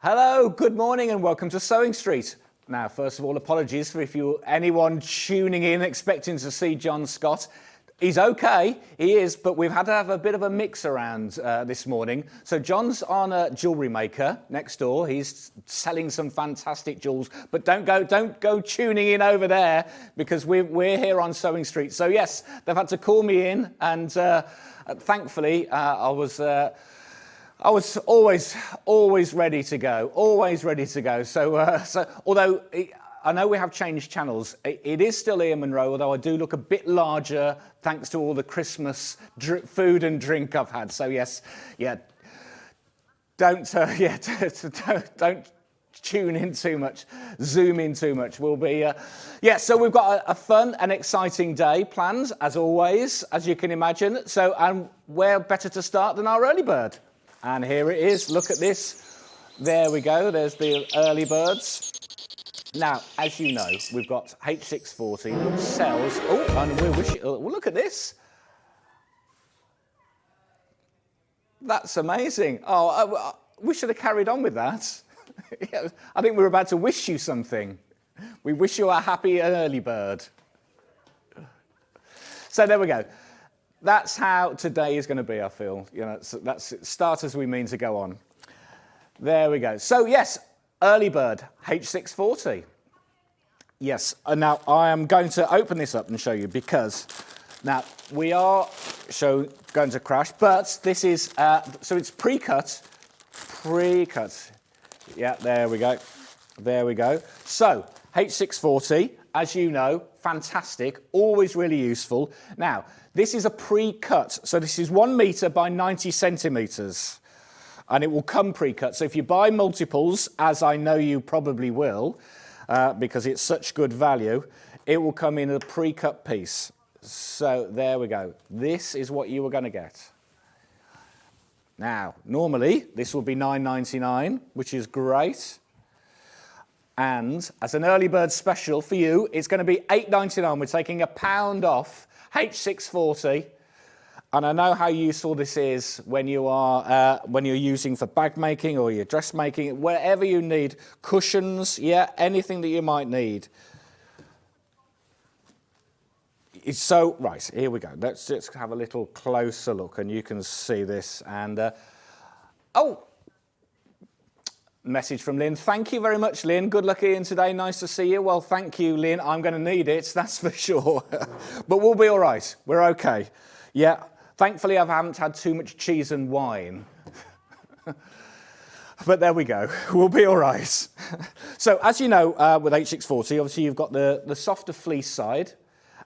Hello, good morning and welcome to Sewing Street. Now, first of all, apologies for anyone tuning in expecting to see John Scott. He's okay, he is, but we've had to have a bit of a mix around this morning. So John's on a jewellery maker next door. He's selling some fantastic jewels, but don't go tuning in over there because we're here on Sewing Street. So yes, they've had to call me in, and thankfully I was always ready to go, always ready to go. So although I know we have changed channels, it is still Ian Monroe, although I do look a bit larger thanks to all the Christmas food and drink I've had. So yes, yeah, don't tune in too much, zoom in too much. We'll be, so we've got a fun and exciting day planned, as always, as you can imagine. So, and where better to start than our early bird? And here it is, look at this. There we go, there's the early birds. Now, as you know, we've got H640, which sells, and look at this. That's amazing. Oh, we should have carried on with that. I think we were about to wish you something. We wish you a happy early bird. So there we go. That's how today is going to be, I feel. You know, that's start as we mean to go on. There we go. So yes, early bird, H640. Yes, and now I am going to open this up and show you because now we are going to crash, but this is, so it's pre-cut. Yeah, there we go. There we go. So H640, as you know, fantastic, always really useful. Now, this is a pre-cut, so this is 1 metre by 90 centimetres, and it will come pre-cut. So if you buy multiples, as I know you probably will, because it's such good value, it will come in a pre-cut piece. So there we go. This is what you were going to get. Now, normally, this will be $9.99, which is great. And as an early bird special for you, it's going to be $8.99. We're taking £1 off H640, and I know how useful this is when you are when you're using for bag making or your dressmaking, wherever you need cushions, yeah, anything that you might need. So right, here we go. Let's just have a little closer look, and you can see this. And message from Lynn. Thank you very much, Lynn. Good luck, Ian, today. Nice to see you. Well, thank you, Lynn. I'm going to need it, that's for sure. But we'll be all right. We're okay. Yeah. Thankfully, I haven't had too much cheese and wine. But there we go. We'll be all right. So, as you know, with H640, obviously you've got the softer fleece side,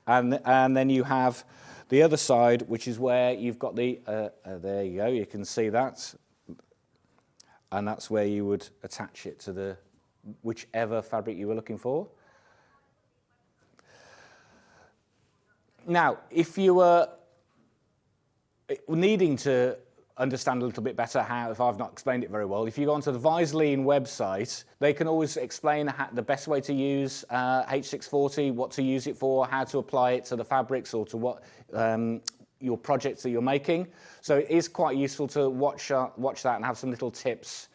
and then you have the other side, which is where you've got the, there you go, you can see that. And that's where you would attach it to the whichever fabric you were looking for. Now, if you were needing to understand a little bit better how, if I've not explained it very well, if you go onto the Visaline website, they can always explain the best way to use H640, what to use it for, how to apply it to the fabrics or to what your projects that you're making. So it is quite useful to watch that and have some little tips.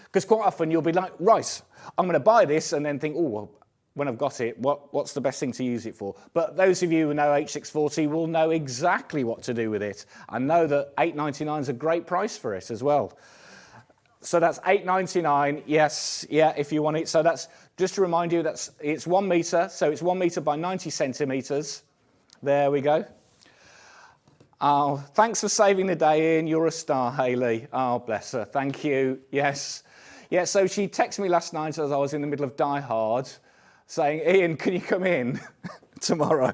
Because quite often you'll be like, right, I'm going to buy this, and then think, oh, well, when I've got it, what's the best thing to use it for? But those of you who know H640 will know exactly what to do with it. I know that $8.99 is a great price for it as well. So that's $8.99, yes, yeah, if you want it. So that's, just to remind you, it's 1 metre, so it's 1 metre by 90 centimetres. There we go. Oh, thanks for saving the day, Ian. You're a star, Hayley. Oh, bless her. Thank you. Yes. Yeah, so she texted me last night as I was in the middle of Die Hard, saying, Ian, can you come in tomorrow?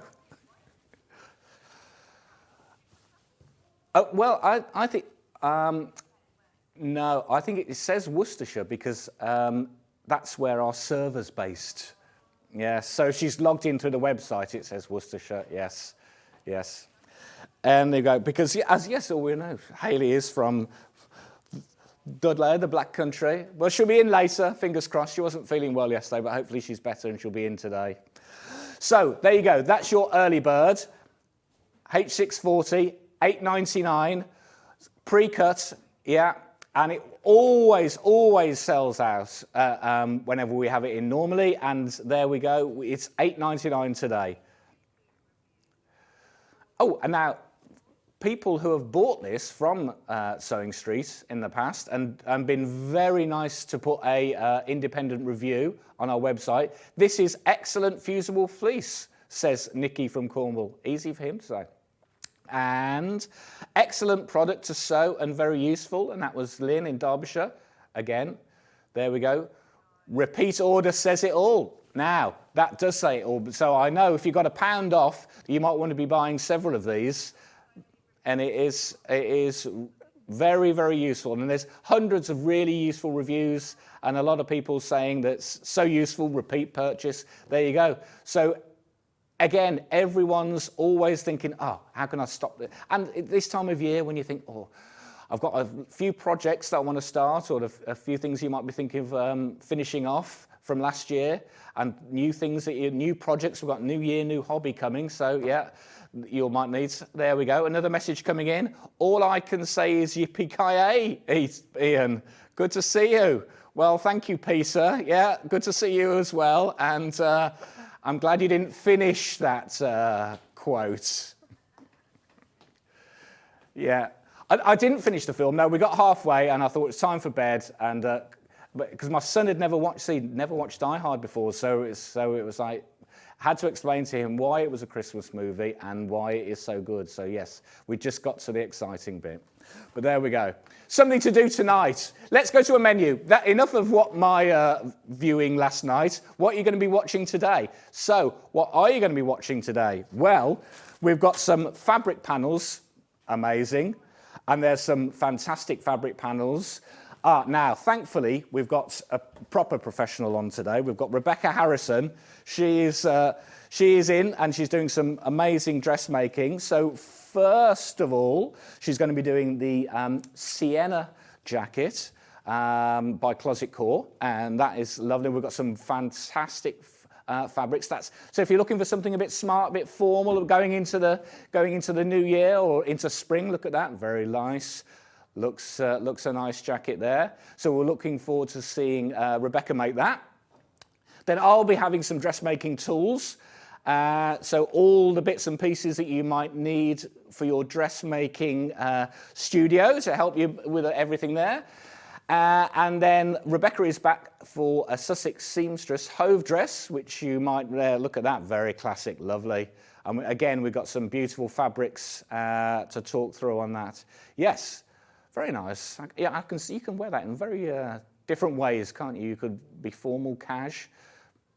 Well, I think, no, I think it says Worcestershire because that's where our server's based. Yeah, so she's logged into the website, it says Worcestershire, yes, yes. And they go, because yes, all we know, Hayley is from Dudley, the Black Country. Well, she'll be in later, fingers crossed. She wasn't feeling well yesterday, but hopefully she's better and she'll be in today. So, there you go. That's your early bird. H640, $8.99, pre-cut, yeah. And it always sells out whenever we have it in normally. And there we go. It's $8.99 today. Oh, and now people who have bought this from Sewing Street in the past and been very nice to put a independent review on our website. This is excellent fusible fleece, says Nikki from Cornwall. Easy for him to say. And excellent product to sew and very useful. And that was Lynn in Derbyshire. Again, there we go. Repeat order says it all. Now, that does say it all. So I know if you've got £1 off, you might want to be buying several of these. And it is very, very useful. And there's hundreds of really useful reviews and a lot of people saying that's so useful, repeat purchase. There you go. So again, everyone's always thinking, oh, how can I stop this? And at this time of year when you think, oh, I've got a few projects that I want to start, or a few things you might be thinking of finishing off from last year, and new things, new projects. We've got new year, new hobby coming. So yeah, you might need. There we go. Another message coming in. All I can say is yippee-ki-yay, Ian. Good to see you. Well, thank you, Peter. Yeah, good to see you as well. And I'm glad you didn't finish that quote. Yeah. I didn't finish the film. No, we got halfway and I thought it's time for bed. And because my son had never watched Die Hard before, so it was like, I had to explain to him why it was a Christmas movie and why it is so good. So yes, we just got to the exciting bit. But there we go. Something to do tonight. Let's go to a menu. Enough of what my viewing last night. What are you going to be watching today? So, what are you going to be watching today? Well, we've got some fabric panels. Amazing. And there's some fantastic fabric panels. Now, thankfully, we've got a proper professional on today. We've got Rebecca Harrison. She is in and she's doing some amazing dressmaking. So first of all, she's going to be doing the Sienna jacket by Closet Core, and that is lovely. We've got some fantastic fabrics. So if you're looking for something a bit smart, a bit formal, going into the new year or into spring, look at that, very nice. Looks a nice jacket there. So we're looking forward to seeing Rebecca make that. Then I'll be having some dressmaking tools. So all the bits and pieces that you might need for your dressmaking studio to help you with everything there. And then Rebecca is back for a Sussex Seamstress Hove Dress, which you might look at that, very classic, lovely. And again, we've got some beautiful fabrics to talk through on that. Yes, very nice. Yeah, I can see you can wear that in very different ways, can't you? You could be formal, cash.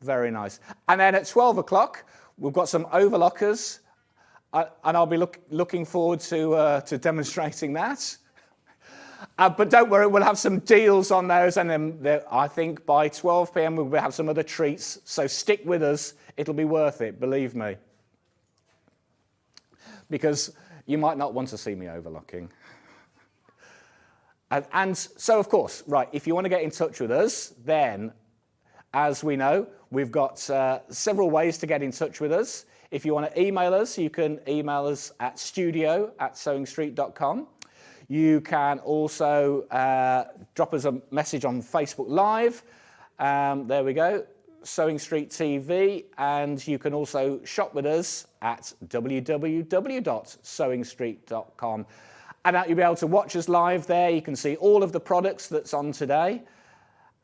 Very nice. And then at 12 o'clock, we've got some overlockers, and I'll be looking forward to demonstrating that. But don't worry, we'll have some deals on those, and then I think by 12 p.m. we'll have some other treats. So stick with us; it'll be worth it, believe me. Because you might not want to see me overlocking. And so, of course, right, if you want to get in touch with us, then, as we know, we've got several ways to get in touch with us. If you want to email us, you can email us at studio@sewingstreet.com. You can also drop us a message on Facebook Live. There we go, Sewing Street TV. And you can also shop with us at www.sewingstreet.com. And you'll be able to watch us live there. You can see all of the products that's on today.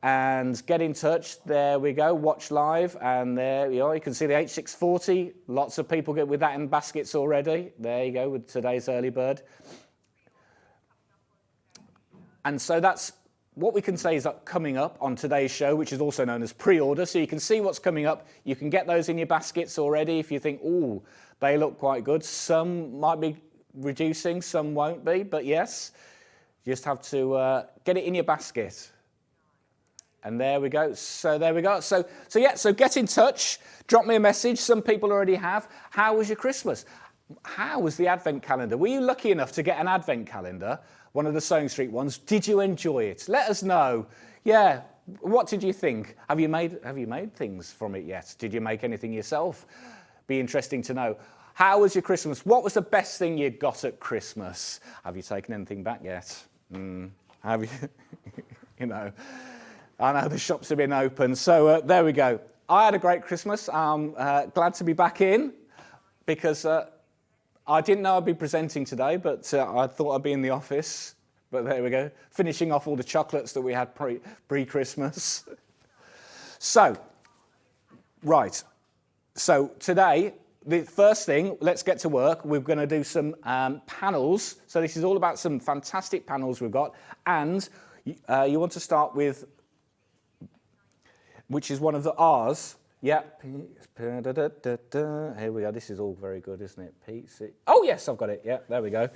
And get in touch. There we go. Watch live. And there you are. You can see the H640. Lots of people get with that in baskets already. There you go with today's early bird. And so that's what we can say is that coming up on today's show, which is also known as pre-order. So you can see what's coming up. You can get those in your baskets already if you think, oh, they look quite good. Some might be reducing, some won't be. But yes, you just have to get it in your basket. And there we go. So there we go. So get in touch. Drop me a message. Some people already have. How was your Christmas? How was the Advent calendar? Were you lucky enough to get an Advent calendar? One of the Sewing Street ones. Did you enjoy it? Let us know. Yeah. What did you think? Have you made things from it yet? Did you make anything yourself? Be interesting to know. How was your Christmas? What was the best thing you got at Christmas? Have you taken anything back yet? Have you? You know, I know the shops have been open. So there we go. I had a great Christmas. I'm glad to be back in because I didn't know I'd be presenting today, but I thought I'd be in the office. But there we go, finishing off all the chocolates that we had pre-Christmas. So, right. So today, the first thing, let's get to work. We're going to do some panels. So this is all about some fantastic panels we've got. And you want to start with, which is one of the R's. Yeah. Here we go. This is all very good, isn't it? P-C. Oh, yes, I've got it. Yeah, there we go.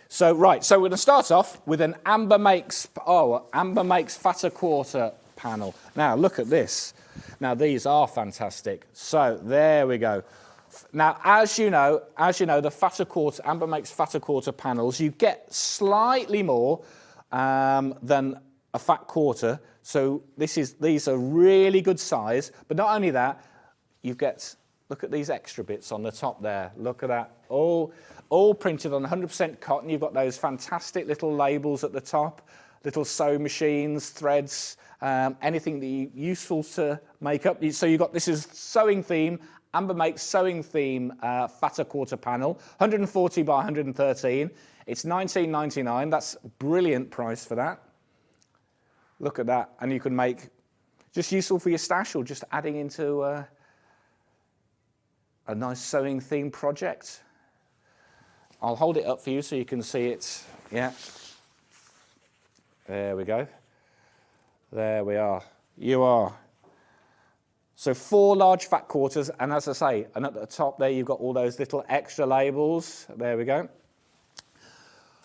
So, right. So we're going to start off with an Amber Makes Fatter Quarter panel. Now, look at this. Now, these are fantastic. So, there we go. Now, as you know, the Fatter Quarter, Amber Makes Fatter Quarter panels, you get slightly more than a fat quarter. So these are really good size. But not only that, you get, look at these extra bits on the top there. Look at that. All printed on 100% cotton. You've got those fantastic little labels at the top, little sewing machines, threads, anything that useful to make up. So you've got, this is sewing theme, Amber Makes sewing theme fatter quarter panel, 140 by 113. It's $19.99. That's a brilliant price for that. Look at that. And you can make, just useful for your stash or just adding into a nice sewing theme project. I'll hold it up for you so you can see it. Yeah. There we go. There we are. You are. So 4 large fat quarters, and as I say, and at the top there you've got all those little extra labels. There we go.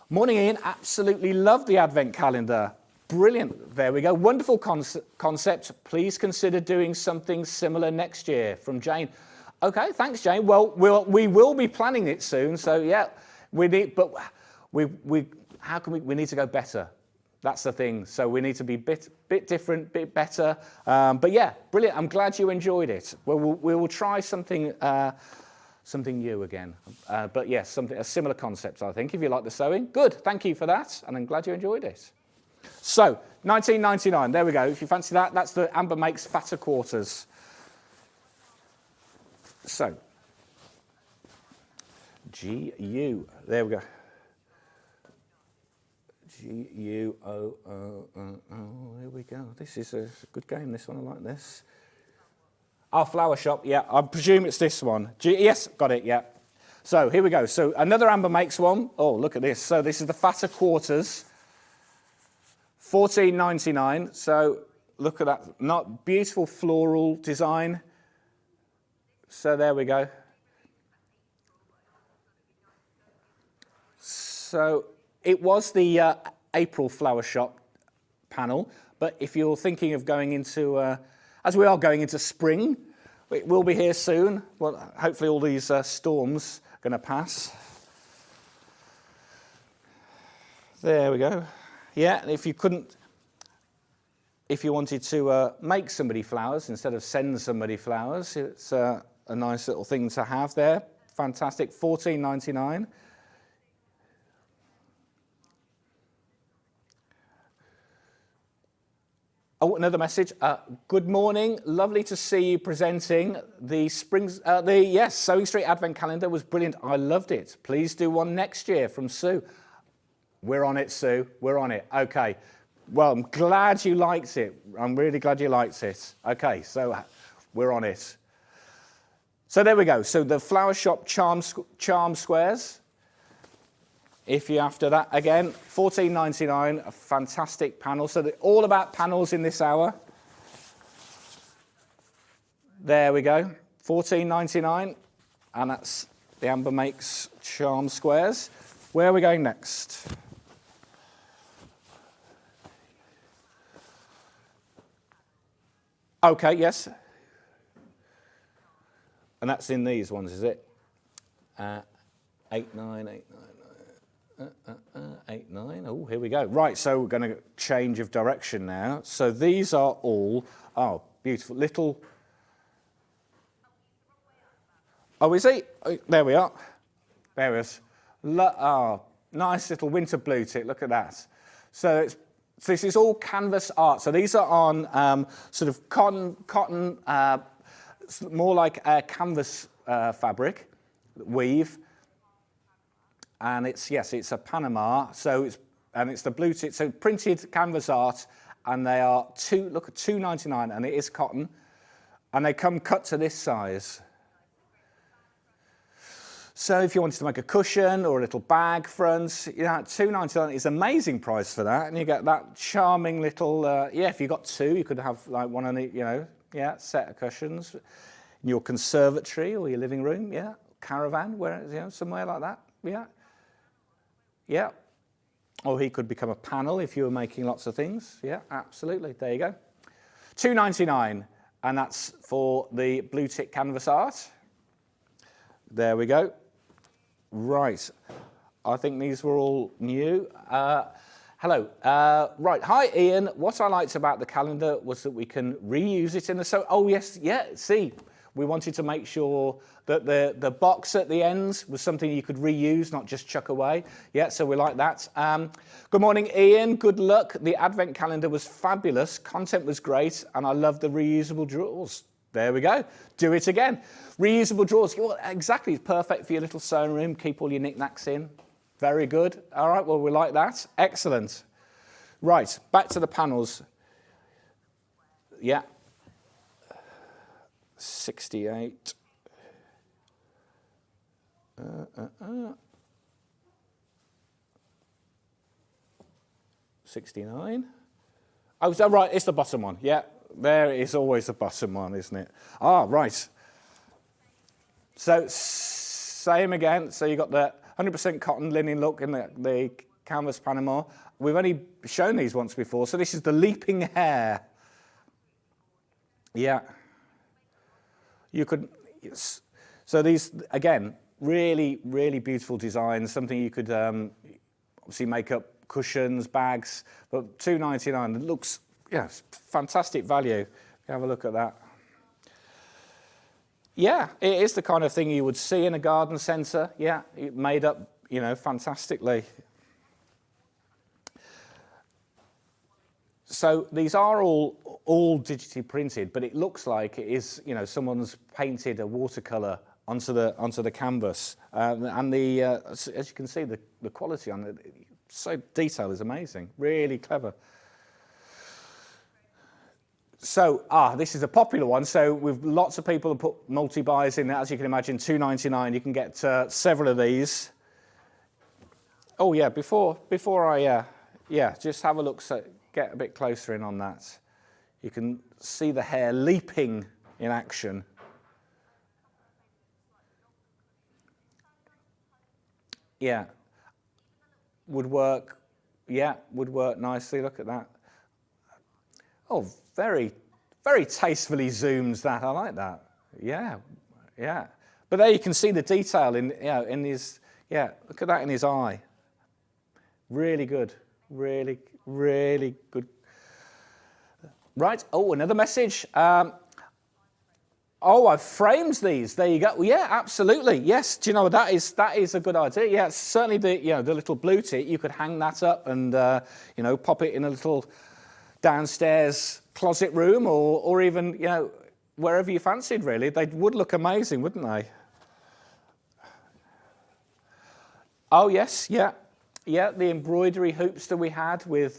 Morning, Ian. Absolutely love the Advent calendar. Brilliant. There we go. Wonderful concept. Please consider doing something similar next year. From Jane. Okay, thanks, Jane. Well, we will be planning it soon. So yeah, we need, but we need to go better. That's the thing. So we need to be bit different, bit better. But yeah, brilliant. I'm glad you enjoyed it. We will try something new again. But yes, a similar concept, I think. If you like the sewing, good. Thank you for that, and I'm glad you enjoyed it. So $19.99. There we go. If you fancy that, that's the Amber Makes Fatter Quarters. So GU. There we go. GUO. Here we go. This is a good game, this one. I like this. Our flower shop. Yeah, I presume it's this one. Yes, got it. Yeah. So here we go. So another Amber Makes one. Oh, look at this. So this is the Fatter Quarters. $14.99. So look at that. Not beautiful floral design. So there we go. So it was the April flower shop panel, but if you're thinking of going into, as we are going into spring, it will be here soon. Well, hopefully all these storms are going to pass. There we go. Yeah, and if you wanted to make somebody flowers instead of send somebody flowers, it's a nice little thing to have there. Fantastic, $14.99. Oh, another message. Good morning. Lovely to see you presenting the Sewing Street Advent Calendar was brilliant. I loved it. Please do one next year from Sue. We're on it, Sue. We're on it. Okay. Well, I'm glad you liked it. I'm really glad you liked it. Okay, so we're on it. So there we go. So the Flower Shop Charm Squares. If you're after that, again, $14.99, a fantastic panel. So they're all about panels in this hour. There we go, $14.99, and that's the Amber Makes Charm Squares. Where are we going next? Okay, yes. And that's in these ones, is it? 8.9. Oh, here we go. Right, so we're going to change of direction now. So these are all, oh, beautiful little. Oh, is he? Oh, there we are. There it is. Oh, nice little winter blue tick. Look at that. So it's So this is all canvas art. So these are on sort of cotton, more like a canvas fabric, weave. And it's, yes, it's a Panama. So it's the blue tip, so printed canvas art, and they are $2.99, and it is cotton, and they come cut to this size. So if you wanted to make a cushion or a little bag front, you know, $2.99 is an amazing price for that, and you get that charming little, yeah, if you got two, you could have like one on the, you know, yeah, set of cushions in your conservatory or your living room, yeah, caravan, where, you know, somewhere like that, yeah. Yeah. Or he could become a panel if you were making lots of things. Yeah, absolutely. There you go. $2.99, and that's for the blue tick canvas art. There we go. Right. I think these were all new. Hello. Right. Hi, Ian. What I liked about the calendar was that we can reuse it in the... Oh, yes. Yeah. See, we wanted to make sure that the box at the ends was something you could reuse, not just chuck away. Yeah, so we like that. Good morning, Ian. Good luck. The advent calendar was fabulous. Content was great, and I love the reusable drawers. There we go. Do it again. Reusable drawers. Well, exactly. It's perfect for your little sewing room. Keep all your knickknacks in. Very good. All right, well, we like that. Excellent. Right, back to the panels. Yeah. 68. 69. Oh, is that right? It's the bottom one. Yeah, there is always the bottom one, isn't it? Ah, right. So, same again. So you got the 100% cotton linen look in the canvas Panama. We've only shown these once before. So this is the leaping hair. Yeah. You could, yes. So these, again, really, really beautiful designs, something you could obviously make up cushions, bags, but $2.99. It looks, yeah, fantastic value. Have a look at that. Yeah, it is the kind of thing you would see in a garden centre. Yeah, made up, you know, fantastically. So these are all digitally printed, but it looks like it is, you know, someone's painted a watercolour onto the canvas, and the as you can see, the quality on it, so detail is amazing, really clever. So this is a popular one. So with lots of people have put multi-buys in. As you can imagine, $2.99. You can get several of these. Oh yeah, before I just have a look. So get a bit closer in on that. You can see the hair leaping in action. Yeah, would work. Yeah, would work nicely. Look at that. Oh, very, very tastefully zooms that. I like that. Yeah, yeah. But there you can see the detail in, you know, in his. Yeah, look at that in his eye. Really good. Really, really good. Right. Oh, another message. Oh, I've framed these. There you go. Well, yeah, absolutely. Yes. Do you know what that is? That is a good idea. Yeah, certainly the little blue tick. You could hang that up and pop it in a little downstairs closet room or even wherever you fancied. Really, they would look amazing, wouldn't they? Oh yes, yeah. Yeah, the embroidery hoops that we had with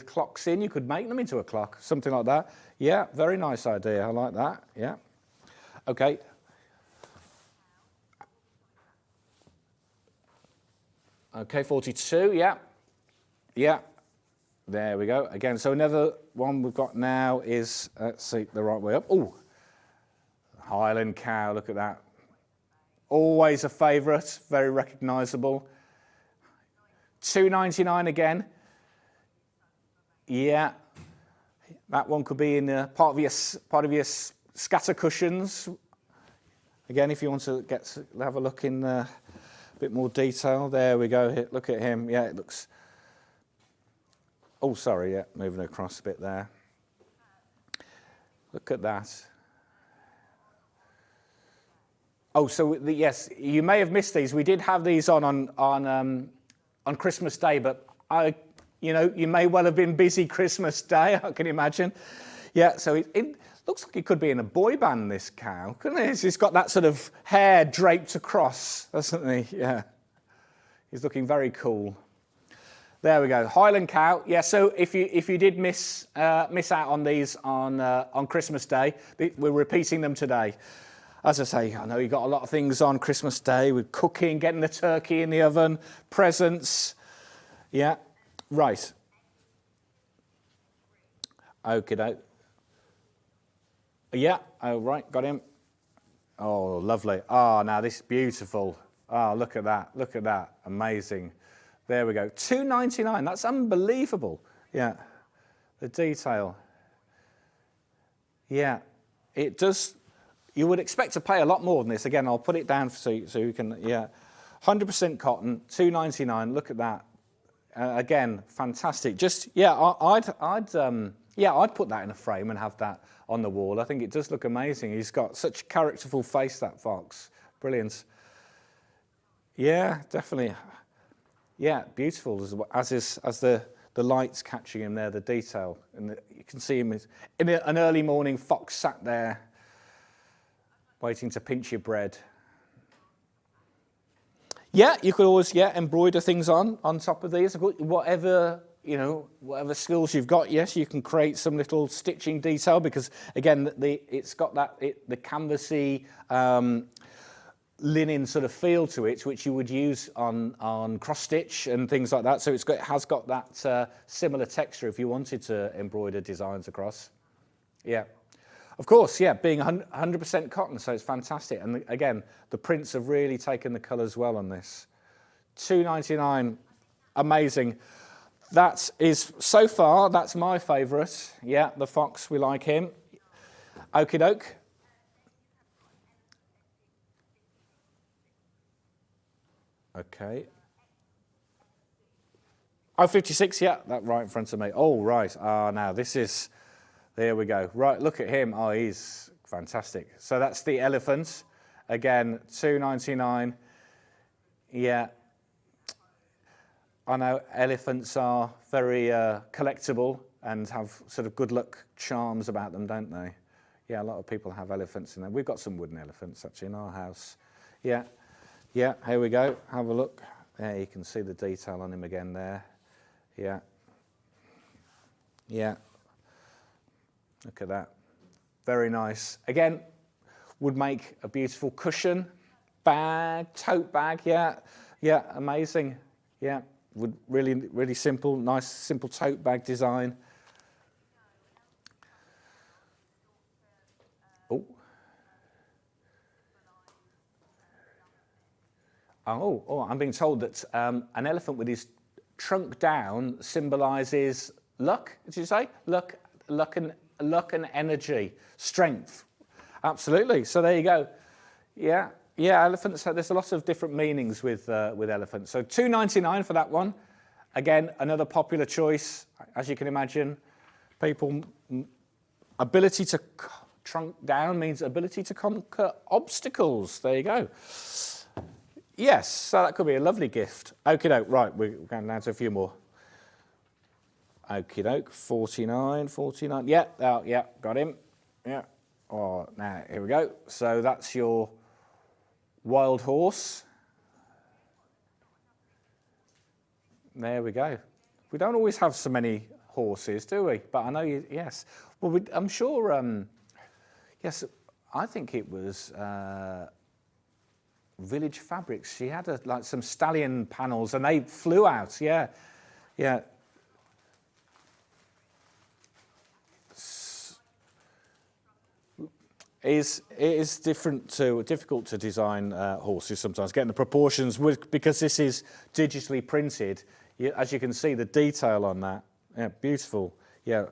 clocks in, you could make them into a clock, something like that. Yeah, very nice idea. I like that. Yeah. Okay. Okay, 42. Yeah. Yeah. There we go. Again, so another one we've got now is, let's see, the right way up. Oh, Highland cow. Look at that. Always a favourite. Very recognisable. $2.99 again. Yeah, that one could be in part of your scatter cushions. Again, if you want to have a look in a bit more detail, there we go. Look at him. Yeah, it looks. Oh, sorry. Yeah, moving across a bit there. Look at that. Oh, so yes, you may have missed these. We did have these on Christmas Day, but You know, you may well have been busy Christmas Day, I can imagine. Yeah, so it looks like it could be in a boy band, this cow, couldn't it? He's got that sort of hair draped across, doesn't he? Yeah. He's looking very cool. There we go, Highland cow. Yeah, so if you did miss out on these on Christmas Day, we're repeating them today. As I say, I know you got a lot of things on Christmas Day with cooking, getting the turkey in the oven, presents. Yeah, right. Okay. Yeah, oh, right, got him. Oh, lovely. Oh, now this is beautiful. Oh, look at that, amazing. There we go, $2.99, that's unbelievable. Yeah, the detail. Yeah, it does, you would expect to pay a lot more than this. Again, I'll put it down so you can, yeah. 100% cotton, $2.99, look at that. Again, fantastic. Just, yeah, I'd put that in a frame and have that on the wall. I think it does look amazing. He's got such a characterful face, that fox. Brilliant. Yeah, definitely. Yeah, beautiful as the light's catching him there, the detail, and you can see him in an early morning. Fox sat there, waiting to pinch your bread. Yeah, you could always embroider things on top of these. Whatever skills you've got. Yes, you can create some little stitching detail because again, it's got the canvasy. Linen sort of feel to it, which you would use on cross stitch and things like that. So it has got that similar texture if you wanted to embroider designs across. Yeah, of course. Yeah, being 100% cotton, so it's fantastic. And again, the prints have really taken the colours well on this. $2.99, amazing. That is so far. That's my favourite. Yeah, the fox. We like him. Okie doke. Okay. Oh, 56, yeah, that right in front of me. Oh, right. Now this is, there we go. Right, look at him. Oh, he's fantastic. So that's the elephant. Again, $2.99. Yeah. I know elephants are very collectible and have sort of good luck charms about them, don't they? Yeah, a lot of people have elephants in there. We've got some wooden elephants actually in our house. Yeah. Yeah, here we go. Have a look. There, you can see the detail on him again there. Yeah. Yeah. Look at that. Very nice. Again, would make a beautiful cushion, bag, tote bag. Yeah. Yeah, amazing. Yeah, would really simple, nice, simple tote bag design. Oh, I'm being told that an elephant with his trunk down symbolises luck. Did you say luck and energy, strength? Absolutely. So there you go. Yeah, elephants. There's a lot of different meanings with elephants. So $2.99 for that one. Again, another popular choice, as you can imagine. People, ability to trunk down means ability to conquer obstacles. There you go. Yes, so that could be a lovely gift. Okie doke, right, we're going down to a few more. Okie doke, 49. Yeah, got him. Yeah. Oh, now, here we go. So that's your wild horse. There we go. We don't always have so many horses, do we? But I know you, yes. Well, I'm sure, yes, I think it was... Village Fabrics. She had like some stallion panels, and they flew out. Yeah. It is difficult to design horses sometimes. Getting the proportions because this is digitally printed. As you can see, the detail on that. Yeah, beautiful. Yeah.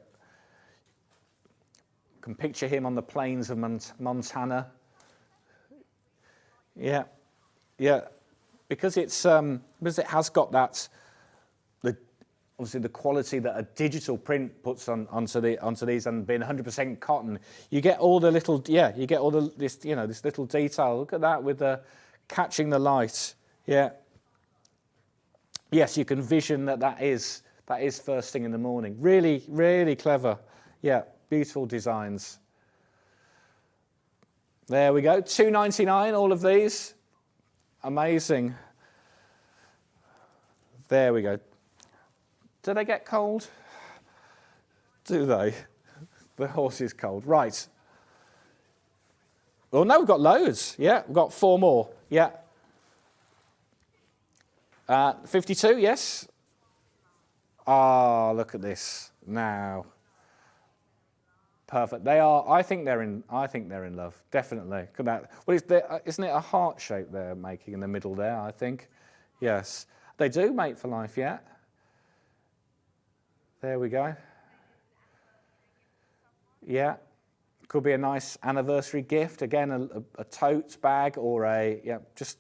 Can picture him on the plains of Montana. Yeah, because it has got that, obviously the quality that a digital print puts onto these, and being 100% cotton, you get all the little this little detail. Look at that with the catching the light. Yeah. Yes, you can vision that That is first thing in the morning. Really, really clever. Yeah, beautiful designs. There we go. $2.99, all of these. Amazing. There we go. Do they get cold? Do they? The horse is cold. Right. Well, no, we've got loads. Yeah, we've got 4 more. Yeah. 52, yes. Ah, look at this now. Perfect. They are. I think they're in love. Definitely. Well, isn't it a heart shape they're making in the middle there? I think. Yes, they do mate for life. Yeah. There we go. Yeah. Could be a nice anniversary gift. Again, a tote bag or just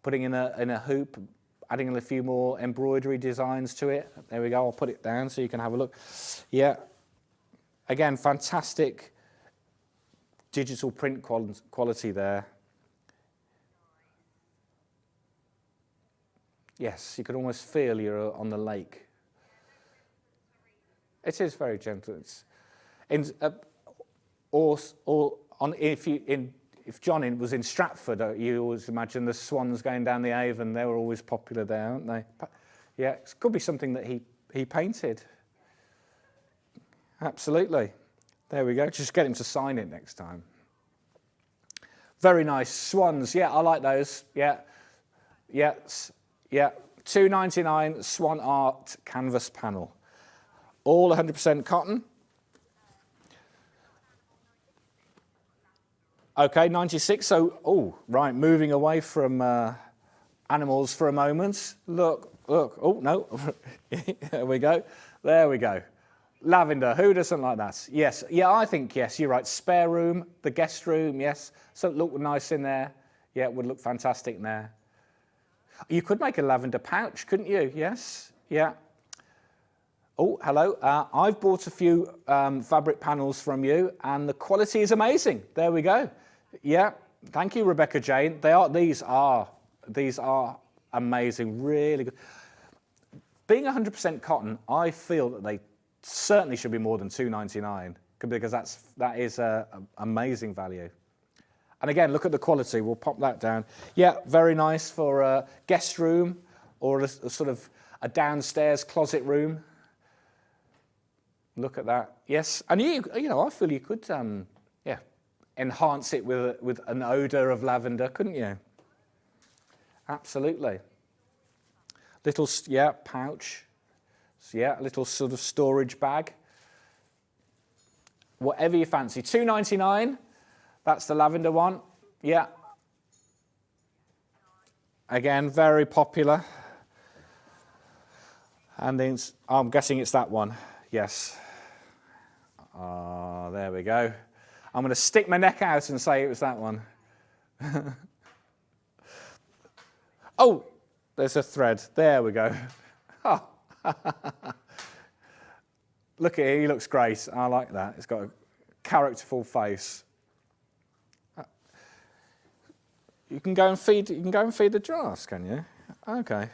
putting in a hoop, adding a few more embroidery designs to it. There we go. I'll put it down so you can have a look. Yeah. Again, fantastic digital print quality there. Yes, you can almost feel you're on the lake. It is very gentle. If John was in Stratford, you always imagine the swans going down the Avon. They were always popular there, aren't they? Yeah, it could be something that he painted. Absolutely. There we go. Just get him to sign it next time. Very nice. Swans. Yeah, I like those. Yeah. Yeah. Yeah. $2.99 Swan Art canvas panel. All 100% cotton. Okay, 96. So, right, moving away from animals for a moment. Look. Oh, no. There we go. There we go. Lavender, who doesn't like that? Yes, yeah, I think, yes, you're right. Spare room, the guest room, yes. So it look nice in there. Yeah, it would look fantastic in there. You could make a lavender pouch, couldn't you? Yes, yeah. Oh, hello. I've bought a few fabric panels from you, and the quality is amazing. There we go. Yeah, thank you, Rebecca Jane. These are amazing, really good. Being 100% cotton, I feel that they certainly should be more than $2.99 because that is amazing value. And again, look at the quality. We'll pop that down. Yeah, very nice for a guest room or a sort of a downstairs closet room. Look at that. Yes, and I feel you could enhance it with an odor of lavender, couldn't you? Absolutely. Little pouch. So yeah, a little sort of storage bag. Whatever you fancy. $2.99. That's the lavender one. Yeah. Again, very popular. And then I'm guessing it's that one. Yes. There we go. I'm going to stick my neck out and say it was that one. Oh, there's a thread. There we go. Oh. Look at him, he looks great. I like that. It's got a characterful face. You can go and feed the giraffes, can you? Okay.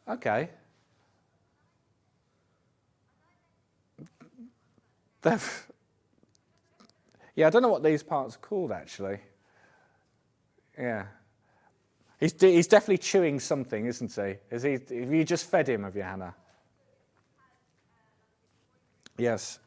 Okay. Yeah, I don't know what these parts are called actually. Yeah. He's definitely chewing something, isn't he? Have you just fed him, have you, Hannah? Yes.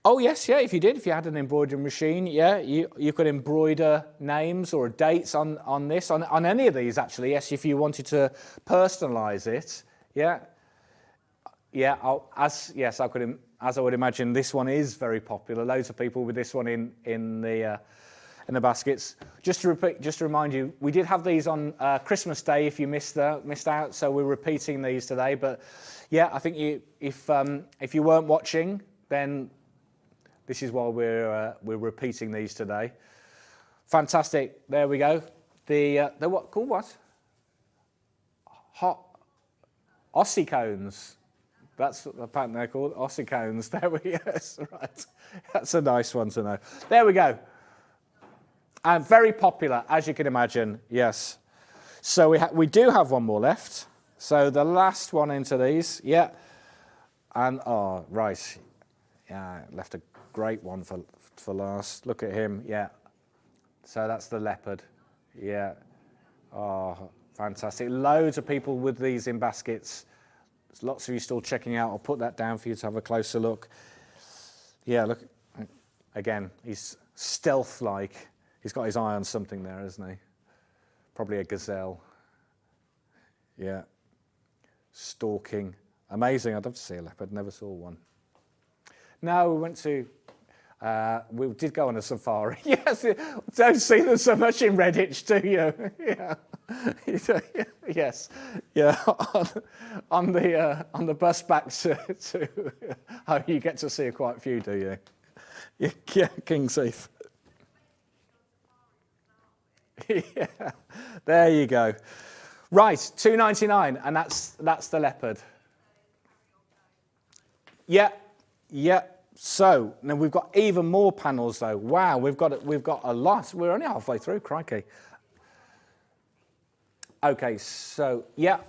Oh, yes, yeah, if you had an embroidery machine, yeah, you could embroider names or dates on this, on any of these, actually, yes, if you wanted to personalise it, yeah. Yeah, as I would imagine, this one is very popular. Loads of people with this one in the baskets. Just to remind you, we did have these on Christmas Day. If you missed out, so we're repeating these today. But yeah, I think if you weren't watching, then this is why we're repeating these today. Fantastic. There we go. They're what called what? Hot ossicones. That's what apparently they're called, ossicones. There we go. Yes, right. That's a nice one to know. There we go. And very popular, as you can imagine. Yes. So we do have one more left. So the last one into these, yeah. And, oh, right. Yeah, left a great one for last. Look at him, yeah. So that's the leopard, yeah. Oh, fantastic. Loads of people with these in baskets. There's lots of you still checking out. I'll put that down for you to have a closer look. Yeah, look, again, he's stealth-like. He's got his eye on something there, hasn't he? Probably a gazelle. Yeah. Stalking. Amazing. I'd love to see a leopard. Never saw one. No, we went to... we did go on a safari. Yes, don't see them so much in Redditch, do you? Yeah. Yes, yeah. On the bus back to home, you get to see quite a few, do you? Yeah, King's Heath. Yeah, there you go. Right, $2.99, and that's the leopard. Yeah, yeah. So now we've got even more panels though. Wow, we've got a lot. We're only halfway through, crikey. Okay, so yeah,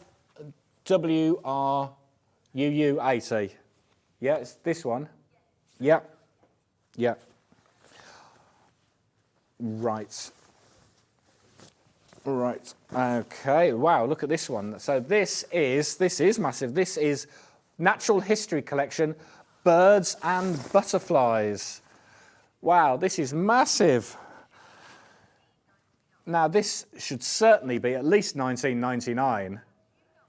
WRUU80. Yeah, it's this one. Yeah, yeah. Right. Right. Okay. Wow. Look at this one. So this is massive. This is Natural History Collection. Birds and butterflies. Wow, this is massive. Now, this should certainly be at least $19.99.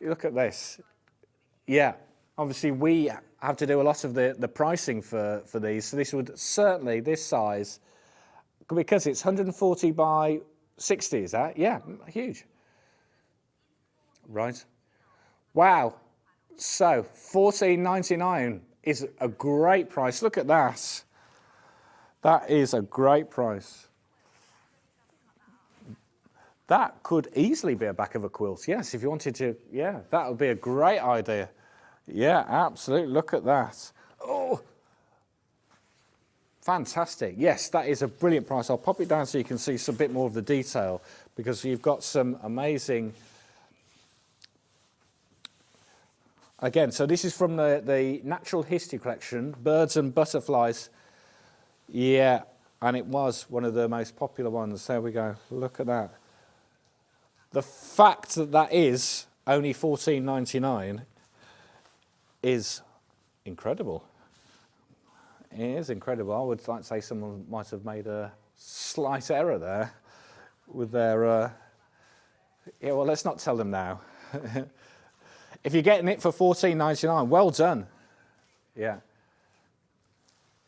Look at this. Yeah, obviously we have to do a lot of the pricing for these, so this would certainly, this size, because it's 140 by 60, is that? Yeah, huge. Right. Wow. So, $14.99. Is a great price. Look at that. That is a great price. That could easily be a back of a quilt. Yes, if you wanted to, yeah, that would be a great idea. Yeah, absolutely. Look at that. Oh, fantastic. Yes, that is a brilliant price. I'll pop it down so you can see some bit more of the detail because you've got some amazing... Again, so this is from the Natural History Collection, Birds and Butterflies. Yeah, and it was one of the most popular ones. There we go. Look at that. The fact that that is only $14.99 is incredible. It is incredible. I would like to say someone might have made a slight error there with their... yeah, well, let's not tell them now. If you're getting it for $14.99, well done. Yeah.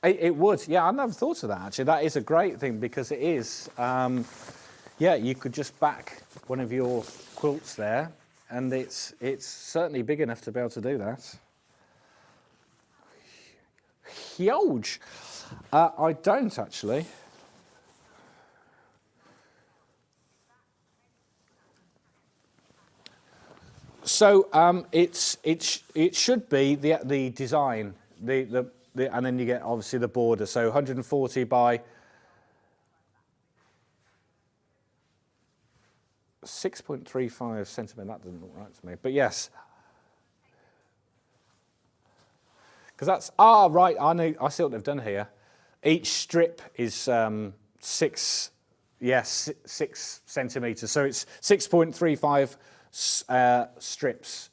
It would. Yeah, I never thought of that, actually. That is a great thing because it is, yeah, you could just back one of your quilts there and it's certainly big enough to be able to do that. Huge. I don't, actually. So it should be the design, and then you get obviously the border. So 140 by 6.35 centimetre. That doesn't look right to me, but yes, because that's right. I know. I see what they've done here. Each strip is 6 centimetres. So it's 6.35. Strips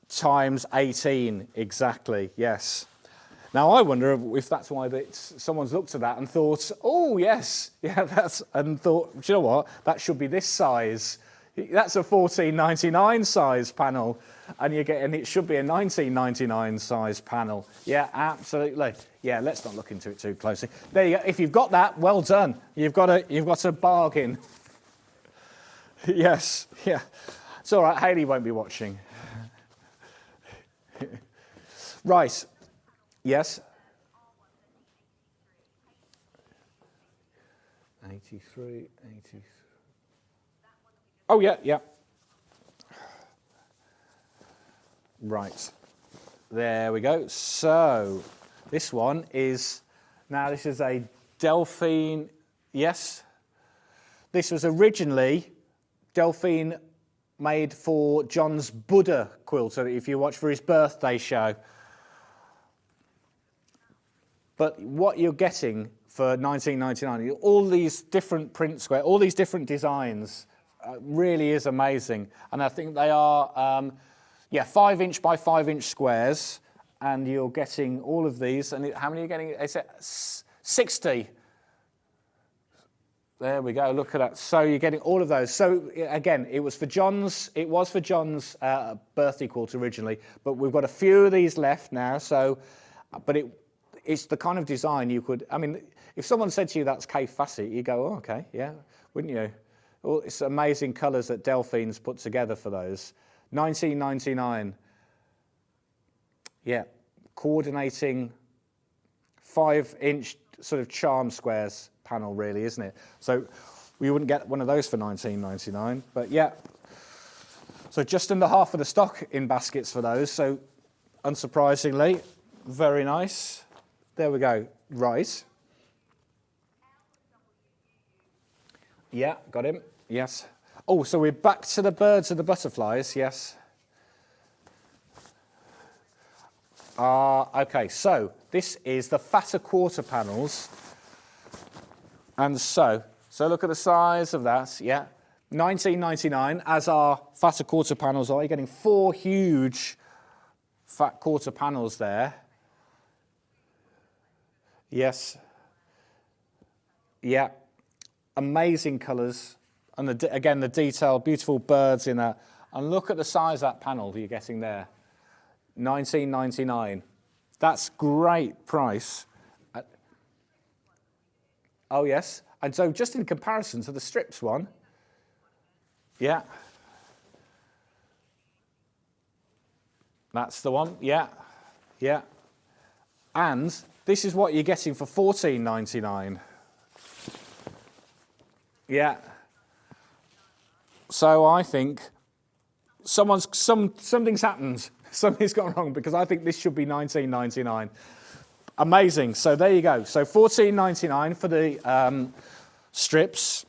times 18 exactly. Yes. Now I wonder if that's why someone's looked at that and thought, oh yes, yeah, and thought, do you know what? That should be this size. That's a $14.99 size panel, and it should be a $19.99 size panel. Yeah, absolutely. Yeah, let's not look into it too closely. There you go. If you've got that, well done. You've got a bargain. Yes, yeah. It's all right, Hayley won't be watching. Right, yes. 83, 80. Oh, yeah, yeah. Right, there we go. So, this one is, now this is a Delphine, yes. This was originally Delphine made for John's Buddha quilt, so if you watch for his birthday show. But what you're getting for $19.99, all these different print square, all these different designs, really is amazing. And I think they are, 5" by 5" squares, and you're getting all of these. And how many are you getting? Is it 60? There we go. Look at that. So you're getting all of those. So again, it was for John's birthday quilt originally, but we've got a few of these left now. So, but it's the kind of design you could. I mean, if someone said to you that's Kaffe Fassett, you go, oh, okay, yeah, wouldn't you? Well, it's amazing colours that Delphine's put together for those. $19.99. Yeah, coordinating 5" sort of charm squares panel, really, isn't it? So we wouldn't get one of those for $19.99, but yeah. So just under half of the stock in baskets for those. So unsurprisingly, very nice. There we go. Right. Yeah, got him. Yes. Oh, so we're back to the birds and the butterflies. Yes. Okay, so this is the fatter quarter panels. And so look at the size of that. Yeah. $19.99, as our fatter quarter panels are. You're getting 4 huge fat quarter panels there. Yes. Yeah. Amazing colours. And again, the detail, beautiful birds in that. And look at the size of that panel that you're getting there. $19.99. That's great price. Oh, yes. And so just in comparison to the strips one, yeah. That's the one, yeah, yeah. And this is what you're getting for $14.99. Yeah. So I think something's happened. Something's gone wrong, because I think this should be $19.99. Amazing. So there you go. So $14.99 for the strips,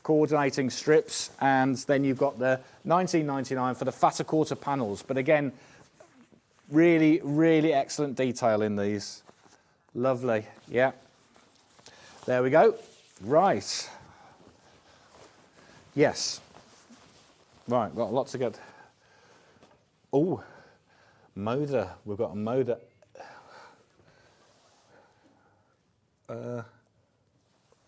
coordinating strips, and then you've got the $19.99 for the fatter quarter panels. But again, really, really excellent detail in these. Lovely. Yeah. There we go. Right. Yes. Right, got lots of good. Oh, Moda. We've got a Moda.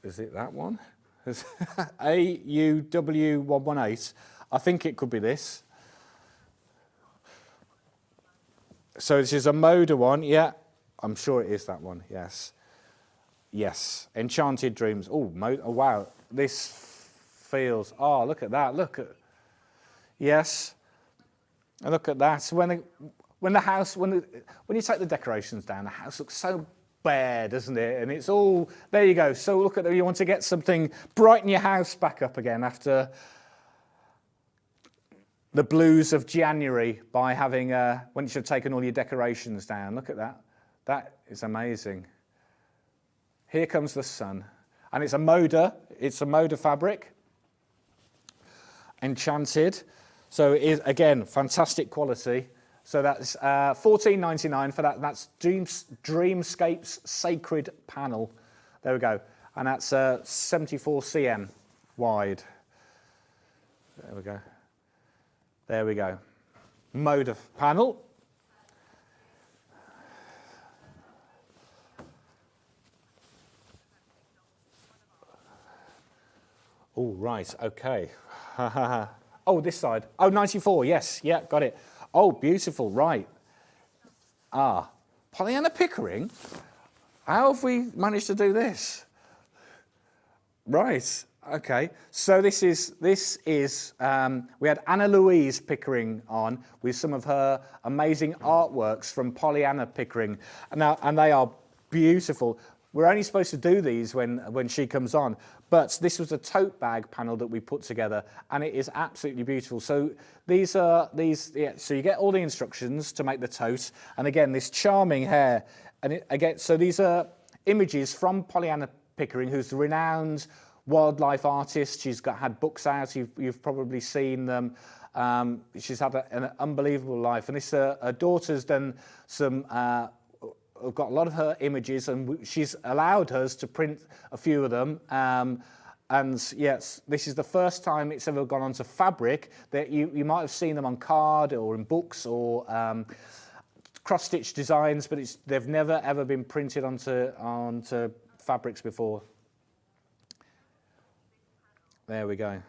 Is it that one? AUW118. I think it could be this. So this is a Moda one, yeah. I'm sure it is that one, yes. Yes, Enchanted Dreams. Oh, wow, this feels, oh, look at that, look at, yes. And look at that. When you take the decorations down, the house looks so bare, doesn't it? And it's all, there you go. So look at that, you want to get something, brighten your house back up again after the blues of January by having, when you should have taken all your decorations down. Look at that. That is amazing. Here comes the sun. And it's a Moda fabric. Enchanted. So it is, again, fantastic quality. So that's $14.99 for that. That's Dreamscapes Sacred Panel. There we go. And that's 74 cm wide. There we go. There we go. Moda panel. Oh, right, okay. Oh, this side. Oh, 94, yes, yeah, got it. Oh, beautiful, right. Pollyanna Pickering? How have we managed to do this? Right, okay. So this is we had Anna Louise Pickering on with some of her amazing artworks from Pollyanna Pickering. And they are beautiful. We're only supposed to do these when she comes on, but this was a tote bag panel that we put together, and it is absolutely beautiful. So so you get all the instructions to make the tote, and again, this charming hair. And so these are images from Pollyanna Pickering, who's the renowned wildlife artist. She's had books out. You've probably seen them. She's had an unbelievable life. And her daughter's done some, got a lot of her images, and she's allowed us to print a few of them. And yes, this is the first time it's ever gone onto fabric. That you might have seen them on card or in books or cross-stitch designs, but they've never ever been printed onto fabrics before. There we go.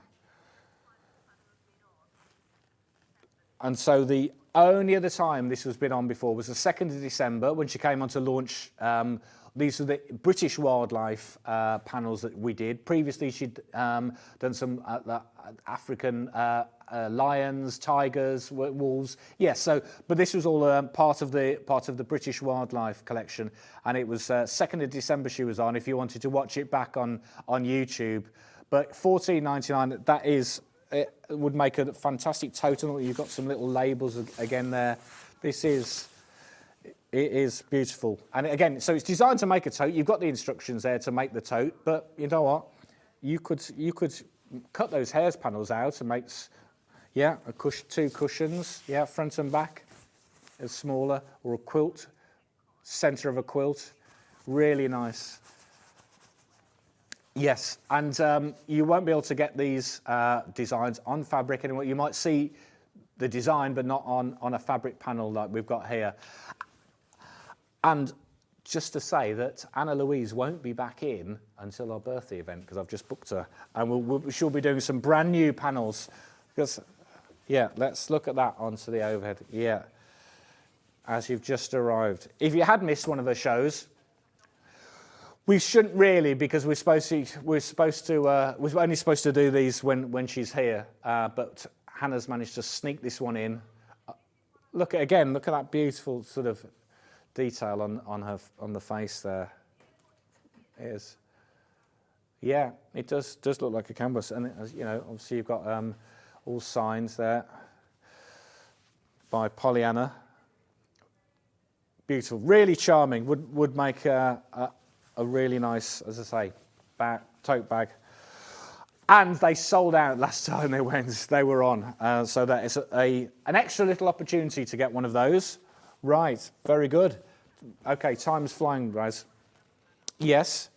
And so the only other time this has been on before was the 2nd of December when she came on to launch. These are the British wildlife panels that we did. Previously, she'd done some African lions, tigers, wolves. Yes, but this was all part of the British wildlife collection, and it was 2nd of December she was on. If you wanted to watch it back on YouTube, but $14.99. That is. It would make a fantastic tote. You've got some little labels again there. It is beautiful. And again, so it's designed to make a tote. You've got the instructions there to make the tote, but you know what? You could cut those hairs panels out and make, yeah, two cushions, yeah, front and back, as smaller, or a quilt, centre of a quilt. Really nice. Yes, and you won't be able to get these designs on fabric anymore. You might see the design, but not on a fabric panel like we've got here. And just to say that Anna Louise won't be back in until our birthday event, because I've just booked her, and she'll be doing some brand new panels. Because, yeah, let's look at that onto the overhead. Yeah, as you've just arrived. If you had missed one of her shows, we shouldn't really, because we're only supposed to do these when she's here. But Hannah's managed to sneak this one in. Look at that beautiful sort of detail on the face there. It is. Yeah, it does look like a canvas, and you know, obviously you've got all signs there by Pollyanna. Beautiful, really charming. Would make a really nice, as I say, tote bag. And they sold out last time they were on. So that is an extra little opportunity to get one of those. Right, very good. Okay, time's flying, guys. Yes.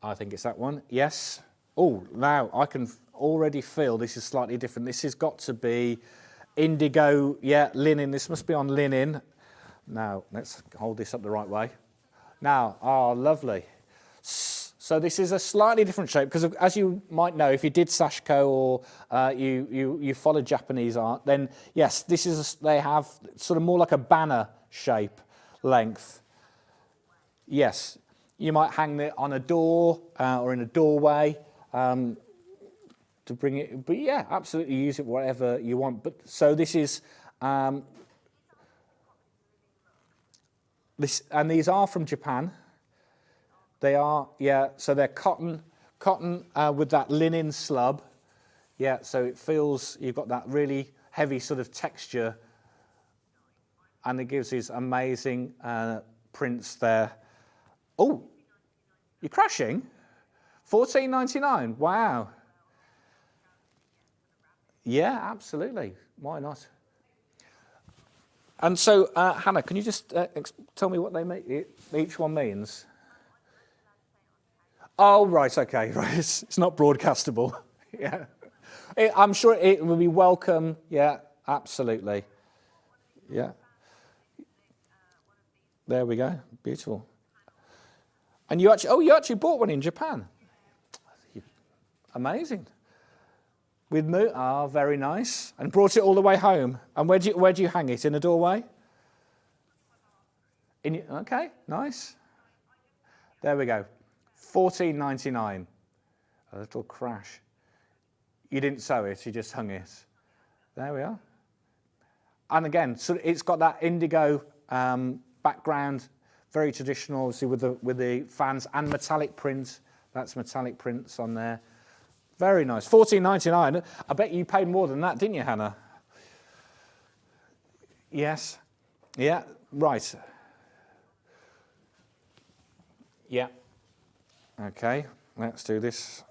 I think it's that one. Yes. Oh, now I can already feel this is slightly different. This has got to be indigo, yeah, linen. This must be on linen. Now, let's hold this up the right way. Now, lovely. So this is a slightly different shape, because as you might know, if you did sashiko or you follow Japanese art, then yes, they have sort of more like a banner shape length. Yes, you might hang it on a door or in a doorway to bring it, but yeah, absolutely use it whatever you want. But so this is and these are from Japan. They are, yeah, so they're cotton with that linen slub. Yeah, so it feels, you've got that really heavy sort of texture, and it gives these amazing prints there. Oh, you're crashing? $14.99, wow. Yeah, absolutely, why not? And so, Hannah, can you just tell me what each one means? Oh, right, okay, right. It's not broadcastable. Yeah. I'm sure it will be welcome. Yeah, absolutely. Yeah. There we go. Beautiful. And you actually bought one in Japan. Amazing. With very nice. And brought it all the way home. And where do you hang it? In a doorway? Okay, nice. There we go. $14.99. A little crash. You didn't sew it, you just hung it. There we are. And again, so it's got that indigo background, very traditional, obviously with the fans, and metallic print. That's metallic prints on there. Very nice. $14.99. I bet you paid more than that, didn't you, Hannah? Yes. Yeah. Right. Yeah. Okay, let's do this.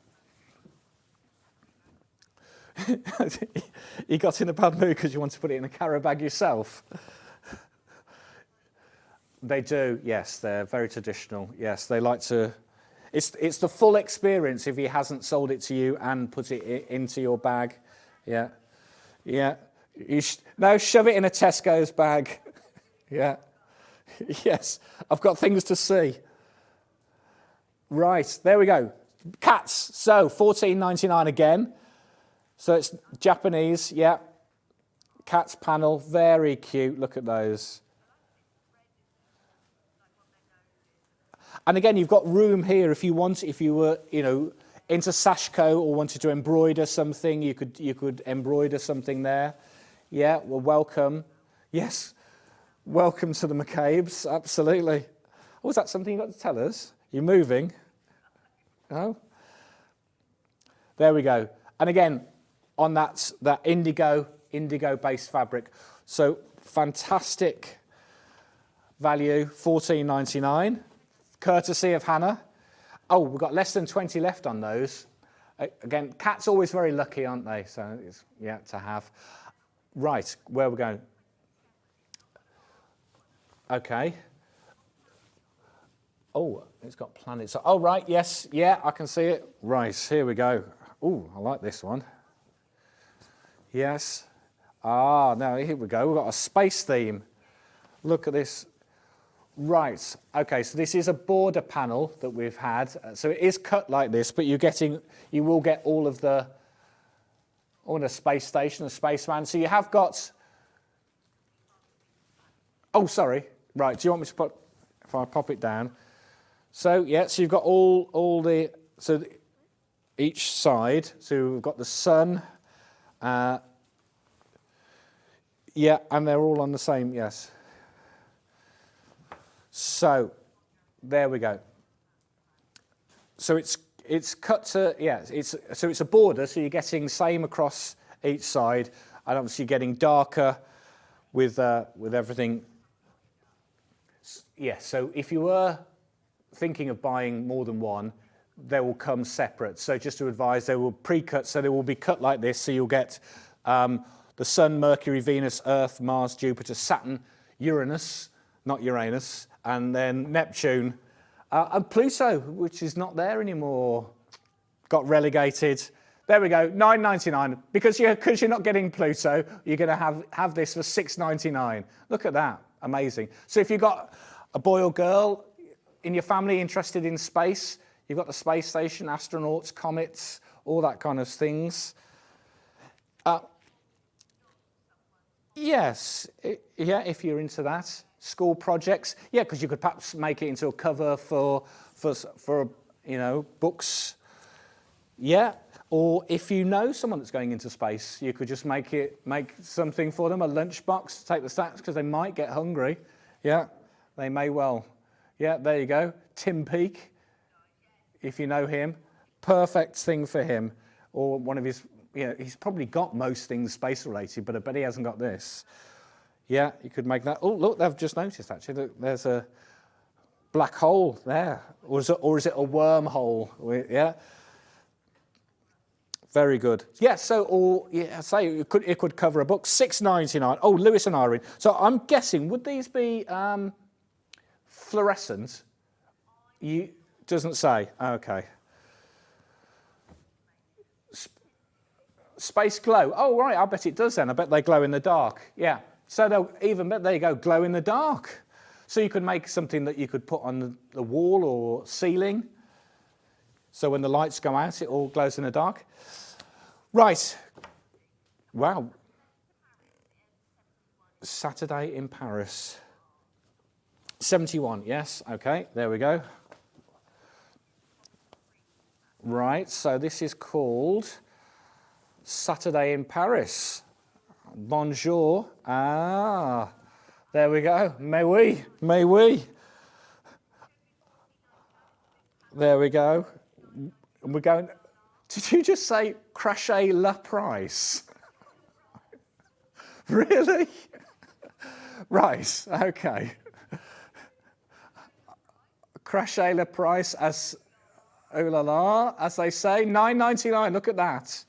You got in a bad mood because you want to put it in a carry bag yourself. They do, yes. They're very traditional. Yes, they like to. It's the full experience if he hasn't sold it to you and put it into your bag. Yeah, yeah. Now shove it in a Tesco's bag. Yeah, yes. I've got things to see. Right, there we go. Cats. So $14.99 again. So it's Japanese. Yeah. Cats panel, very cute. Look at those. And again, you've got room here if you want. If you were, into Sashiko or wanted to embroider something, you could embroider something there. Yeah, well, welcome. Yes, welcome to the McCabe's. Absolutely. Oh, is that something you got to tell us? You're moving. Oh, there we go. And again, on that indigo-based fabric. So fantastic value, $14.99. Courtesy of Hannah. Oh, we've got less than 20 left on those. Again, Cat's always very lucky, aren't they? So, it's, yeah, to have. Right, where we're going. Okay. Oh, it's got planets. Oh, right, yes, yeah, I can see it. Right, here we go. Oh, I like this one. Yes. Ah, now here we go. We've got a space theme. Look at this. Right, okay, so this is a border panel that we've had. So it is cut like this, but you will get all the space station, the spaceman. So you have got, oh, sorry. Right, do you want me to put, if I pop it down. So, yeah, so you've got all the, so each side. So we've got the sun. Yeah, and they're all on the same, yes. So, there we go. So it's cut to, yeah, it's a border, so you're getting same across each side, and obviously you're getting darker with everything. Yeah, so if you were thinking of buying more than one, they will come separate. So just to advise, they will pre-cut, so they will be cut like this, so you'll get the Sun, Mercury, Venus, Earth, Mars, Jupiter, Saturn, Uranus, not Uranus, and then Neptune, and Pluto, which is not there anymore, got relegated. There we go, $9.99. Because you're not getting Pluto, you're going to have this for $6.99. Look at that, amazing. So if you've got a boy or girl in your family interested in space, you've got the space station, astronauts, comets, all that kind of things. Yes, yeah, if you're into that. School projects, yeah, because you could perhaps make it into a cover for books. Yeah, or if you know someone that's going into space, you could just make something for them, a lunchbox to take the snacks, because they might get hungry. Yeah, they may well. Yeah, there you go. Tim Peake, if you know him, perfect thing for him. Or one of his, he's probably got most things space related, but I bet he hasn't got this. Yeah, you could make that. Oh, look, they've just noticed, actually. Look, there's a black hole there. Or is it a wormhole? Yeah. Very good. Yeah, so, say it could cover a book. $6.99. Oh, Lewis and Irene. So I'm guessing, would these be fluorescent? Doesn't say. Okay. Space glow. Oh, right, I bet it does then. I bet they glow in the dark. Yeah. So there you go, glow in the dark. So you could make something that you could put on the wall or ceiling. So when the lights go out, it all glows in the dark. Right. Wow. Saturday in Paris. 71, yes. Okay, there we go. Right, so this is called Saturday in Paris. Bonjour. Ah, there we go. Mais oui, mais oui. There we go. And we're going, did you just say crochet la price? Really? Right, okay. Crochet le price, as oh la la, as they say, $9.99. Look at that.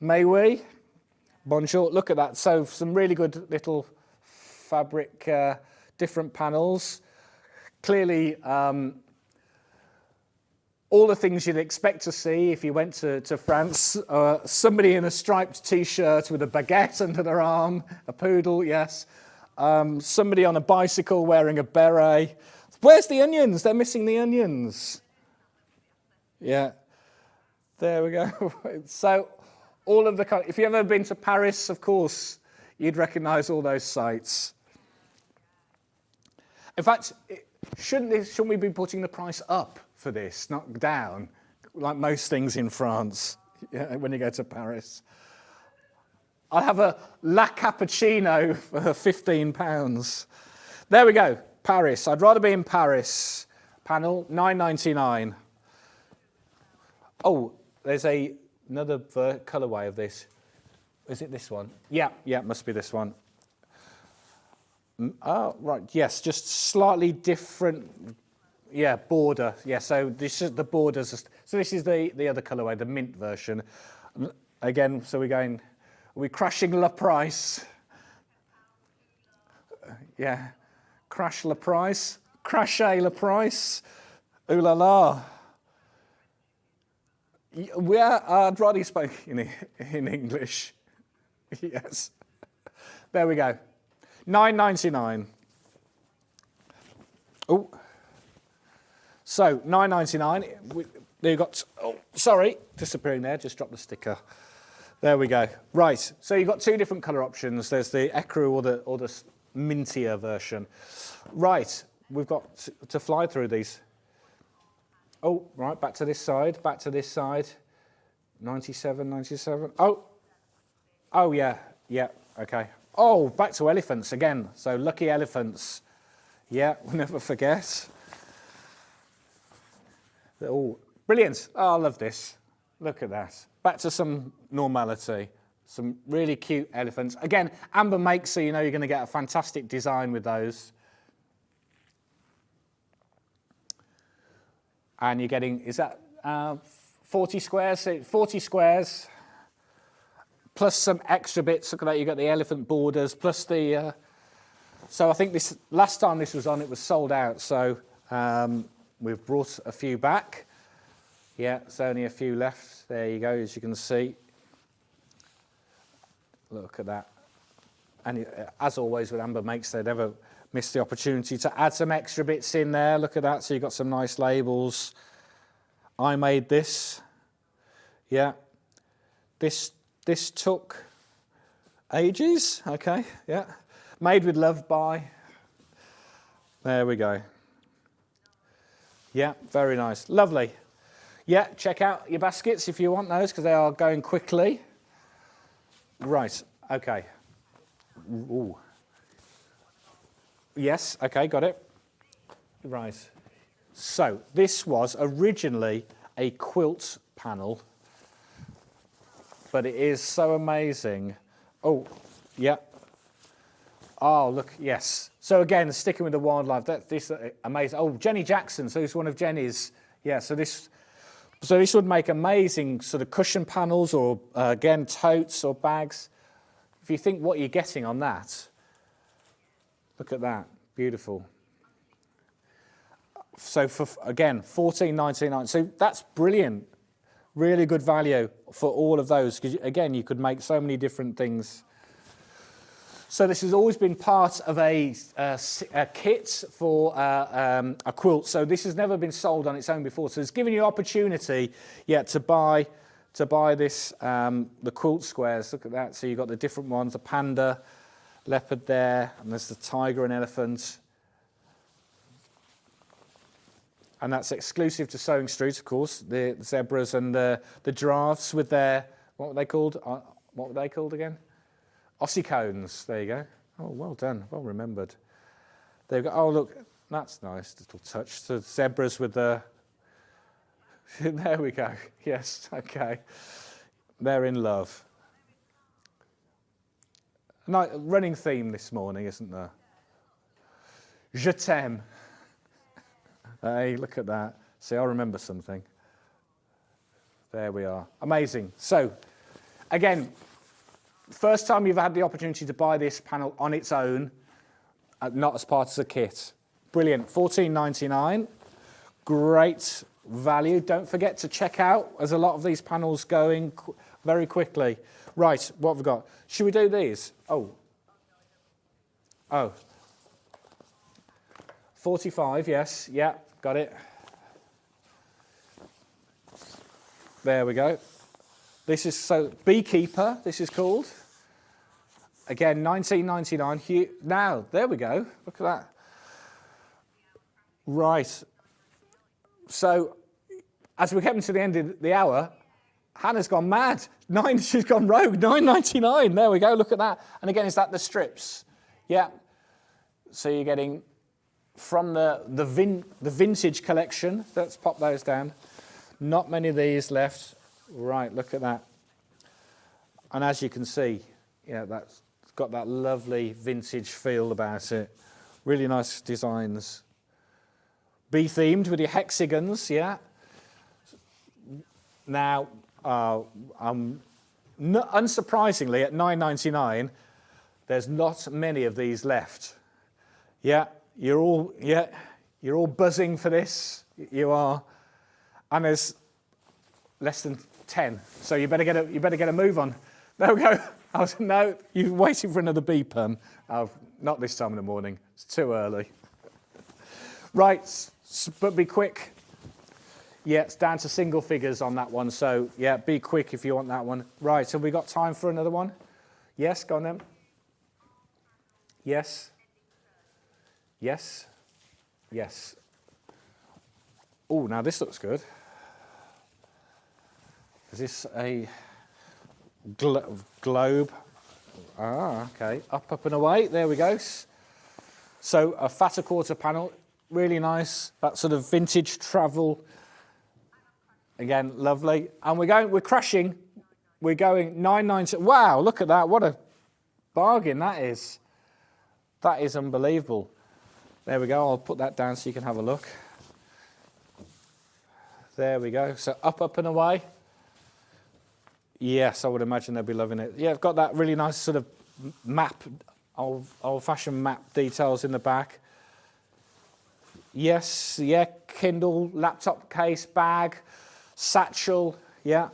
May we? Bonjour. Look at that. So some really good little fabric, different panels. Clearly, all the things you'd expect to see if you went to France. Somebody in a striped T-shirt with a baguette under their arm, a poodle, yes. Somebody on a bicycle wearing a beret. Where's the onions? They're missing the onions. Yeah, there we go. So all of the, if you've ever been to Paris, of course, you'd recognize all those sites. In fact, shouldn't we be putting the price up for this, not down, like most things in France, when you go to Paris? I'll have a La Cappuccino for £15. There we go, Paris. I'd rather be in Paris. Panel, $9.99. Oh, there's another colourway of this. Is it this one? Yeah, it must be this one. Oh, right, yes, just slightly different, border. Yeah, so this is the borders. So this is the other colourway, the mint version. Again, so we're crashing Le Price. Yeah, crash Le Price, crochet Le Price. Ooh la la. I'd rather you spoke in English. Yes. There we go. $9.99. Oh. So, $9.99. You've got, disappearing there, just dropped the sticker. There we go. Right, so you've got two different colour options. There's the ecru or the mintier version. Right, we've got to fly through these. Oh, right, back to this side, 97, 97. Oh, yeah, okay. Oh, back to elephants again. So lucky elephants. Yeah, we'll never forget. Oh, brilliant. Oh, I love this. Look at that. Back to some normality. Some really cute elephants. Again, Amber makes, so you know you're going to get a fantastic design with those. And you're getting, is that 40 squares? 40 squares, plus some extra bits. Look at that, you've got the elephant borders, plus the... so I think this last time this was on, it was sold out. So we've brought a few back. Yeah, there's only a few left. There you go, as you can see. Look at that. And as always with Amber Makes, they never miss the opportunity to add some extra bits in there. Look at that, so you've got some nice labels. I made this. Yeah. This took ages. Okay, yeah. Made with love by. There we go. Yeah, very nice. Lovely. Yeah, check out your baskets if you want those, because they are going quickly. Right, okay. Ooh. Yes, okay, got it. Right. So, this was originally a quilt panel, but it is so amazing. Oh, yeah. Oh, look, yes. So again, sticking with the wildlife, this amazing. Oh, Jenny Jackson, so it's one of Jenny's. Yeah, so this would make amazing sort of cushion panels or, again, totes or bags. If you think what you're getting on that, look at that, beautiful. So for, again, $14.99. So that's brilliant. Really good value for all of those, because again, you could make so many different things. So this has always been part of a kit for a quilt. So this has never been sold on its own before. So it's given you opportunity, to buy this, the quilt squares. Look at that. So you've got the different ones, the panda, leopard there, and there's the tiger and elephant. And that's exclusive to Sewing Street, of course, the zebras and the giraffes with their, what were they called? What were they called again? Ossicones, there you go. Oh, well done, well remembered. There you go. Oh, look, that's nice, little touch. The zebras with the, there we go. Yes, okay. They're in love. Running theme this morning, isn't there? Je t'aime. Hey, look at that. See, I remember something. There we are. Amazing. So, again, first time you've had the opportunity to buy this panel on its own, not as part of a kit. Brilliant. $14.99. Great value. Don't forget to check out, as a lot of these panels going very quickly. Right, what have we got? Should we do these? Oh. 45, yes. Yeah, got it. There we go. This is Beekeeper, this is called. Again, $19.99. Now, there we go. Look at that. Right. So, as we're getting to the end of the hour, Hannah's gone mad. She's gone rogue. $9.99. There we go. Look at that. And again, is that the strips? Yeah. So you're getting from the vintage collection. Let's pop those down. Not many of these left. Right. Look at that. And as you can see, yeah, that's got that lovely vintage feel about it. Really nice designs. Bee themed with your hexagons, yeah. Now, unsurprisingly, at $9.99, there's not many of these left. Yeah, you're all buzzing for this. You are, and there's less than 10. So you better get a move on. There we go. No, you're waiting for another bee perm. Oh, not this time in the morning. It's too early. Right, but be quick. Yeah, it's down to single figures on that one. So, yeah, be quick if you want that one. Right, have we got time for another one? Yes, go on then. Yes. Yes. Yes. Oh, now this looks good. Is this a globe? Ah, okay. Up and away. There we go. So a fatter quarter panel. Really nice. That sort of vintage travel. Again, lovely. And we're crushing. We're going $9.90. Wow, look at that. What a bargain that is. That is unbelievable. There we go. I'll put that down so you can have a look. There we go. So up and away. Yes, I would imagine they'll be loving it. Yeah, I've got that really nice sort of map, old-fashioned map details in the back. Yes, yeah, Kindle, laptop case, bag, satchel, yeah.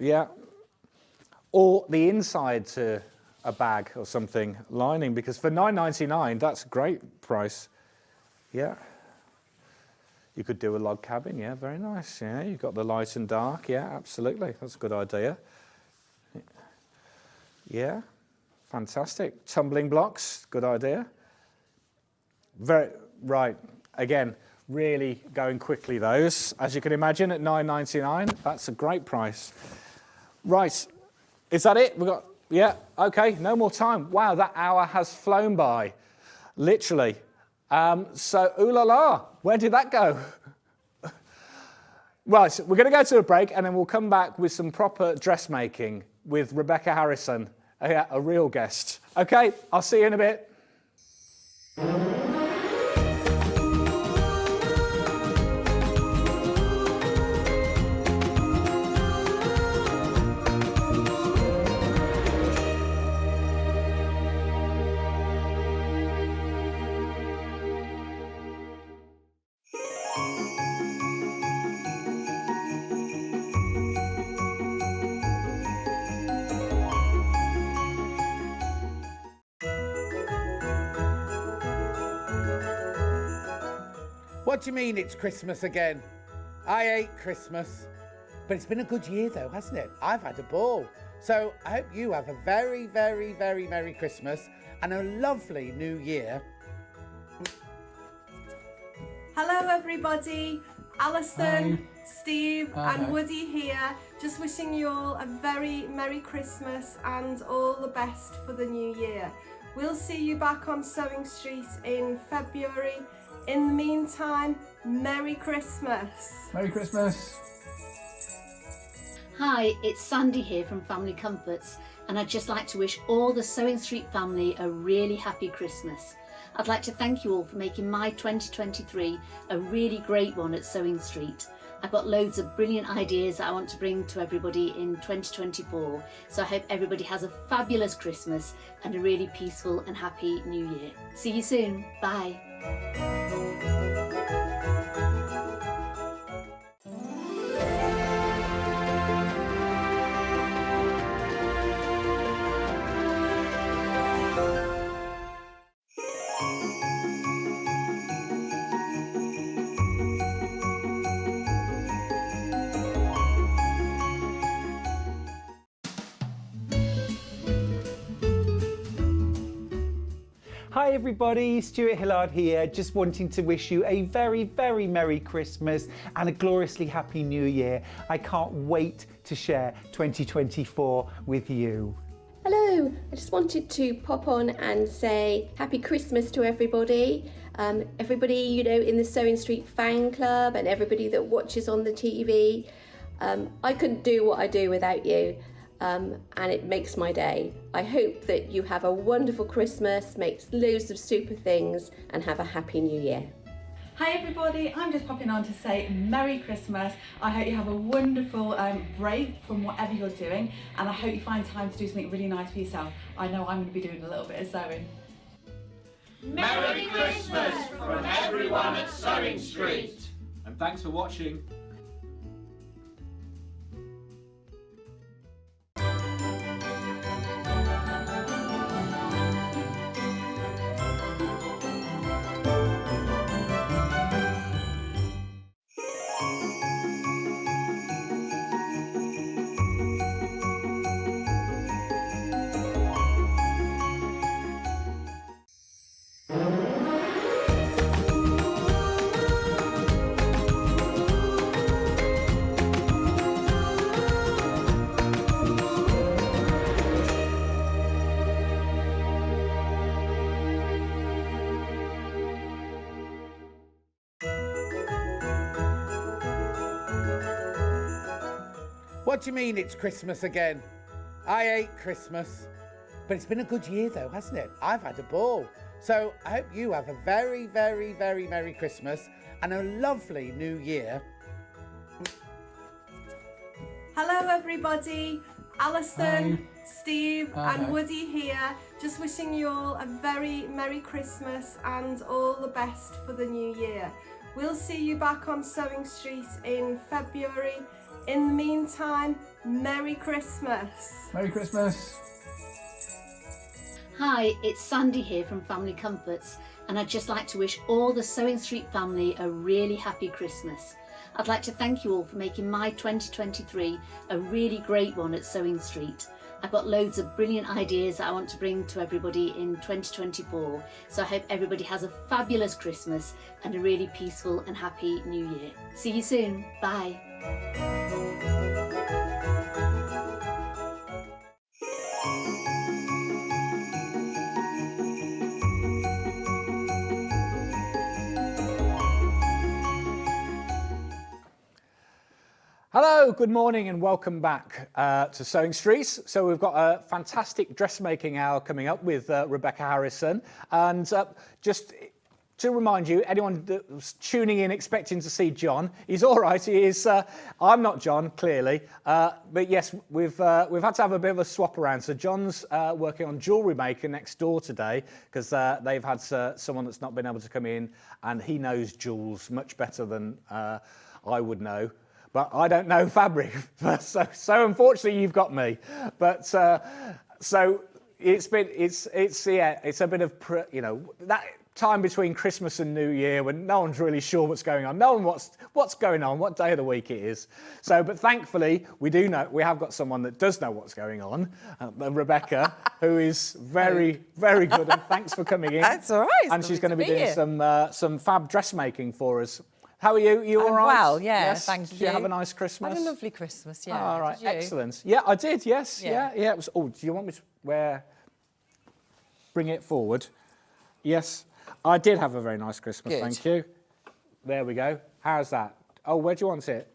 Yeah. Or the inside to a bag or something, lining, because for $9.99, that's a great price. Yeah. You could do a log cabin, yeah, very nice. Yeah, you've got the light and dark, yeah, absolutely. That's a good idea. Yeah, fantastic. Tumbling blocks, good idea. Right, again, really going quickly those. As you can imagine, at $9.99, that's a great price. Right, is that it? We've got, yeah, okay, no more time. Wow, that hour has flown by, literally. So, ooh la la, where did that go? Right, so we're going to go to a break and then we'll come back with some proper dressmaking with Rebecca Harrison, a real guest. Okay, I'll see you in a bit. What do you mean it's Christmas again? I hate Christmas. But it's been a good year though, hasn't it? I've had a ball. So I hope you have a very, very, very Merry Christmas and a lovely New Year. Hello everybody, Alison, Hi. Steve Hi. and Woody here. Just wishing you all a very Merry Christmas and all the best for the new year. We'll see you back on Sewing Street in February. In the meantime, Merry Christmas. Merry Christmas. Hi, it's Sandy here from Family Comforts, and I'd just like to wish all the Sewing Street family a really happy Christmas. I'd like to thank you all for making my 2023 a really great one at Sewing Street. I've got loads of brilliant ideas that I want to bring to everybody in 2024, so I hope everybody has a fabulous Christmas and a really peaceful and happy New Year. See you soon. Bye. Hi everybody, Stuart Hillard here, just wanting to wish you a very, very Merry Christmas and a gloriously Happy New Year. I can't wait to share 2024 with you. Hello, I just wanted to pop on and say Happy Christmas to everybody. Everybody, you know, in the Sewing Street fan club and everybody that watches on the TV. I couldn't do what I do without you. And it makes my day. I hope that you have a wonderful Christmas, make loads of super things, and have a happy New Year. Hi everybody, I'm just popping on to say Merry Christmas. I hope you have a wonderful break from whatever you're doing, and I hope you find time to do something really nice for yourself. I know I'm going to be doing a little bit of sewing. Merry Christmas from everyone at Sewing Street. And thanks for watching. What do you mean it's Christmas again? I hate Christmas. But it's been a good year though, hasn't it? I've had a ball. So I hope you have a very, very, very Merry Christmas and a lovely New Year. Hello everybody, Alison, Steve and Woody here, just wishing you all a very Merry Christmas and all the best for the new year. We'll see you back on Sewing Street in February. In the meantime, Merry Christmas. Merry Christmas. Hi, it's Sandy here from Family Comforts, and I'd just like to wish all the Sewing Street family a really happy Christmas. I'd like to thank you all for making my 2023 a really great one at Sewing Street. I've got loads of brilliant ideas that I want to bring to everybody in 2024, so I hope everybody has a fabulous Christmas and a really peaceful and happy New Year. See you soon. Bye. Hello, good morning and welcome back to Sewing Street. So we've got a fantastic dressmaking hour coming up with Rebecca Harrison. And just to remind you, anyone that was tuning in expecting to see John, he's all right. He is. I'm not John, clearly. But yes, we've had to have a bit of a swap around. So John's working on Jewellery Maker next door today because they've had someone that's not been able to come in, and he knows jewels much better than I would know. But I don't know fabric, so unfortunately you've got me. But so it's a bit of that time between Christmas and New Year when no one's really sure what's going on. No one what's going on, what day of the week it is. So, but thankfully we have got someone that does know what's going on, Rebecca, who is very, very good. And thanks for coming in. That's all right. And she's going to be doing some fab dressmaking for us. How are you? You all right? Well, yeah, yes? thank Did you. you have a nice Christmas? I had a lovely Christmas, yeah. All right, Did you? excellent. Yeah, I did, yes. Yeah. It was, do you want me to bring it forward? Yes, I did have a very nice Christmas, Good. thank you. There we go. How's that? Oh, where do you want it?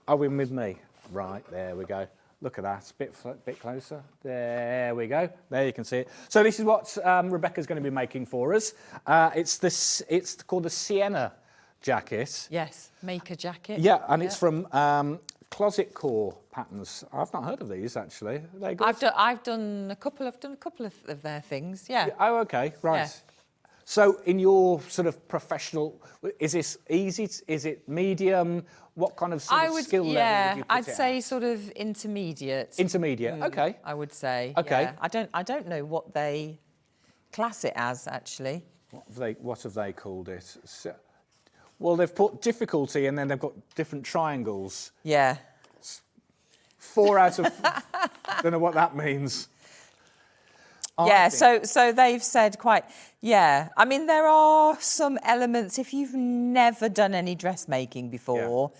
Oh, in with me. Right, there we go. Look at that, bit closer. There we go. There you can see it. So this is what Rebecca's going to be making for us. It's called the Sienna jacket. Yes, maker jacket. Yeah, and it's from Closet Core Patterns. I've not heard of these actually. Are they good? I've done a couple of their things. Yeah. Oh, okay, right. Yeah. So in your sort of professional, is this easy? Is it medium? What kind of skill level would you put I'd it say at? sort of intermediate. Intermediate, okay. I would say. Okay. Yeah. I don't know what they class it as actually. What have they called it? So, well, they've put difficulty and then they've got different triangles. Yeah. 4 out of... don't know what that means. Yeah, so they've said quite, yeah. I mean, there are some elements, if you've never done any dressmaking before,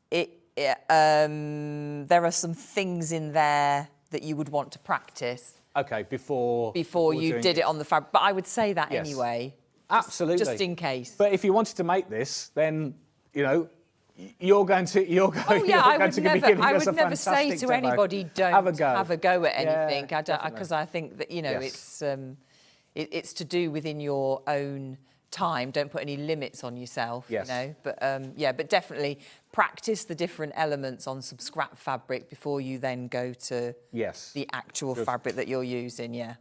there are some things in there that you would want to practice. Okay, before you did it on the fabric. But I would say that anyway. Absolutely. Just in case. But if you wanted to make this, then, you know, you're going to be giving us a fantastic I would never say to demo. anybody, don't have a go at anything. Yeah, Because I think that, you know, it's to do within your own time. Don't put any limits on yourself, you know. But but definitely practice the different elements on some scrap fabric before you then go to the actual fabric that you're using,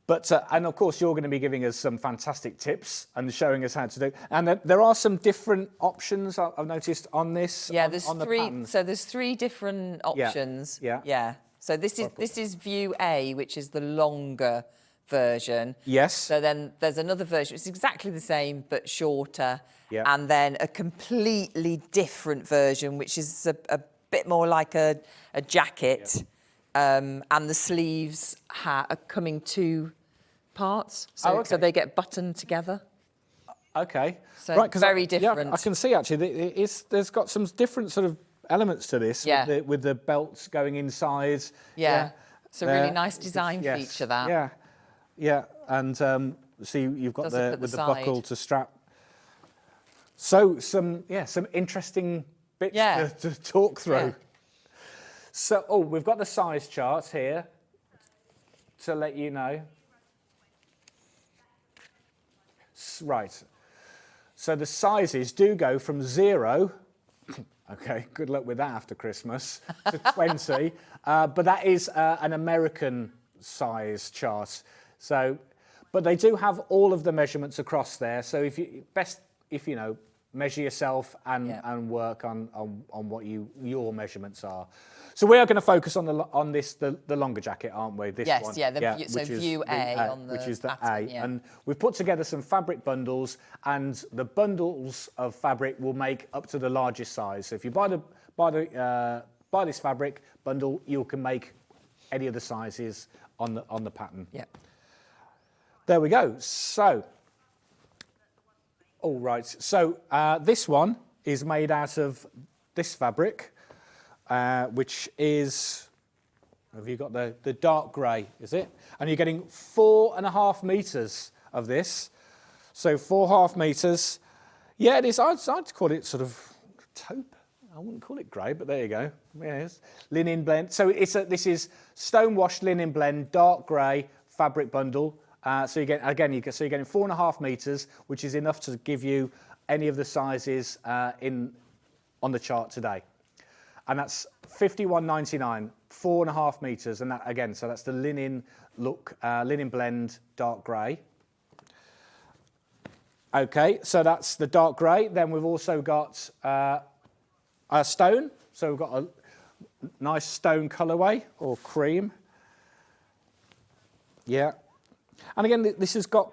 But, and of course, you're going to be giving us some fantastic tips and showing us how to do. And there are some different options I've noticed on this. Yeah, there's on three. The pattern. So there's 3 different options. Yeah. So this is view A, which is the longer version. Yes. So then there's another version. It's exactly the same but shorter. Yeah. And then a completely different version, which is a bit more like a jacket. And the sleeves are coming 2 parts, so they get buttoned together. Okay. So right, very different. Yeah, I can see actually there's got some different sort of elements to this. Yeah. With the belts going inside. Yeah. It's a really nice design feature, that. Yeah. Yeah. And see, you've got the buckle to strap. So some interesting bits to talk through. Yeah. So, we've got the size chart here to let you know. Right. So the sizes do go from 0, okay, good luck with that after Christmas, to 20. But that is an American size chart. So, but they do have all of the measurements across there. So if you know, measure yourself and work on what your measurements are. So we are going to focus on the longer jacket, aren't we? This one. Yes, so view A on the which is the pattern, A, and we've put together some fabric bundles, and the bundles of fabric will make up to the largest size. So if you buy this fabric bundle, you can make any of the sizes on the pattern. Yeah. There we go. So. All right, so this one is made out of this fabric, which is, have you got the dark grey, is it? And you're getting 4.5 metres of this. So 4.5 metres. Yeah, it is. I'd call it sort of taupe. I wouldn't call it grey, but there you go. Yes, linen blend. So this is stone washed linen blend, dark grey fabric bundle. So you're getting 4.5 metres, which is enough to give you any of the sizes on the chart today, and that's £51.99, 4.5 metres, and that again. So that's the linen look, linen blend, dark grey. Okay, so that's the dark grey. Then we've also got a stone. So we've got a nice stone colourway or cream. Yeah. And again, this has got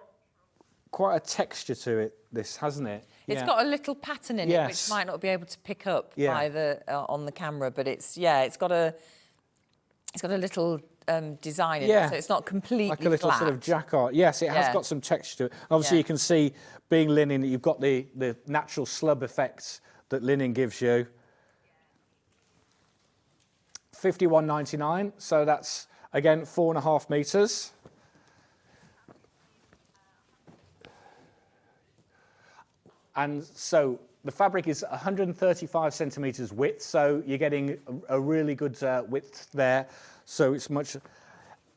quite a texture to it, this, hasn't it? It's got a little pattern in it, which might not be able to pick up by on the camera, but it's got a little design in it, so it's not completely like a little flat. sort of jacquard. Yes, it has got some texture to it. Obviously, you can see, being linen, you've got the natural slub effects that linen gives you. £51.99, so that's, again, 4.5 metres. And so the fabric is 135 centimetres width, so you're getting a really good width there. So it's much,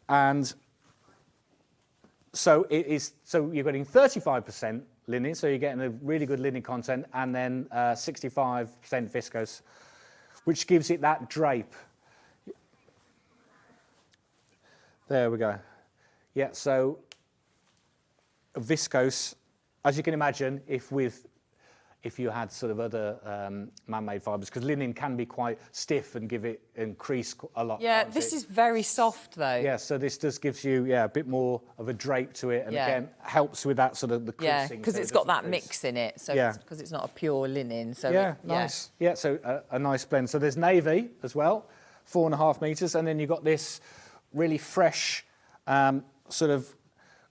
and so it is. So you're getting 35% linen, so you're getting a really good linen content, and then 65% viscose, which gives it that drape. There we go. Yeah, so viscose, as you can imagine, if you had sort of other man-made fibres, because linen can be quite stiff and give it increase a lot. Yeah, this is very soft though. Yeah, so this just gives you a bit more of a drape to it, and again helps with that sort of the creasing. Yeah, because it's got that mix in it. So because it's not a pure linen. So nice. Yeah, so a nice blend. So there's navy as well, 4.5 metres, and then you've got this really fresh sort of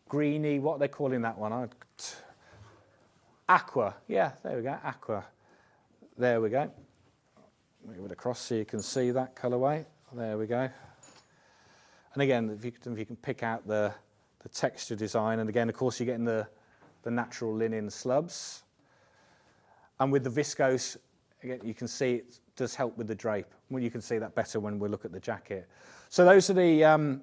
greeny. What are they calling that one? Aqua, yeah, there we go, aqua. There we go. Move it across so you can see that colourway. There we go. And again, if you can pick out the texture design, and again, of course, you're getting the natural linen slubs. And with the viscose, again, you can see it does help with the drape. Well, you can see that better when we look at the jacket. So those are the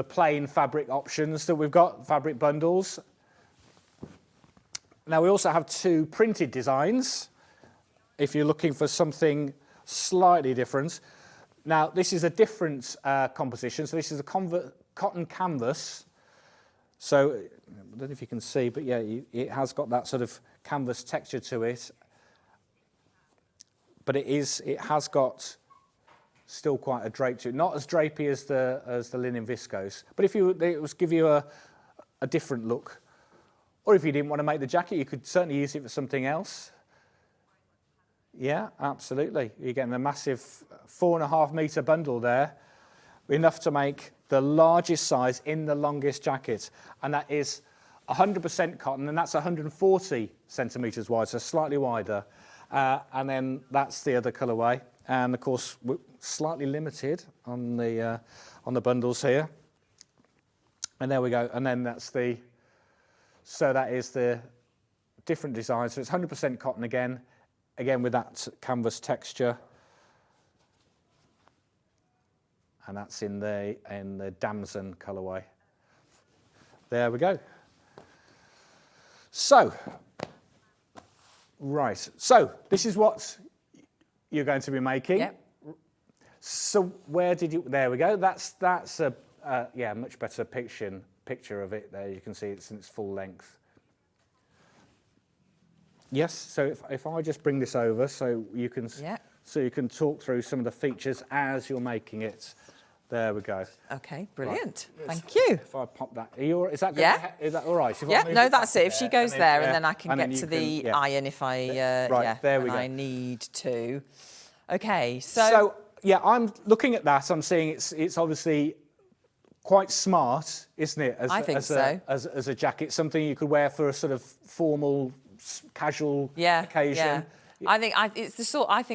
plain fabric options that we've got, fabric bundles. Now we also have 2 printed designs, if you're looking for something slightly different. Now this is a different composition, so this is a cotton canvas. So, I don't know if you can see, but yeah, it has got that sort of canvas texture to it. But it has got still quite a drape to it. Not as drapey as the linen viscose, but it would give you a different look. Or if you didn't want to make the jacket, you could certainly use it for something else. Yeah, absolutely. You're getting a massive 4.5 metre bundle there, enough to make the largest size in the longest jacket. And that is 100% cotton, and that's 140 centimetres wide, so slightly wider. And then that's the other colourway. And of course, we're slightly limited on the bundles here. And there we go. And then that's so that is the different design. So it's 100% cotton again with that canvas texture. And that's in the damson colourway. There we go. So, right. So this is what you're going to be making. Yep. So where did you? There we go. That's a much better picture of it there. You can see it's in its full length. Yes, so if I just bring this over so you can talk through some of the features as you're making it. There we go. Okay, brilliant. Right. Thank you. If I pop that, is that all right? No, that's it. If she goes there, and then I can get to the iron if I there we go. I need to. Okay, so yeah, I'm looking at that. I'm seeing it's obviously quite smart, isn't it? As a jacket, something you could wear for a sort of formal, casual occasion. Yeah. I think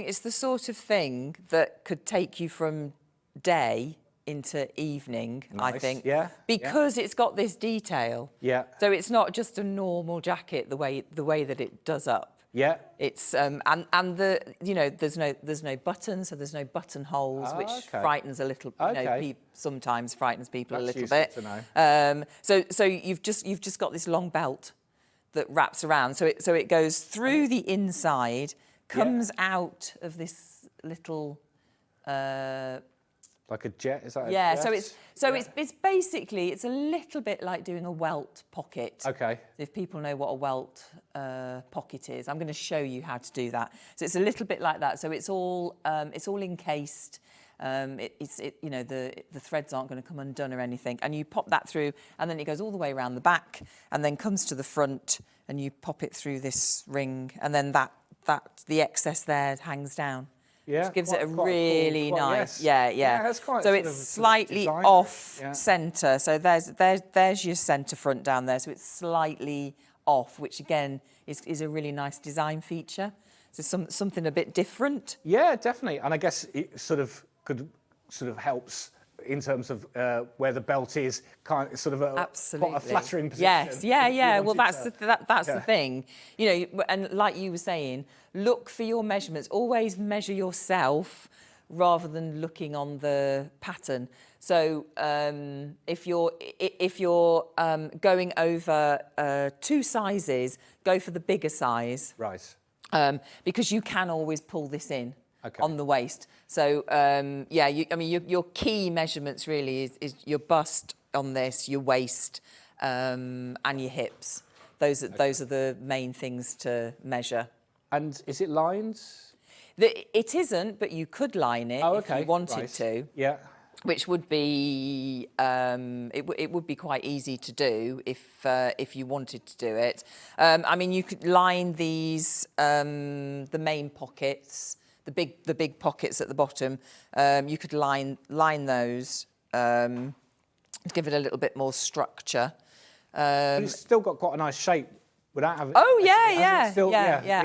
it's the sort of thing that could take you from day into evening. Nice. I think, because it's got this detail. Yeah. So it's not just a normal jacket the way that it does up. Yeah. It's there's no buttons, so there's no buttonholes, which frightens a little. Sometimes frightens people a little bit. To know. So you've just got this long belt that wraps around. So it goes through the inside, comes out of this little. Like a jet, is that? Yeah. It's basically a little bit like doing a welt pocket. Okay. If people know what a welt pocket is, I'm going to show you how to do that. So it's a little bit like that. So it's all encased. The threads aren't going to come undone or anything. And you pop that through, and then it goes all the way around the back, and then comes to the front, and you pop it through this ring, and then the excess there hangs down. Yeah, which gives it a really cool, nice, that's quite so it's slightly off centre. So there's your centre front down there. So it's slightly off, which again is a really nice design feature. So something a bit different. Yeah, definitely. And I guess it helps in terms of where the belt is, kind of, sort of Absolutely. quite a flattering position. Yes, yeah. Well, that's yeah. the thing. You know, and like you were saying, look for your measurements. Always measure yourself rather than looking on the pattern. So if you're going over 2 sizes, go for the bigger size. Right. Because you can always pull this in on the waist. So yeah, your key measurements really is your bust on this, your waist, and your hips. Those are the main things to measure. And is it lined? It isn't, but you could line it if you wanted to. Yeah. Which would be it would be quite easy to do if you wanted to do it. I mean, you could line these the main pockets, the big pockets at the bottom. You could line those to give it a little bit more structure. But it's still got quite a nice shape. Without having, yeah.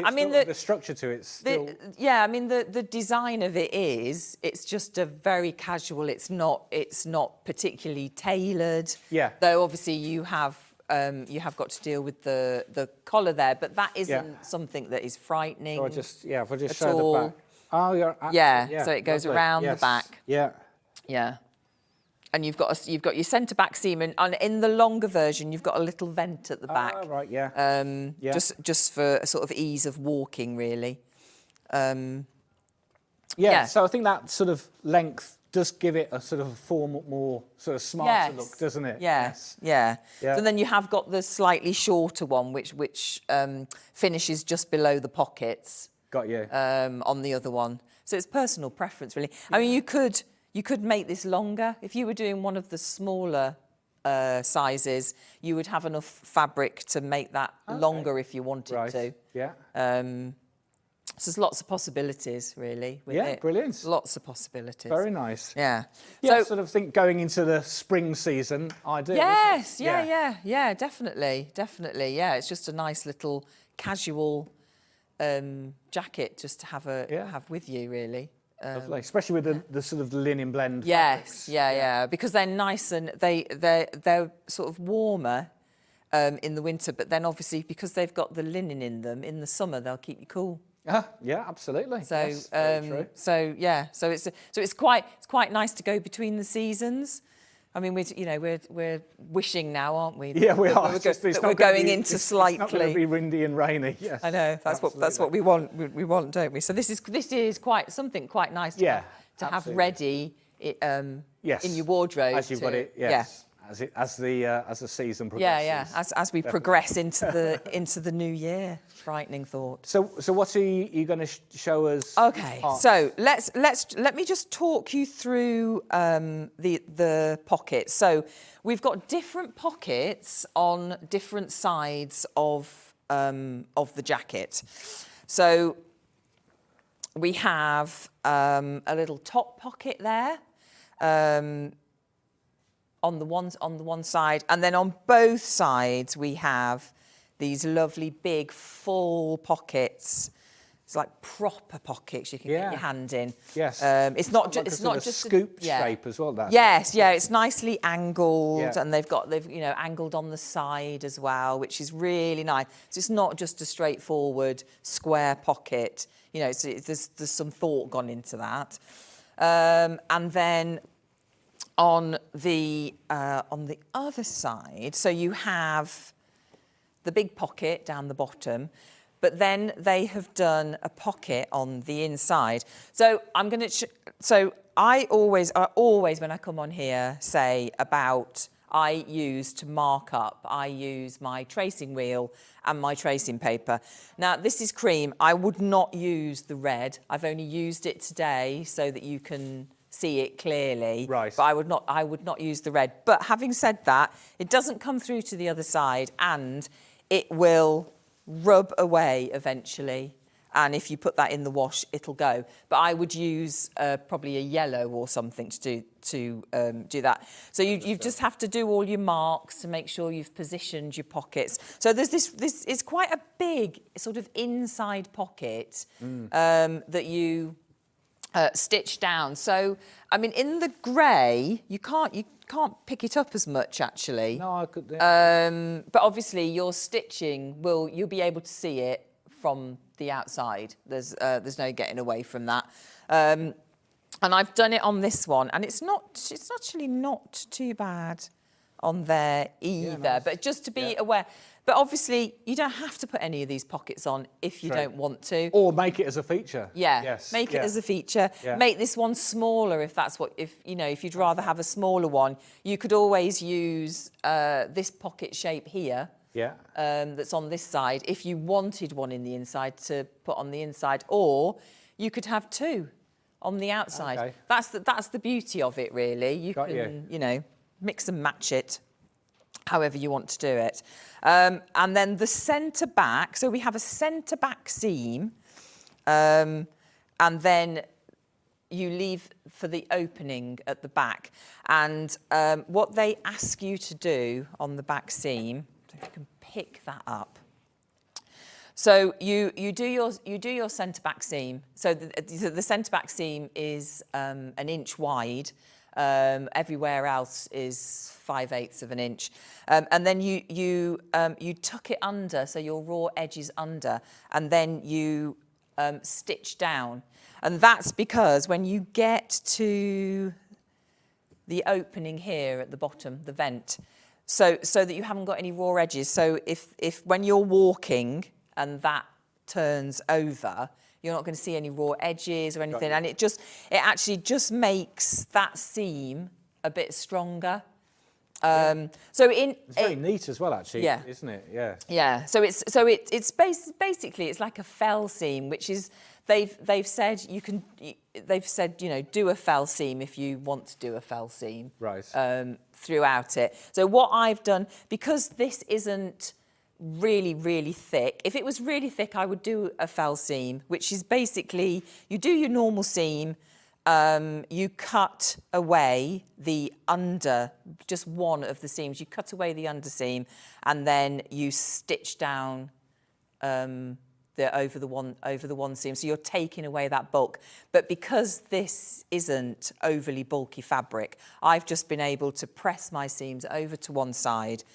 I mean, the structure to it. Still... I mean, the design of it is. It's just a very casual. It's not particularly tailored. Yeah. Though obviously you have got to deal with the collar there, but that isn't something that is frightening. So if I just show the back. Oh, yeah. So it goes lovely. around the back. Yeah. Yeah. And you've got your centre back seam, and in the longer version, you've got a little vent at the back. Oh, right, yeah. Just for a sort of ease of walking, really. Yeah. So I think that sort of length does give it a sort of more sort of smarter look, doesn't it? Yes. Yeah. So then you have got the slightly shorter one, which finishes just below the pockets. Got you. On the other one, so it's personal preference, really. I mean, you could make this longer. If you were doing one of the smaller sizes, you would have enough fabric to make that longer if you wanted to. Yeah. So there's lots of possibilities, really, with it. Brilliant. Lots of possibilities. Very nice. Yeah. Yeah, So sort of think going into the spring season, ideal. yes, yeah, definitely. Yeah, it's just a nice little casual jacket just to have with you, really. Lovely, especially with the sort of linen blend. Yes, fabrics. yeah, because they're nice and they're sort of warmer in the winter, but then obviously because they've got the linen in them, in the summer they'll keep you cool. Yeah, absolutely. So yes, very true. so it's quite nice to go between the seasons. I mean, we're wishing now, aren't we? Yeah, we are. We're going into slightly. It's not going to be windy and rainy. Yes, I know. That's what we want. We want, don't we? So this is quite nice to have ready in your wardrobe. As you've got it. Yes. As the season progresses. Yeah. As we progress into the new year. Frightening thought. So what are you going to show us? Okay. So let me just talk you through the pockets. So we've got different pockets on different sides of the jacket. So we have a little top pocket there. On the one side, and then on both sides we have these lovely big full pockets. It's like proper pockets you can get your hand in. Yes. It's not just a scoop shape as well. That. Yes, it's nicely angled, and they've angled on the side as well, which is really nice. So it's not just a straightforward square pocket. There's some thought gone into that, and then. On the other side, so you have the big pocket down the bottom, but then they have done a pocket on the inside. So I always when I come on here say about I use my tracing wheel and my tracing paper. Now this is cream. I would not use the red. I've only used it today so that you can see it clearly, right? But I would not use the red. But having said that, it doesn't come through to the other side, and it will rub away eventually. And if you put that in the wash, it'll go. But I would use probably a yellow or something to do that. So you just have to do all your marks to make sure you've positioned your pockets. So there's this is quite a big sort of inside pocket that you stitched down. So, I mean, in the grey, you can't pick it up as much actually. No, I could. Yeah. But obviously, your stitching you'll be able to see it from the outside. There's no getting away from that. And I've done it on this one, and it's actually not too bad on there either. Yeah, nice. But just to be aware. But obviously, you don't have to put any of these pockets on if you don't want to. Or make it as a feature. Yeah, yes. Make it as a feature. Yeah. Make this one smaller if that's what, if you'd rather have a smaller one. You could always use this pocket shape here. Yeah. That's on this side. If you wanted one in the inside to put on the inside, or you could have two on the outside. Okay. That's the beauty of it, really. You can mix and match it however you want to do it. And then the centre back, so we have a centre back seam, and then you leave for the opening at the back. And what they ask you to do on the back seam, so if you can pick that up. So you do your centre back seam. So the centre back seam is an inch wide. Everywhere else is 5/8 of an inch, and then you tuck it under, so your raw edge is under, and then you stitch down, and that's because when you get to the opening here at the bottom, the vent, so that you haven't got any raw edges. So if when you're walking and that turns over, you're not going to see any raw edges or anything, and it actually just makes that seam a bit stronger. So it's very neat as well, actually, isn't it? Yeah. Yeah. So it's basically it's like a fell seam, which is they've said do a fell seam if you want to do a fell seam. Right. Throughout it. So what I've done, because this isn't really, really thick. If it was really thick, I would do a fell seam, which is basically you do your normal seam, you cut away the under, just one of the seams. You cut away the underseam, and then you stitch down over the one seam. So you're taking away that bulk. But because this isn't overly bulky fabric, I've just been able to press my seams over to one side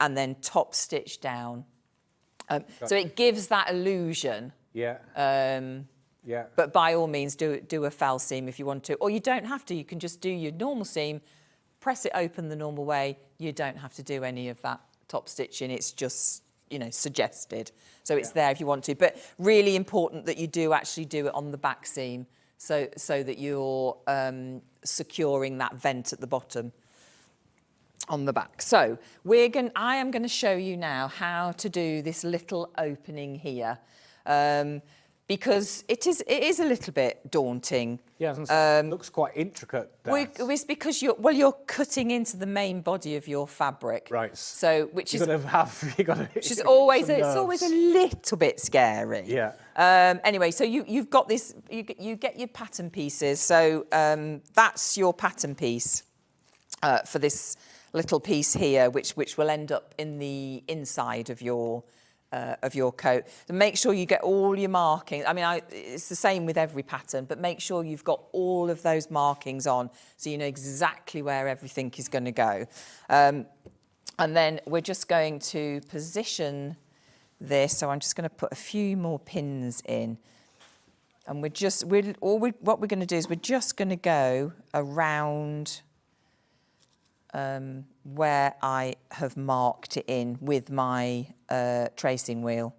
and then top stitch down. So it gives that illusion. Yeah. Yeah. But by all means, do a fell seam if you want to. Or you don't have to. You can just do your normal seam, press it open the normal way. You don't have to do any of that top stitching. It's just, suggested. So it's there if you want to. But really important that you do actually do it on the back seam so that you're securing that vent at the bottom. On the back. So I am going to show you now how to do this little opening here, because it is a little bit daunting. Yeah, it looks quite intricate. It's because you're cutting into the main body of your fabric. Right. So which is always a little bit scary. Yeah. Anyway, so you've got this. You get your pattern pieces. So that's your pattern piece for this little piece here, which will end up in the inside of your coat. So make sure you get all your markings. I mean, it's the same with every pattern, but make sure you've got all of those markings on so you know exactly where everything is going to go. And then we're just going to position this. So I'm just going to put a few more pins in. And what we're going to do is we're just going to go around where I have marked it in with my tracing wheel.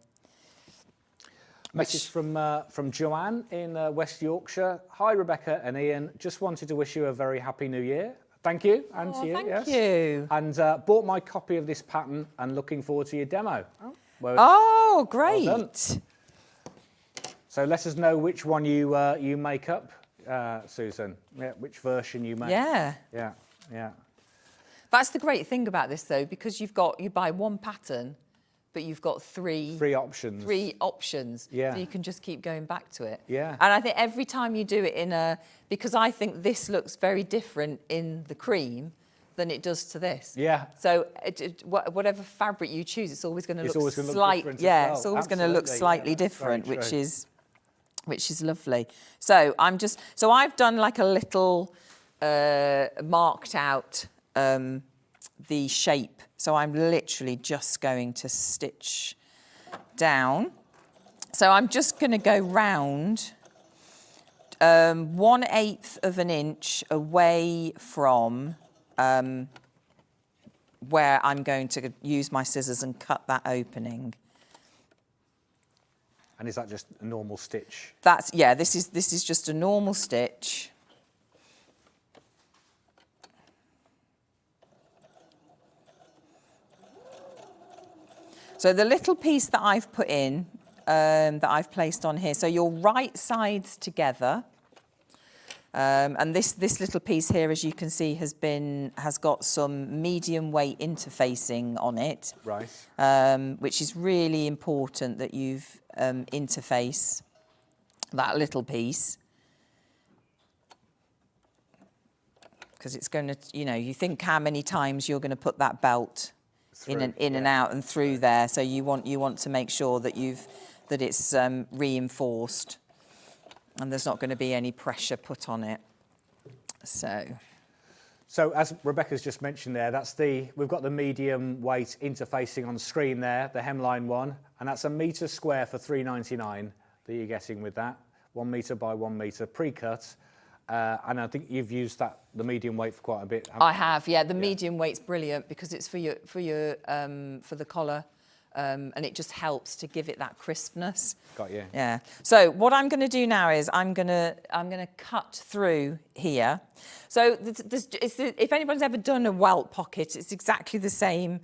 Message from Joanne in West Yorkshire. Hi Rebecca and Ian, just wanted to wish you a very happy new year. Thank you, and to you. Thank you. And bought my copy of this pattern and looking forward to your demo. Great. Well done. So let us know which one you make up, Susan. Yeah, which version you make. Yeah. Yeah. Yeah. That's the great thing about this, though, because you buy one pattern, but you've got three options. Yeah. So you can just keep going back to it. Yeah. And I think every time you do it because I think this looks very different in the cream than it does to this. Yeah. So whatever fabric you choose, it's always going to look slightly different. Yeah, it's always going to look slightly different, which is which is lovely. So I've done like a little marked out the shape. So I'm literally just going to stitch down. So I'm just going to go round 1/8 of an inch away from where I'm going to use my scissors and cut that opening. And is that just a normal stitch? This is just a normal stitch. So the little piece that I've put in, that I've placed on here, so your right sides together, and this little piece here, as you can see, has got some medium weight interfacing on it, right? Which is really important that you've interface that little piece, because it's going to, you think how many times you're going to put that belt in and out and through there. So you want to make sure that it's reinforced and there's not going to be any pressure put on it. So as Rebecca's just mentioned there, we've got the medium weight interfacing on the screen there, the hemline one, and that's 1 metre square for £3.99 that you're getting with that, 1 metre by 1 metre pre-cut. And I think you've used the medium weight for quite a bit. I have, yeah. The medium weight's brilliant because it's for the collar, and it just helps to give it that crispness. Got you. Yeah. So what I'm going to do now is I'm going to cut through here. So if anybody's ever done a welt pocket, it's exactly the same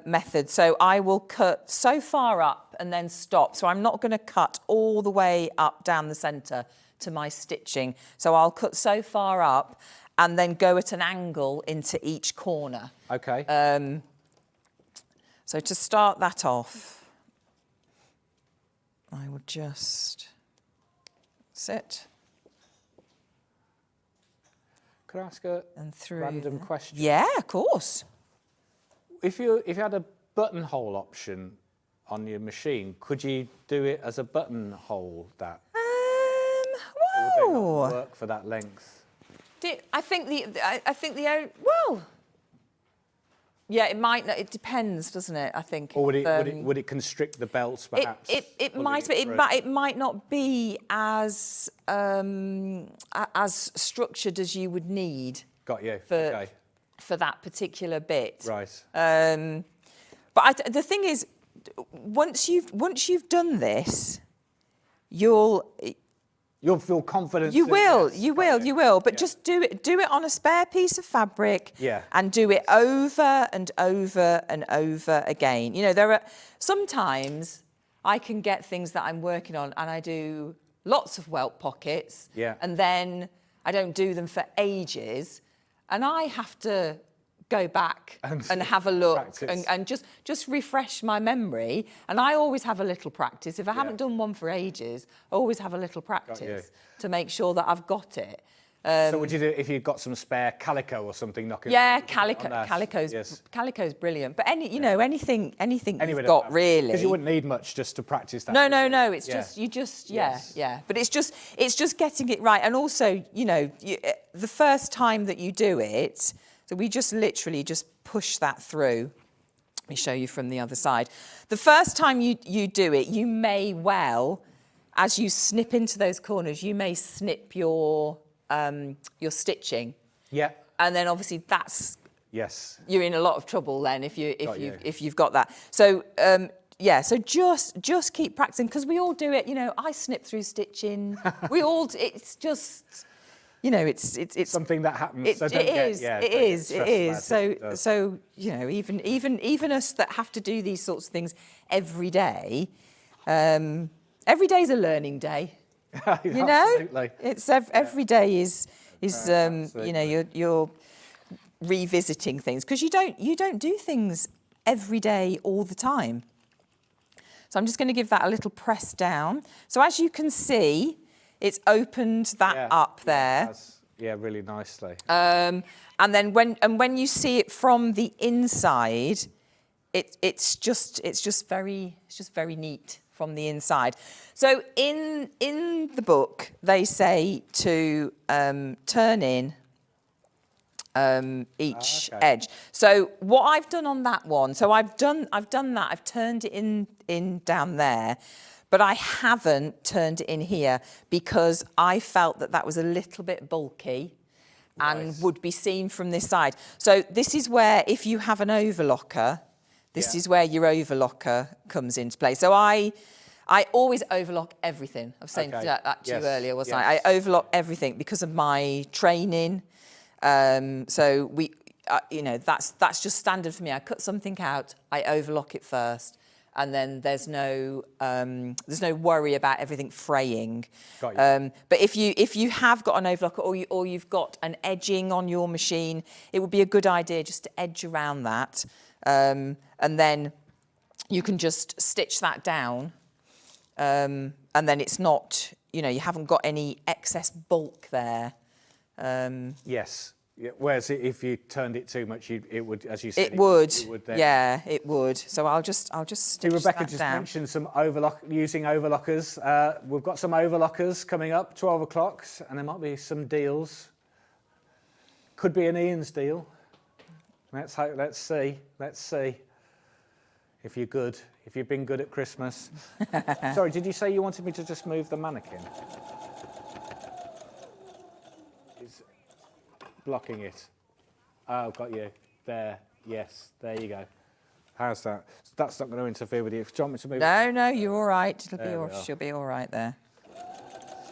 method. So I will cut so far up and then stop. So I'm not going to cut all the way up down the centre to my stitching. So I'll cut so far up and then go at an angle into each corner. Okay. So to start that off, I would just sit. Could I ask a random question? Yeah, of course. If you had a buttonhole option on your machine, could you do it as a buttonhole that? Or would they not work for that length? Yeah, it might. It depends, doesn't it? I think. Or would it constrict the belts, perhaps? It might. It might not be as structured as you would need. Got you. For that particular bit. Right. But the thing is, once you've done this, you'll feel confident. You will. But just do it on a spare piece of fabric. Yeah. And do it over and over and over again. There are sometimes I can get things that I'm working on and I do lots of welt pockets. Yeah. And then I don't do them for ages, and I have to go back and have a look and just refresh my memory. And I always have a little practice. If I haven't done one for ages, I always have a little practice to make sure that I've got it. So would you do if you've got some spare calico or something? Calico's brilliant. But anything you've got really. Because you wouldn't need much just to practice that. No. It's just But it's just getting it right. And also, the first time that you do it. So we just literally just push that through. Let me show you from the other side. The first time you do it, you may well, as you snip into those corners, you may snip your stitching. Yeah. And then obviously that's you're in a lot of trouble then if you've got that. So so just keep practicing, because we all do it. I snip through stitching. It's just. It's something that happens. It is. So even us that have to do these sorts of things every day, every day is a learning day. Absolutely. It's every day is you're revisiting things, because you don't do things every day all the time. So I'm just going to give that a little press down. So as you can see, it's opened that up there. Yeah, really nicely. And then when you see it from the inside, it's just very neat from the inside. So in the book, they say to turn in each edge. So what I've done on that one, so I've done that. I've turned it in down there, but I haven't turned it in here because I felt that was a little bit bulky and would be seen from this side. So this is where, if you have an overlocker, this is where your overlocker comes into play. So I always overlock everything. I was saying that to you earlier, wasn't I? I overlock everything because of my training. So you know, that's just standard for me. I cut something out, I overlock it first, and then there's no worry about everything fraying. Got you. But if you have got an overlocker or you've got an edging on your machine, it would be a good idea just to edge around that, and then you can just stitch that down, and then it's not, you know, you haven't got any excess bulk there. Yes. Yeah, whereas if you turned it too much, it would, as you said, it would then. Yeah, it would. So I'll just stitch Rebecca that just down. mentioned some using overlockers. We've got some overlockers coming up, 12 o'clock, and there might be some deals. Could be an Ian's deal. Let's see if you're good. If you've been good at Christmas. Sorry, did you say you wanted me to just move the mannequin? Blocking it. Oh, got you. There. Yes, there you go. How's that? That's not going to interfere with you. Do you want me to move? No, you're all right. She'll be all right there.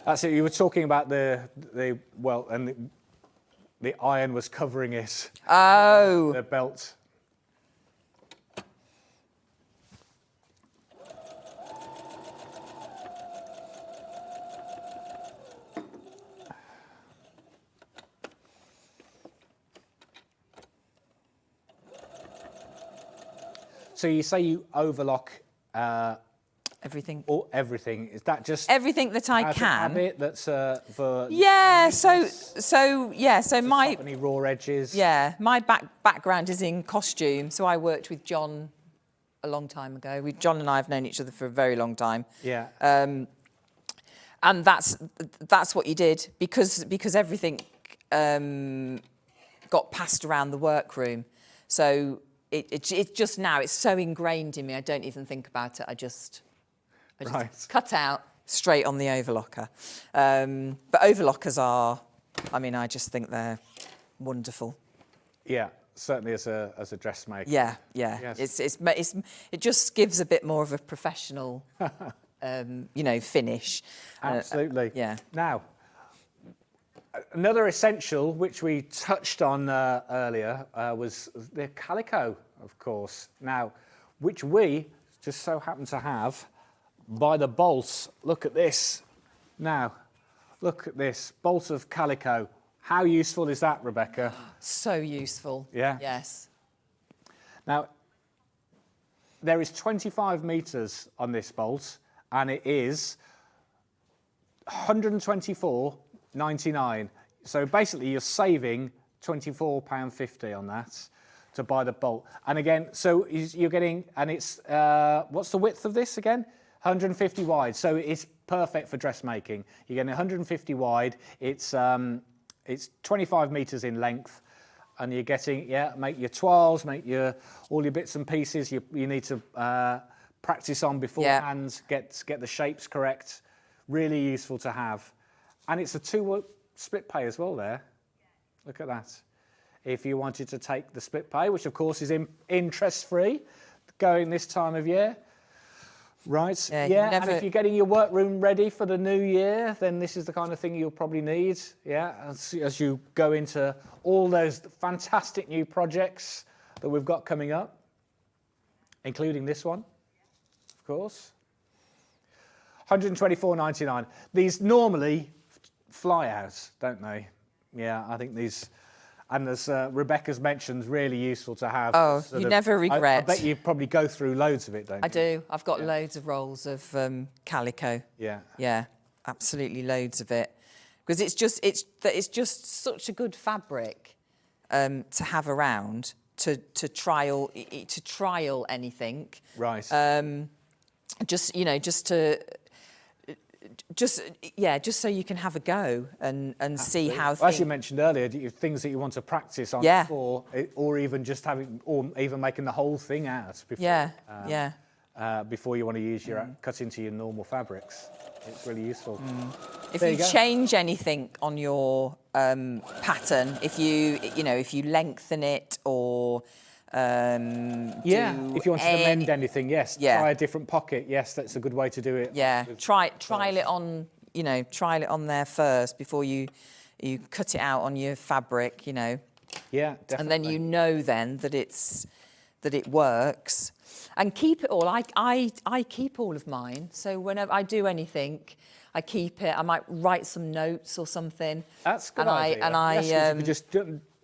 That's it. You were talking about the iron was covering it. Oh. The belt. So you say you overlock everything. Or everything. Is that just everything that I can? Habit that's for yeah. So my any raw edges. Yeah, my background is in costume. So I worked with John a long time ago. John and I have known each other for a very long time. Yeah. And that's what you did because everything got passed around the workroom. So. It's just now, it's so ingrained in me, I don't even think about it. I just cut out straight on the overlocker. But overlockers are, I mean, I just think they're wonderful. Yeah, certainly as a dressmaker. Yeah. Yes. It just gives a bit more of a professional, finish. Absolutely. Yeah. Now, another essential, which we touched on earlier, was the Calico, of course. Now, which we just so happen to have by the bolts. Look at this. Now, look at this. Bolt of Calico. How useful is that, Rebecca? So useful. Yeah? Yes. Now, there is 25 metres on this bolt, and it is £124.99. So basically you're saving £24.50 on that to buy the bolt. And again, so you're getting, and it's, what's the width of this again? 150 wide. So it's perfect for dressmaking. You're getting 150 wide. It's 25 metres in length. And you're getting, make your toiles, make all your bits and pieces you need to practice on beforehand, get the shapes correct. Really useful to have. And it's a 2 split pay as well there. Look at that. If you wanted to take the split pay, which of course is interest-free, going this time of year. Right, and if you're getting your workroom ready for the new year, then this is the kind of thing you'll probably need, as you go into all those fantastic new projects that we've got coming up, including this one, of course. £124.99. These normally fly out, don't they? Yeah, I think these, and as Rebecca's mentioned, really useful to have. Oh, you never regret. I bet you probably go through loads of it, don't you? I do. I've got loads of rolls of Calico. Yeah. Yeah, absolutely loads of it. Because it's just such a good fabric to have around to trial anything. Right. just so you can have a go and see how As you mentioned earlier, things that you want to practice on before, or even just even making the whole thing out before. Before you want to use your cut into your normal fabrics. It's really useful. If you change anything on your pattern, if you lengthen it or if you want to mend anything, try a different pocket. Yes, that's a good way to do it. Trial it on, trial it on there first before you cut it out on your fabric, Yeah, definitely. and then that it works. And keep it all. I keep all of mine. So whenever I do anything, I keep it. I might write some notes or something. That's a good idea. You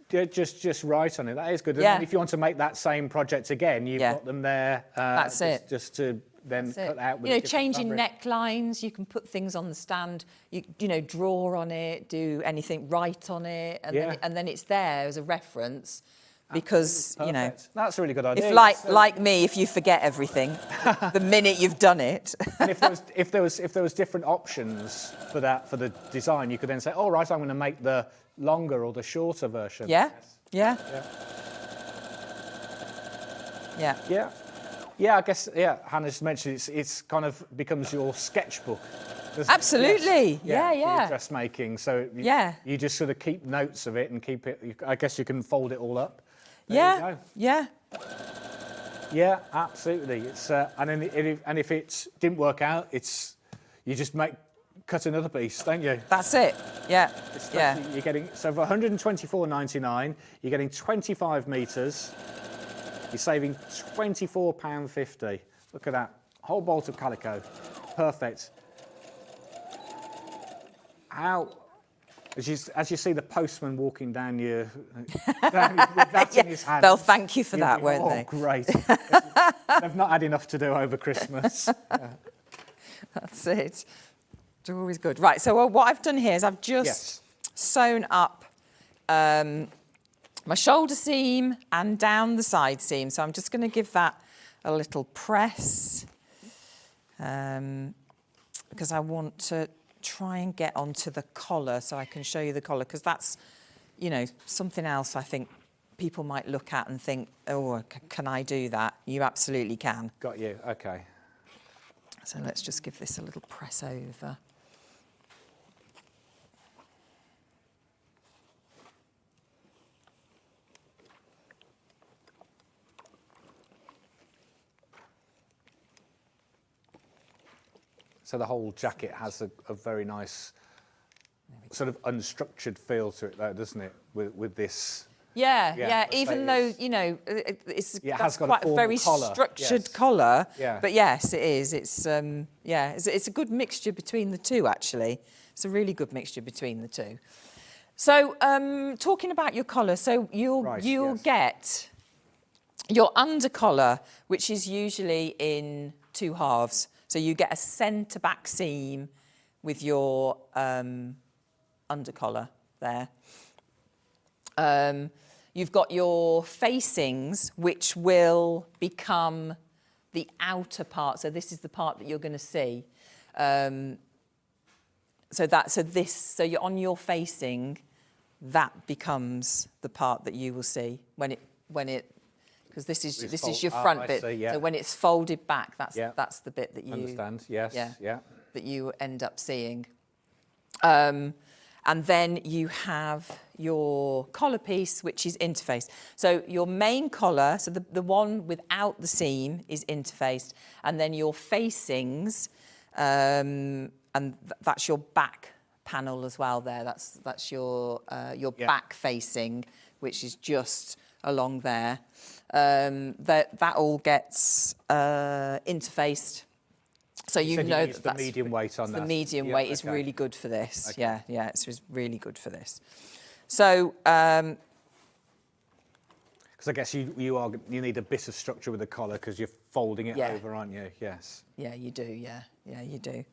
could just write on it. That is good. And if you want to make that same project again, you've got them there. That's it. Just to then cut out with changing necklines. You can put things on the stand. You draw on it, do anything, write on it, and then it's there as a reference. Because that's a really good idea. If like me, if you forget everything the minute you've done it. And if there was different options for the design, you could then say, "Oh right, I'm going to make the longer or the shorter version." Yeah. I guess Hannah's mentioned it's kind of becomes your sketchbook. Absolutely. Yeah. Dressmaking. So you just sort of keep notes of it and keep it. I guess you can fold it all up. Yeah, absolutely. It's and if it didn't work out, you just cut another piece, don't you? That's it. Yeah. You're getting for £124.99. You're getting 25 metres. You're saving £24.50. Look at that whole bolt of calico, perfect. As you see the postman walking down with that in his hand. They'll thank you for that, won't they? Oh, great. They've not had enough to do over Christmas. That's it. It's always good. Right, so what I've done here is I've just sewn up my shoulder seam and down the side seam. So I'm just going to give that a little press because I want to try and get onto the collar so I can show you the collar, because that's, something else I think people might look at and think, oh, can I do that? You absolutely can. Got you, okay. So let's just give this a little press over. So the whole jacket has a very nice sort of unstructured feel to it, though, doesn't it? With this. Yeah. Even though it's quite a very collar. structured collar. Yeah. But yes, it is. It's it's a good mixture between the two. Actually, it's a really good mixture between the two. So talking about your collar, so you'll get your under collar, which is usually in two halves. So you get a centre back seam with your under collar there. You've got your facings, which will become the outer part. So this is the part that you're going to see. So you're on your facing, that becomes the part that you will see when it. Because this is your front bit. See, yeah. So when it's folded back, that's the bit that you understand. Yes. Yeah. That you end up seeing. And then you have your collar piece, which is interfaced. So your main collar, so the one without the seam, is interfaced, and then your facings, and that's your back panel as well. There, that's your back facing, which is just along there. That all gets interfaced. So you know that's the medium weight on that. The medium weight is really good for this. Okay. Yeah, it's really good for this. So, because I guess you need a bit of structure with the collar because you're folding it over, aren't you? Yes. Yeah, you do. Yeah, you do.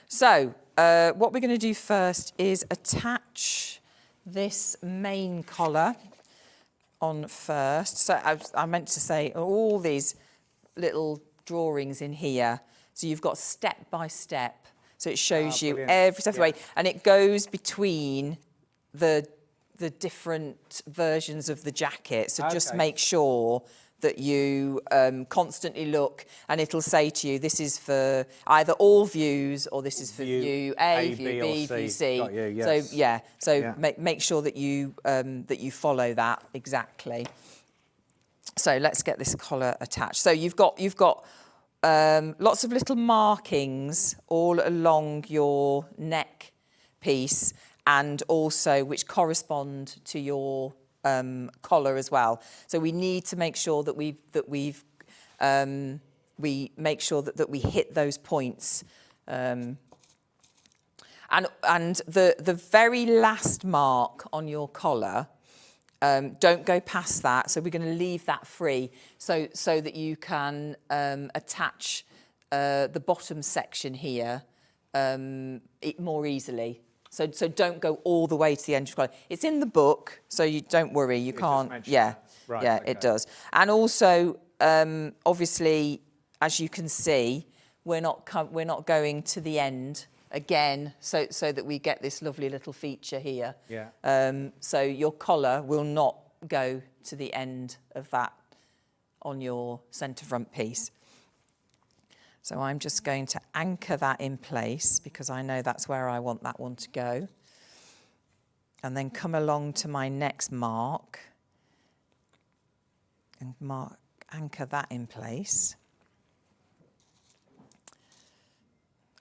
So, what we're going to do first is attach this main collar on first. So I meant to say all these little drawings in here So you've got step by step. So it shows you brilliant. every step of the way, and it goes between the different versions of the jacket. So just make sure that you constantly look, and it'll say to you, this is for either all views or this is for view A, view B, view C. Got you, yes. So make sure that you follow that exactly. So let's get this collar attached. So you've got lots of little markings all along your neck piece, and also which correspond to your collar as well. So we need to make sure that we make sure that we hit those points. And the very last mark on your collar, don't go past that. So we're going to leave that free so that you can attach the bottom section here more easily. So don't go all the way to the end of the collar. It's in the book, so you don't worry. You can't. Yeah, right, yeah, okay. It does. And also, obviously, as you can see, we're not going to the end again, so that we get this lovely little feature here. Yeah. So your collar will not go to the end of that on your centre front piece. So I'm just going to anchor that in place because I know that's where I want that one to go. And then come along to my next mark and anchor that in place.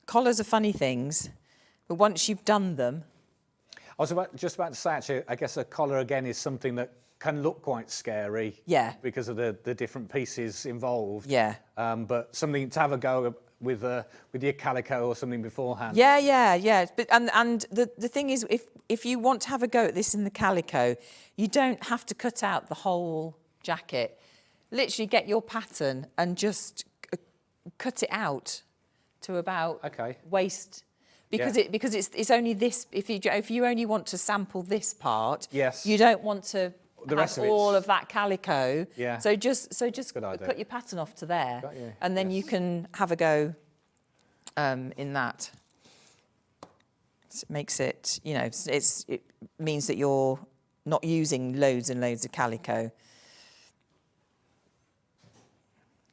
Collars are funny things, but once you've done them... I was just about to say, actually, I guess a collar, again, is something that can look quite scary. Yeah. Because of the different pieces involved. Yeah. But something to have a go with your calico or something beforehand. Yeah. But and the thing is, if you want to have a go at this in the calico, you don't have to cut out the whole jacket. Literally get your pattern and just cut it out to about waist. Because it's only this. If you only want to sample this part, yes, you don't want to the rest have of all of that calico. Yeah. So just cut your pattern off to there, Got you. and then you can have a go in that. So it makes it, it means that you're not using loads and loads of calico.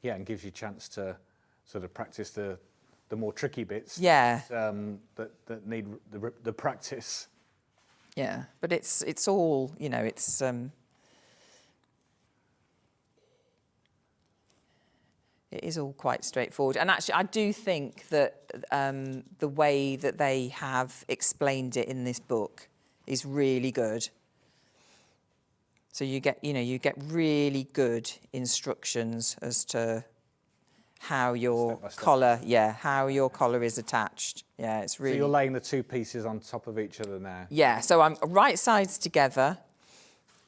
Yeah, and gives you a chance to sort of practice the more tricky bits. Yeah. That need the practice. Yeah, but it's all, it's it is all quite straightforward. And actually, I do think that the way that they have explained it in this book is really good. So you get really good instructions as to how your collar, how your collar is attached. Yeah, it's really. So you're laying the two pieces on top of each other now. Yeah, so I'm right sides together,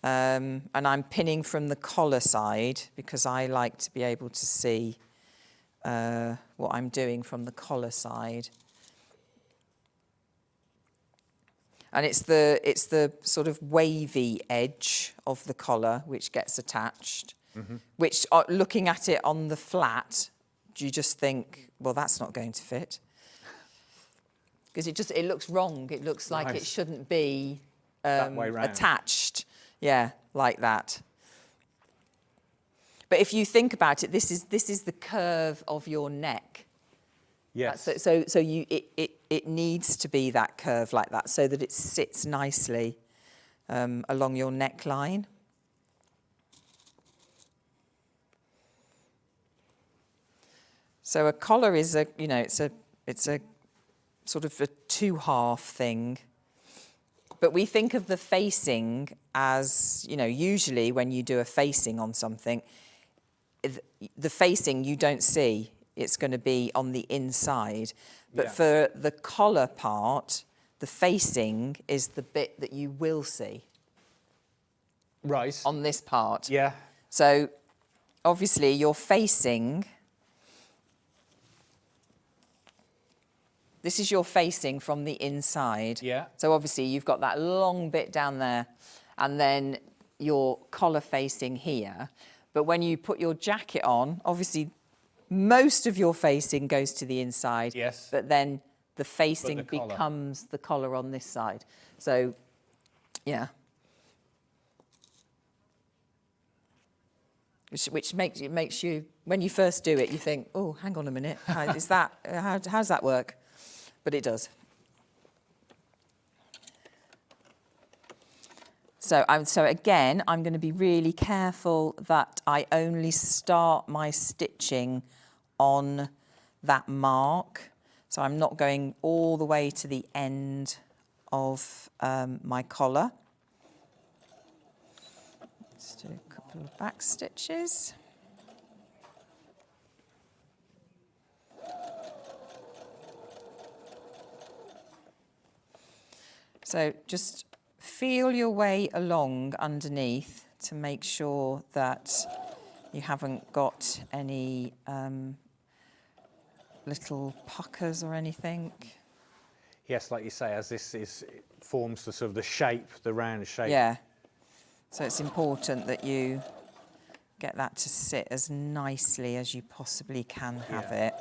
and I'm pinning from the collar side because I like to be able to see what I'm doing from the collar side. And it's the sort of wavy edge of the collar which gets attached, which looking at it on the flat, you just think, well, that's not going to fit. Because it looks wrong. It looks like it shouldn't be that way round. Attached. Yeah, like that. But if you think about it, this is the curve of your neck. Yes. So it needs to be that curve like that so that it sits nicely along your neckline. So a collar is it's a sort of a two-half thing. But we think of the facing as, usually when you do a facing on something, the facing you don't see. It's going to be on the inside. But for the collar part, the facing is the bit that you will see. Right. On this part. Yeah. So obviously you're facing. This is your facing from the inside. Yeah. So obviously you've got that long bit down there and then your collar facing here. But when you put your jacket on, obviously most of your facing goes to the inside. Yes. But then the facing the collar. becomes the collar on this side. So, yeah. Which makes you, when you first do it, you think, oh, hang on a minute, how's that work? But it does. So again, I'm going to be really careful that I only start my stitching on that mark. So I'm not going all the way to the end of my collar. Let's do a couple of back stitches. So just feel your way along underneath to make sure that you haven't got any little puckers or anything. Yes, like you say, as this it forms the sort of the shape, the round shape. Yeah. So it's important that you get that to sit as nicely as you possibly can have it.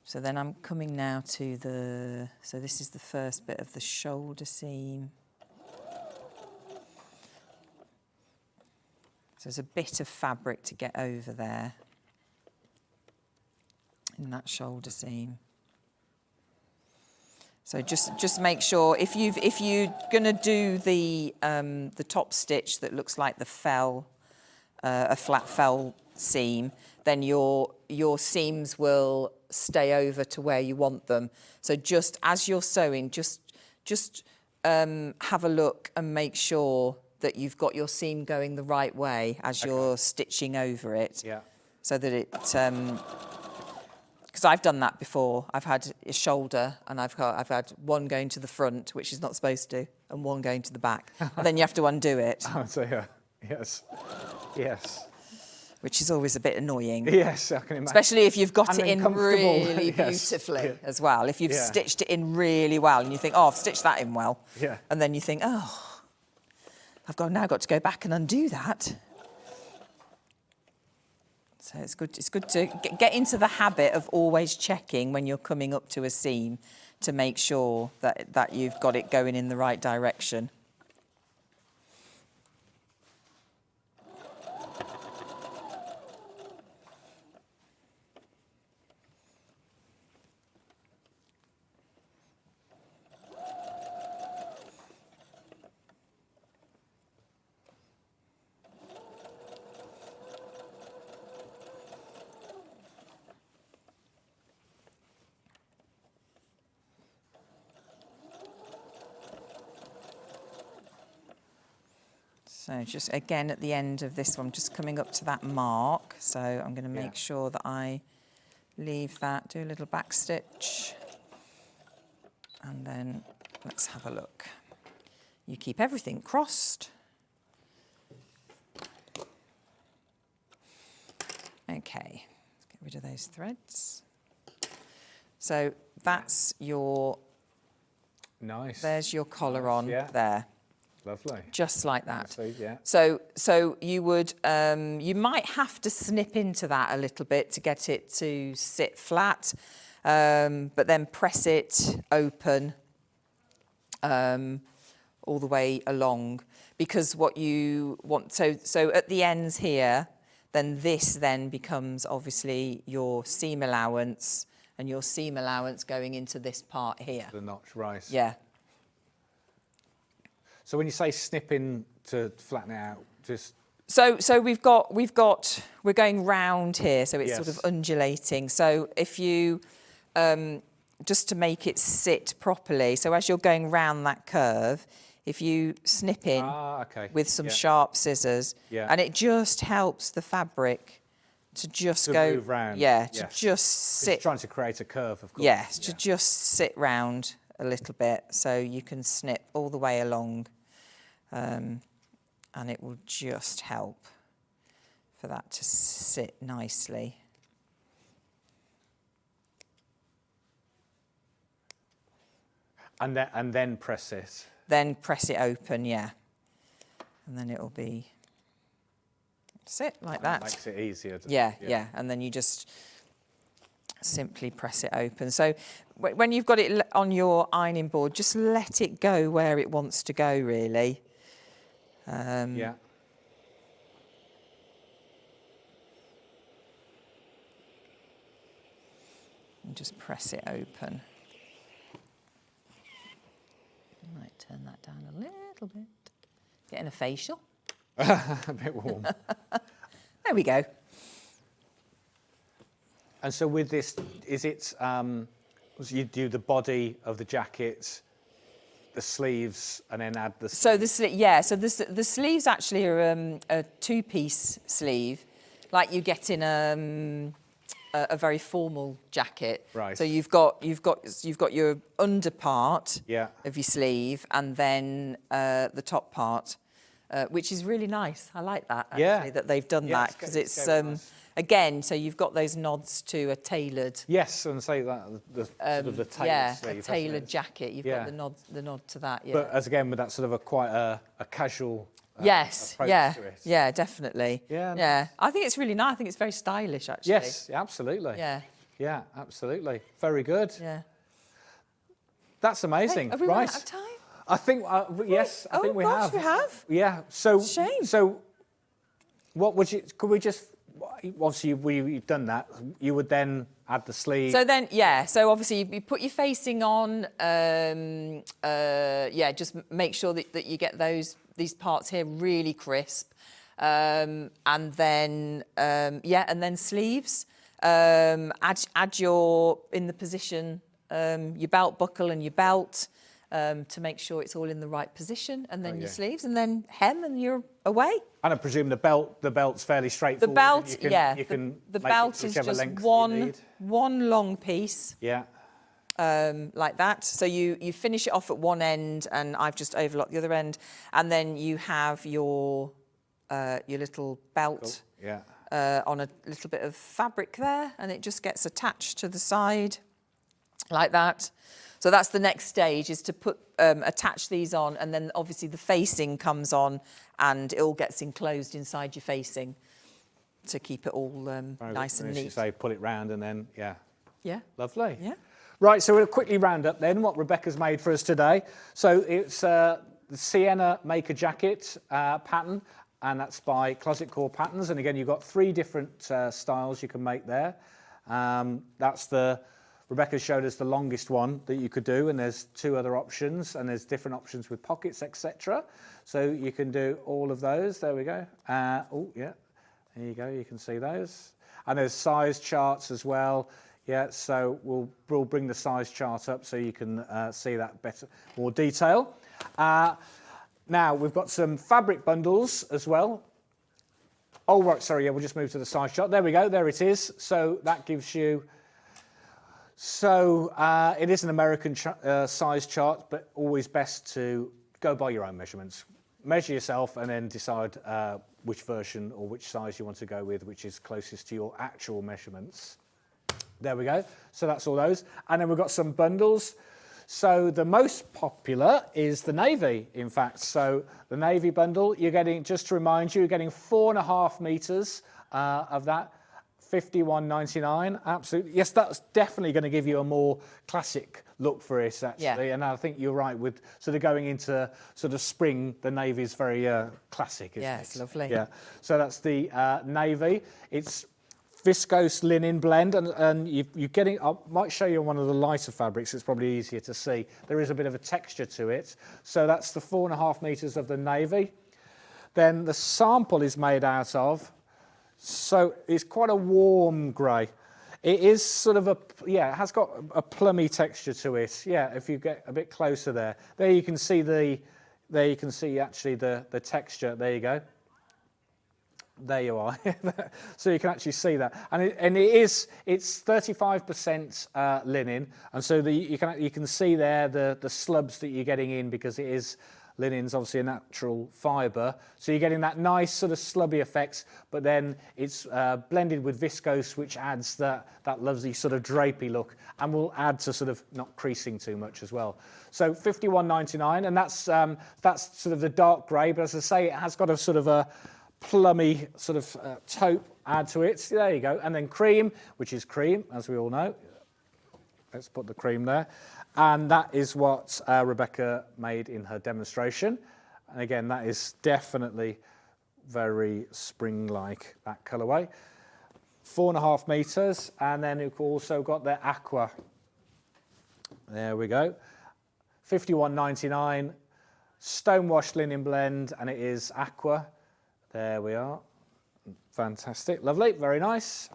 So then I'm coming now to so this is the first bit of the shoulder seam. So there's a bit of fabric to get over there in that shoulder seam. So just make sure if you're gonna do the top stitch that looks like the fell, a flat fell seam, then your seams will stay over to where you want them. So just as you're sewing, just have a look and make sure that you've got your seam going the right way as you're stitching over it. Yeah. So that it, because I've done that before. I've had a shoulder and I've had one going to the front, which is not supposed to, and one going to the back. And then you have to undo it. Oh, so yeah. Yes. Yes. Which is always a bit annoying. Yes, I can imagine. Especially if you've got And it in uncomfortable. really Yes. beautifully Yeah. as well. If you've Yeah. stitched it in really well and you think, oh, I've stitched that in well. Yeah. And then you think, oh, I've now got to go back and undo that. So it's good to get into the habit of always checking when you're coming up to a seam to make sure that you've got it going in the right direction. So just again at the end of this one, just coming up to that mark. So I'm going to make sure that I leave that, do a little back stitch. And then let's have a look. You keep everything crossed. Okay, get rid of those threads. So that's your, nice. There's your collar on there. Lovely. Just like that. So, yeah. So you would, you might have to snip into that a little bit to get it to sit flat, but then press it open all the way along, because what you want, so at the ends here, then this then becomes obviously your seam allowance, and your seam allowance going into this part here. The notch, right. Yeah. So when you say snipping to flatten it out, just... So we're going round here, so it's sort of undulating. So if you, just to make it sit properly, so as you're going round that curve, if you snip in with some sharp scissors, and it just helps the fabric to just go... move round. To just sit... It's trying to create a curve, of course. Yes, to just sit round a little bit, so you can snip all the way along. And it will just help for that to sit nicely. And then press it. Then press it open, yeah. And then it'll be That's it, like that. Makes it easier. Yeah, and then you just simply press it open. So when you've got it on your ironing board, just let it go where it wants to go, really. Yeah. And just press it open. I might turn that down a little bit. Getting a facial. A bit warm. There we go. And so with this, is it, you do the body of the jacket, the sleeves, and then add the... So the sleeves actually are a two-piece sleeve, like you get in a very formal jacket. Right. So you've got your under part of your sleeve, and then the top part, which is really nice. I like that actually that they've done that, because it's nice. Again, so you've got those nods to a tailored. Yes, and say that the sort of the tailored sleeve. A tailored jacket. You've got the nod to that. Yeah. But as again with that sort of quite a casual. Yes, approach to it. yeah, definitely. Yeah, yeah. I think it's really nice. I think it's very stylish, actually. Yes, absolutely. Yeah, absolutely. Very good. Yeah. That's amazing. Hey, have we run out of time? I think yes. I think we have. We have. Yeah. So shame. So, what would you? Could we just? Obviously, we've done that. You would then add the sleeve. So then, so obviously you put your facing on. Just make sure that you get these parts here really crisp, and then and then sleeves. Add your in the position your belt buckle and your belt. To make sure it's all in the right position, and then your sleeves, and then hem, and you're away. And I presume the belt's fairly straightforward. The belt, the belt is just one long piece. Yeah. Like that. So you finish it off at one end, and I've just overlocked the other end, and then you have your little belt on a little bit of fabric there, and it just gets attached to the side like that. So that's the next stage, is to attach these on, and then obviously the facing comes on, and it all gets enclosed inside your facing to keep it all nice and neat. You say pull it round, and then yeah, lovely. Yeah. Right, so we'll quickly round up then what Rebecca's made for us today. So it's the Sienna Maker Jacket pattern, and that's by Closet Core Patterns. And again, you've got 3 different styles you can make there. That's Rebecca showed us the longest one that you could do, and there's 2 other options, and there's different options with pockets, etc. So you can do all of those. There we go. There you go. You can see those. And there's size charts as well. Yeah, so we'll bring the size chart up so you can see that better, more detail. Now we've got some fabric bundles as well. Oh right, sorry. Yeah, we'll just move to the size chart. There we go. There it is. So that gives you. So it is an American size chart, but always best to go by your own measurements. Measure yourself and then decide which version or which size you want to go with, which is closest to your actual measurements. There we go. So that's all those. And then we've got some bundles. So the most popular is the navy, in fact. So the navy bundle, you're getting, just to remind you, you're getting 4.5 meters of that. $51.99, absolutely. Yes, that's definitely going to give you a more classic look for it, actually. Yeah. And I think you're right with sort of going into sort of spring. The navy is very classic, isn't it? It's lovely. Yeah. So that's the navy. It's viscose linen blend, and you're getting. I might show you one of the lighter fabrics. It's probably easier to see. There is a bit of a texture to it. So that's the 4.5 meters of the navy. Then the sample is made out of. So it's quite a warm grey. It is sort of it has got a plummy texture to it. Yeah, if you get a bit closer there you can see actually the texture. There you go. There you are. So you can actually see that, and it's 35% linen, and so you can see there the slubs that you're getting in, because it is. Linen's obviously a natural fibre, so you're getting that nice sort of slubby effect, but then it's blended with viscose, which adds that lovely sort of drapey look, and will add to sort of not creasing too much as well. So $51.99, and that's sort of the dark grey, but as I say, it has got a sort of a plummy sort of taupe add to it. There you go. And then cream, which is cream, as we all know. Let's put the cream there. And that is what Rebecca made in her demonstration. And again, that is definitely very spring-like, that colourway. 4.5 metres, and then you've also got the aqua. There we go. £51.99, stone-washed linen blend, and it is aqua. There we are. Fantastic, lovely, very nice.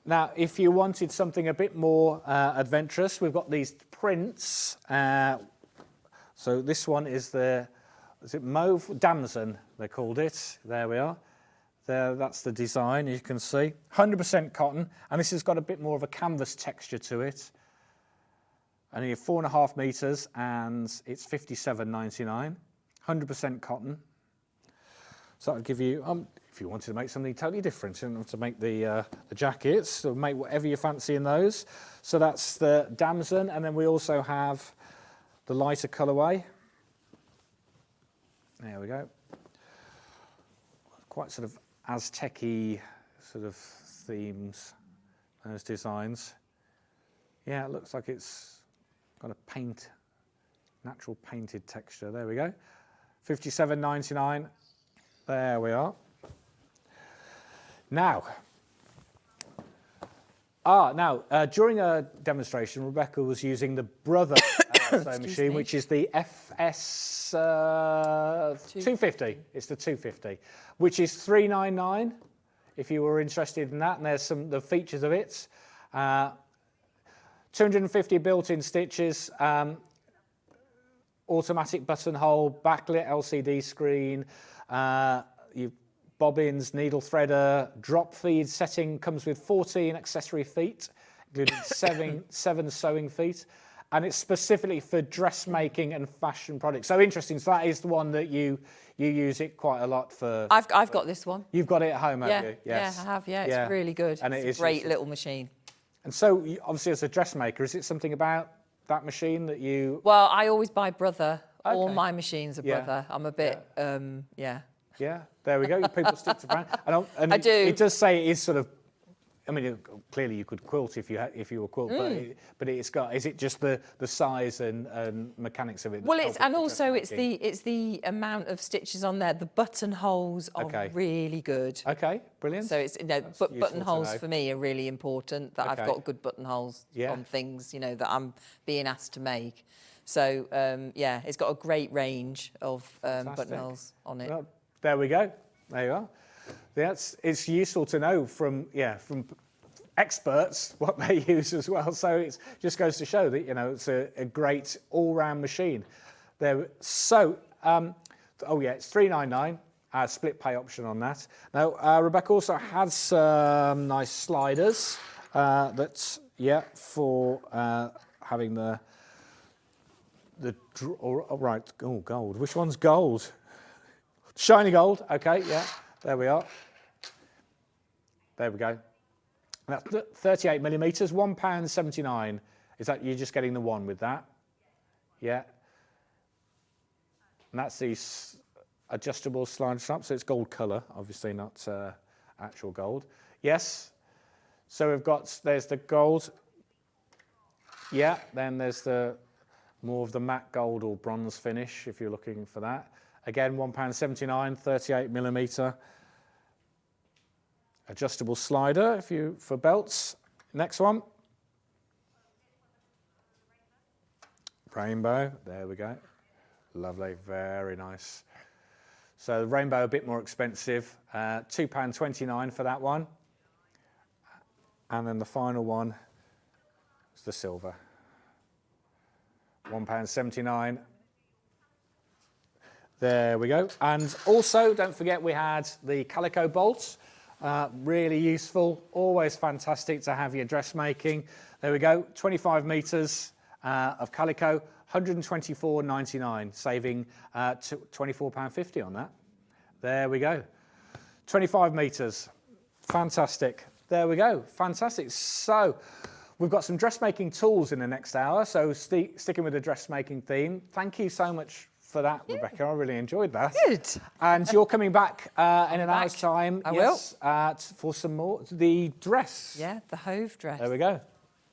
Now, if you wanted something a bit more adventurous, we've got these prints. So this one is is it Mauve? Damson, they called it. There we are. There, that's the design, you can see. 100% cotton, and this has got a bit more of a canvas texture to it. And you're 4.5 metres, and it's £57.99. 100% cotton. So that'll give you, if you wanted to make something totally different, you don't have to make the jackets, so make whatever you fancy in those. So that's the damson, and then we also have the lighter colourway. There we go. Quite sort of Aztec-y sort of themes, those designs. Yeah, it looks like it's got a natural painted texture. There we go. £57.99. There we are. Now, during a demonstration, Rebecca was using the Brother sewing machine, which is the FS 250. It's the 250, which is £399 if you were interested in that. And there's the features of it. 250 built-in stitches, automatic buttonhole, backlit LCD screen, bobbins, needle threader, drop feed setting, comes with 14 accessory feet, including seven sewing feet, and it's specifically for dressmaking and fashion products. So interesting. So that is the one that you use it quite a lot for. I've got this one. You've got it at home, have you? Yes. Yeah, I have. Yeah, it's really good. And it's a great little machine. And so, obviously, as a dressmaker, is it something about that machine that you? Well, I always buy Brother. Okay. All my machines are Brother. I'm a bit, Yeah, there we go. People stick to brand. And I do. It does say it is sort of. I mean, clearly you could quilt if you were quilt, but it's got. Is it just the size and mechanics of it? Well, it's the amount of stitches on there. The buttonholes are really good. Okay, brilliant. So it's buttonholes for me are really important. That I've got good buttonholes on things that I'm being asked to make. So it's got a great range of buttonholes on it. Well, there we go. There you are. It's useful to know from experts what they use as well. So it just goes to show that it's a great all-round machine. So it's £399. Split pay option on that. Now Rebecca also has some nice sliders for having the gold. Which one's gold? Shiny gold. Okay, yeah. There we are. There we go. That's 38 millimetres, £1.79. Is that you're just getting the one with that? Yeah. And that's the adjustable slide strap, so it's gold colour, obviously not actual gold. Yes. So there's the gold. Yeah. Then there's more of the matte gold or bronze finish if you're looking for that. Again, £1.79, 38 millimetre. Adjustable slider for belts. Next one. Rainbow, there we go. Lovely, very nice. So the rainbow a bit more expensive, £2.29 for that one. And then the final one is the silver. £1.79. There we go. And also, don't forget, we had the Calico bolt. Really useful, always fantastic to have your dressmaking. There we go, 25 metres of Calico, £124.99, saving £24.50 on that. There we go. 25 metres, fantastic. There we go, fantastic. So we've got some dressmaking tools in the next hour, so sticking with the dressmaking theme. Thank you so much for that, Rebecca. I really enjoyed that. Good. And you're coming back in an hour's back. time. I yes, for some more. The dress. Yeah, the Hove Dress. There we go.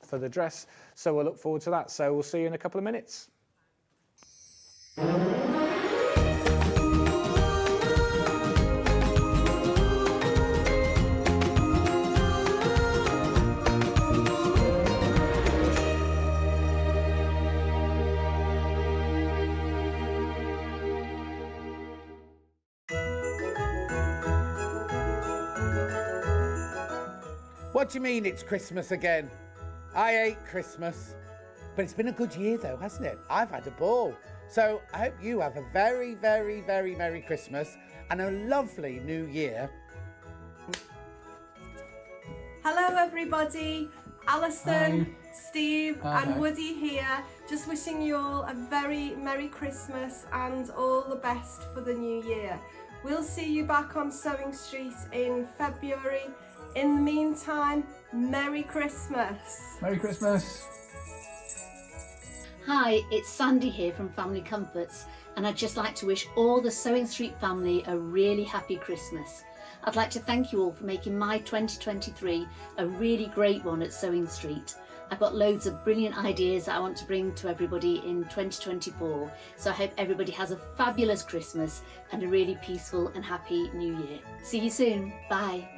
For the dress. So we'll look forward to that. So we'll see you in a couple of minutes. What do you mean it's Christmas again? I hate Christmas. But it's been a good year though, hasn't it? I've had a ball. So I hope you have a very, very, very Merry Christmas and a lovely New Year. Hello everybody, Alison, Steve Hi. and Woody here. Just wishing you all a very Merry Christmas and all the best for the new year. We'll see you back on Sewing Street in February. In the meantime, Merry Christmas. Merry Christmas. Hi, it's Sandy here from Family Comforts, and I'd just like to wish all the Sewing Street family a really happy Christmas. I'd like to thank you all for making my 2023 a really great one at Sewing Street. I've got loads of brilliant ideas that I want to bring to everybody in 2024, so I hope everybody has a fabulous Christmas and a really peaceful and happy New Year. See you soon. Bye.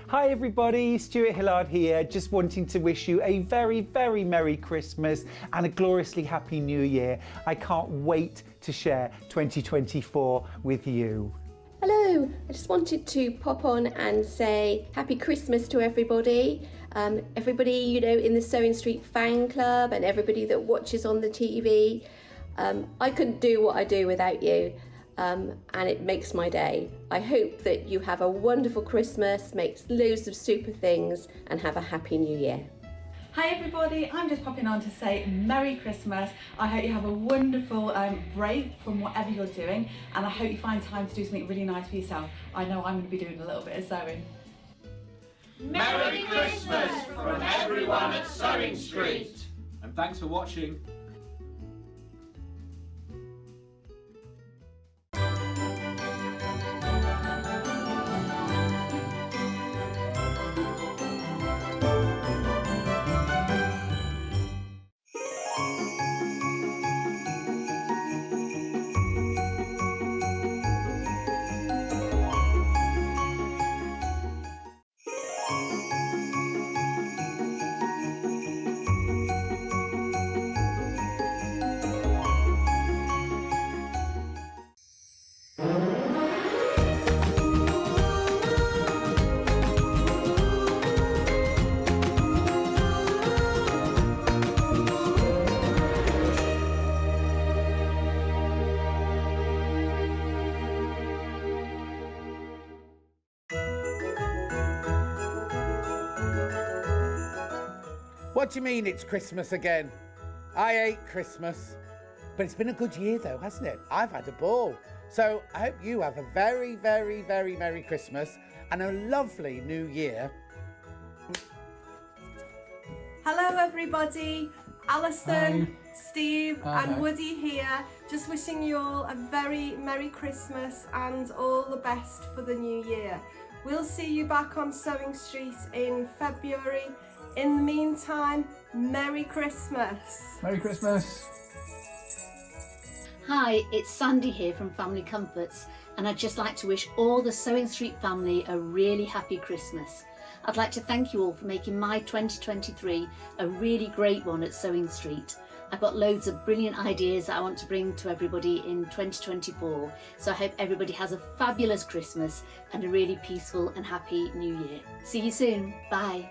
Hi everybody, Stuart Hillard here, just wanting to wish you a very, very Merry Christmas and a gloriously Happy New Year. I can't wait to share 2024 with you. Hello, I just wanted to pop on and say Happy Christmas to everybody. Everybody, you know, in the Sewing Street fan club and everybody that watches on the TV. I couldn't do what I do without you. And it makes my day. I hope that you have a wonderful Christmas, make loads of super things and have a happy new year. Hi everybody, I'm just popping on to say Merry Christmas. I hope you have a wonderful break from whatever you're doing, and I hope you find time to do something really nice for yourself. I know I'm going to be doing a little bit of sewing. Merry Christmas from everyone at Sewing Street. And thanks for watching. What do you mean it's Christmas again? I hate Christmas. But it's been a good year though, hasn't it? I've had a ball. So I hope you have a very, very, very Merry Christmas and a lovely New Year. Hello everybody, Alison, Steve Hi. and Woody here. Just wishing you all a very Merry Christmas and all the best for the new year. We'll see you back on Sewing Street in February. In the meantime, Merry Christmas. Merry Christmas. Hi, it's Sandy here from Family Comforts, and I'd just like to wish all the Sewing Street family a really happy Christmas. I'd like to thank you all for making my 2023 a really great one at Sewing Street. I've got loads of brilliant ideas that I want to bring to everybody in 2024, so I hope everybody has a fabulous Christmas and a really peaceful and happy New Year. See you soon. Bye.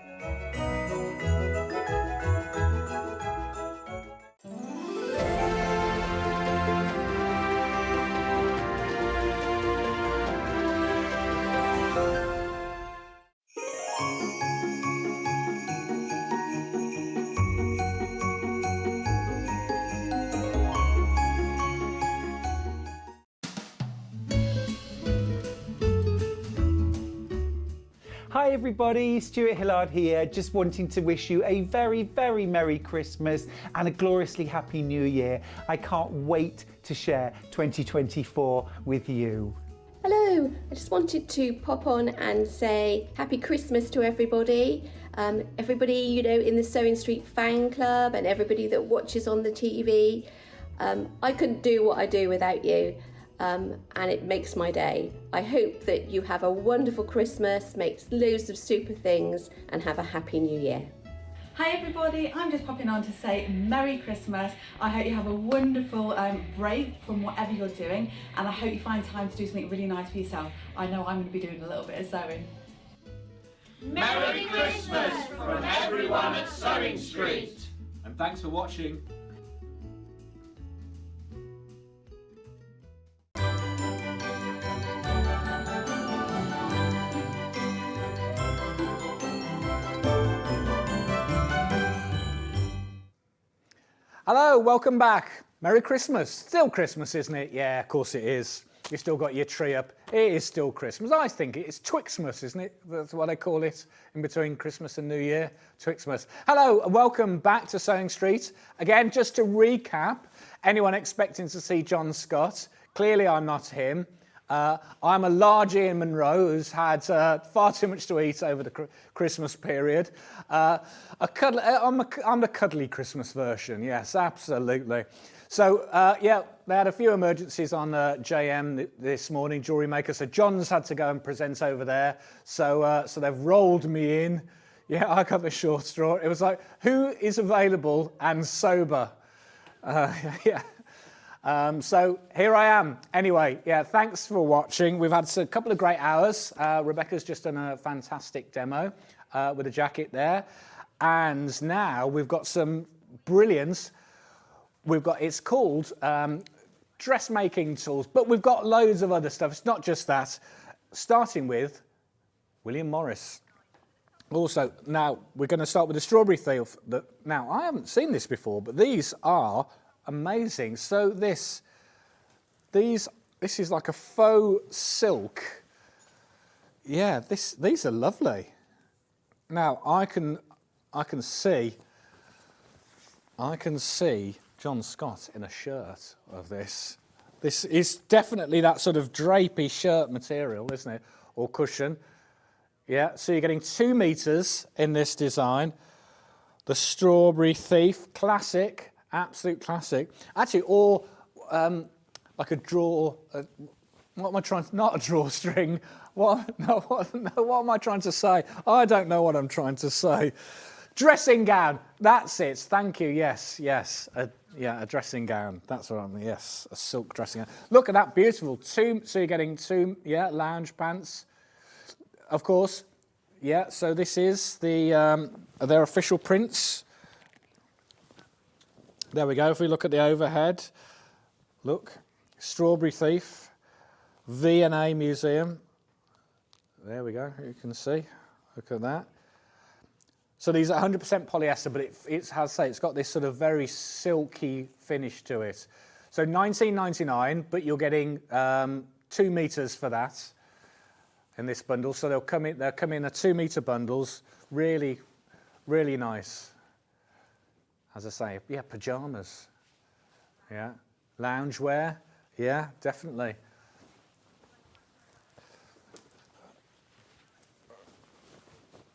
Hi everybody, Stuart Hillard here, just wanting to wish you a very, very Merry Christmas and a gloriously Happy New Year. I can't wait to share 2024 with you. Hello, I just wanted to pop on and say Happy Christmas to everybody. Everybody, you know, in the Sewing Street fan club and everybody that watches on the TV. I couldn't do what I do without you. And it makes my day. I hope that you have a wonderful Christmas, make loads of super things, and have a happy new year. Hi everybody, I'm just popping on to say Merry Christmas. I hope you have a wonderful break from whatever you're doing, and I hope you find time to do something really nice for yourself. I know I'm going to be doing a little bit of sewing. Merry Christmas from everyone at Sewing Street. And thanks for watching. Hello, welcome back. Merry Christmas. Still Christmas, isn't it? Yeah, of course it is. You've still got your tree up. It is still Christmas. I think it's Twixmas, isn't it? That's what they call it in between Christmas and New Year. Twixmas. Hello, and welcome back to Sewing Street. Again, just to recap, anyone expecting to see John Scott? Clearly I'm not him. I'm a large Ian Munro who's had far too much to eat over the Christmas period. I'm the cuddly Christmas version, yes, absolutely. So, yeah, they had a few emergencies on JM this morning, jewellery maker. So John's had to go and present over there. So they've rolled me in. Yeah, I got the short straw. It was like, who is available and sober? Yeah. So here I am. Anyway, yeah, thanks for watching. We've had a couple of great hours. Rebecca's just done a fantastic demo with a jacket there. And now we've got some brilliance. It's called dressmaking tools, but we've got loads of other stuff. It's not just that. Starting with William Morris. Also, now we're going to start with the strawberry thief. Now, I haven't seen this before, but these are amazing. So this is like a faux silk. Yeah, these are lovely. Now I can see John Scott in a shirt of this. This is definitely that sort of drapey shirt material, isn't it? Or cushion. Yeah, so you're getting 2 meters in this design. The strawberry thief, classic. Absolute classic. Actually, or like a draw. What am I trying to? Not a drawstring. What am I trying to say? I don't know what I'm trying to say. Dressing gown. That's it. Thank you. Yes. A dressing gown. That's what I mean. Yes, a silk dressing gown. Look at that, beautiful. So you're getting 2. Yeah, lounge pants. Of course. Yeah. So this is their official prints. There we go. If we look at the overhead, look, Strawberry Thief, V&A Museum. There we go. You can see. Look at that. So these are 100% polyester, but it's got this sort of very silky finish to it. So $19.99, but you're getting 2 meters for that in this bundle. So they'll come in the 2 meter bundles. Really, really nice. As I say, yeah, pyjamas, yeah, loungewear, yeah, definitely.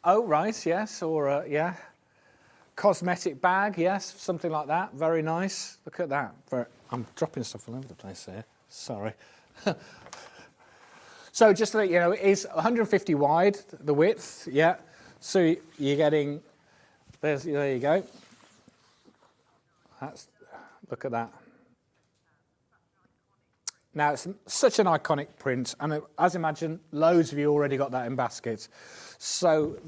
Oh, right, yes, or yeah, cosmetic bag, yes, something like that, very nice. Look at that. I'm dropping stuff all over the place here, sorry. So just to let you know, it is 150 wide, the width, yeah. So you're getting, there you go. Look at that. Now, it's such an iconic print, and as imagine, loads of you already got that in baskets. So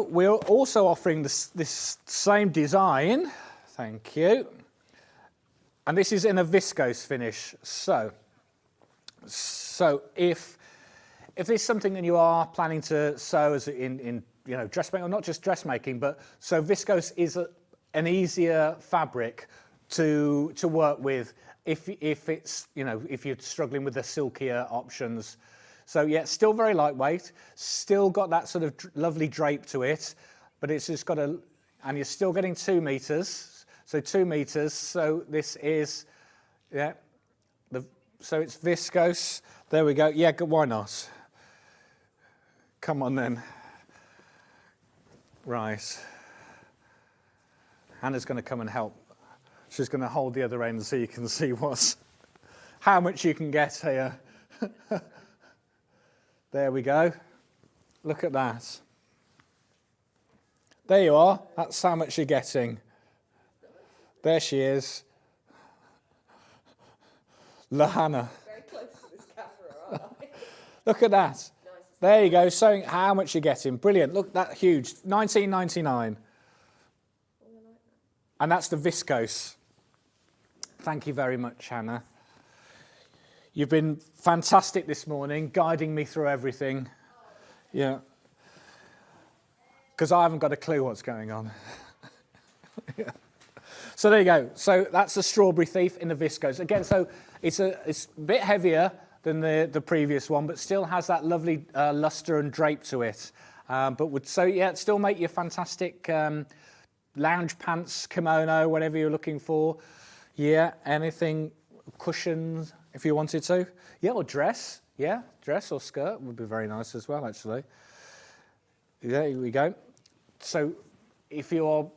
we're also offering this same design, thank you, and this is in a viscose finish. So if there's something that you are planning to sew as in dressmaking, or not just dressmaking, but so viscose is an easier fabric to work with if it's if you're struggling with the silkier options. So yeah, still very lightweight, still got that sort of lovely drape to it, but it's just got a, and you're still getting 2 meters. So 2 meters. So this is, yeah, so it's viscose. There we go. Yeah, why not? Come on then. Right. Hannah's going to come and help. She's going to hold the other end so you can see how much you can get here. There we go. Look at that. There you are. That's how much you're getting. There she is. Hannah. Very close to this camera, aren't I? Look at that. There you go. Showing how much you're getting. Brilliant. Look, that huge. $19.99. And that's the viscose. Thank you very much, Hannah. You've been fantastic this morning, guiding me through everything. Yeah. Because I haven't got a clue what's going on. Yeah. So there you go. So that's the Strawberry Thief in the viscose. Again, so it's a bit heavier than the previous one, but still has that lovely luster and drape to it. But would still make you fantastic lounge pants, kimono, whatever you're looking for. Yeah, anything, cushions, if you wanted to. Yeah, or dress. Yeah, dress or skirt would be very nice as well, actually. There we go. So if you're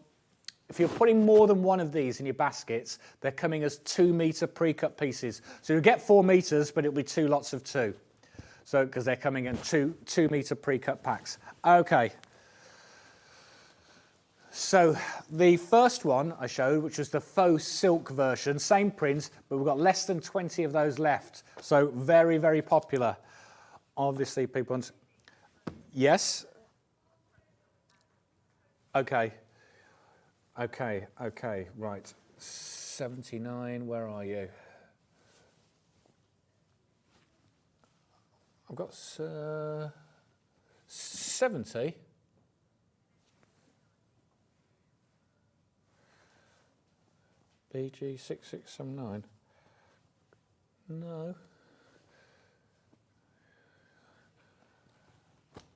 putting more than one of these in your baskets, they're coming as 2 meter pre-cut pieces. So you'll get 4 meters, but it'll be 2 lots of 2. So because they're coming in 2 meter pre-cut packs. Okay. So the first one I showed, which was the faux silk version, same print, but we've got less than 20 of those left. So very, very popular. Obviously, people want... Yes? Okay. Okay, right. 79, where are you? I've got 70. BG6679. No.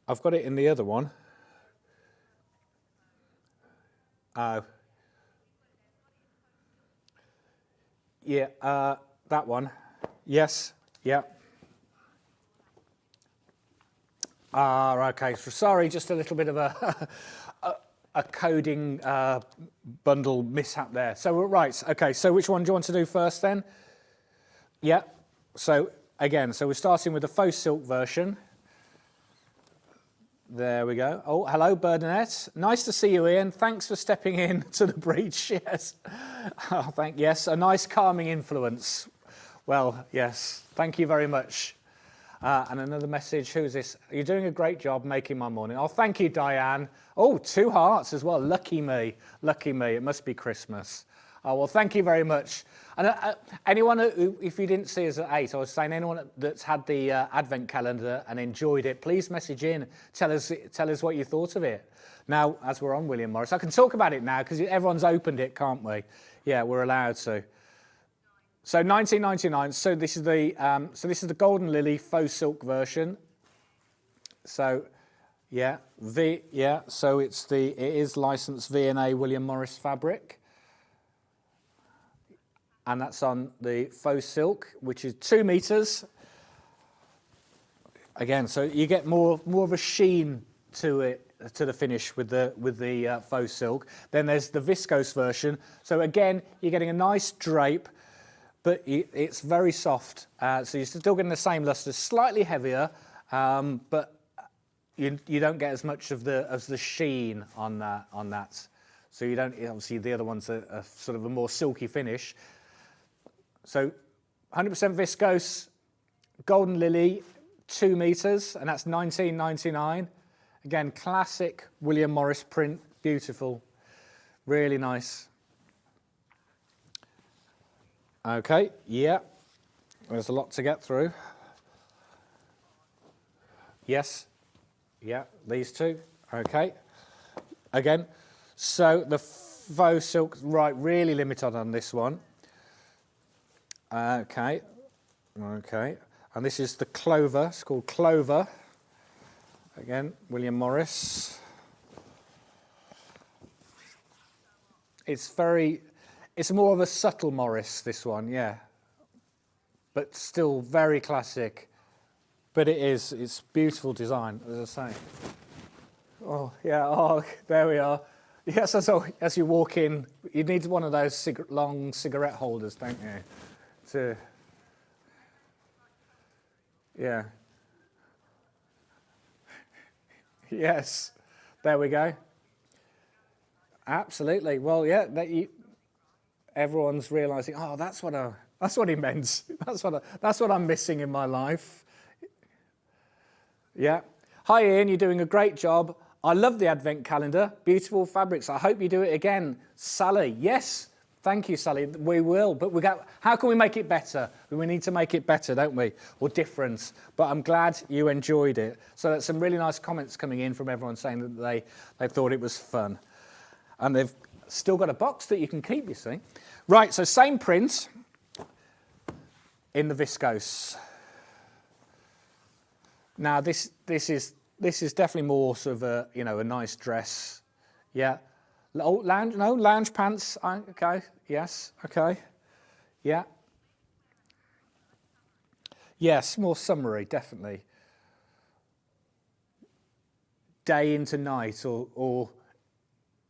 I've got it in the other one. Oh. Yeah, that one. Yes, yeah. Okay, so sorry, just a little bit of a coding bundle mishap there. So, right, okay, so which one do you want to do first then? Yeah, so again, so we're starting with the faux silk version. There we go. Oh, hello, Bernadette. Nice to see you, Ian. Thanks for stepping in to the breach. Yes. Oh, yes, a nice calming influence. Well, yes, thank you very much. And another message. Who's this? You're doing a great job making my morning. Oh, thank you, Diane. Oh, 2 hearts as well. Lucky me. Lucky me. It must be Christmas. Oh, well, thank you very much. And anyone who, if you didn't see us at 8, I was saying anyone that's had the Advent calendar and enjoyed it, please message in. Tell us what you thought of it. Now, as we're on William Morris, I can talk about it now because everyone's opened it, can't we? Yeah, we're allowed to. So 19.99. So this is the Golden Lily faux silk version. So, yeah, So it is licensed V&A William Morris fabric. And that's on the faux silk, which is 2 meters. Again, so you get more of a sheen to it, to the finish with the faux silk. Then there's the viscose version. So again, you're getting a nice drape, but it's very soft. So you're still getting the same luster, slightly heavier, but you don't get as much of the sheen on that. So you don't, obviously the other ones are sort of a more silky finish. So 100% viscose, Golden Lily, 2 meters, and that's $19.99. Again, classic William Morris print, beautiful, really nice. Okay, yeah, there's a lot to get through. Yes, yeah, these two, okay. Again, so the faux silk, right, really limited on this one. Okay. And this is the Clover. It's called Clover. Again, William Morris. It's more of a subtle Morris, this one, yeah. But still very classic. But it's beautiful design, as I say. Oh, yeah, oh, there we are. Yes, as you walk in, you need one of those long cigarette holders, don't you? Yeah. Yes, there we go. Absolutely. Well, yeah, everyone's realising, oh, that's what he meant. That's what I'm missing in my life. Yeah. Hi, Ian. You're doing a great job. I love the advent calendar. Beautiful fabrics. I hope you do it again. Sally. Yes. Thank you, Sally. We will. But how can we make it better? We need to make it better, don't we? Or different. But I'm glad you enjoyed it. So there's some really nice comments coming in from everyone saying that they thought it was fun. And they've still got a box that you can keep, you see. Right, so same print in the viscose. Now this is definitely more sort of a nice dress. Yeah. Lounge pants. Okay. Yes. Okay. Yeah. Yes, more summery, definitely. Day into night or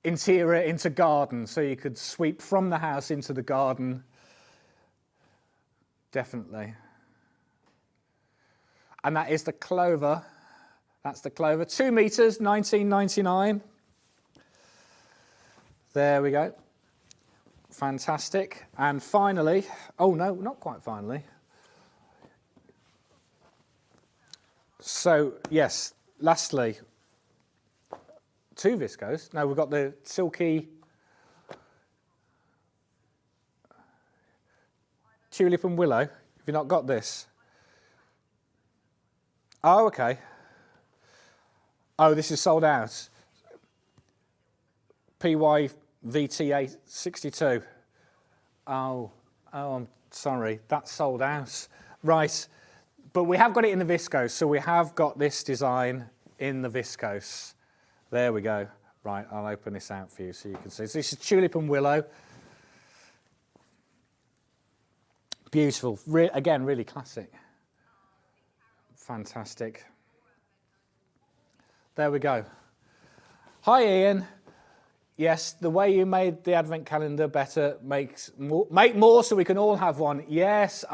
interior into garden, so you could sweep from the house into the garden. Definitely. And that is the Clover. That's the Clover. 2 meters, £19.99. There we go. Fantastic. And finally, oh no, not quite finally. So, yes, lastly, 2 viscose. No, we've got the silky Tulip and Willow. Have you not got this? Oh, okay. Oh, this is sold out. PYVT862. Oh, I'm sorry. That's sold out. Right. But we have got it in the viscose, so we have got this design in the viscose. There we go. Right, I'll open this out for you so you can see. So this is Tulip and Willow. Beautiful. Again, really classic. Fantastic. There we go. Hi, Ian. Yes, the way you made the advent calendar better make more so we can all have one. Yes,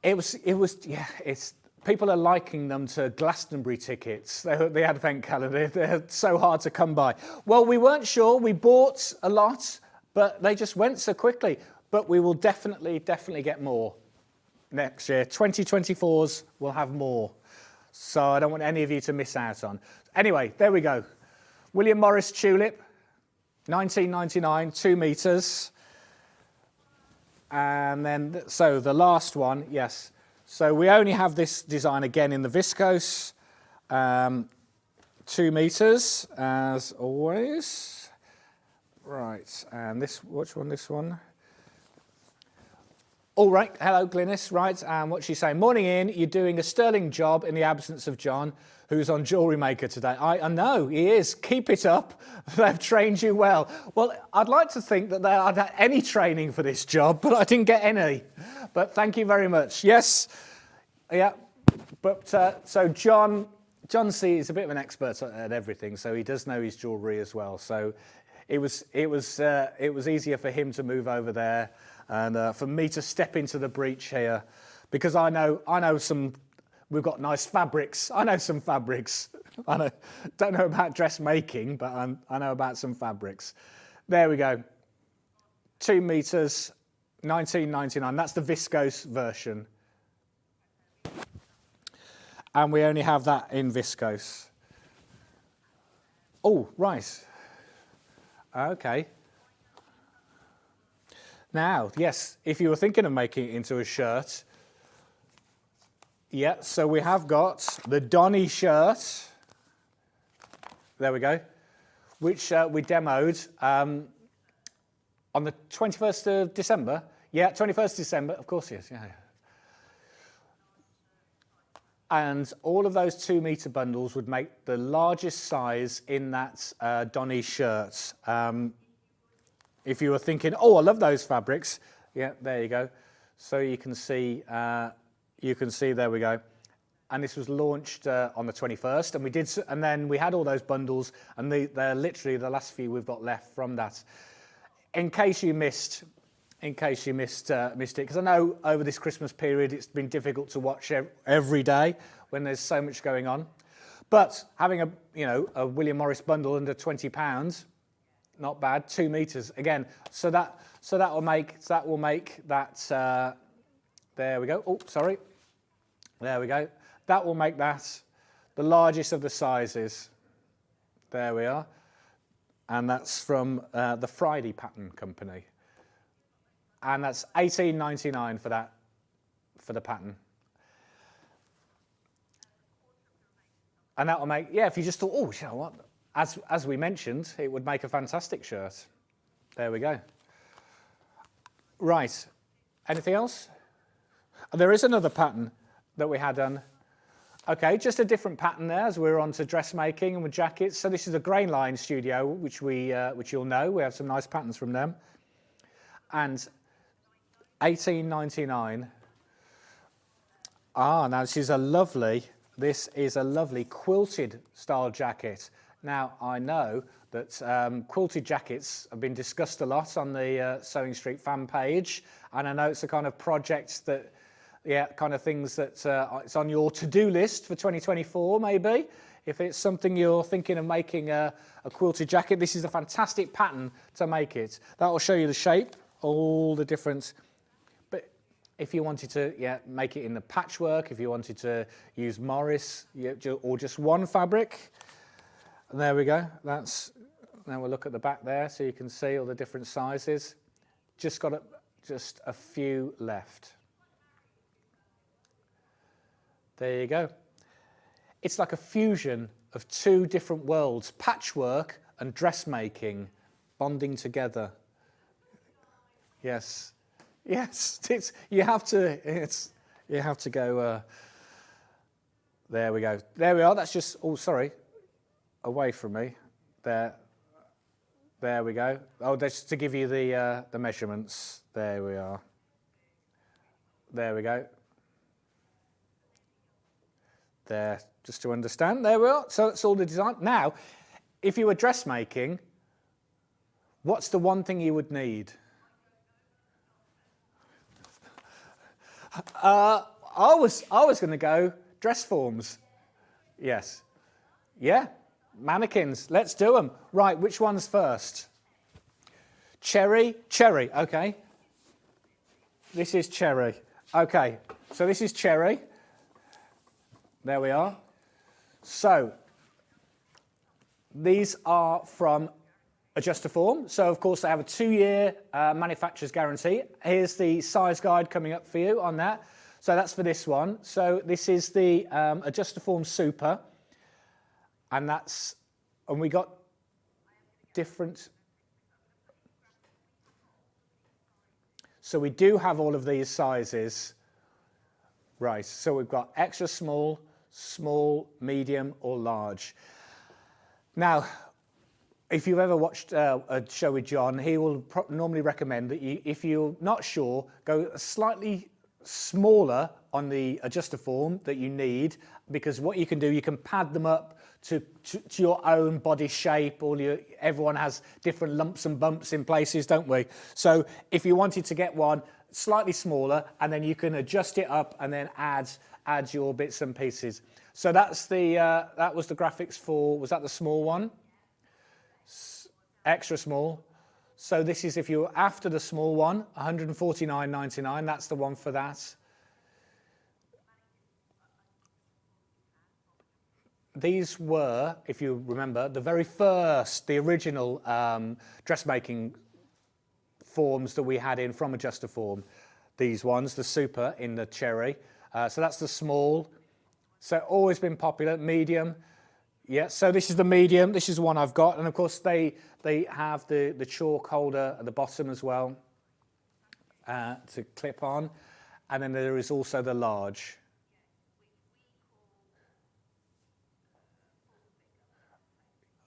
it's people are liking them to Glastonbury tickets. The advent calendar, they're so hard to come by. Well, we weren't sure. We bought a lot, but they just went so quickly. But we will definitely get more next year. 2024s will have more. So I don't want any of you to miss out on. Anyway, there we go. William Morris Tulip, 19.99, 2 meters. And then, so the last one, yes. So we only have this design again in the viscose, 2 meters, as always. Right, and which one, this one? All right, hello Glynis, right, and what's she saying? Morning Ian, you're doing a sterling job in the absence of John, who's on Jewellery Maker today. I know, he is. Keep it up. They've trained you well. Well, I'd like to think that I'd had any training for this job, but I didn't get any. But thank you very much. Yes, yeah, but so John C is a bit of an expert at everything, so he does know his jewellery as well. So it was easier for him to move over there. And for me to step into the breach here, because I know we've got nice fabrics. I know some fabrics. Don't know about dressmaking, but I know about some fabrics. There we go. 2 meters, 19.99. That's the viscose version. And we only have that in viscose. Oh, right. Okay. Now, yes, if you were thinking of making it into a shirt, yeah, so we have got the Donny shirt, there we go, which we demoed on the 21st of December. Yeah, 21st December, of course, yes, yeah. And all of those 2 metre bundles would make the largest size in that Donny shirt. If you were thinking, oh, I love those fabrics, yeah, there you go. So you can see, there we go. And this was launched on the 21st, and then we had all those bundles, and they're literally the last few we've got left from that. In case you missed it, because I know over this Christmas period it's been difficult to watch every day when there's so much going on. But having a William Morris bundle under £20, not bad. 2 meters again. So that will make that. There we go. Oh, sorry. There we go. That will make that the largest of the sizes. There we are. And that's from the Friday Pattern Company. And that's $18.99 for that, for the pattern. And that will make, yeah, if you just thought, oh, you know what, as we mentioned, it would make a fantastic shirt. There we go. Right, anything else? There is another pattern that we had done. Okay, just a different pattern there as we're on to dressmaking and with jackets. So this is a Grain Line studio, which you'll know. We have some nice patterns from them. And $18.99. Now this is a lovely quilted style jacket. Now I know that quilted jackets have been discussed a lot on the Sewing Street fan page, and I know it's a kind of project that, yeah, kind of things that it's on your to-do list for 2024 maybe. If it's something you're thinking of making a quilted jacket, this is a fantastic pattern to make it. That will show you the shape, all the different. But if you wanted to, yeah, make it in the patchwork, if you wanted to use Morris, yeah, or just one fabric, and there we go. Now we'll look at the back there so you can see all the different sizes. Just got just a few left. There you go. It's like a fusion of 2 different worlds, patchwork and dressmaking, bonding together. Yes, yes. You have to go. There we go. There we are. That's just. Oh, sorry. Away from me. There we go. Oh, that's to give you the measurements. There we are. There we go. There, just to understand. There we are. So that's all the design. Now, if you were dressmaking, what's the one thing you would need? I was going to go dress forms. Yes. Yeah. Mannequins. Let's do them. Right. Which one's first? Cherry. Okay. This is cherry. Okay. So this is cherry. There we are. So these are from Adjustaform. So of course they have a 2-year manufacturer's guarantee. Here's the size guide coming up for you on that. So that's for this one. So this is the Adjustaform Super, and we got different. So we do have all of these sizes. Right. So we've got extra small, small, medium, or large. Now, if you've ever watched a show with John, he will normally recommend that if you're not sure, go slightly smaller on the Adjustaform that you need, because what you can do, you can pad them up to your own body shape. Everyone has different lumps and bumps in places, don't we? So if you wanted to get one slightly smaller, and then you can adjust it up and then add your bits and pieces. So that's that was the graphics for, was that the small one? Extra small. So this is if you're after the small one, $149.99. That's the one for that. These were, if you remember, the very first, the original dressmaking forms that we had in from Adjustaform. These ones, the Super in the cherry. So that's the small. So always been popular. Medium. Yeah, so this is the medium. This is the one I've got. And of course they have the chalk holder at the bottom as well to clip on. And then there is also the large.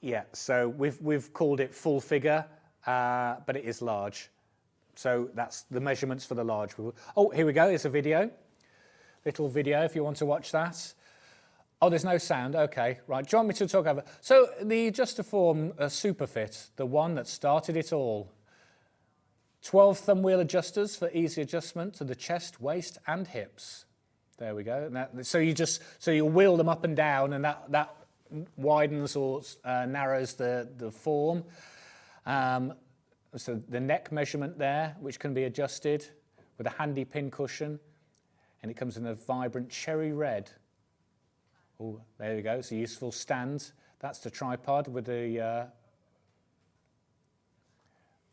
Yeah, so we've called it full figure, but it is large. So that's the measurements for the large. Oh, here we go. Here's a video. Little video if you want to watch that. Oh, there's no sound. Okay, right. Do you want me to talk over? So the Adjustaform Superfit, the one that started it all. 12 thumb wheel adjusters for easy adjustment to the chest, waist, and hips. There we go. And that, so you wheel them up and down, and that widens or narrows the form. So the neck measurement there, which can be adjusted with a handy pin cushion, and it comes in a vibrant cherry red. Oh, there we go. It's a useful stand. That's the tripod with the.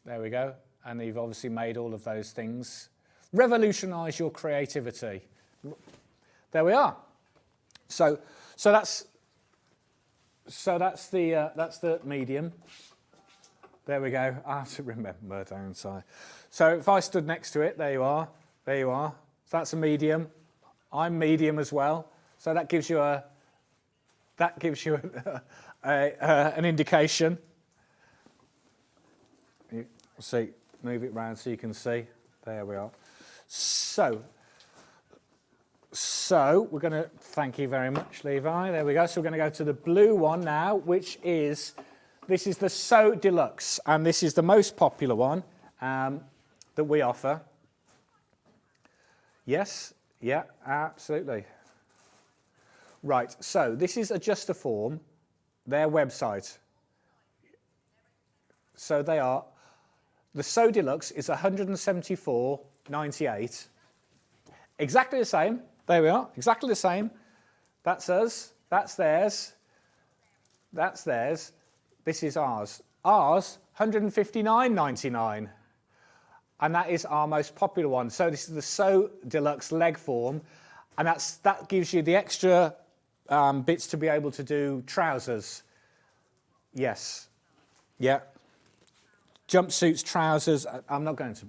There we go. And you've obviously made all of those things. Revolutionise your creativity. There we are. So that's the medium. There we go. I have to remember, don't I? So if I stood next to it, there you are. There you are. So that's a medium. I'm medium as well. So that gives you an indication. You see, move it round so you can see. There we are. So we're going to thank you very much, Levi. There we go. So we're going to go to the blue one now, which is this is the So Deluxe, and this is the most popular one that we offer. Yes, yeah, absolutely. Right, so this is Adjustaform, their website. So they are, the So Deluxe is $174.98. Exactly the same. There we are, exactly the same. That's us, that's theirs, that's theirs. This is ours. Ours, $159.99. And that is our most popular one. So this is the So Deluxe leg form, and that gives you the extra bits to be able to do trousers. Yes. Yeah. Jumpsuits, trousers. I'm not going to.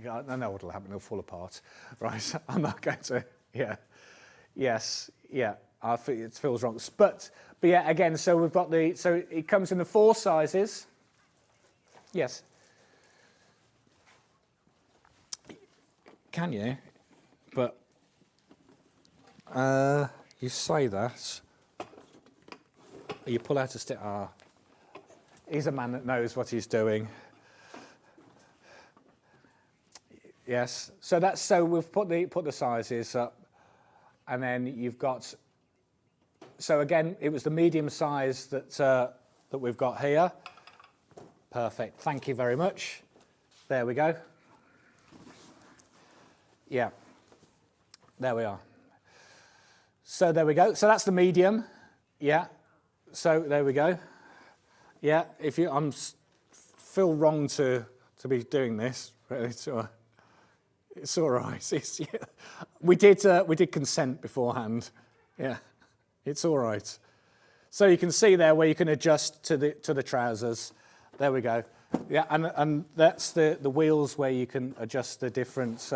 I know what will happen. They'll fall apart. Right. I'm not going to. Yeah. Yes. Yeah. It feels wrong. But yeah. Again. So we've got the. So it comes in the 4 sizes. Yes. Can you? But you say that. You pull out a stick. He's a man that knows what he's doing. Yes. So we've put the sizes up, and then you've got. So again, it was the medium size that we've got here. Perfect. Thank you very much. There we go. Yeah. There we are. So there we go. So that's the medium. Yeah. So there we go. Yeah. If you, feel wrong to be doing this. Really, it's all right. Yeah. We did consent beforehand. Yeah. It's all right. So you can see there where you can adjust to the trousers. There we go. Yeah, and that's the wheels where you can adjust the different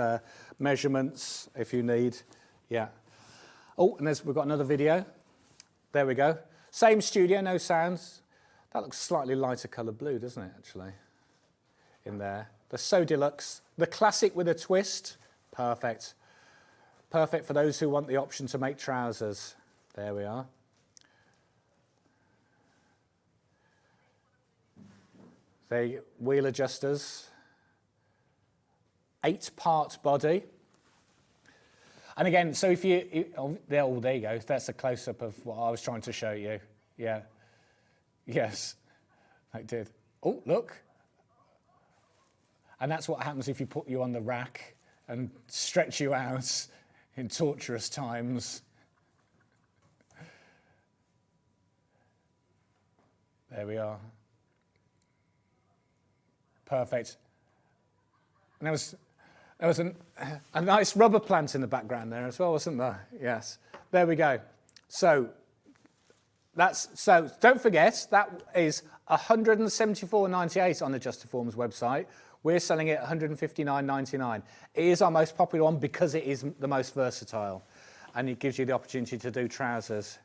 measurements if you need. Yeah. Oh, and we've got another video. There we go. Same studio, no sounds. That looks slightly lighter colour blue, doesn't it, actually? In there. The So Deluxe, the classic with a twist. Perfect. Perfect for those who want the option to make trousers. There we are. The wheel adjusters, 8-part body. And again, so if there you go. That's a close-up of what I was trying to show you. Yeah. Yes, I did. Oh, look. And that's what happens if you put you on the rack and stretch you out in torturous times. There we are. Perfect. And there was a nice rubber plant in the background there as well, wasn't there? Yes. There we go. So don't forget that is $174.98 on Adjustaform's website. We're selling it at $159.99. It is our most popular one because it is the most versatile, and it gives you the opportunity to do trousers.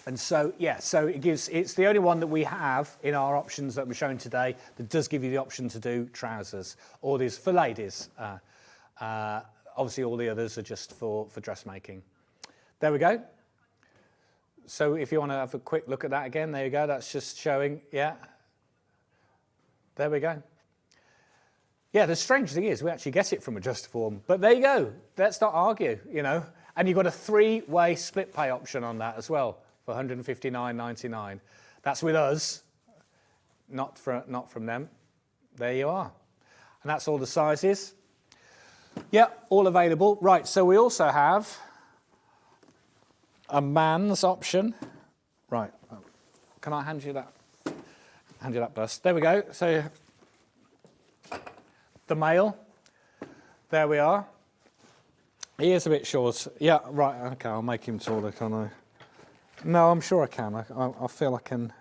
And so, yeah, so it's the only one that we have in our options that we're showing today that does give you the option to do trousers. Or there's for ladies. Obviously, all the others are just for dressmaking. There we go. So if you want to have a quick look at that again, there you go. That's just showing, yeah. There we go. Yeah, the strange thing is we actually get it from Adjustaform. But there you go. Let's not argue, you know. And you've got a 3-way split pay option on that as well for $159.99. That's with us, not from them. There you are. And that's all the sizes. Yeah, all available. Right, so we also have a man's option. Right, can I hand you that? Hand you that bust. There we go. So the male, there we are. He is a bit short. Yeah, right, okay, I'll make him taller, can't I? No, I'm sure I can. I feel I can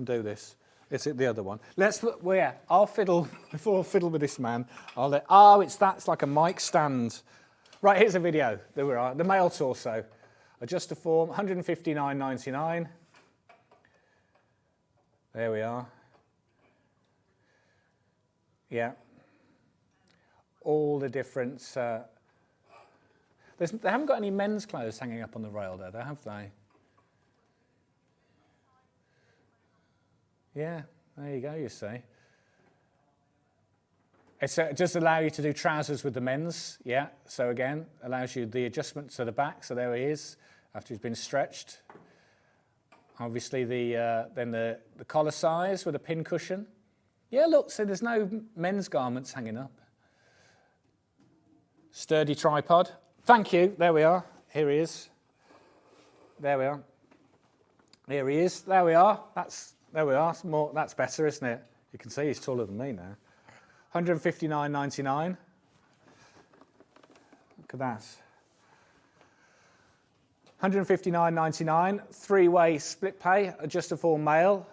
do this. It's the other one. Well, yeah, I'll fiddle, before I fiddle with this man, that's like a mic stand. Right, here's a video. There we are, the male torso. Adjustaform, $159.99. There we are. Yeah. All the different... they haven't got any men's clothes hanging up on the rail there, have they? Yeah, there you go, you see. It does allow you to do trousers with the men's, yeah. So again, allows you the adjustment to the back, so there he is, after he's been stretched. Obviously then the collar size with a pin cushion. Yeah, look, so there's no men's garments hanging up. Sturdy tripod. Thank you, there we are. Here he is. There we are. Here he is, there we are. There we are, that's better, isn't it? You can see he's taller than me now. $159.99. Look at that. $159.99, 3-way split pay, Adjustaform male.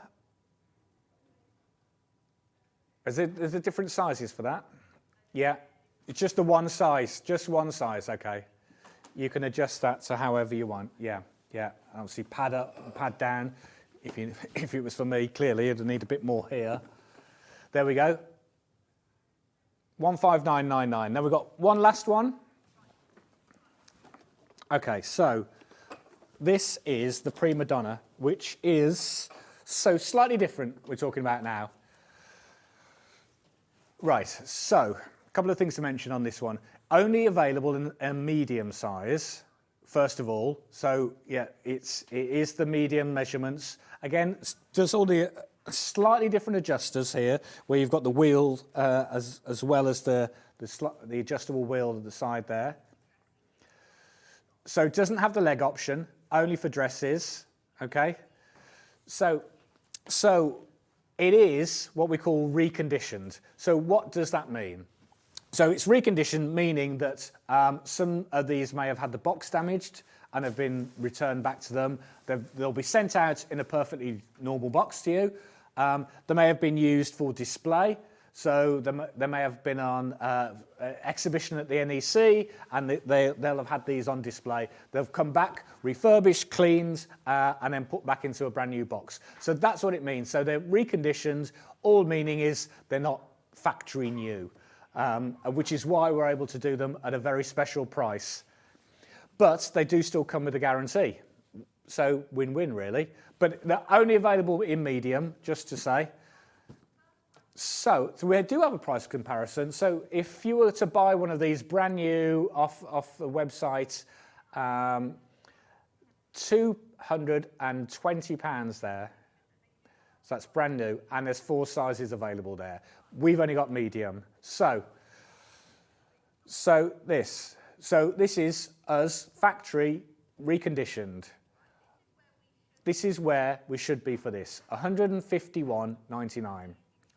Is there different sizes for that? Yeah, it's just the one size, okay. You can adjust that to however you want, yeah. Obviously pad up and pad down. If it was for me, clearly it'd need a bit more here. There we go. $159.99. Now we've got one last one. Okay, so this is the Prima Donna, which is so slightly different we're talking about now. Right, so a couple of things to mention on this one. Only available in a medium size, first of all. So yeah, it is the medium measurements. Again, does all the slightly different adjusters here, where you've got the wheel as well as the adjustable wheel at the side there. So it doesn't have the leg option, only for dresses, okay? So it is what we call reconditioned. So what does that mean? So it's reconditioned, meaning that some of these may have had the box damaged and have been returned back to them. They'll be sent out in a perfectly normal box to you. They may have been used for display. So they may have been on exhibition at the NEC, and they'll have had these on display. They'll come back, refurbished, cleaned, and then put back into a brand new box. So that's what it means. So they're reconditioned. All meaning is they're not factory new, which is why we're able to do them at a very special price. But they do still come with a guarantee. So win-win, really. But they're only available in medium, just to say. So we do have a price comparison. So if you were to buy one of these brand new off the website, £220 there. So that's brand new, and there's 4 sizes available there. We've only got medium. So this is us factory reconditioned. This is where we should be for this. $151.99.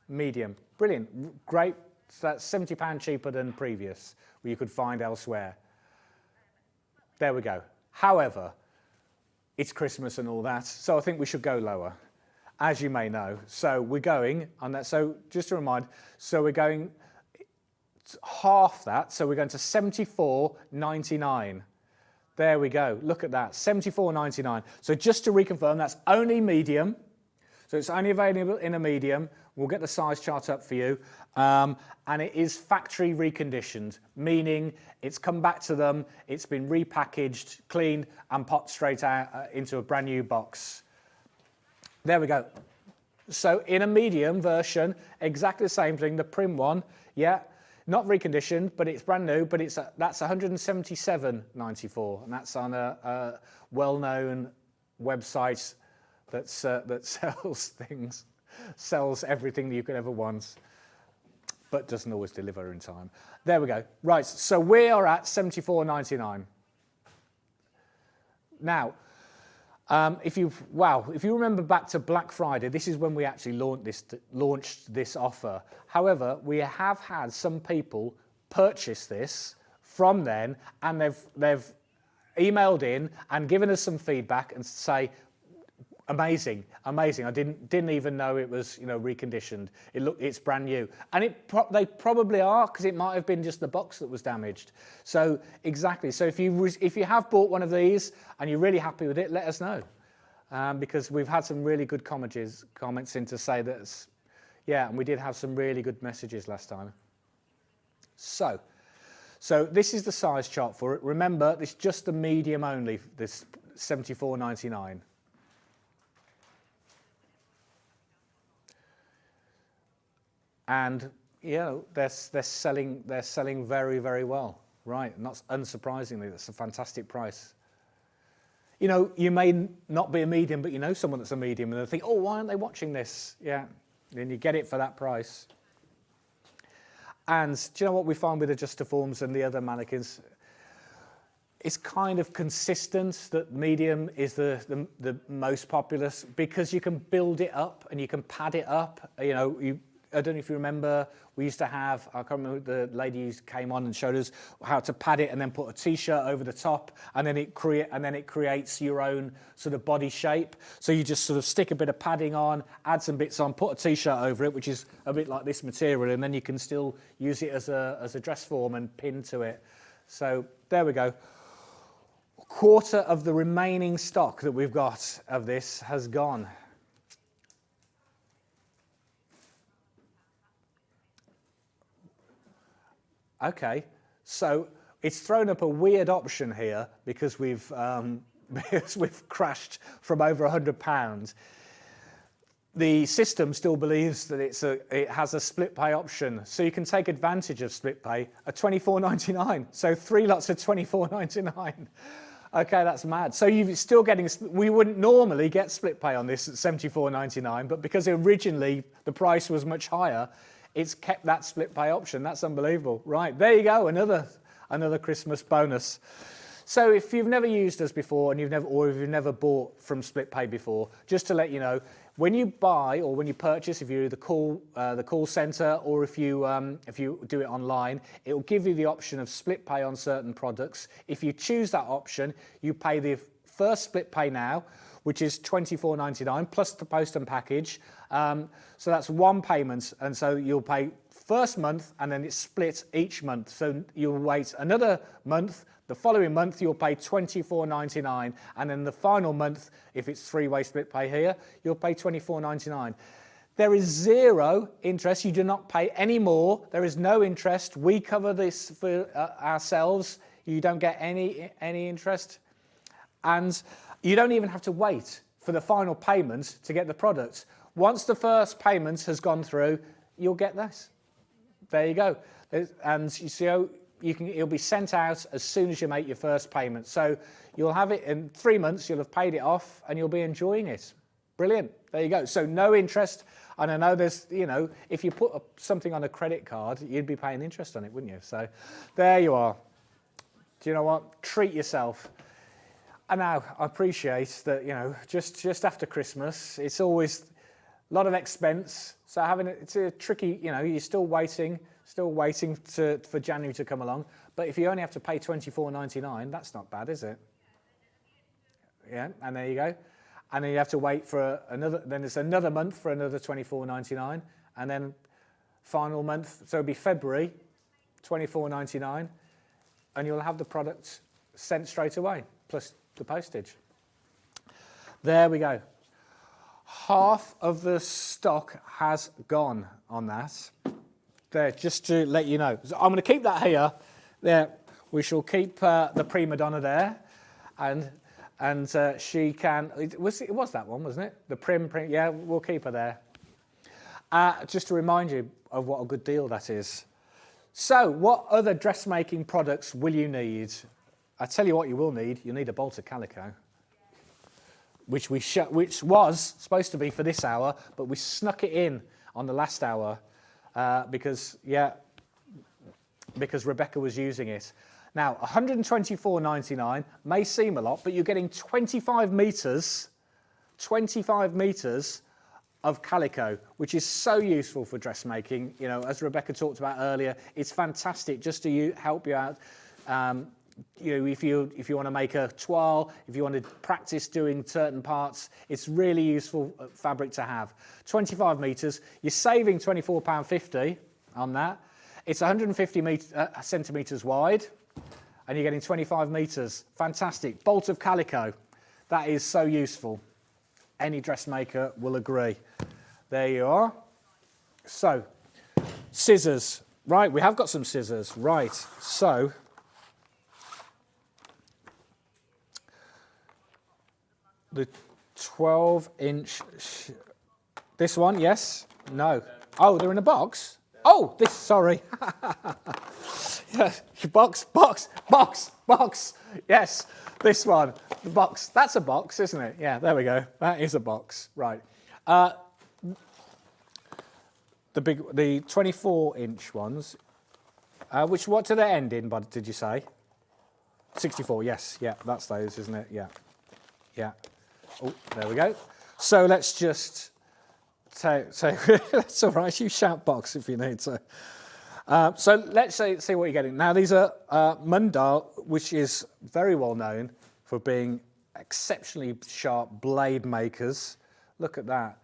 Medium. Brilliant. Great. So that's £70 cheaper than previous, where you could find elsewhere. There we go. However, it's Christmas and all that, so I think we should go lower, as you may know. So we're going on that. So just to remind, so we're going half that. So we're going to $74.99. There we go. Look at that, $74.99. So just to reconfirm, that's only medium. So it's only available in a medium. We'll get the size chart up for you. And it is factory reconditioned, meaning it's come back to them, it's been repackaged, cleaned, and popped straight out into a brand new box. There we go. So in a medium version, exactly the same thing, the prim one, yeah, not reconditioned, but it's brand new, but that's $177.94, and that's on a well-known website that sells everything that you could ever want, but doesn't always deliver in time. There we go. Right, so we are at $74.99. Now, if you remember back to Black Friday, this is when we actually launched this offer. However, we have had some people purchase this from then, and they've emailed in and given us some feedback and say, amazing, amazing. I didn't even know it was, you know, reconditioned. It's brand new, and they probably are, because it might have been just the box that was damaged. So exactly. So if you have bought one of these and you're really happy with it, let us know, because we've had some really good comments in to say that, yeah, and we did have some really good messages last time. So this is the size chart for it. Remember, it's just the medium only. This $74.99. And you know, they're selling very, very well, right? Not unsurprisingly, that's a fantastic price. You know, you may not be a medium, but you know someone that's a medium, and they think, oh, why aren't they watching this? Yeah, then you get it for that price. And do you know what we find with Adjustaforms and the other mannequins? It's kind of consistent that medium is the most popular, because you can build it up and you can pad it up. You know, I don't know if you remember, we used to have, I can't remember, the lady who came on and showed us how to pad it and then put a t-shirt over the top, and then it creates your own sort of body shape. So you just sort of stick a bit of padding on, add some bits on, put a t-shirt over it, which is a bit like this material, and then you can still use it as a dress form and pin to it. So there we go. A quarter of the remaining stock that we've got of this has gone. Okay, so it's thrown up a weird option here because we've crashed from over £100. The system still believes that it has a split pay option, so you can take advantage of split pay at $24.99. So 3 lots of $24.99. Okay, that's mad. So you're still getting. We wouldn't normally get split pay on this at $74.99, but because originally the price was much higher, it's kept that split pay option. That's unbelievable. Right, there you go, another Christmas bonus. So if you've never used us before and if you've never bought from split pay before, just to let you know, when you buy or when you purchase, if you're the call centre, or if you do it online, it will give you the option of split pay on certain products. If you choose that option, you pay the first split pay now, which is $24.99 plus the post and package. So that's one payment, and so you'll pay first month and then it's split each month. So you'll wait another month, the following month you'll pay $24.99, and then the final month, if it's three-way split pay here, you'll pay $24.99. There is zero interest. You do not pay any more. There is no interest. We cover this for ourselves. You don't get any interest. And you don't even have to wait for the final payment to get the product. Once the first payment has gone through, you'll get this. There you go. And you see how it'll be sent out as soon as you make your first payment. So you'll have it in 3 months, you'll have paid it off and you'll be enjoying it. Brilliant. There you go. So no interest. And I know there's, you know, if you put something on a credit card, you'd be paying interest on it, wouldn't you? So there you are. Do you know what? Treat yourself. And now I appreciate that, you know, just after Christmas, it's always a lot of expense. So it's a tricky, you know, you're still waiting for January to come along. But if you only have to pay $24.99, that's not bad, is it? Yeah, and there you go. And then you have to wait for then it's another month for another $24.99, and then final month, so it'll be February, $24.99, and you'll have the product sent straight away, plus the postage. There we go. Half of the stock has gone on that. There, just to let you know. So I'm going to keep that here. There, we shall keep the prima donna there, and she can. It was that one, wasn't it? The prim. Yeah, we'll keep her there. Just to remind you of what a good deal that is. So, what other dressmaking products will you need? I tell you what, you will need. You need a bolt of calico, which was supposed to be for this hour, but we snuck it in on the last hour. Because Rebecca was using it. Now, $124.99 may seem a lot, but you're getting 25 metres of calico, which is so useful for dressmaking. You know, as Rebecca talked about earlier, it's fantastic just to help you out. You know, if you want to make a toile, if you want to practice doing certain parts, it's really useful fabric to have. 25 metres, you're saving £24.50 on that. It's 150 centimetres wide, and you're getting 25 metres. Fantastic. Bolt of calico. That is so useful. Any dressmaker will agree. There you are. So, scissors. Right, we have got some scissors. Right, so the 12-inch, this one, yes, no. Oh, they're in a box? Oh, this, sorry. Yes, box. Yes, this one, the box. That's a box, isn't it? Yeah, there we go. That is a box, right. The 24-inch ones, what do they end in, bud, did you say? 64, yes, yeah, that's those, isn't it? Yeah. Oh, there we go. So let's just take that's all right. You shout box if you need to. So let's see what you're getting. Now these are Mundial, which is very well known for being exceptionally sharp blade makers. Look at that.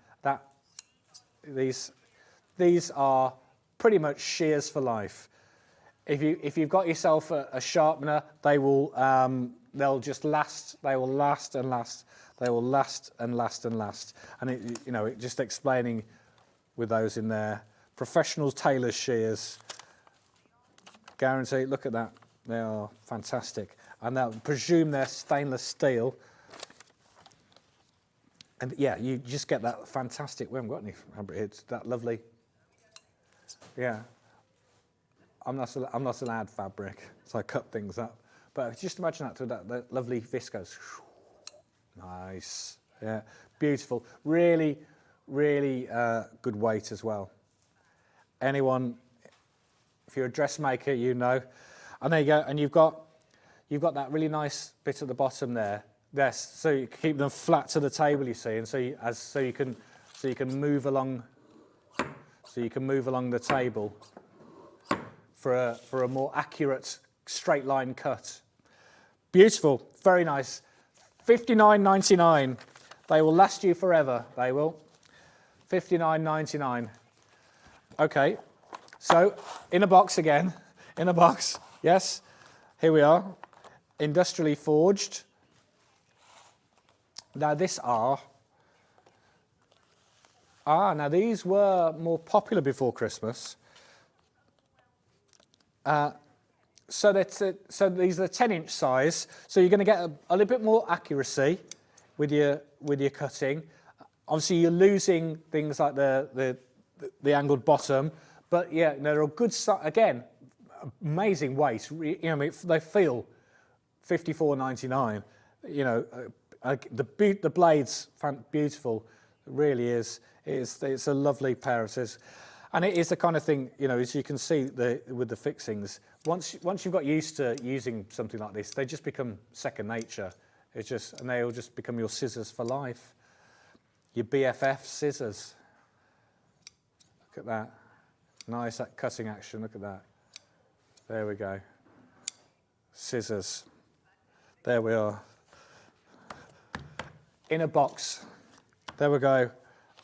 These are pretty much shears for life. If you've got yourself a sharpener, they'll just last. They will last and last. They will last and last and last. And it just explaining with those in there. Professional tailor shears. Guarantee. Look at that. They are fantastic. And I presume they're stainless steel. And yeah, you just get that fantastic. We haven't got any fabric. It's that lovely. Yeah. I'm not allowed fabric, so I cut things up. But just imagine that lovely viscose. Nice, yeah, beautiful. Really, really good weight as well. Anyone, if you're a dressmaker, you know. And there you go. And you've got that really nice bit at the bottom there. Yes, so you keep them flat to the table. You see, and so you can move along. So you can move along the table for a more accurate straight line cut. Beautiful, very nice. $59.99. They will last you forever. They will. $59.99. Okay, so in a box again. In a box. Yes. Here we are. Industrially forged. Now now these were more popular before Christmas. So these are 10-inch size. So you're going to get a little bit more accuracy with your cutting. Obviously, you're losing things like the angled bottom, but yeah, they're a good again, amazing weight. They feel $54.99. The blade's beautiful. It really is. It's a lovely pair of scissors. And it is the kind of thing, as you can see with the fixings, once you've got used to using something like this, they just become second nature. And they'll just become your scissors for life. Your BFF scissors. Look at that. Nice, that cutting action, look at that. There we go. Scissors. There we are. In a box. There we go.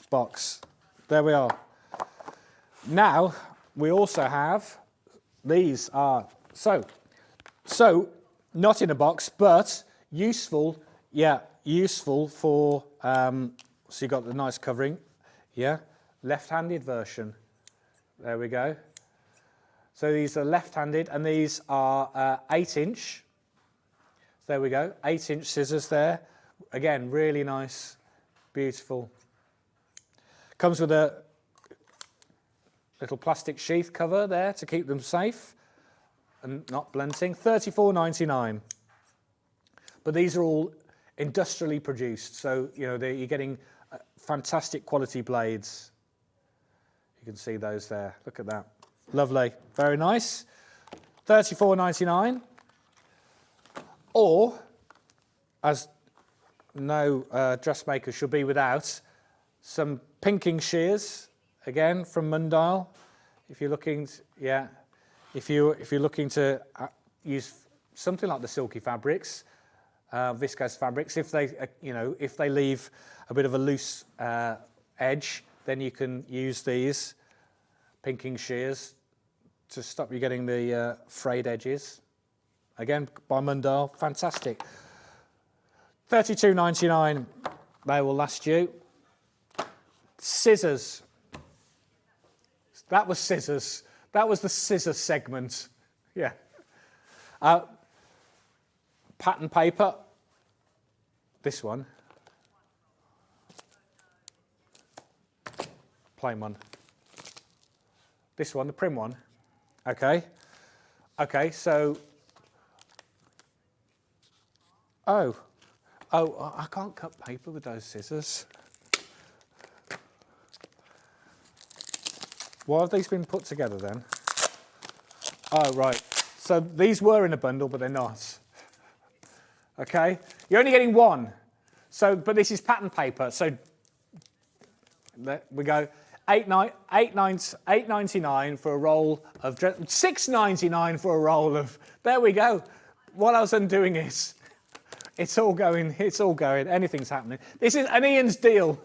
Box. There we are. Now, we also have, these are, so not in a box, but useful. Yeah, useful for. So you got the nice covering. Yeah, left-handed version. There we go. So these are left-handed, and these are 8-inch. There we go, 8-inch scissors there. Again, really nice, beautiful. Comes with a little plastic sheath cover there to keep them safe and not blunting. $34.99. But these are all industrially produced, so you know you're getting fantastic quality blades. You can see those there. Look at that. Lovely. Very nice. $34.99. Or, as no dressmaker should be without, some pinking shears, again from Mundial. If you're looking, if you're looking to use something like the silky fabrics, viscose fabrics, if they, if they leave a bit of a loose edge, then you can use these pinking shears to stop you getting the frayed edges. Again, by Mundial, fantastic. $32.99, they will last you. Scissors. That was scissors. That was the scissors segment. Yeah. Pattern paper. This one. Plain one. This one, the prim one. Okay. Okay, so... Oh, I can't cut paper with those scissors. Why have these been put together then? Oh, right. So these were in a bundle, but they're not. Okay? You're only getting one. So, but this is pattern paper. So there we go. $8.99 for a roll of dress. $6.99 for a roll of. There we go. What I was undoing is. It's all going, anything's happening. This is an Ian's deal.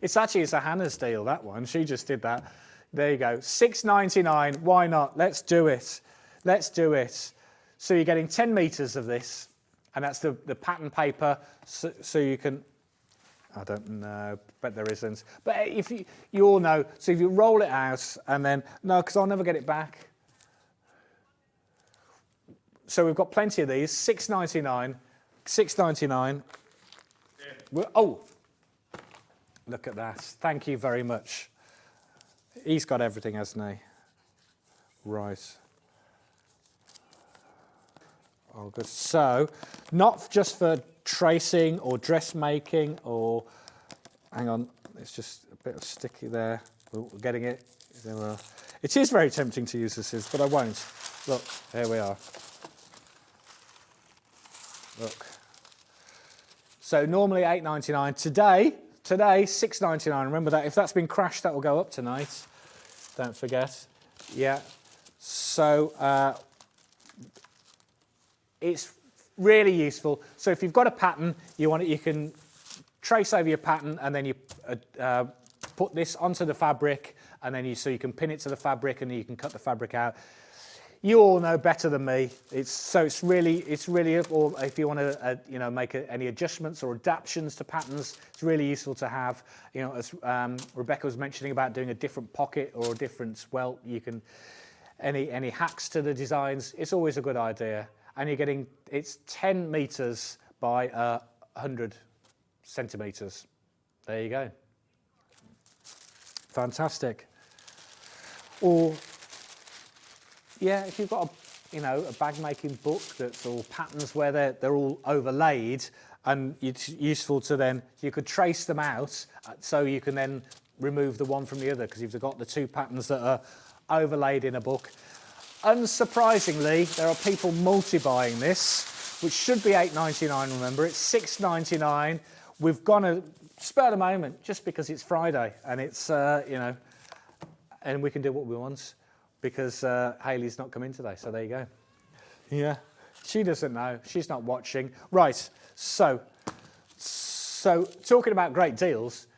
It's a Hannah's deal, that one. She just did that. There you go, $6.99, why not? Let's do it. Let's do it. So you're getting 10 meters of this, and that's the pattern paper, so you can, I don't know, but there isn't. But if you all know, so if you roll it out, and then, no, because I'll never get it back. So we've got plenty of these, $6.99. $6.99. Yeah. Oh, look at that. Thank you very much. He's got everything, hasn't he? Right. Oh, good. So, not just for tracing or dressmaking or... Hang on, it's just a bit of sticky there. We're getting it. It is very tempting to use the scissors, but I won't. Look, here we are. Look. So normally $8.99. Today $6.99. Remember that. If that's been crashed, that will go up tonight. Don't forget. Yeah. So it's really useful. So if you've got a pattern, you can trace over your pattern, and then you put this onto the fabric, and then so you can pin it to the fabric, and you can cut the fabric out. You all know better than me. It's really, or if you want to, make any adjustments or adaptations to patterns, it's really useful to have. As Rebecca was mentioning about doing a different pocket or a different swell, you can any hacks to the designs. It's always a good idea, and it's 10 meters by 100 centimeters. There you go. Fantastic. Or. Yeah, if you've got a bag making book that's all patterns where they're all overlaid, and it's useful to then you could trace them out, so you can then remove the one from the other, because you've got the two patterns that are overlaid in a book. Unsurprisingly, there are people multi-buying this, which should be $8.99. Remember, it's $6.99. We've gone a spur the moment just because it's Friday, and it's and we can do what we want. Because Hayley's not come in today, so there you go. Yeah, she doesn't know. She's not watching. Right, so talking about great deals,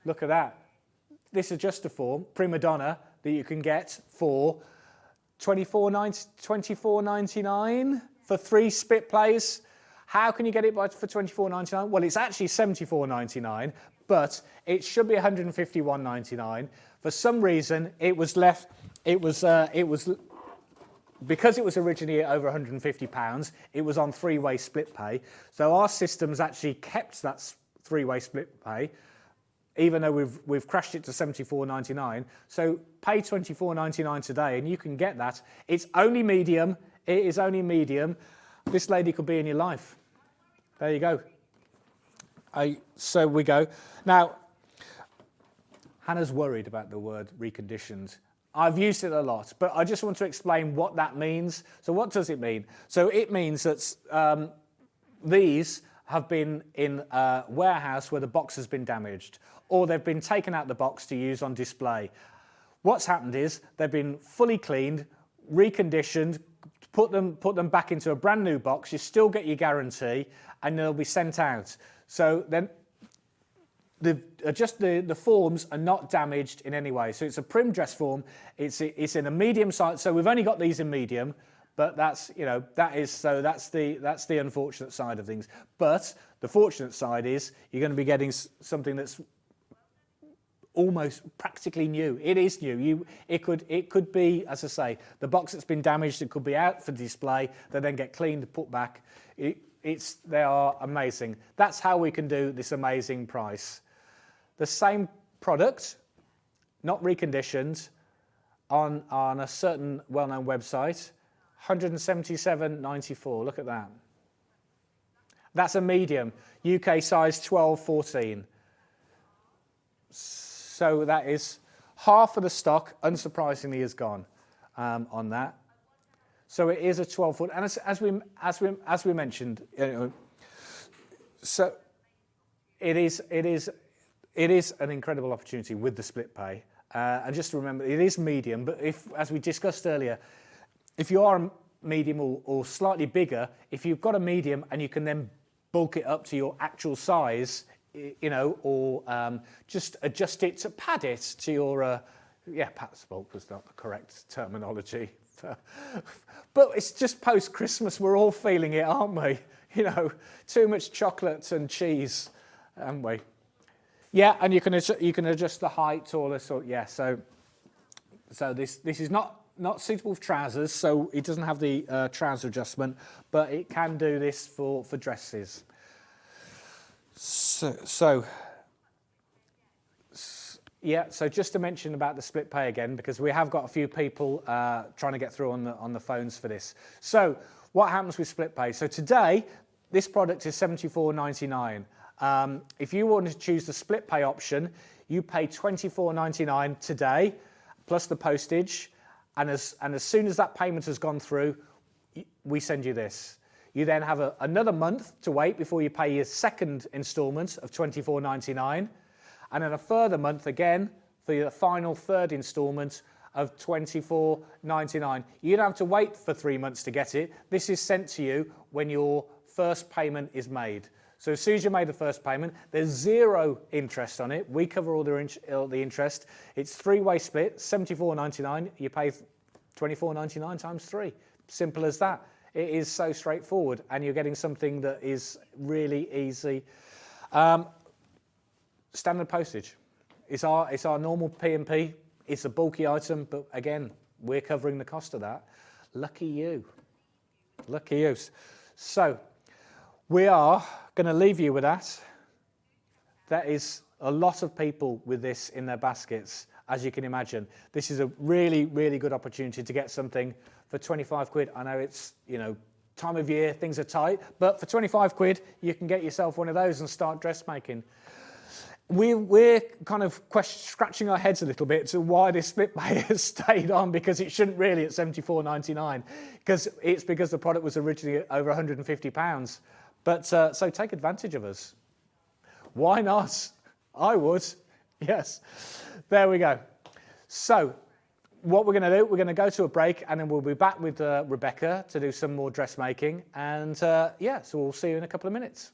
look at that. This adjuster form, Prima Donna, that you can get for $24.99 for 3 split plays. How can you get it for $24.99? Well, it's actually $74.99, but it should be $151.99. For some reason, it was left. Because it was originally over £150, it was on 3-way split pay. So our system's actually kept that 3-way split pay, even though we've crashed it to $74.99. So pay $24.99 today, and you can get that. It's only medium. It is only medium. This lady could be in your life. There you go. So we go. Now, Hannah's worried about the word reconditioned. I've used it a lot, but I just want to explain what that means. So what does it mean? So it means that these have been in a warehouse where the box has been damaged, or they've been taken out of the box to use on display. What's happened is they've been fully cleaned, reconditioned, put them back into a brand new box. You still get your guarantee, and they'll be sent out. So then the forms are not damaged in any way. So it's a prim dress form. It's in a medium size. So we've only got these in medium, but that's the unfortunate side of things. But the fortunate side is you're going to be getting something that's almost practically new. It is new. It could be, as I say, the box that's been damaged. It could be out for display. They then get cleaned, put back. They are amazing. That's how we can do this amazing price. The same product, not reconditioned, on a certain well-known website, $177.94. Look at that. That's a medium, UK size 12-14. So that is half of the stock, unsurprisingly, is gone on that. So it is a 12-foot, and as we mentioned, so it is an incredible opportunity with the split pay. And just to remember, it is medium, but as we discussed earlier, if you are a medium or slightly bigger, if you've got a medium and you can then bulk it up to your actual size, or just adjust it to pad it to your, perhaps bulk was not the correct terminology. But it's just post-Christmas, we're all feeling it, aren't we? Too much chocolate and cheese, aren't we? Yeah, and you can adjust the height, taller, so this is not suitable for trousers, so it doesn't have the trouser adjustment, but it can do this for dresses. So just to mention about the split pay again, because we have got a few people trying to get through on the phones for this. So what happens with split pay? So today, this product is $74.99. If you want to choose the split pay option, you pay $24.99 today, plus the postage, and as soon as that payment has gone through, we send you this. You then have another month to wait before you pay your second instalment of $24.99, and then a further month again for your final third instalment of $24.99. You don't have to wait for 3 months to get it. This is sent to you when your first payment is made. So as soon as you made the first payment, there's 0 interest on it. We cover all the interest. It's 3-way split, $74.99. You pay $24.99 times 3. Simple as that. It is so straightforward, and you're getting something that is really easy. Standard postage. It's our normal P&P. It's a bulky item, but again, we're covering the cost of that. Lucky you. Lucky you. So we are going to leave you with that. There is a lot of people with this in their baskets, as you can imagine. This is a really, really good opportunity to get something for 25 quid. I know it's, time of year, things are tight, but for 25 quid, you can get yourself one of those and start dressmaking. We're kind of scratching our heads a little bit to why this split pay has stayed on, because it shouldn't really at $74.99, because the product was originally over £150. But so take advantage of us. Why not? I would. Yes. There we go. So what we're going to do, we're going to go to a break, and then we'll be back with Rebecca to do some more dressmaking. And so we'll see you in a couple of minutes.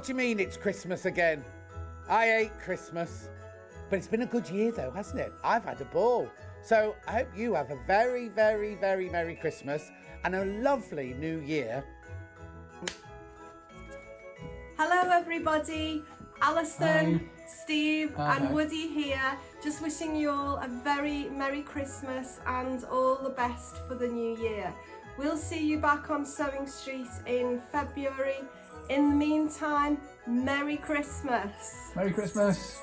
What do you mean it's Christmas again? I hate Christmas. But it's been a good year though, hasn't it? I've had a ball. So I hope you have a very, very, very Merry Christmas and a lovely New Year. Hello everybody, Alison, Steve and Woody here. Just wishing you all a very Merry Christmas and all the best for the new year. We'll see you back on Sewing Street in February. In the meantime, Merry Christmas. Merry Christmas.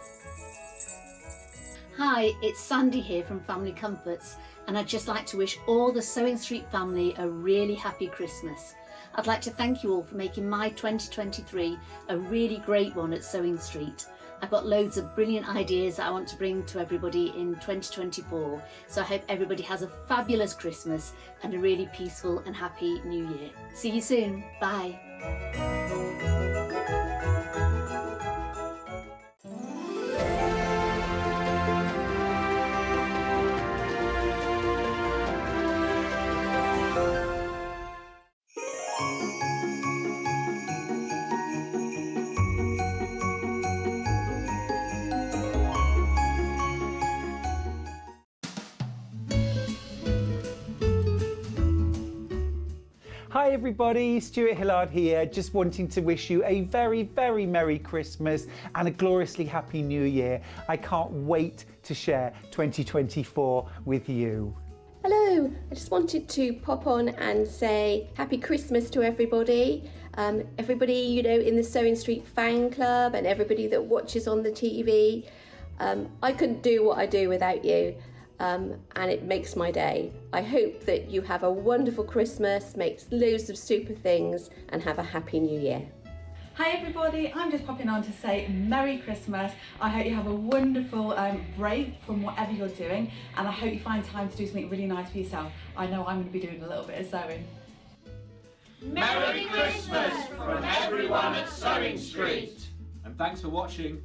Hi, it's Sandy here from Family Comforts, and I'd just like to wish all the Sewing Street family a really happy Christmas. I'd like to thank you all for making my 2023 a really great one at Sewing Street. I've got loads of brilliant ideas that I want to bring to everybody in 2024, so I hope everybody has a fabulous Christmas and a really peaceful and happy New Year. See you soon. Bye. Hi everybody, Stuart Hillard here, just wanting to wish you a very, very Merry Christmas and a gloriously Happy New Year. I can't wait to share 2024 with you. Hello, I just wanted to pop on and say Happy Christmas to everybody. Everybody, you know, in the Sewing Street fan club and everybody that watches on the TV. I couldn't do what I do without you. And it makes my day. I hope that you have a wonderful Christmas, make loads of super things and have a happy new year. Hi everybody, I'm just popping on to say Merry Christmas. I hope you have a wonderful break from whatever you're doing, and I hope you find time to do something really nice for yourself. I know I'm going to be doing a little bit of sewing. Merry Christmas from everyone at Sewing Street. And thanks for watching.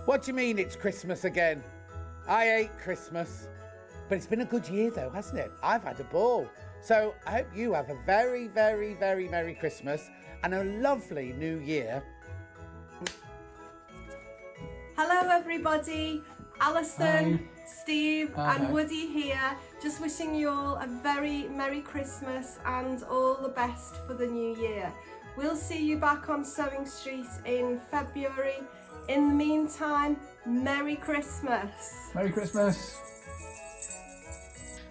What do you mean it's Christmas again? I hate Christmas. But it's been a good year though, hasn't it? I've had a ball. So I hope you have a very, very, very Merry Christmas and a lovely New Year. Hello everybody, Alison, Steve and Woody here. Just wishing you all a very Merry Christmas and all the best for the new year. We'll see you back on Sewing Street in February. In the meantime, Merry Christmas. Merry Christmas.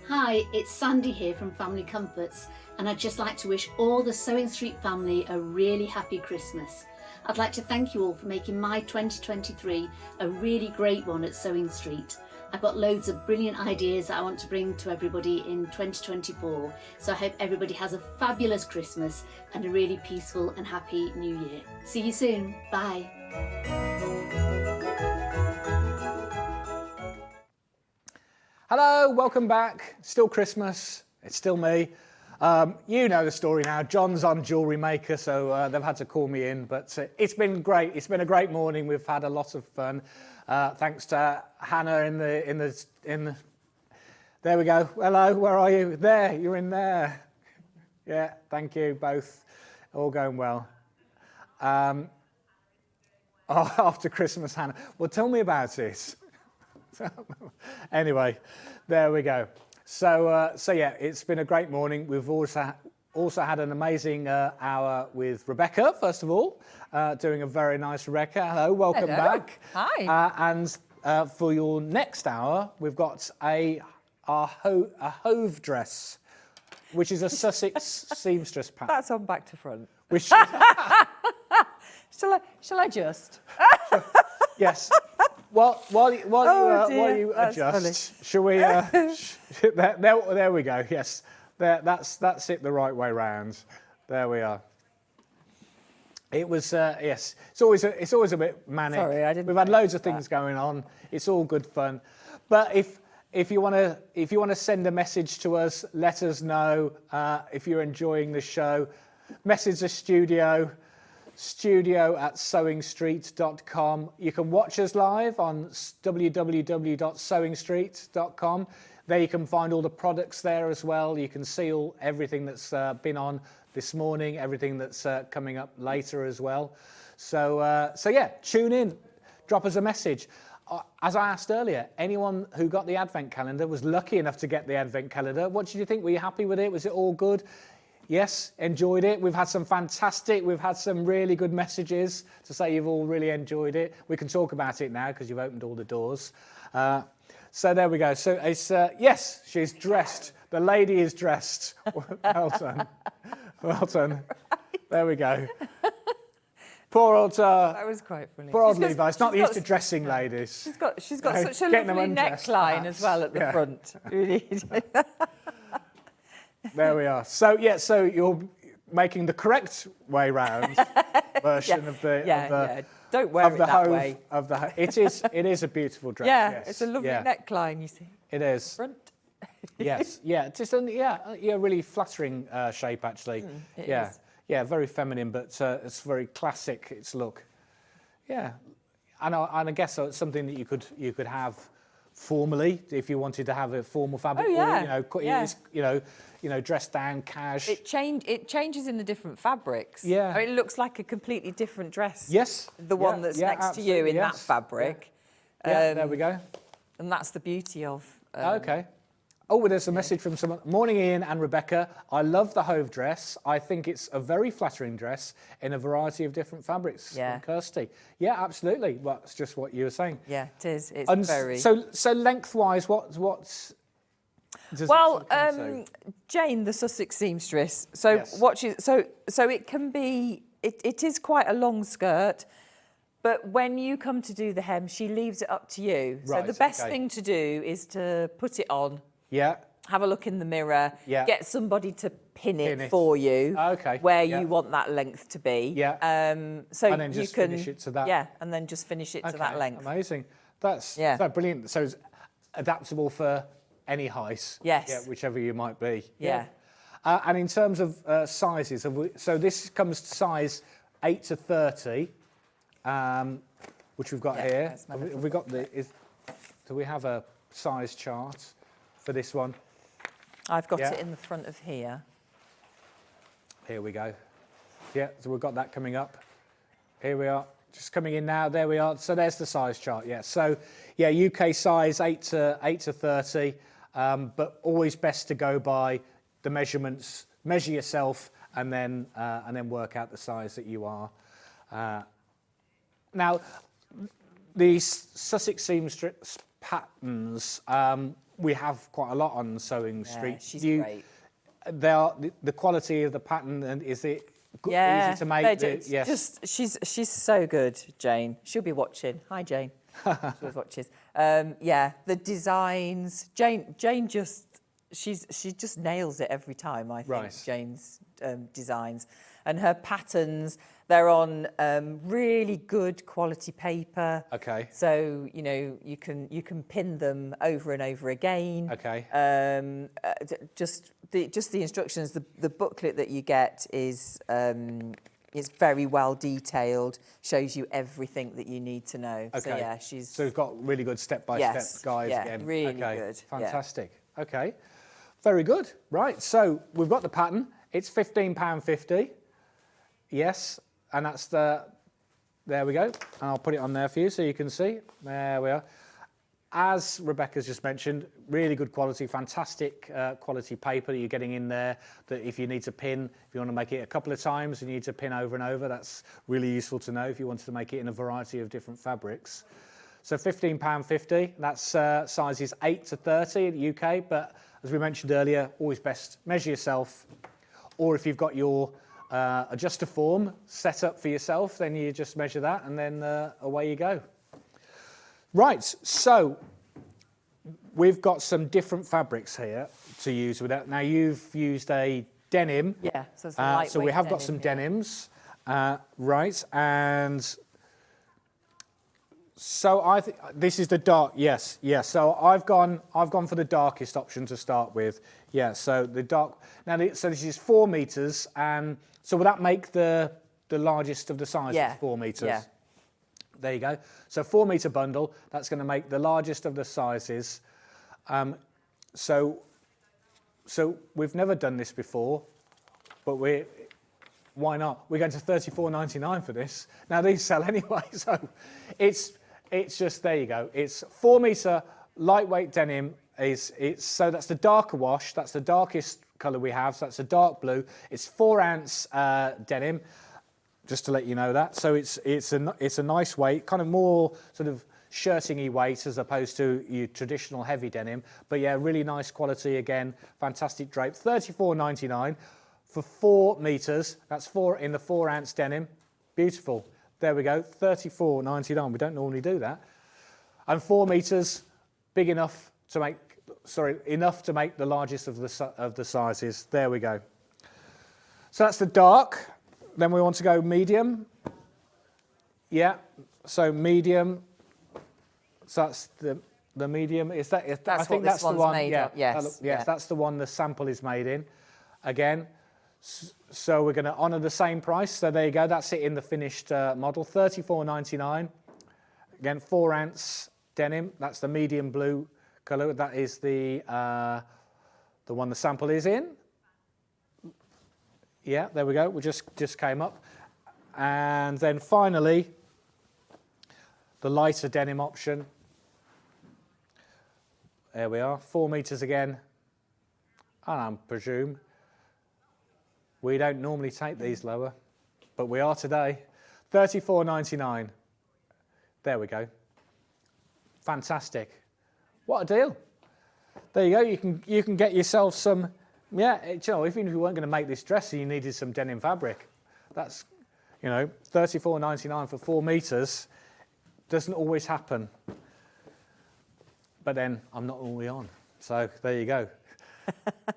Hi, it's Sandy here from Family Comforts, and I'd just like to wish all the Sewing Street family a really happy Christmas. I'd like to thank you all for making my 2023 a really great one at Sewing Street. I've got loads of brilliant ideas that I want to bring to everybody in 2024, so I hope everybody has a fabulous Christmas and a really peaceful and happy New Year. See you soon. Bye. Hello, welcome back. Still Christmas. It's still me. You know the story now. John's on Jewellery Maker, so they've had to call me in. But it's been great. It's been a great morning. We've had a lot of fun. Thanks to Hannah in the. There we go. Hello, where are you? There, you're in there. Yeah, thank you both. All going well. After Christmas, Hannah. Well, tell me about it. Anyway, there we go. So yeah, it's been a great morning. We've also had an amazing hour with Rebecca, first of all, doing a very nice Rebecca. Hello, welcome back. Hi. And for your next hour, we've got a Hove Dress. which is a Sussex Seamstress pattern. That's on back to front. Which, Shall I just? yes. While you That's adjust, shall we? There we go. Yes, that's it the right way round. There we are. It was yes. It's always a bit manic. Sorry, I didn't. We've had loads of things going on. It's all good fun, but if you want to send a message to us, let us know if you're enjoying the show. Message the studio@sewingstreet.com. You can watch us live on www.sewingstreet.com. There you can find all the products there as well. You can see everything that's been on this morning, everything that's coming up later as well. So yeah, tune in, drop us a message. As I asked earlier, anyone who got the Advent calendar was lucky enough to get the Advent calendar. What did you think? Were you happy with it? Was it all good? Yes, enjoyed it. We've had some really good messages to say you've all really enjoyed it. We can talk about it now because you've opened all the doors. So there we go. So it's, yes, she's dressed. The lady is dressed. Well done. Well done. There we go. Poor old... that was quite funny. Poor old Levi. It's not used to dressing ladies. She's got such a lovely neckline as well at the front. Really. There we are. So yeah, so you're making the correct way round version of the Don't wear it that Hove, way. It is a beautiful dress. Yeah, yes. it's a lovely neckline. You see. It is. Front. Yes. Yeah. Just really flattering shape actually. It is. Yeah. Very feminine, but it's very classic. Its look. Yeah. And I guess it's something that you could have formally if you wanted to have a formal fabric. Oh, yeah. Or, dressed down, cash. It changes in the different fabrics. Yeah. I mean, it looks like a completely different dress. Yes. The one that's next to you in that fabric. Yeah, there we go. And that's the beauty of... okay. Oh, there's a message from someone. Morning, Ian and Rebecca. I love the Hove dress. I think it's a very flattering dress in a variety of different fabrics. Yeah. Kirsty. Yeah, absolutely. Well, that's just what you were saying. Yeah, it is. It's very... So lengthwise, what's... Well, Jane, the Sussex Seamstress. So yes. So it can be... It is quite a long skirt, but when you come to do the hem, she leaves it up to you. Right, so the best thing to do is to put it on. Yeah. Have a look in the mirror. Yeah. Get somebody to pin it for you. Okay. Where you want that length to be. Yeah. So and then just finish it to that. Yeah, and then just finish it to that length. Amazing. That's brilliant. So it's adaptable for any height. Yes. Yeah, whichever you might be. Yeah. And in terms of sizes, so this comes to size 8 to 30, which we've got here. Have we got do we have a size chart for this one? I've got it in the front of here. Here we go. Yeah, so we've got that coming up. Here we are, just coming in now. There we are. So there's the size chart. Yeah. So yeah, UK size 8 to 30, but always best to go by the measurements. Measure yourself, and then work out the size that you are. Now, these Sussex Seamstress patterns, we have quite a lot on Sewing Street. She's great. The quality of the pattern, and is it easy to make? She's so good, Jane. She'll be watching. Hi, Jane. She always watches. The designs. Jane just she just nails it every time. I think right. Jane's designs and her patterns. They're on really good quality paper. Okay. So you can pin them over and over again. Okay. Just the instructions. The booklet that you get is very well detailed. Shows you everything that you need to know. Okay. So So we've got really good step-by-step guides again. Really good. Fantastic. Yeah. Okay. Very good. Right. So we've got the pattern. It's £15.50. Yes. And that's there we go. And I'll put it on there for you so you can see. There we are. As Rebecca's just mentioned, really good quality, fantastic quality paper that you're getting in there, that if you need to pin, if you want to make it a couple of times, you need to pin over and over, that's really useful to know if you wanted to make it in a variety of different fabrics. So £15.50, that's sizes 8 to 30 in the UK, but as we mentioned earlier, always best measure yourself, or if you've got your adjuster form set up for yourself, then you just measure that and then away you go. Right, so we've got some different fabrics here to use with that. Now you've used a denim. Yeah, so it's a lightweight so we have got denim, some yeah. denims, right, and so this is the dark, yes. So I've gone for the darkest option to start with. Yeah, so the dark, so this is 4 meters, and so will that make the largest of the sizes, Yeah. 4 meters? Yeah. There you go. So 4 meter bundle, that's going to make the largest of the sizes. So we've never done this before, but why not? We're going to $34.99 for this. Now these sell anyway, so it's just, there you go. It's 4 meter lightweight denim. So that's the darker wash. That's the darkest colour we have. So that's a dark blue. It's 4 ounce denim, just to let you know that. So it's a nice weight, kind of more sort of shirting-y weight as opposed to your traditional heavy denim. But yeah, really nice quality again. Fantastic drape. $34.99 for 4 meters. That's 4 in the 4 ounce denim. Beautiful. There we go. $34.99. We don't normally do that. And 4 meters, big enough to make. Enough to make the largest of the sizes. There we go. So that's the dark. Then we want to go medium. Yeah. So medium. So that's the medium. Is that? That's I think what that's this the one's one. made Yeah. of, yes, Yes. yeah. That's the one the sample is made in. Again. So we're going to honour the same price. So there you go. That's it in the finished model. $34.99. Again, 4 ounce denim. That's the medium blue colour. That is the one the sample is in. Yeah, there we go. We just came up. And then finally, the lighter denim option. There we are. 4 meters again. And I presume we don't normally take these lower, but we are today. $34.99. There we go. Fantastic. What a deal. There you go. You can get yourself some, yeah, you know, even if you weren't going to make this dress and you needed some denim fabric, that's, you know, $34.99 for 4 meters. Doesn't always happen. But then I'm not always on. So there you go.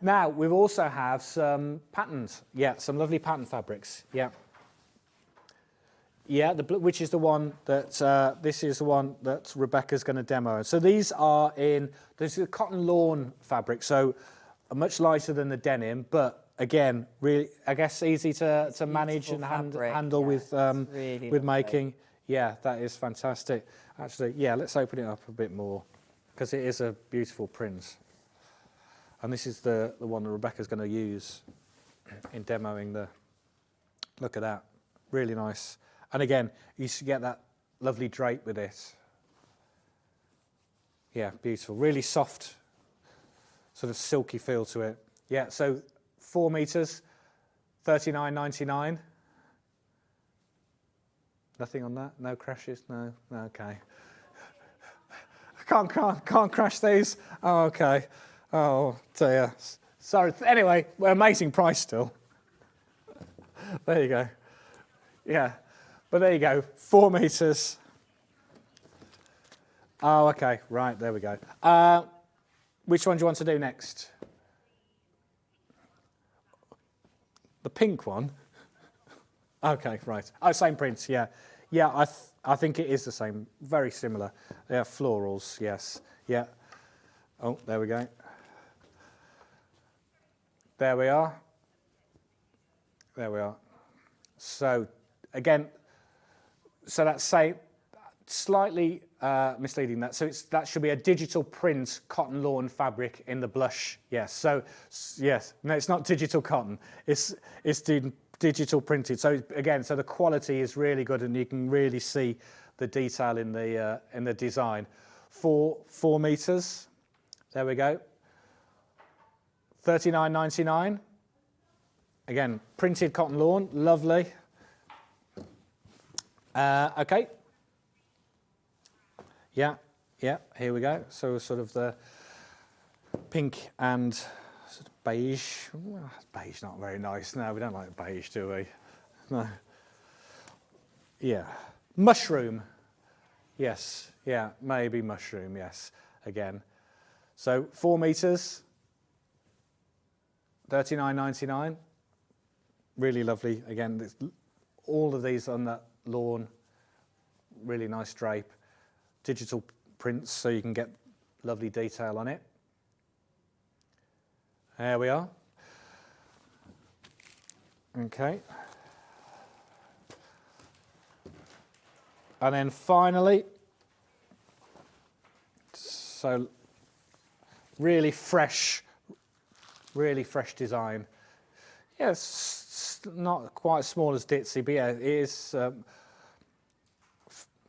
Now, we also have some patterns. Yeah, some lovely pattern fabrics. Yeah. Yeah, which is the one that, this is the one that Rebecca's going to demo. So these are this is a cotton lawn fabric, so much lighter than the denim, but again, really, I guess easy to manage and handle with making. Yeah, that is fantastic. Actually, yeah, let's open it up a bit more because it is a beautiful print. And this is the one that Rebecca's going to use in demoing the, look at that, really nice. And again, you should get that lovely drape with it. Yeah, beautiful, really soft, sort of silky feel to it. Yeah, so 4 meters, $39.99. Nothing on that, no crashes, no, okay. Can't crash these, oh, okay. Oh dear. Sorry. Anyway, amazing price still. There you go. Yeah. But there you go. 4 meters. Oh, okay. Right. There we go. Which one do you want to do next? The pink one. Okay. Right. Oh, same print. Yeah. Yeah. I think it is the same. Very similar. Yeah. Florals. Yes. Yeah. Oh, there we go. There we are. There we are. So again, so that's slightly misleading that. So that should be a digital print cotton lawn fabric in the blush. Yes. So yes, no, it's not digital cotton. It's digital printed. So again, so the quality is really good, and you can really see the detail in the design. 4 meters. There we go. $39.99. Again, printed cotton lawn, lovely. Okay. Yeah, yeah, here we go. So sort of the pink and sort of beige. Well, beige not very nice. No, we don't like beige, do we? No. Yeah. Mushroom. Yes, yeah, maybe mushroom, yes, again. So 4 meters, $39.99. Really lovely. Again, all of these on that lawn, really nice drape. Digital prints so you can get lovely detail on it. There we are. Okay. And then finally, so really fresh design. Yeah, it's not quite as small as Ditzy, but yeah, it is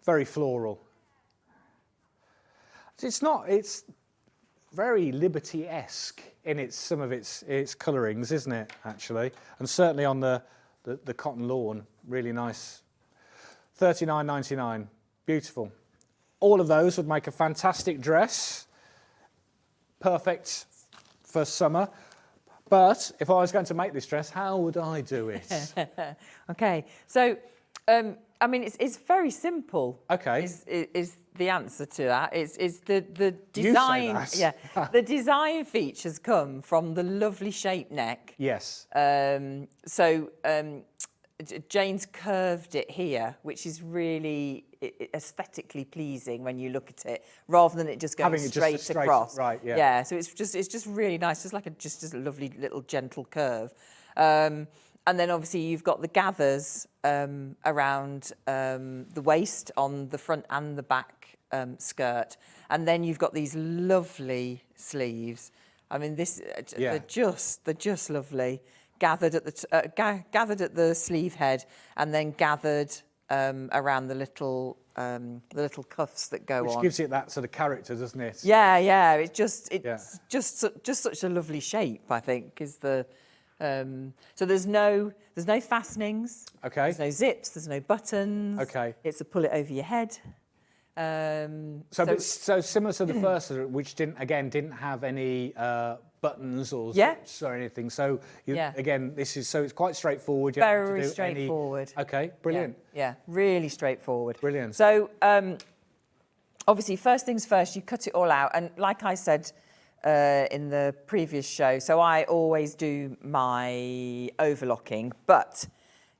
very floral. It's very Liberty-esque in some of its colourings, isn't it, actually? And certainly on the cotton lawn, really nice. $39.99, beautiful. All of those would make a fantastic dress, perfect for summer. But if I was going to make this dress, how would I do it? Okay, so I mean, it's very simple. Okay, is the answer to that? Is the design? You say that. Yeah, the design features come from the lovely shape neck. Yes. Jane's curved it here, which is really aesthetically pleasing when you look at it, rather than it just going straight across. Right, yeah. Yeah, so it's just really nice, just like a lovely little gentle curve. And then obviously you've got the gathers around the waist on the front and the back skirt, and then you've got these lovely sleeves. I mean, they're just lovely. Gathered at the sleeve head, and then gathered around the little cuffs that go on. Which gives it that sort of character, doesn't it? Yeah, yeah. It's just such a lovely shape, I think, is the. So there's no fastenings. Okay. There's no zips. There's no buttons. Okay. It's a pull it over your head. So similar to the first, which didn't have any buttons or zips or anything. So again, it's quite straightforward. You Very have to do straightforward. Okay, brilliant. Yeah, really straightforward. Brilliant. So obviously, first things first, you cut it all out, and like I said in the previous show, so I always do my overlocking, but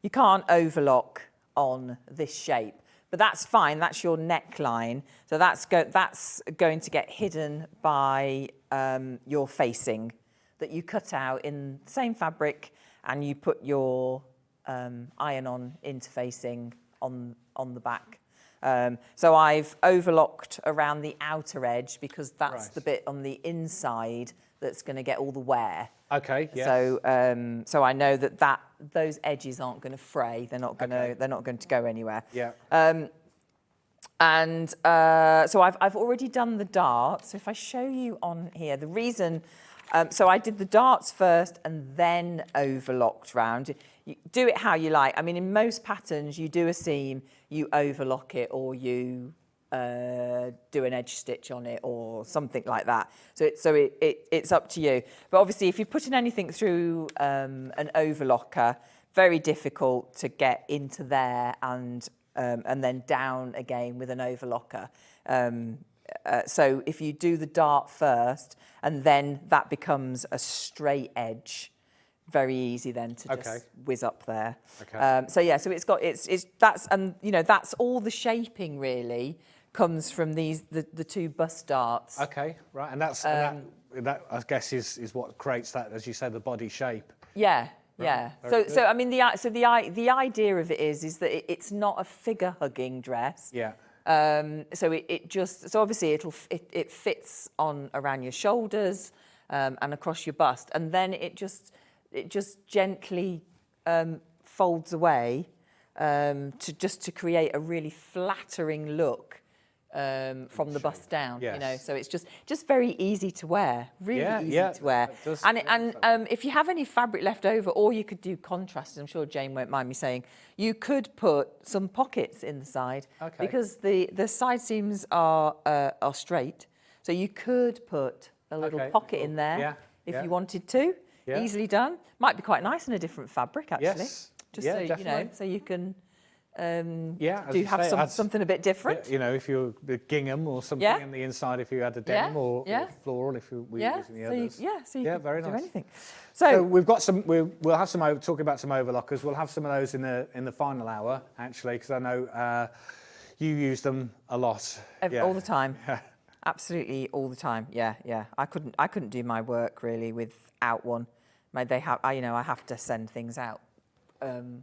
you can't overlock on this shape. But that's fine, that's your neckline. So that's going to get hidden by your facing that you cut out in the same fabric, and you put your iron-on interfacing on the back. So I've overlocked around the outer edge because that's the bit on the inside that's going to get all the wear. Okay. Yes. So I know that those edges aren't going to fray. They're not going to go anywhere. Yeah. So I've already done the darts. So if I show you on here, the reason. So I did the darts first and then overlocked round. You do it how you like. I mean, in most patterns, you do a seam, you overlock it, or you do an edge stitch on it or something like that. So it's up to you. But obviously, if you're putting anything through an overlocker, very difficult to get into there and then down again with an overlocker. So if you do the dart first, and then that becomes a straight edge, very easy then to just whiz up there. Okay. That's all the shaping really comes from the two bust darts. Okay, right, and that I guess is what creates that, as you say, the body shape. Yeah. Right. Yeah. So I mean the idea of it is that it's not a figure hugging dress. Yeah. So obviously it fits on around your shoulders and across your bust, and then it just gently folds away to create a really flattering look from the bust down, Yes. you know, so it's just very easy to wear, really easy to wear. It does, and if you have any fabric left over, or you could do contrast, I'm sure Jane won't mind me saying, you could put some pockets in the side, because the side seams are straight, so you could put a little pocket in there if you wanted to. Easily done. Might be quite nice in a different fabric, actually. Just so definitely. you know, so you can. Do have something a bit different. You know, if you're the gingham or something in the inside, if you had a denim or floral, if we were using the others. So you can very do nice. anything. So we've got some. We'll have some. Talking about some overlockers. We'll have some of those in the final hour, actually, because I know you use them a lot. All the time. Absolutely all the time. Yeah. I couldn't do my work really without one. I have to send things out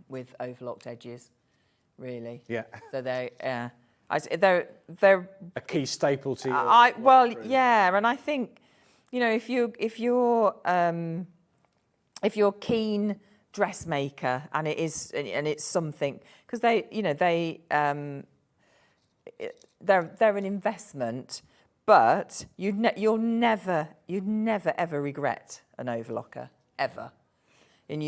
with overlocked edges. Really. Yeah. So they're a key staple to you. And I think, you know, if you're a keen dressmaker and it's something, because they're an investment, but you'd never ever regret an overlocker ever. And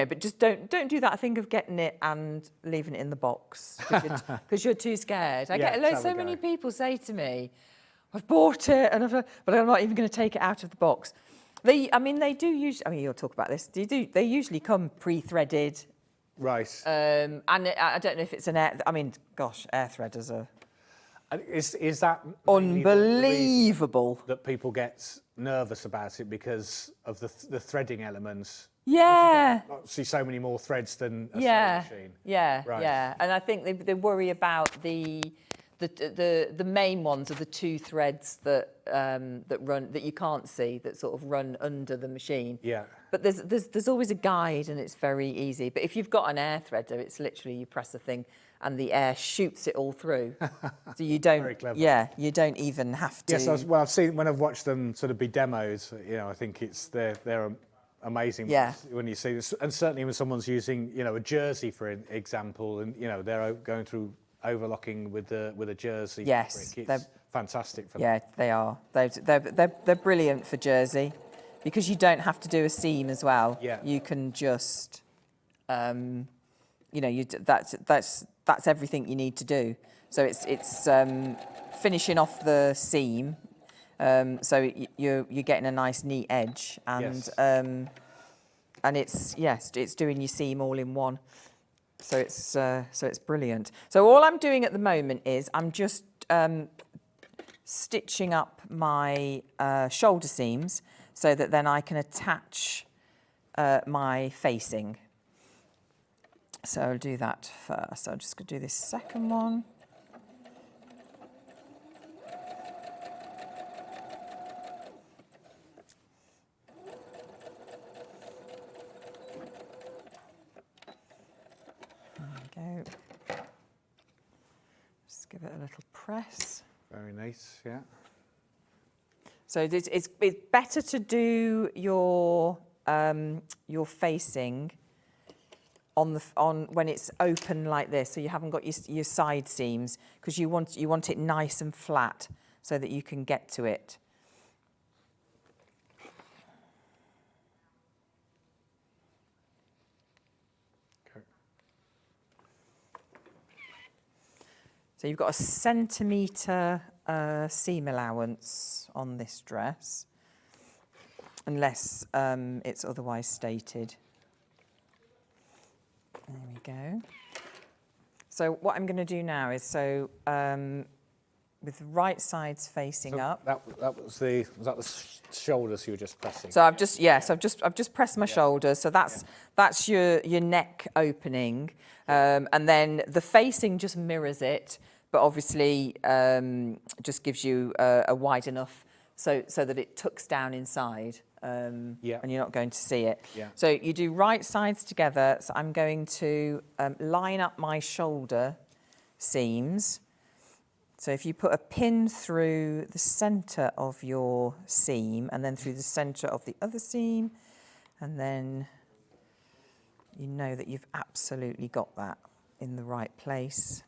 but just don't do that thing of getting it and leaving it in the box because you're too scared. I get so many people say to me, "I've bought it, but I'm not even going to take it out of the box." They do usually. I mean, you'll talk about this. They usually come pre-threaded, right? And I don't know if it's an air. I mean, gosh, air threaders are. Is that unbelievable that people get nervous about it because of the threading elements? Yeah. See so many more threads than a sewing machine. Yeah. And I think they worry about the main ones are the two threads that run that you can't see, that sort of run under the machine. Yeah. But there's always a guide and it's very easy. But if you've got an air threader, it's literally you press a thing and the air shoots it all through. So you don't. Very clever. Yeah, you don't even have to. Yes, I've seen when I've watched them sort of be demos. You know, I think they're amazing when you see this, and certainly when someone's using, you know, a jersey for example, and you know they're going through overlocking with a jersey. Yes, it's fantastic for them. Yeah, they are. They're brilliant for jersey because you don't have to do a seam as well. Yeah, you can just, that's everything you need to do. So it's finishing off the seam. So you're getting a nice neat edge, and it's doing your seam all in one. So it's brilliant. So all I'm doing at the moment is I'm just stitching up my shoulder seams so that then I can attach my facing. So I'll do that first. I'm just going to do this second one. Go. Just give it a little press. Very nice, yeah. So it's better to do your facing on when it's open like this, so you haven't got your side seams, because you want it nice and flat so that you can get to it. So you've got a centimetre seam allowance on this dress, unless it's otherwise stated. There we go. So what I'm going to do now is, with the right sides facing up. Was that the shoulders you were just pressing? So I've just pressed my shoulders. So that's your neck opening, and then the facing just mirrors it, but obviously just gives you a wide enough so that it tucks down inside, and you're not going to see it. Yeah. So you do right sides together. So I'm going to line up my shoulder seams. So if you put a pin through the centre of your seam and then through the centre of the other seam, and then you know that you've absolutely got that in the right place.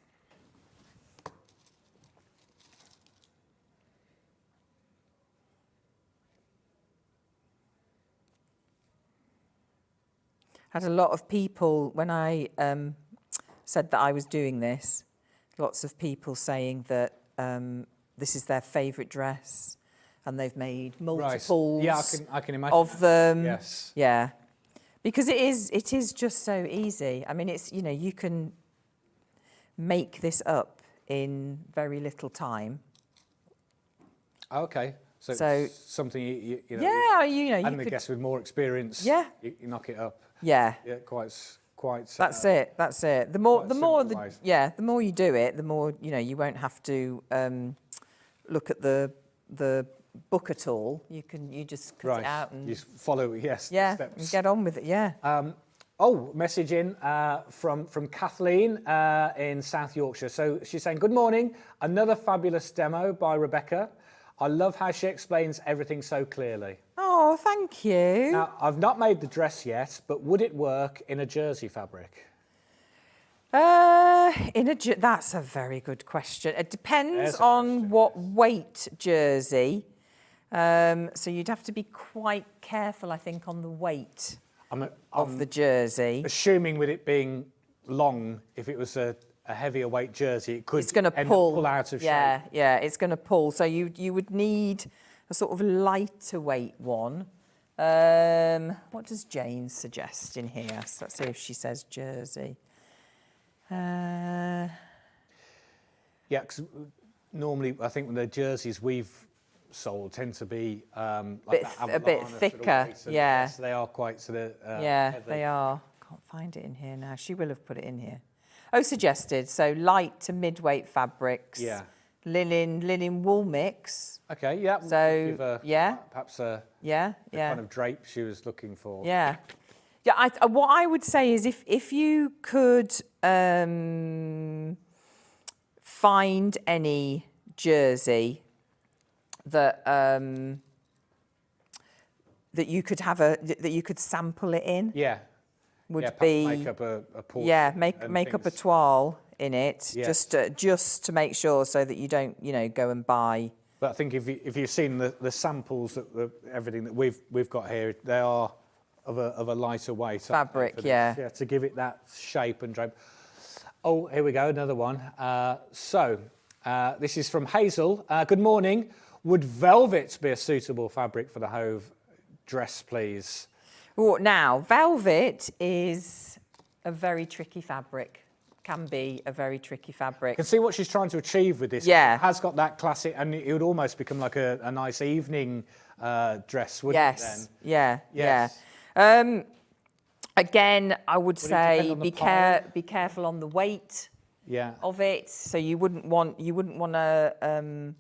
Had a lot of people, when I said that I was doing this, lots of people saying that this is their favourite dress, and they've made multiples I can imagine of them. Yes. Yeah. Because it is just so easy. I mean, it's, you know, you can make this up in very little time. Okay. So it's something you know. Yeah, you know, and I guess with more experience, yeah, you knock it up. Yeah. Yeah, quite. That's it. The more you do it, the more, you know, you won't have to look at the book at all. You just cut it out and you follow steps. And get on with it. Yeah. Message in from Kathleen in South Yorkshire. So she's saying, good morning, another fabulous demo by Rebecca. I love how she explains everything so clearly. Oh, thank you. Now, I've not made the dress yet, but would it work in a jersey fabric? That's a very good question. It depends on what weight jersey. So you'd have to be quite careful, I think, on the weight of the jersey. Assuming with it being long, if it was a heavier weight jersey, it could it's going to pull out of shape. Yeah, it's going to pull. So you would need a sort of lighter weight one. What does Jane suggest in here? So let's see if she says jersey. Yeah, because normally I think the jerseys we've sold tend to be like a bit thicker. Sort of yeah, yes, they are quite sort of yeah, heavy. they are. Can't find it in here now. She will have put it in here. Oh, suggested. So light to mid-weight fabrics. Yeah. Linen wool mix. Okay. Yeah. So perhaps the kind of drape she was looking for. Yeah. Yeah, what I would say is if you could find any jersey that that you could have that you could sample it in. Yeah. Would be make up a portion. Yeah, make up a toile in it, Yes. just to make sure, so that you don't, you know, go and buy. But I think if you've seen the samples everything that we've got here, they are of a lighter weight Fabric, yeah. Yeah, to give it that shape and drape. Oh, here we go, another one. This is from Hazel. Good morning. Would velvet be a suitable fabric for the Hove dress, please? Oh, now, velvet is a very tricky fabric. Can be a very tricky fabric. I can see what she's trying to achieve with this. Yeah. It has got that classic, and it would almost become like a nice evening dress, wouldn't it then? Yeah, yes. yeah. Again, I would say be careful on the weight of it. So you wouldn't want a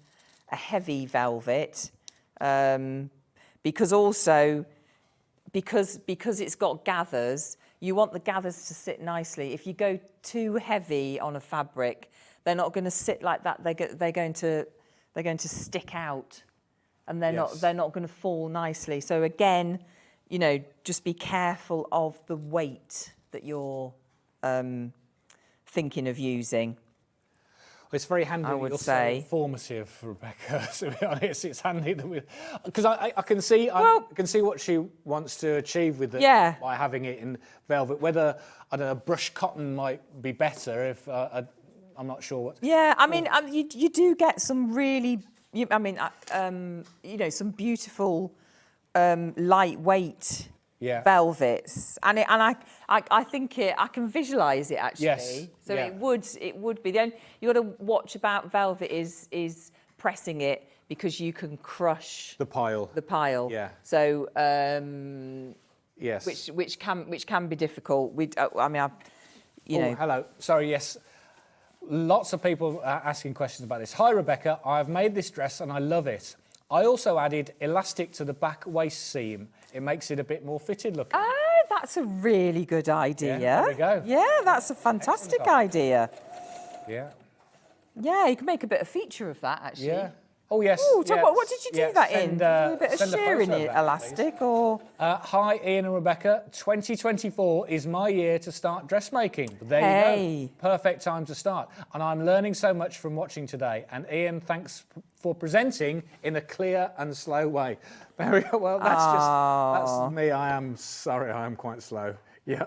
heavy velvet, because it's got gathers. You want the gathers to sit nicely. If you go too heavy on a fabric, they're not going to sit like that. They're going to stick out, and they're not going to fall nicely. So again, you know, just be careful of the weight that you're thinking of using. It's very handy. I would you're say so informative, Rebecca. To be honest, it's handy that because I can see I can see what she wants to achieve with it by having it in velvet. Whether I don't know, brushed cotton might be better if I'm not sure what. Yeah, I mean, you do get some really, some beautiful lightweight velvets, and I think I can visualise it actually. Yes. So it would be. The only you got to watch about velvet is pressing it, because you can crush the pile. Yeah. So yes. Which can be difficult. Hello. Sorry. Yes. Lots of people are asking questions about this. Hi, Rebecca. I've made this dress and I love it. I also added elastic to the back waist seam. It makes it a bit more fitted looking. Oh, that's a really good idea. Yeah, there we go. Yeah, that's a fantastic idea. Yeah. Yeah, you can make a bit of feature of that, actually. Yeah. Oh, yes. Ooh, what did you do that in? Did you do a bit of shear in it, elastic, or? Hi, Ian and Rebecca. 2024 is my year to start dressmaking. There you go. Perfect time to start. And I'm learning so much from watching today. And Ian, thanks for presenting in a clear and slow way. Very well, that's me. I am sorry, I am quite slow. Yeah,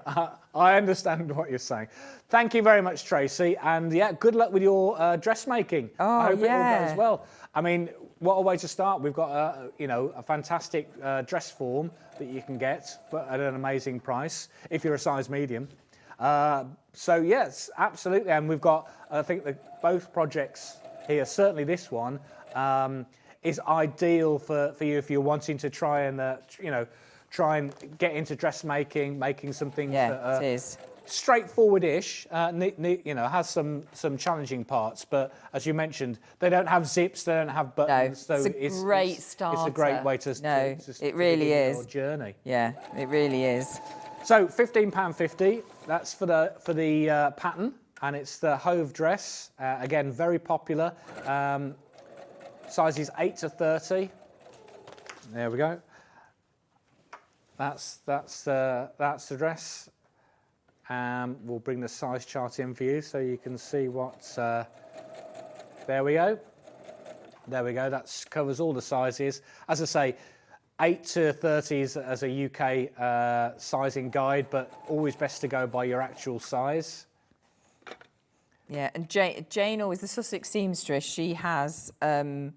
I understand what you're saying. Thank you very much, Tracy. And yeah, good luck with your dressmaking. I hope it all goes well. I mean, what a way to start. We've got a fantastic dress form that you can get, but at an amazing price if you're a size medium. So yes, absolutely. And we've got, I think both projects here, certainly this one, is ideal for you if you're wanting to try and, try and get into dressmaking, making some things that it is straightforward-ish, has some challenging parts, but as you mentioned, they don't have zips, they don't have buttons. No, it's a great starter. It's a great way to it really is. Your journey. Yeah, it really is. So £15.50. That's for the pattern, and it's the Hove Dress. Again, very popular. Sizes 8 to 30. There we go. That's the dress. We'll bring the size chart in for you so you can see what. There we go. There we go. That covers all the sizes. As I say, 8 to 30 as a UK sizing guide, but always best to go by your actual size. Yeah, and Jane, always the Sussex Seamstress, she has on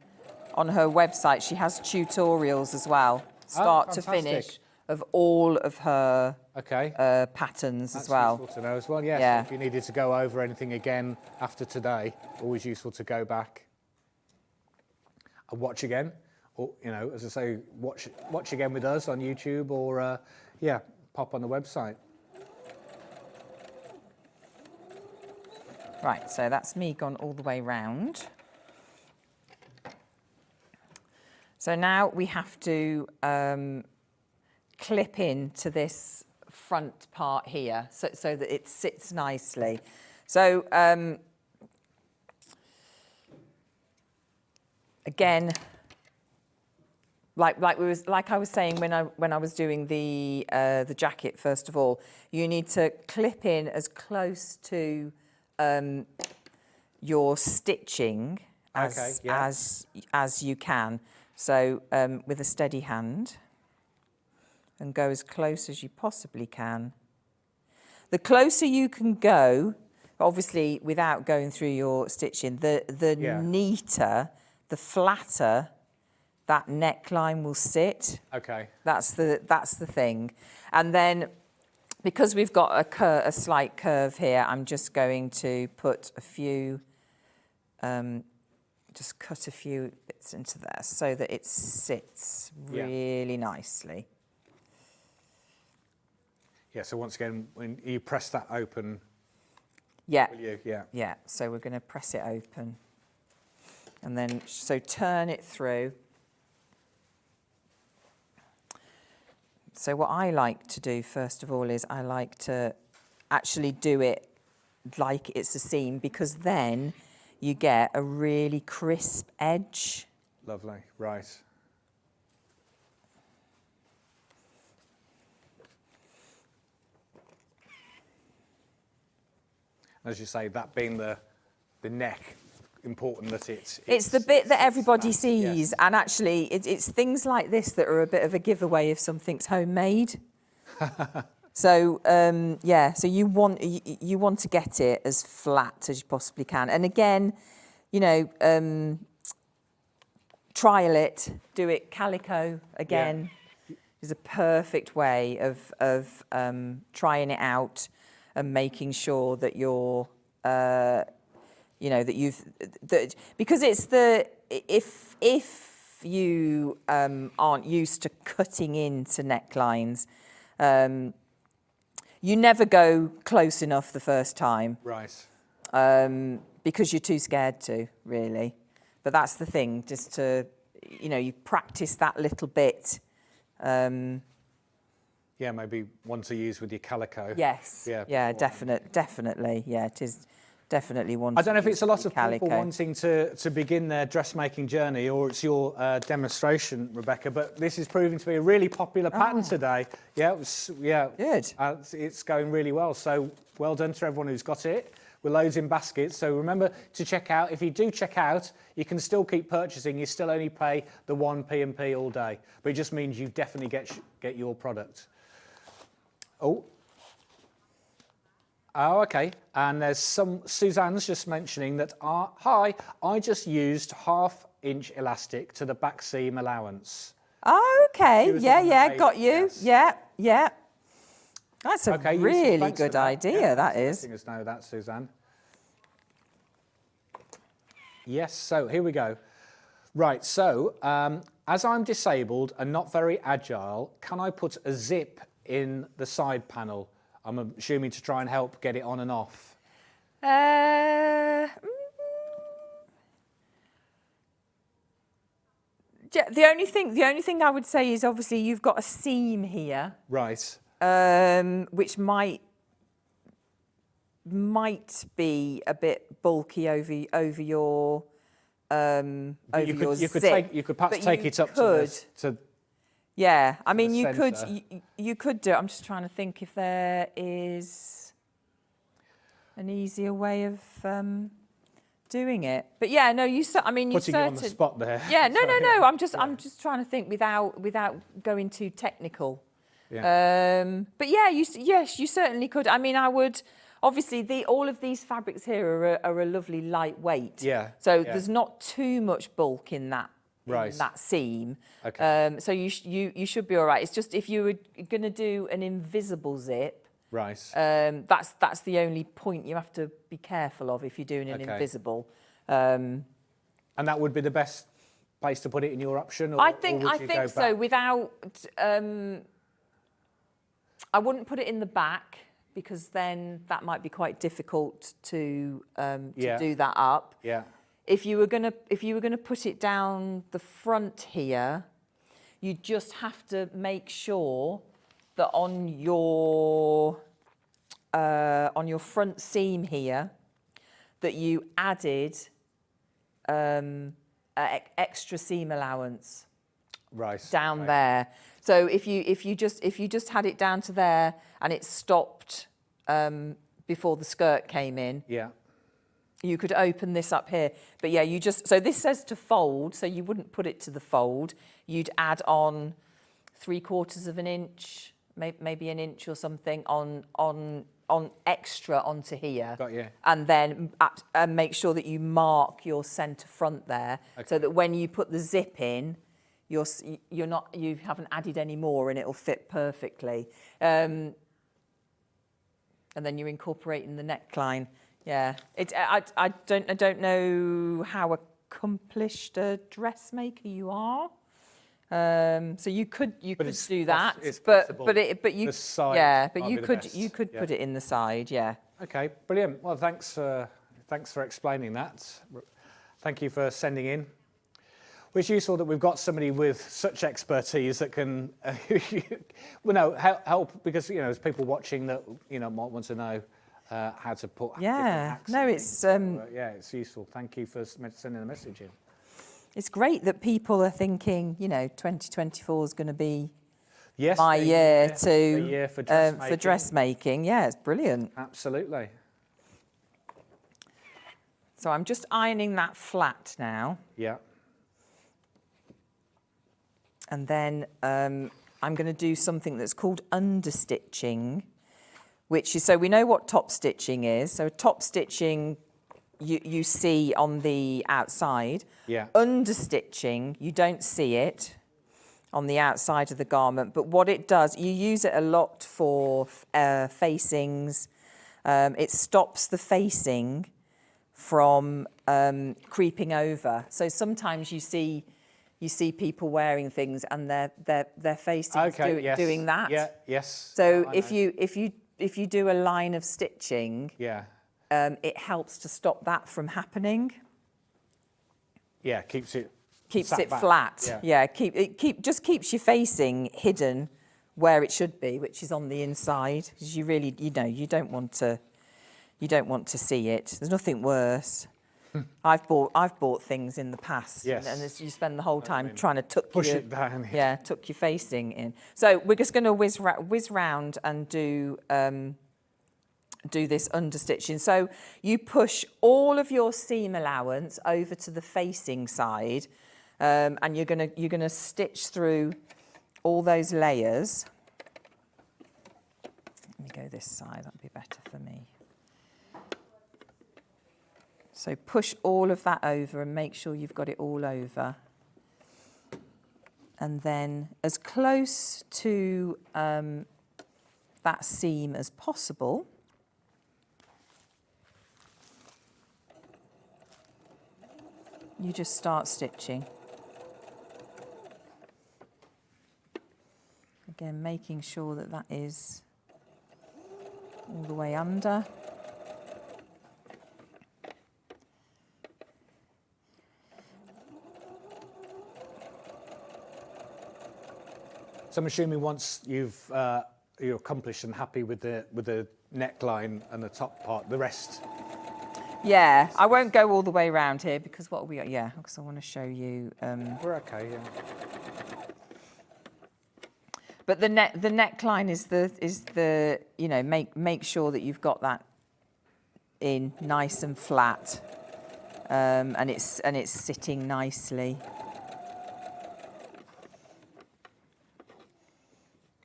her website, she has tutorials as well, start to finish, of all of her patterns as well. That's useful to know as well, yes. Yeah. If you needed to go over anything again after today, always useful to go back and watch again. Or, as I say, watch again with us on YouTube or, pop on the website. Right, so that's me gone all the way round. So now we have to clip into this front part here so that it sits nicely. So again, like I was saying when I was doing the jacket, first of all, you need to clip in as close to your stitching as you can. So with a steady hand, and go as close as you possibly can. The closer you can go, obviously without going through your stitching, the neater, the flatter that neckline will sit. Okay. That's the thing. And then because we've got a slight curve here, I'm just going to put a few, just cut a few bits into there so that it sits really nicely. Yeah, so once again, when you press that open, yeah, will you? Yeah, so we're going to press it open. And then, so turn it through. So what I like to do, first of all, is I like to actually do it like it's a seam, because then you get a really crisp edge. Lovely, right. As you say, that being the neck, important that it's the bit that everybody sees, and actually it's things like this that are a bit of a giveaway if something's homemade. So so you want to get it as flat as you possibly can, and again, trial it, do it calico again. Is a perfect way of trying it out and making sure that you're because it's if you aren't used to cutting into necklines, you never go close enough the first time, right? Because you're too scared to, really. But that's the thing, just to you practice that little bit. Yeah, maybe one to use with your calico. Yes. Yeah, definitely. Yeah, it is definitely one. I don't know if it's a lot of people wanting to begin their dressmaking journey, or it's your demonstration, Rebecca, but this is proving to be a really popular pattern today. Yeah, good. It's going really well. So well done to everyone who's got it. with loads in baskets. So remember to check out. If you do check out, you can still keep purchasing. You still only pay the 1 P&P all day. But it just means you definitely get your product. Oh, okay. And there's Suzanne's just mentioning that, hi, I just used 1/2 inch elastic to the back seam allowance. Oh, okay. Yeah, got you. Yes. Yeah. That's a really good idea, that is. Letting us know that, Suzanne. Yes, so here we go. Right, so as I'm disabled and not very agile, can I put a zip in the side panel? I'm assuming to try and help get it on and off. The only thing I would say is obviously you've got a seam here. Right. Which might be a bit bulky over your your zip. You could perhaps take it up to yeah, I mean you centre. could do it. I'm just trying to think if there is an easier way of doing it. But yeah, no, I mean putting you on the spot there. Yeah, no. I'm just trying to think without going too technical. Yeah. But yeah, yes, you certainly could. I mean, I would. Obviously, all of these fabrics here are a lovely lightweight. Yeah. So there's not too much bulk in that. Right. In that seam. Okay. So you should be all right. It's just if you were going to do an invisible zip. Right. That's the only point you have to be careful of if you're doing an invisible. And that would be the best place to put it in your option? Or, I think so. Back? Without, I wouldn't put it in the back because then that might be quite difficult to do that up. Yeah. If you were gonna put it down the front here, you just have to make sure that on your front seam here that you added extra seam allowance down there. So if you just had it down to there and it stopped before the skirt came in, you could open this up here. But yeah, so this says to fold, so you wouldn't put it to the fold. You'd add on 3/4 of an inch, maybe an inch or something on extra onto here. Got you. And then make sure that you mark your centre front there, so that when you put the zip in, you haven't added any more and it'll fit perfectly. And then you're incorporating the neckline. Yeah, I don't know how accomplished a dressmaker you are. So you could do that, but you could put it in the side. Yeah. Okay, brilliant. Well, thanks for explaining that. Thank you for sending in. Well, it's useful that we've got somebody with such expertise that can, help because there's people watching that might want to know how to put different hacks. No, it's it's useful. Thank you for sending the message in. It's great that people are thinking, 2024 is going to be year for dressmaking. Yeah, it's brilliant. Absolutely. So I'm just ironing that flat now. Yeah. And then I'm going to do something that's called understitching, which is, so we know what top stitching is. So top stitching you see on the outside. Yeah. Understitching, you don't see it on the outside of the garment, but what it does, you use it a lot for facings. It stops the facing from creeping over. So sometimes you see people wearing things and their facings doing that. Yeah. Yes. So if you do a line of stitching, it helps to stop that from happening. Yeah, keeps it flat. Yeah, just keeps your facing hidden where it should be, which is on the inside, because you really you don't want to see it. There's nothing worse. I've bought things in the past, and you spend the whole time trying to tuck it down. Yeah, tuck your facing in. So we're just going to whiz round and do do this understitching. So you push all of your seam allowance over to the facing side, and you're gonna stitch through all those layers. Let me go this side, that'd be better for me. So push all of that over and make sure you've got it all over. And then as close to that seam as possible. You just start stitching. Again, making sure that that is all the way under. So I'm assuming once you're accomplished and happy with the neckline and the top part, the rest. Yeah, I won't go all the way around here because what we got? Yeah, because I want to show you. We're okay, yeah. But the neckline is the you know, make sure that you've got that in nice and flat, and it's sitting nicely.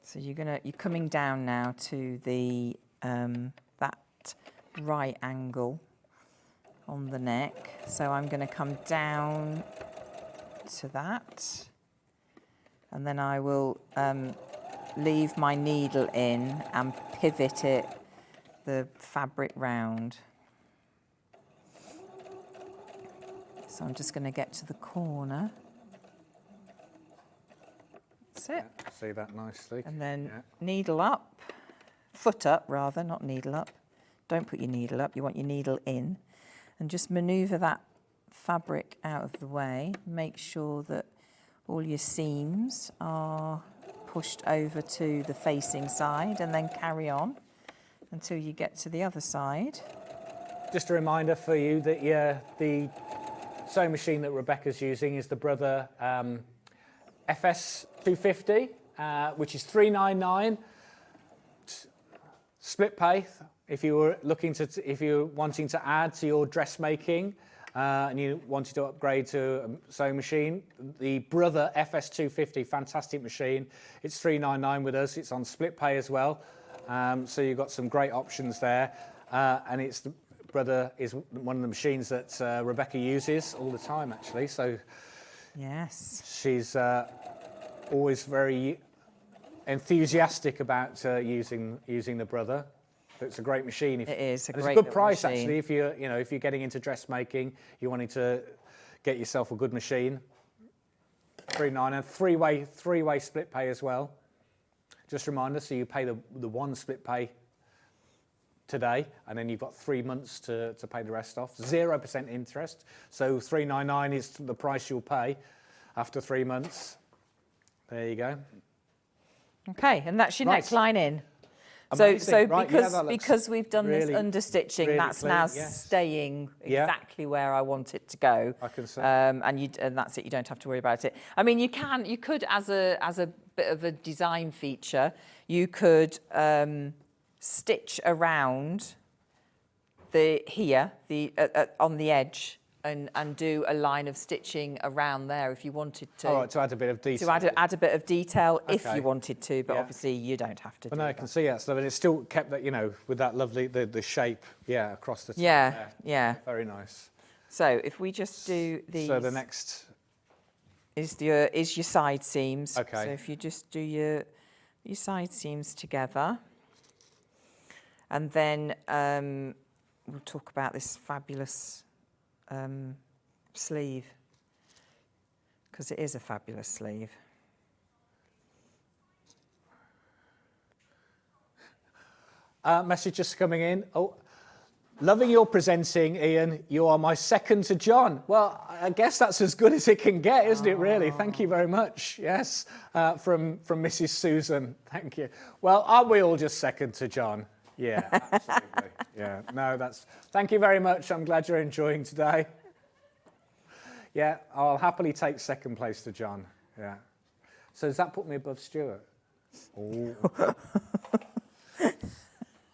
So you're coming down now to the that right angle on the neck. So I'm going to come down to that, and then I will leave my needle in and pivot the fabric round. So I'm just going to get to the corner. That's it. Yeah, see that nicely. And then needle up, foot up rather, not needle up. Don't put your needle up, you want your needle in. And just manoeuvre that fabric out of the way. Make sure that all your seams are pushed over to the facing side, and then carry on until you get to the other side. Just a reminder for you that the sewing machine that Rebecca's using is the Brother FS 250, which is $399. Split pay. If you were wanting to add to your dressmaking and you wanted to upgrade to a sewing machine, the Brother FS 250, fantastic machine. It's $399 with us. It's on split pay as well. So you've got some great options there. And it's the Brother is one of the machines that Rebecca uses all the time, actually. So yes, she's always very enthusiastic about using the Brother. It's a great machine. It is a great it's a good price machine. actually. If you're getting into dressmaking, you're wanting to get yourself a good machine. $399, three-way split pay as well. Just a reminder, so you pay the one split pay today, and then you've got 3 months to pay the rest off. 0% interest. So $399 is the price you'll pay after 3 months. There you go. Okay, and that's your Right. neckline in. Amazing. So Right, because we've done really, this understitching, really that's clean, now yes. staying exactly where I want it to go. I can see. And that's it. You don't have to worry about it. I mean, you could as a bit of a design feature, you could stitch around on the edge. And do a line of stitching around there if you wanted to. All right, to add a bit of detail. To add a bit of detail if Okay. you wanted to, but Yeah. obviously you don't have to. But do no, I that. can see that. So it's still kept that, with that lovely the shape, across the top. Yeah, there. yeah. Very nice. So if we just do these. So the next is your side seams. Okay. So if you just do your side seams together, and then we'll talk about this fabulous sleeve, because it is a fabulous sleeve. message just coming in. Oh, loving your presenting, Ian. You are my second to John. Well, I guess that's as good as it can get, isn't it, really? Thank you very much. Yes, from Mrs. Susan. Thank you. Well, aren't we all just second to John? Yeah, absolutely. Yeah, no, thank you very much. I'm glad you're enjoying today. Yeah, I'll happily take second place to John. Yeah. So does that put me above Stuart? Oh.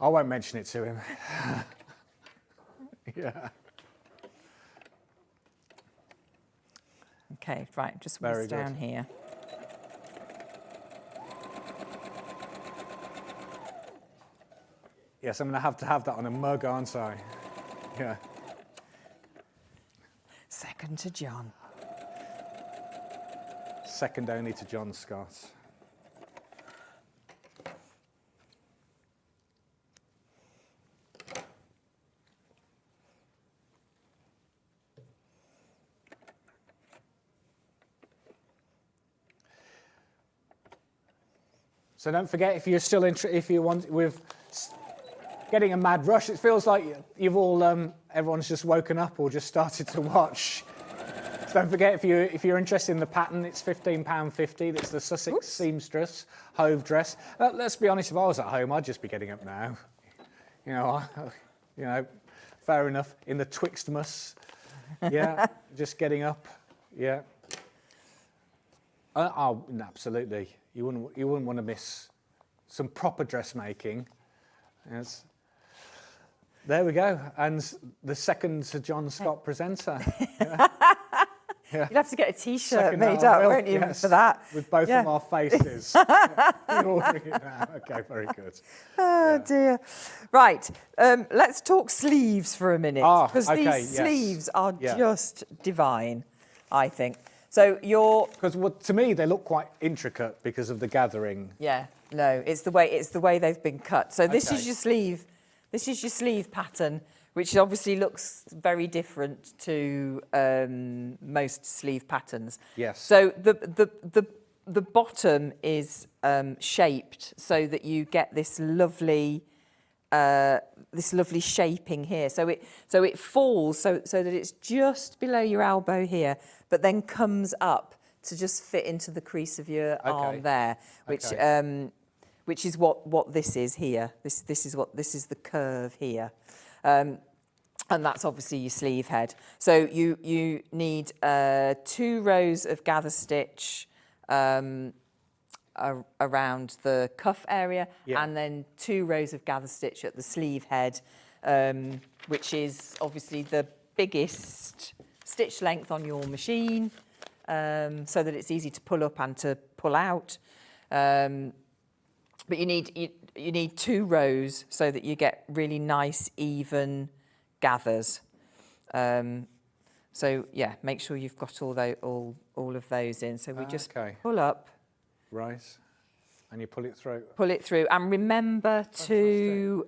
I won't mention it to him. Yeah. Okay, right, just Very whisk down good. here. Yes, I'm going to have that on a mug, aren't I? Yeah. Second to John. Second only to John Scott. So don't forget, if you're still with getting a mad rush, it feels like you've all everyone's just woken up or just started to watch. So don't forget, if you're interested in the pattern, it's £15.50. It's the Sussex Seamstress Hove Dress. Let's be honest, if I was at home, I'd just be getting up now. You know, fair enough. In the Twixtmas, yeah, just getting up, yeah. Oh, absolutely. You wouldn't want to miss some proper dressmaking. Yes. There we go. And the second Sir John Scott presenter. Yeah. Yeah. You'd have to get a T-shirt made up, won't you, yes, for that? with both of our faces. You're ordering it now. Okay, very good. Oh, dear. Right, let's talk sleeves for a minute. Because these sleeves are just divine, I think. So because to me they look quite intricate because of the gathering. Yeah, no, it's the way they've been cut. So this is your sleeve. This is your sleeve pattern, which obviously looks very different to most sleeve patterns. Yes. So the bottom is shaped so that you get this lovely shaping here. So it falls so that it's just below your elbow here, but then comes up to just fit into the crease of your arm there, which is what this is here. This is the curve here. And that's obviously your sleeve head. So you need 2 rows of gather stitch around the cuff area, and then 2 rows of gather stitch at the sleeve head, which is obviously the biggest stitch length on your machine, so that it's easy to pull up and to pull out. But you need 2 rows so that you get really nice even gathers. So yeah, make sure you've got all of those in. So we just pull up. Right. And you pull it through. Pull it through, and remember to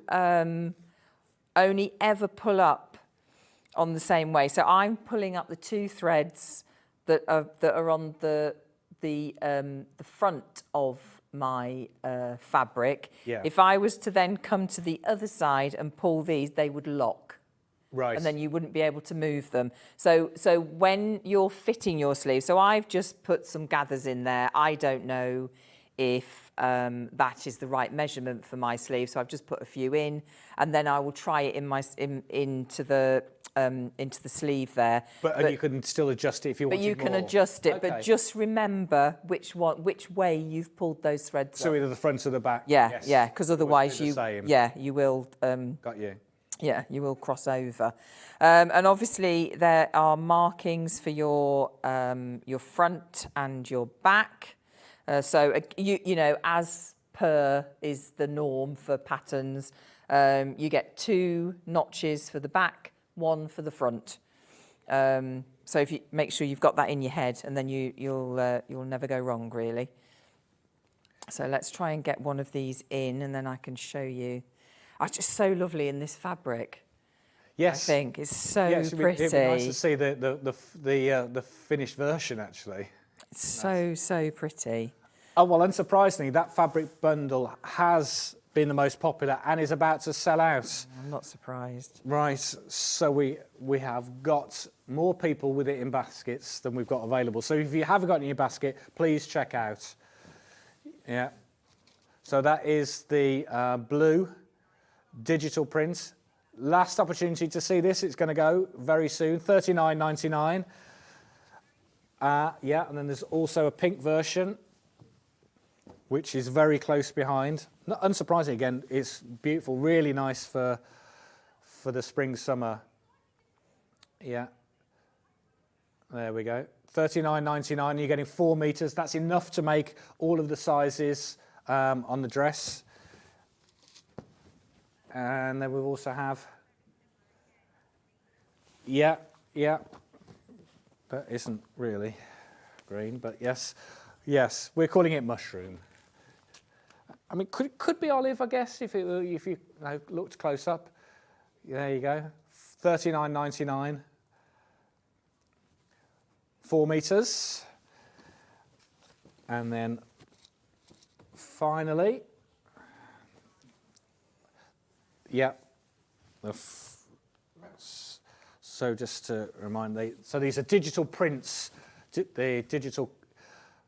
only ever pull up on the same way. So I'm pulling up the 2 threads that are on the front of my fabric. Yeah. If I was to then come to the other side and pull these, they would lock. Right. And then you wouldn't be able to move them. So when you're fitting your sleeve, so I've just put some gathers in there. I don't know if that is the right measurement for my sleeve, so I've just put a few in, and then I will try it into the sleeve there. But you can still adjust it if you want. But you can adjust it. But just remember which way you've pulled those threads. So either the front or the back. Yeah, yes. yeah. Because otherwise you will. Got you. Yeah, you will cross over. And obviously there are markings for your front and your back. So you know, as per is the norm for patterns, you get 2 notches for the back, 1 for the front. So if you make sure you've got that in your head, and then you'll never go wrong, really. So let's try and get one of these in, and then I can show you. Oh, it's just so lovely in this fabric. Yes, I think it's so pretty. It'd be nice to see the finished version, actually. It's so pretty. Oh well, unsurprisingly, that fabric bundle has been the most popular and is about to sell out. I'm not surprised. Right, so we have got more people with it in baskets than we've got available. So if you haven't got it in your basket, please check out. Yeah. So that is the blue digital print. Last opportunity to see this. It's going to go very soon. $39.99. Yeah, and then there's also a pink version. which is very close behind. Not unsurprising, again, it's beautiful, really nice for the spring, summer. Yeah. There we go. $39.99, you're getting 4 meters. That's enough to make all of the sizes on the dress. And then we also have, yeah, that isn't really green, but yes, we're calling it mushroom. I mean, could be olive, I guess, if you looked close up. There you go, $39.99. 4 meters. And then finally, so just to remind, so these are digital prints. The digital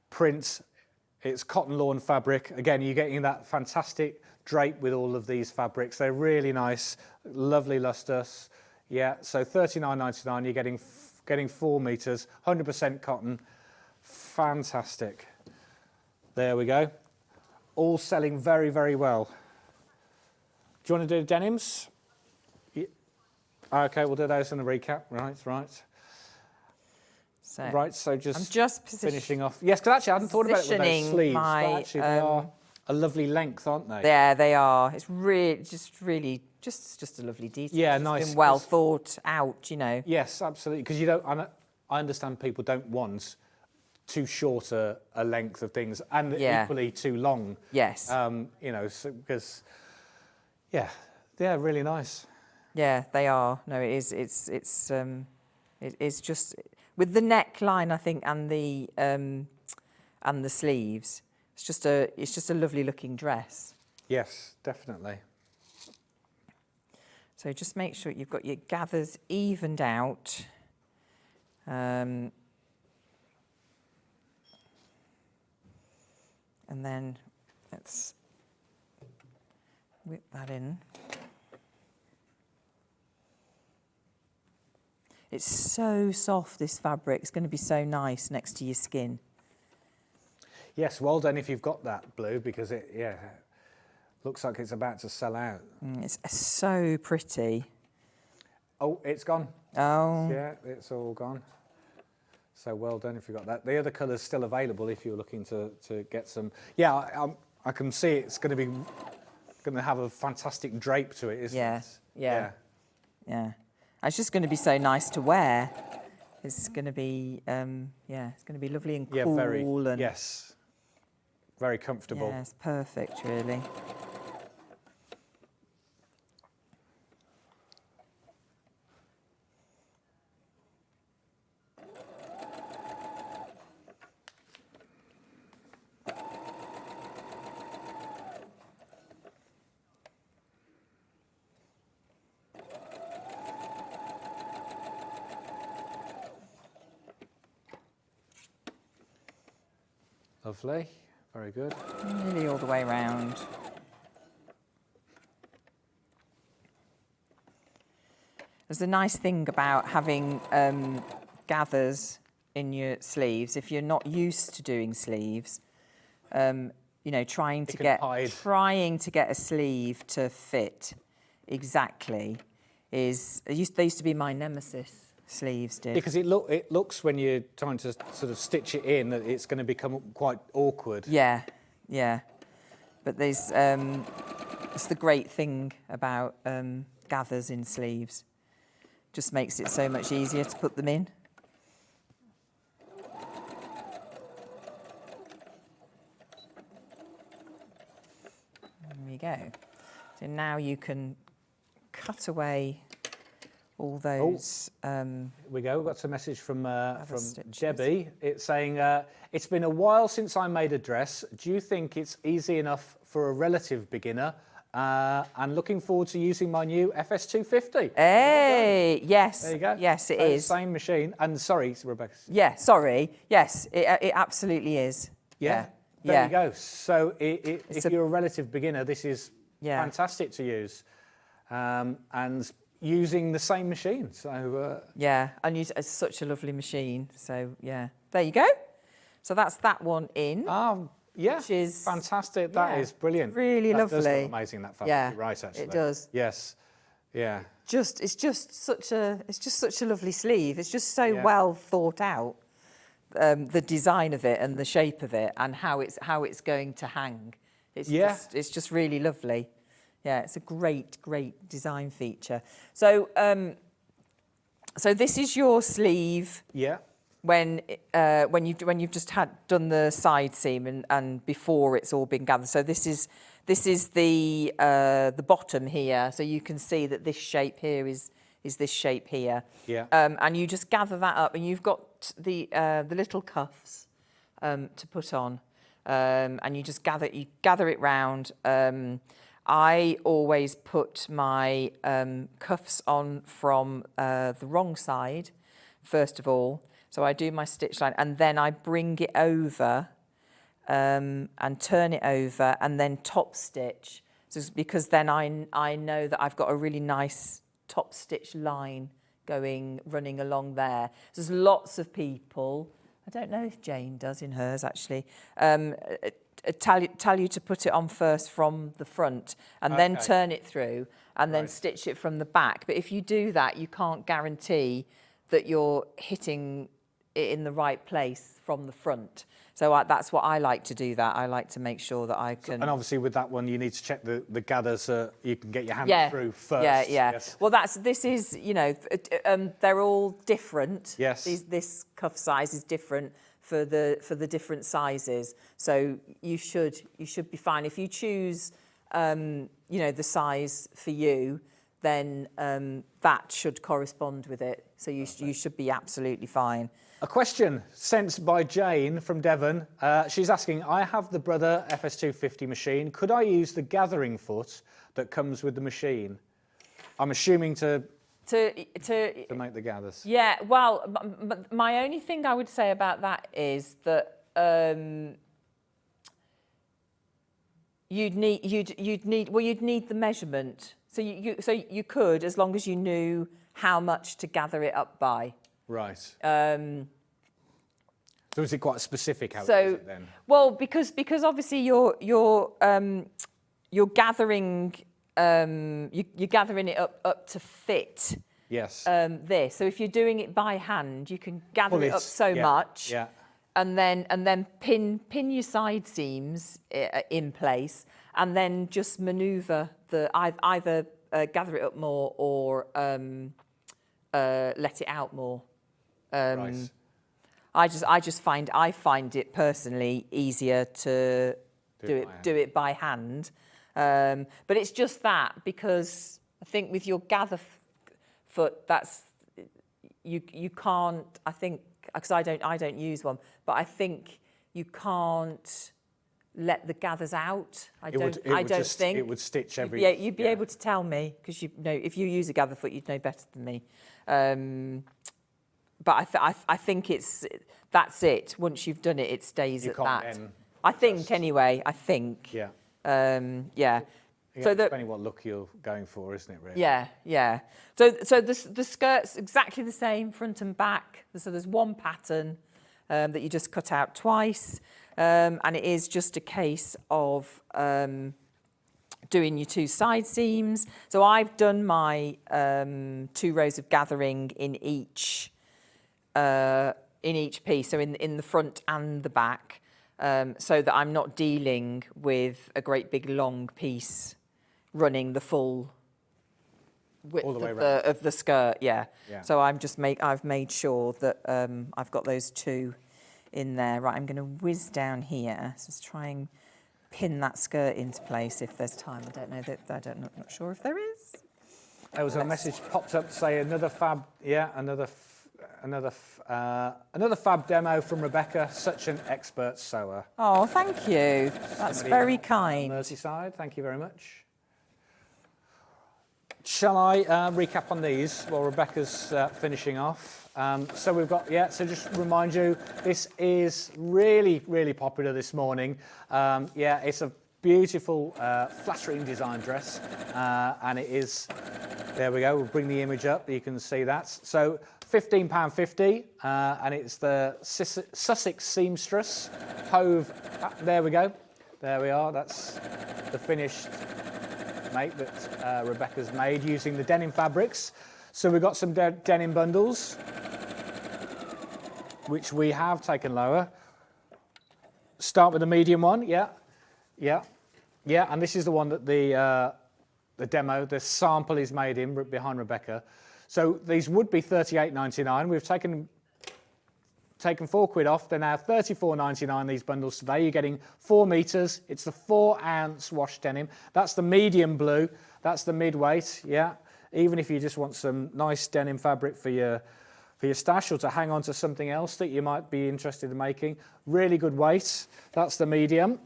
prints, it's cotton lawn fabric. Again, you're getting that fantastic drape with all of these fabrics. They're really nice, lovely lustrous. Yeah, so $39.99, you're getting 4 meters, 100% cotton. Fantastic. There we go. All selling very, very well. Do you want to do denims? Yeah. Okay, we'll do those in the recap. Right. So just, I'm just finishing off. Yes, because actually I hadn't thought about it with those sleeves. But actually they are a lovely length, aren't they? Yeah, they are. It's really just a lovely detail. Yeah, it's nice. Been well thought out, you know. Yes, absolutely. Because you don't. I understand people don't want too short a length of things, and equally too long. Yes. You know, because they're really nice. Yeah, they are. No, it is. It is just with the neckline, I think, and the sleeves. It's just a lovely looking dress. Yes, definitely. So just make sure you've got your gathers evened out. And then let's whip that in. It's so soft, this fabric. It's going to be so nice next to your skin. Yes, well done if you've got that blue, because it looks like it's about to sell out. It's so pretty. Oh, it's gone. Oh. Yeah, it's all gone. So well done if you've got that. The other colour's still available if you're looking to get some. Yeah, I can see it's going to have a fantastic drape to it, isn't it? Yeah. It's just going to be so nice to wear. It's going to be, it's going to be lovely and cool. Very comfortable. Yeah, it's perfect, really. Lovely, very good. Nearly all the way around. There's a nice thing about having gathers in your sleeves. If you're not used to doing sleeves, you know, trying to get a sleeve to fit exactly they used to be my nemesis. Sleeves did. Because it looks when you're trying to sort of stitch it in that it's going to become quite awkward. Yeah. But there's it's the great thing about gathers in sleeves. Just makes it so much easier to put them in. There we go. So now you can cut away all those. Here we go. We've got some message from Debbie. It's saying, it's been a while since I made a dress. Do you think it's easy enough for a relative beginner? And looking forward to using my new FS250. Hey, yes. There you go. Yes, it is. Same machine. And sorry, Rebecca. Yeah, sorry. Yes, it absolutely is. Yeah. There you go. So if you're a relative beginner, this is fantastic to use. And using the same machine, so and it's such a lovely machine. So yeah, there you go. So that's that one in. Yeah, which is fantastic. That is brilliant. Really that lovely. Does look amazing, that fabric. Yeah, You're right, actually. it does. Yes. Yeah. It's just such a lovely sleeve. It's just so well thought out. The design of it and the shape of it and how it's going to hang. It's just really lovely. Yeah, it's a great design feature. So so this is your sleeve. Yeah. When you've just done the side seam and before it's all been gathered. So this is the bottom here. So you can see that this shape here is this shape here. Yeah. And you just gather that up, and you've got the little cuffs to put on, and you just gather it round. I always put my cuffs on from the wrong side, first of all. So I do my stitch line, and then I bring it over and turn it over, and then top stitch. So because then I know that I've got a really nice top stitch line running along there. So there's lots of people, I don't know if Jane does in hers actually, tell you to put it on first from the front and then turn it through and then stitch it from the back. But if you do that, you can't guarantee that you're hitting it in the right place from the front. So that's what I like to do. That I like to make sure that I can. And obviously with that one, you need to check the gathers. You can get your hand through first. Yeah. Yes. Well, this is they're all different. Yes. This cuff size is different for the different sizes. So you should be fine if you choose the size for you. Then that should correspond with it. So you should be absolutely fine. A question sent by Jane from Devon. She's asking, I have the Brother FS250 machine. Could I use the gathering foot that comes with the machine? I'm assuming to make the gathers. Yeah, well, my only thing I would say about that is that you'd need the measurement. So you could, as long as you knew how much to gather it up by. Right. So is it quite specific how it is it then? Well, because obviously you're gathering you're gathering it up to fit. Yes. This. So if you're doing it by hand, you can gather it up so much. Yeah. And then pin your side seams in place, and then just manoeuvre either gather it up more or let it out more. Right. I find it personally easier to do it by hand. But it's just that, because I think with your gather foot, that's you can't. I think, because I don't use one, but I think you can't let the gathers out. I don't think it would stitch every. Yeah, you'd be able to tell me, because if you use a gather foot, you'd know better than me. But I think that's it. Once you've done it, it stays at that. I think anyway. I think. Yeah. Yeah. So depending what look you're going for, isn't it? Really. Yeah. So the skirt's exactly the same, front and back. So there's one pattern that you just cut out twice, and it is just a case of doing your two side seams. So I've done my 2 rows of gathering in each piece, so in the front and the back, so that I'm not dealing with a great big long piece running the full width of the skirt. Yeah. So I've made sure that I've got those 2 in there. Right, I'm going to whiz down here. So let's try and pin that skirt into place if there's time. I'm not sure if there is. There was a message popped up to say another fab. Yeah, another fab demo from Rebecca. Such an expert sewer. Oh, thank you. That's very kind. Merseyside, thank you very much. Shall I recap on these while Rebecca's finishing off? So we've got, so just remind you, this is really, really popular this morning. It's a beautiful, flattering design dress, and it is, there we go, we'll bring the image up, you can see that. So £15.50, and it's the Sussex Seamstress Hove. There we go. There we are. That's the finished make that Rebecca's made using the denim fabrics. So we've got some denim bundles, which we have taken lower. Start with the medium one. Yeah. And this is the one that the demo, the sample is made in behind Rebecca. So these would be £38.99. We've taken £4 off. They're now £34.99, these bundles today. You're getting 4 metres. It's the 4-ounce wash denim. That's the medium blue. That's the mid-weight, yeah. Even if you just want some nice denim fabric for your stash or to hang on to something else that you might be interested in making. Really good weight. That's the medium.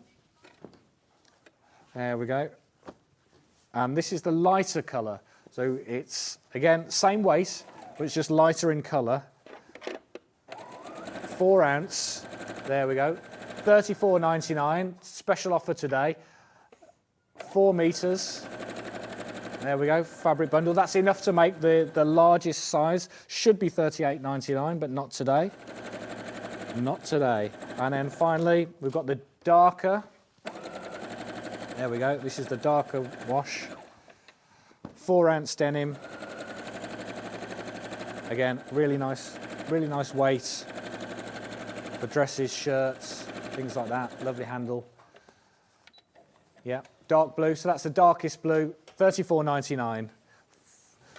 There we go. And this is the lighter colour. So it's, again, same weight, but it's just lighter in colour. 4 ounce, there we go. £34.99, special offer today. 4 metres, there we go, fabric bundle. That's enough to make the largest size. Should be £38.99, but not today. Not today. And then finally, we've got the darker. There we go, this is the darker wash. 4-ounce denim. Again, really nice weight for dresses, shirts, things like that. Lovely handle. Yeah, dark blue. So that's the darkest blue. £34.99.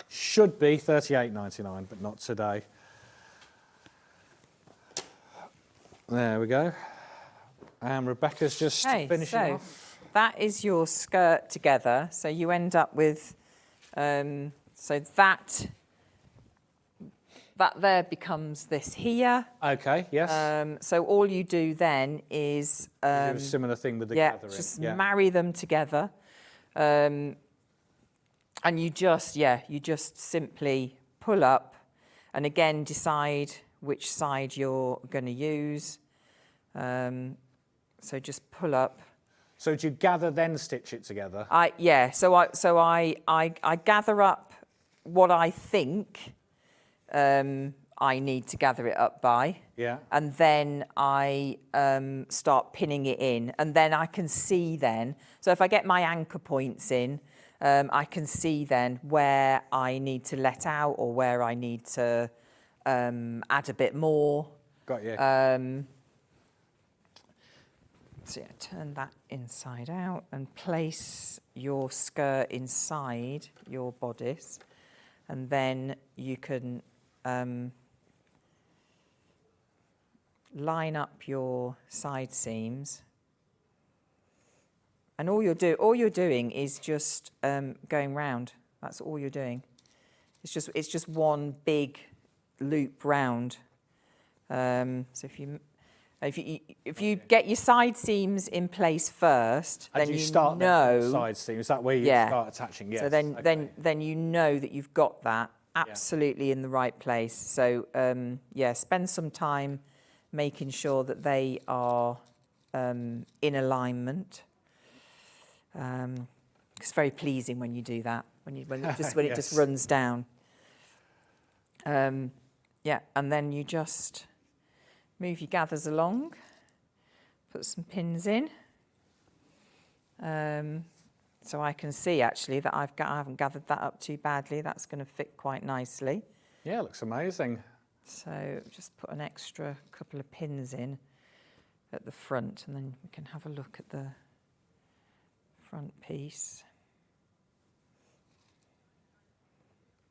Should be £38.99, but not today. There we go. And Rebecca's just finishing off. That is your skirt together. So you end up with, so that there becomes this here. Okay, yes. So all you do then is... do a similar thing with the gathering. Just marry them together. And you just simply pull up and again decide which side you're going to use. So just pull up. So do you gather then stitch it together? So I gather up what I think I need to gather it up by. Yeah. And then I start pinning it in, and then I can see then. So if I get my anchor points in, I can see then where I need to let out or where I need to add a bit more. Got you. So yeah, turn that inside out and place your skirt inside your bodice, and then you can line up your side seams. And all you're doing is just going round. That's all you're doing. It's just one big loop round. So if you get your side seams in place first, then you start know the side seam. Is that where you start attaching? Yes. So then you know that you've got that absolutely in the right place. So spend some time making sure that they are in alignment. It's very pleasing when you do that. When it just runs down. And then you just move your gathers along, put some pins in. So I can see actually that I haven't gathered that up too badly. That's going to fit quite nicely. Yeah, it looks amazing. So just put an extra couple of pins in at the front, and then we can have a look at the front piece.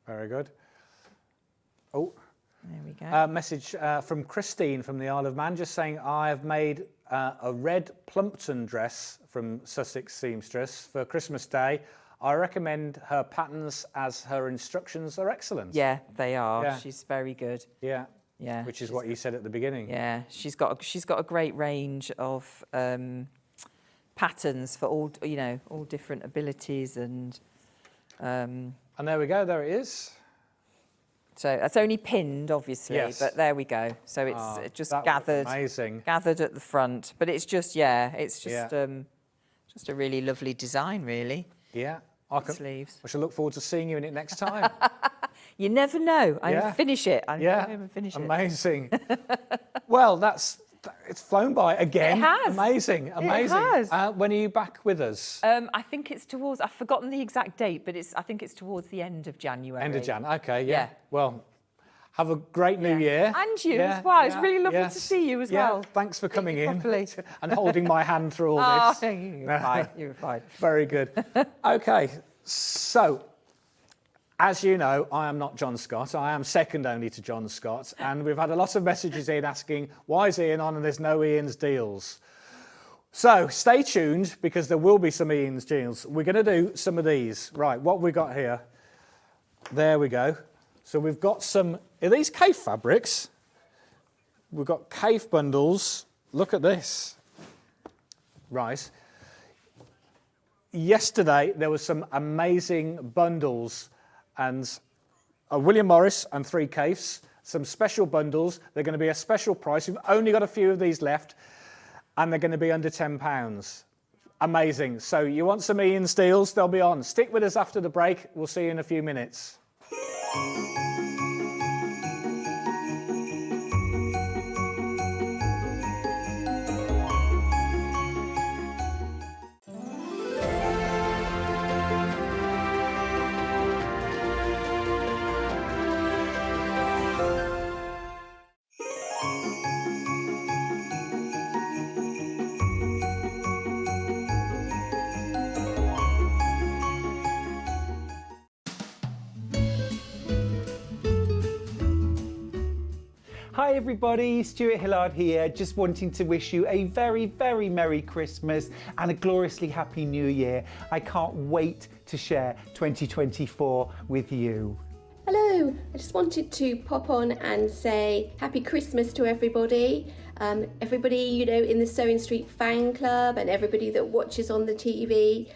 Very good. Oh. There we go. Message from Christine from the Isle of Man, just saying, I have made a red Plumpton dress from Sussex Seamstress for Christmas Day. I recommend her patterns as her instructions are excellent. Yeah, they are. Yeah. She's very good. Yeah. Yeah. Which is what you said at the beginning. Yeah, she's got a great range of patterns for all different abilities and there we go. There it is. So that's only pinned, obviously, but there we go. So it's just gathered at the front. But it's just just a really lovely design, really. Yeah. Sleeves. I shall look forward to seeing you in it next time. You never know. I Yeah. finish it. I Yeah, go home and finish it. amazing. Well, it's flown by again. It has. Amazing, amazing. It has. When are you back with us? I think it's towards, I've forgotten the exact date, but I think it's towards the end of January. End of Jan. Okay, yeah. Yeah. Well, have a great new year. And you Yeah, as well. It's yeah, really lovely yes. to see you as Yeah, well. thanks for coming in properly. and holding my hand through all Oh, this. you're fine. You're fine. Very good. Okay, so as you know, I am not John Scott. I am second only to John Scott, and we've had a lot of messages in asking, why is Ian on and there's no Ian's deals? So stay tuned because there will be some Ian's deals. We're going to do some of these. Right, what have we got here? There we go. So we've got some, are these Kaffe fabrics? We've got Kaffe bundles. Look at this. Right. Yesterday, there were some amazing bundles and William Morris and 3 Kaffes, some special bundles. They're going to be a special price. We've only got a few of these left and they're going to be under £10. Amazing. So you want some Ian's deals? They'll be on. Stick with us after the break. We'll see you in a few minutes. Hi everybody, Stuart Hillard here, just wanting to wish you a very, very Merry Christmas and a gloriously Happy New Year. I can't wait to share 2024 with you. Hello, I just wanted to pop on and say Happy Christmas to everybody. Everybody, you know, in the Sewing Street fan club and everybody that watches on the TV.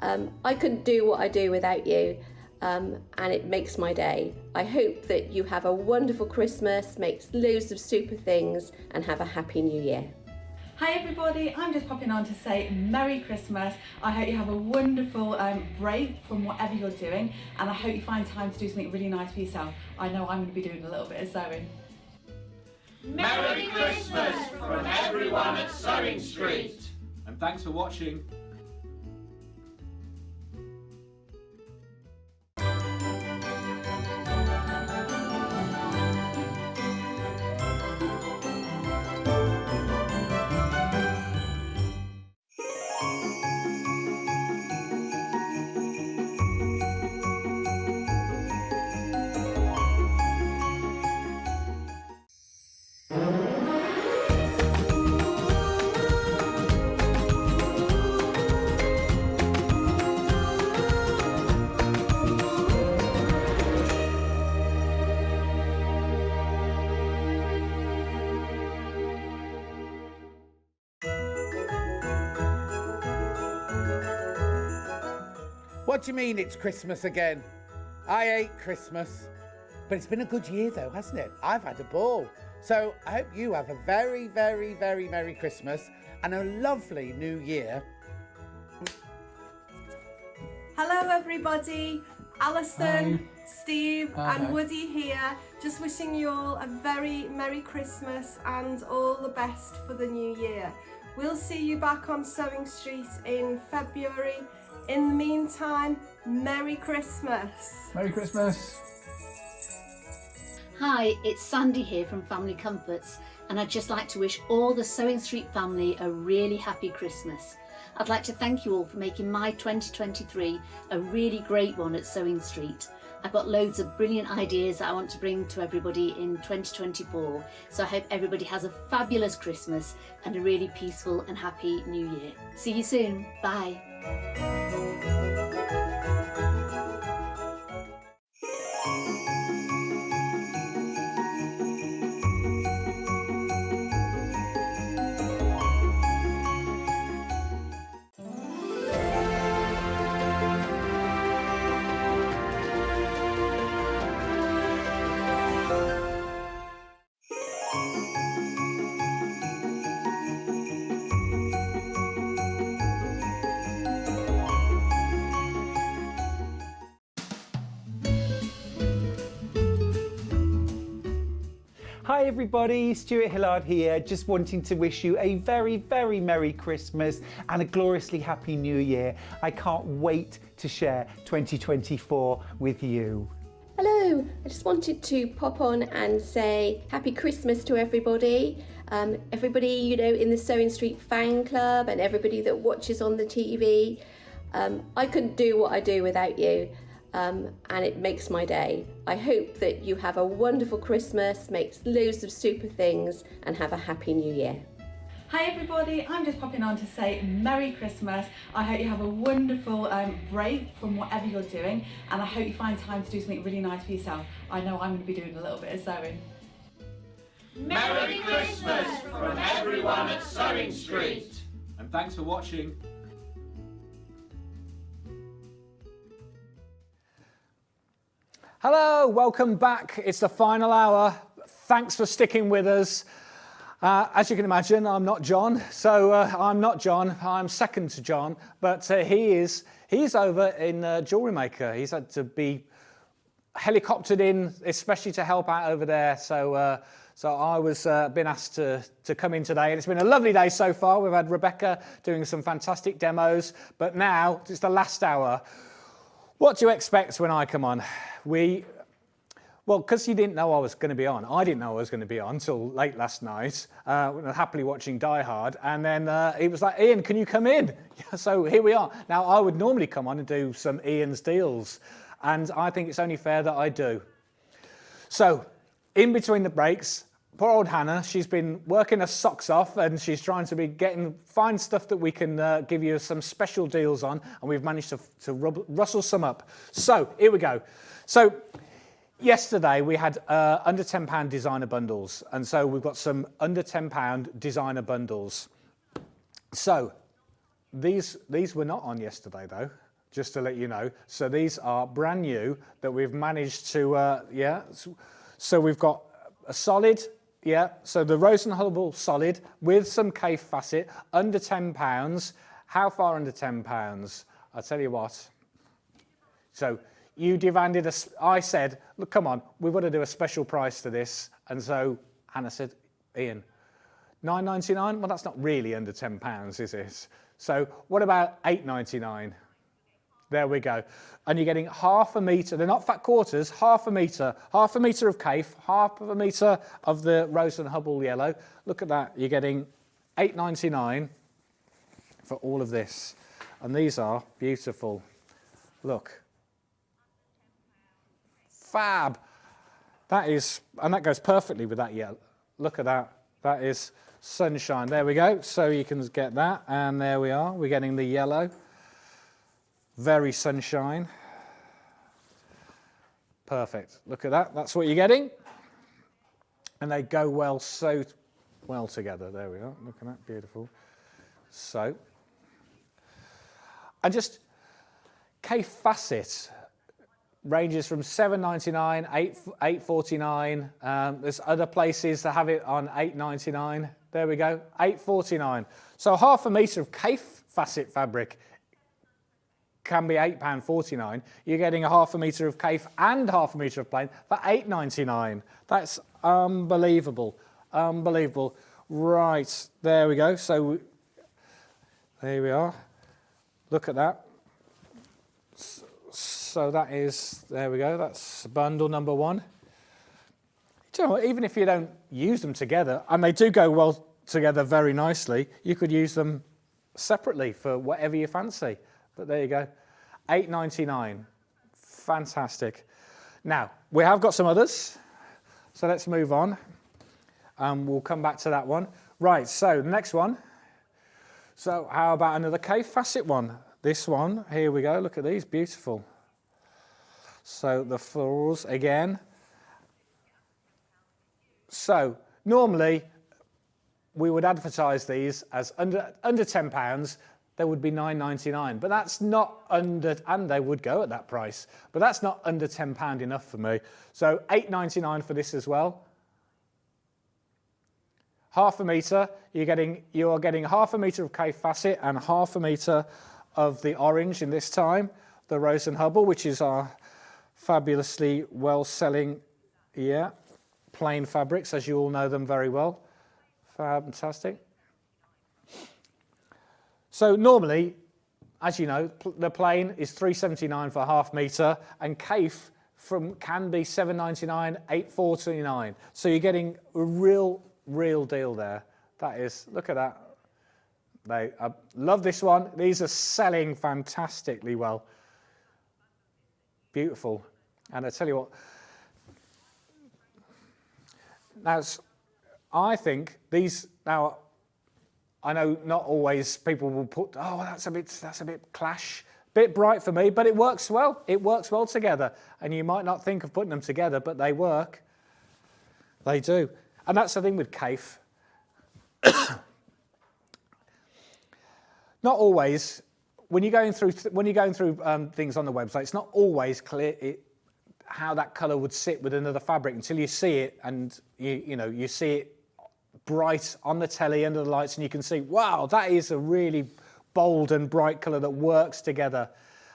I couldn't do what I do without you. And it makes my day. I hope that you have a wonderful Christmas, make loads of super things and have a happy new year. Hi everybody, I'm just popping on to say Merry Christmas. I hope you have a wonderful break from whatever you're doing and I hope you find time to do something really nice for yourself. I know I'm going to be doing a little bit of sewing. Merry Christmas from everyone at Sewing Street. And thanks for watching. What do you mean it's Christmas again? I hate Christmas. But it's been a good year though, hasn't it? I've had a ball. So I hope you have a very, very, very Merry Christmas and a lovely new year. Hello everybody, Alison, Steve Hi. and Woody here, just wishing you all a very Merry Christmas and all the best for the new year. We'll see you back on Sewing Street in February. In the meantime, Merry Christmas. Merry Christmas. Hi, it's Sandy here from Family Comforts and I'd just like to wish all the Sewing Street family a really happy Christmas. I'd like to thank you all for making my 2023 a really great one at Sewing Street. I've got loads of brilliant ideas that I want to bring to everybody in 2024, so I hope everybody has a fabulous Christmas and a really peaceful and happy New Year. See you soon. Bye. Hi everybody, Stuart Hillard here, just wanting to wish you a very, very Merry Christmas and a gloriously Happy New Year. I can't wait to share 2024 with you. Hello, I just wanted to pop on and say Happy Christmas to everybody. Everybody, you know, in the Sewing Street fan club and everybody that watches on the TV. I couldn't do what I do without you, and it makes my day. I hope that you have a wonderful Christmas, make loads of super things, and have a happy new year. Hi everybody, I'm just popping on to say Merry Christmas. I hope you have a wonderful break from whatever you're doing, and I hope you find time to do something really nice for yourself. I know I'm going to be doing a little bit of sewing. Merry Christmas from everyone at Sewing Street. And thanks for watching. Hello, welcome back. It's the final hour. Thanks for sticking with us. As you can imagine, I'm not John. I'm not John. I'm second to John, but he's over in Jewellery Maker. He's had to be helicoptered in, especially to help out over there. So I was been asked to come in today, and it's been a lovely day so far. We've had Rebecca doing some fantastic demos, but now it's the last hour. What do you expect when I come on? Well, because you didn't know I was going to be on. I didn't know I was going to be on until late last night, happily watching Die Hard. And then he was like, Ian, can you come in? So here we are. Now, I would normally come on and do some Ian's deals, and I think it's only fair that I do. So, in between the breaks, poor old Hannah, she's been working her socks off, and she's trying to find stuff that we can give you some special deals on, and we've managed to rustle some up. So, here we go. So, yesterday we had under £10 designer bundles, and so we've got some under £10 designer bundles. So, these were not on yesterday though, just to let you know. So these are brand new that we've managed to, So we've got a solid, so the Rose and Hubble solid with some Kaffe Fassett, under £10. How far under £10? I'll tell you what. So you demanded I said, look, come on, we've got to do a special price for this. And so Hannah said, Ian, £9.99? Well, that's not really under £10, is it? So what about £8.99? There we go. And you're getting half a metre. They're not fat quarters, half a metre of Kaffe, half of a metre of the Rose and Hubble yellow. Look at that. You're getting £8.99 for all of this. And these are beautiful. Look. Fab. That is, and that goes perfectly with that yellow. Look at that. That is sunshine. There we go. So you can get that. And there we are. We're getting the yellow. Very sunshine. Perfect. Look at that. That's what you're getting. And they go so well together. There we are. Look at that. Beautiful. So. And just Kaffe Fassett ranges from £7.99, £8.49. There's other places that have it on £8.99. There we go. £8.49. So half a metre of Kaffe Fassett fabric can be £8.49. You're getting a half a metre of Kaffe and half a metre of plain for £8.99. That's unbelievable. Unbelievable. Right, there we go. So there we are. Look at that. So that is, there we go. That's bundle number one. Do you know what, even if you don't use them together, and they do go well together very nicely, you could use them separately for whatever you fancy. But there you go, £8.99, fantastic. Now, we have got some others, so let's move on. We'll come back to that one. Right, so the next one. So how about another Kaffe Fassett one? This one, here we go, look at these, beautiful. So the florals again. So normally we would advertise these as under £10. They would be £9.99, but that's not under, and they would go at that price, but that's not under £10 enough for me. So £8.99 for this as well. Half a metre, you are getting half a metre of Kaffe Fassett and half a metre of the orange in this time, the Rose and Hubble, which is our fabulously well-selling, plain fabrics, as you all know them very well. Fantastic. So normally, as you know, the plain is $3.79 for a half metre, and Kaffe can be $7.99, $8.49. So you're getting a real deal there. That is, look at that. I love this one. These are selling fantastically well. Beautiful. And I tell you what, now I think these, now I know not always people will put, oh, that's a bit clash, bit bright for me, but it works well. It works well together. And you might not think of putting them together, but they work. They do. And that's the thing with Kaffe. Not always, when you're going through things on the website, it's not always clear how that colour would sit with another fabric until you see it, and you see it bright on the telly under the lights, and you can see, wow, that is a really bold and bright colour that works together.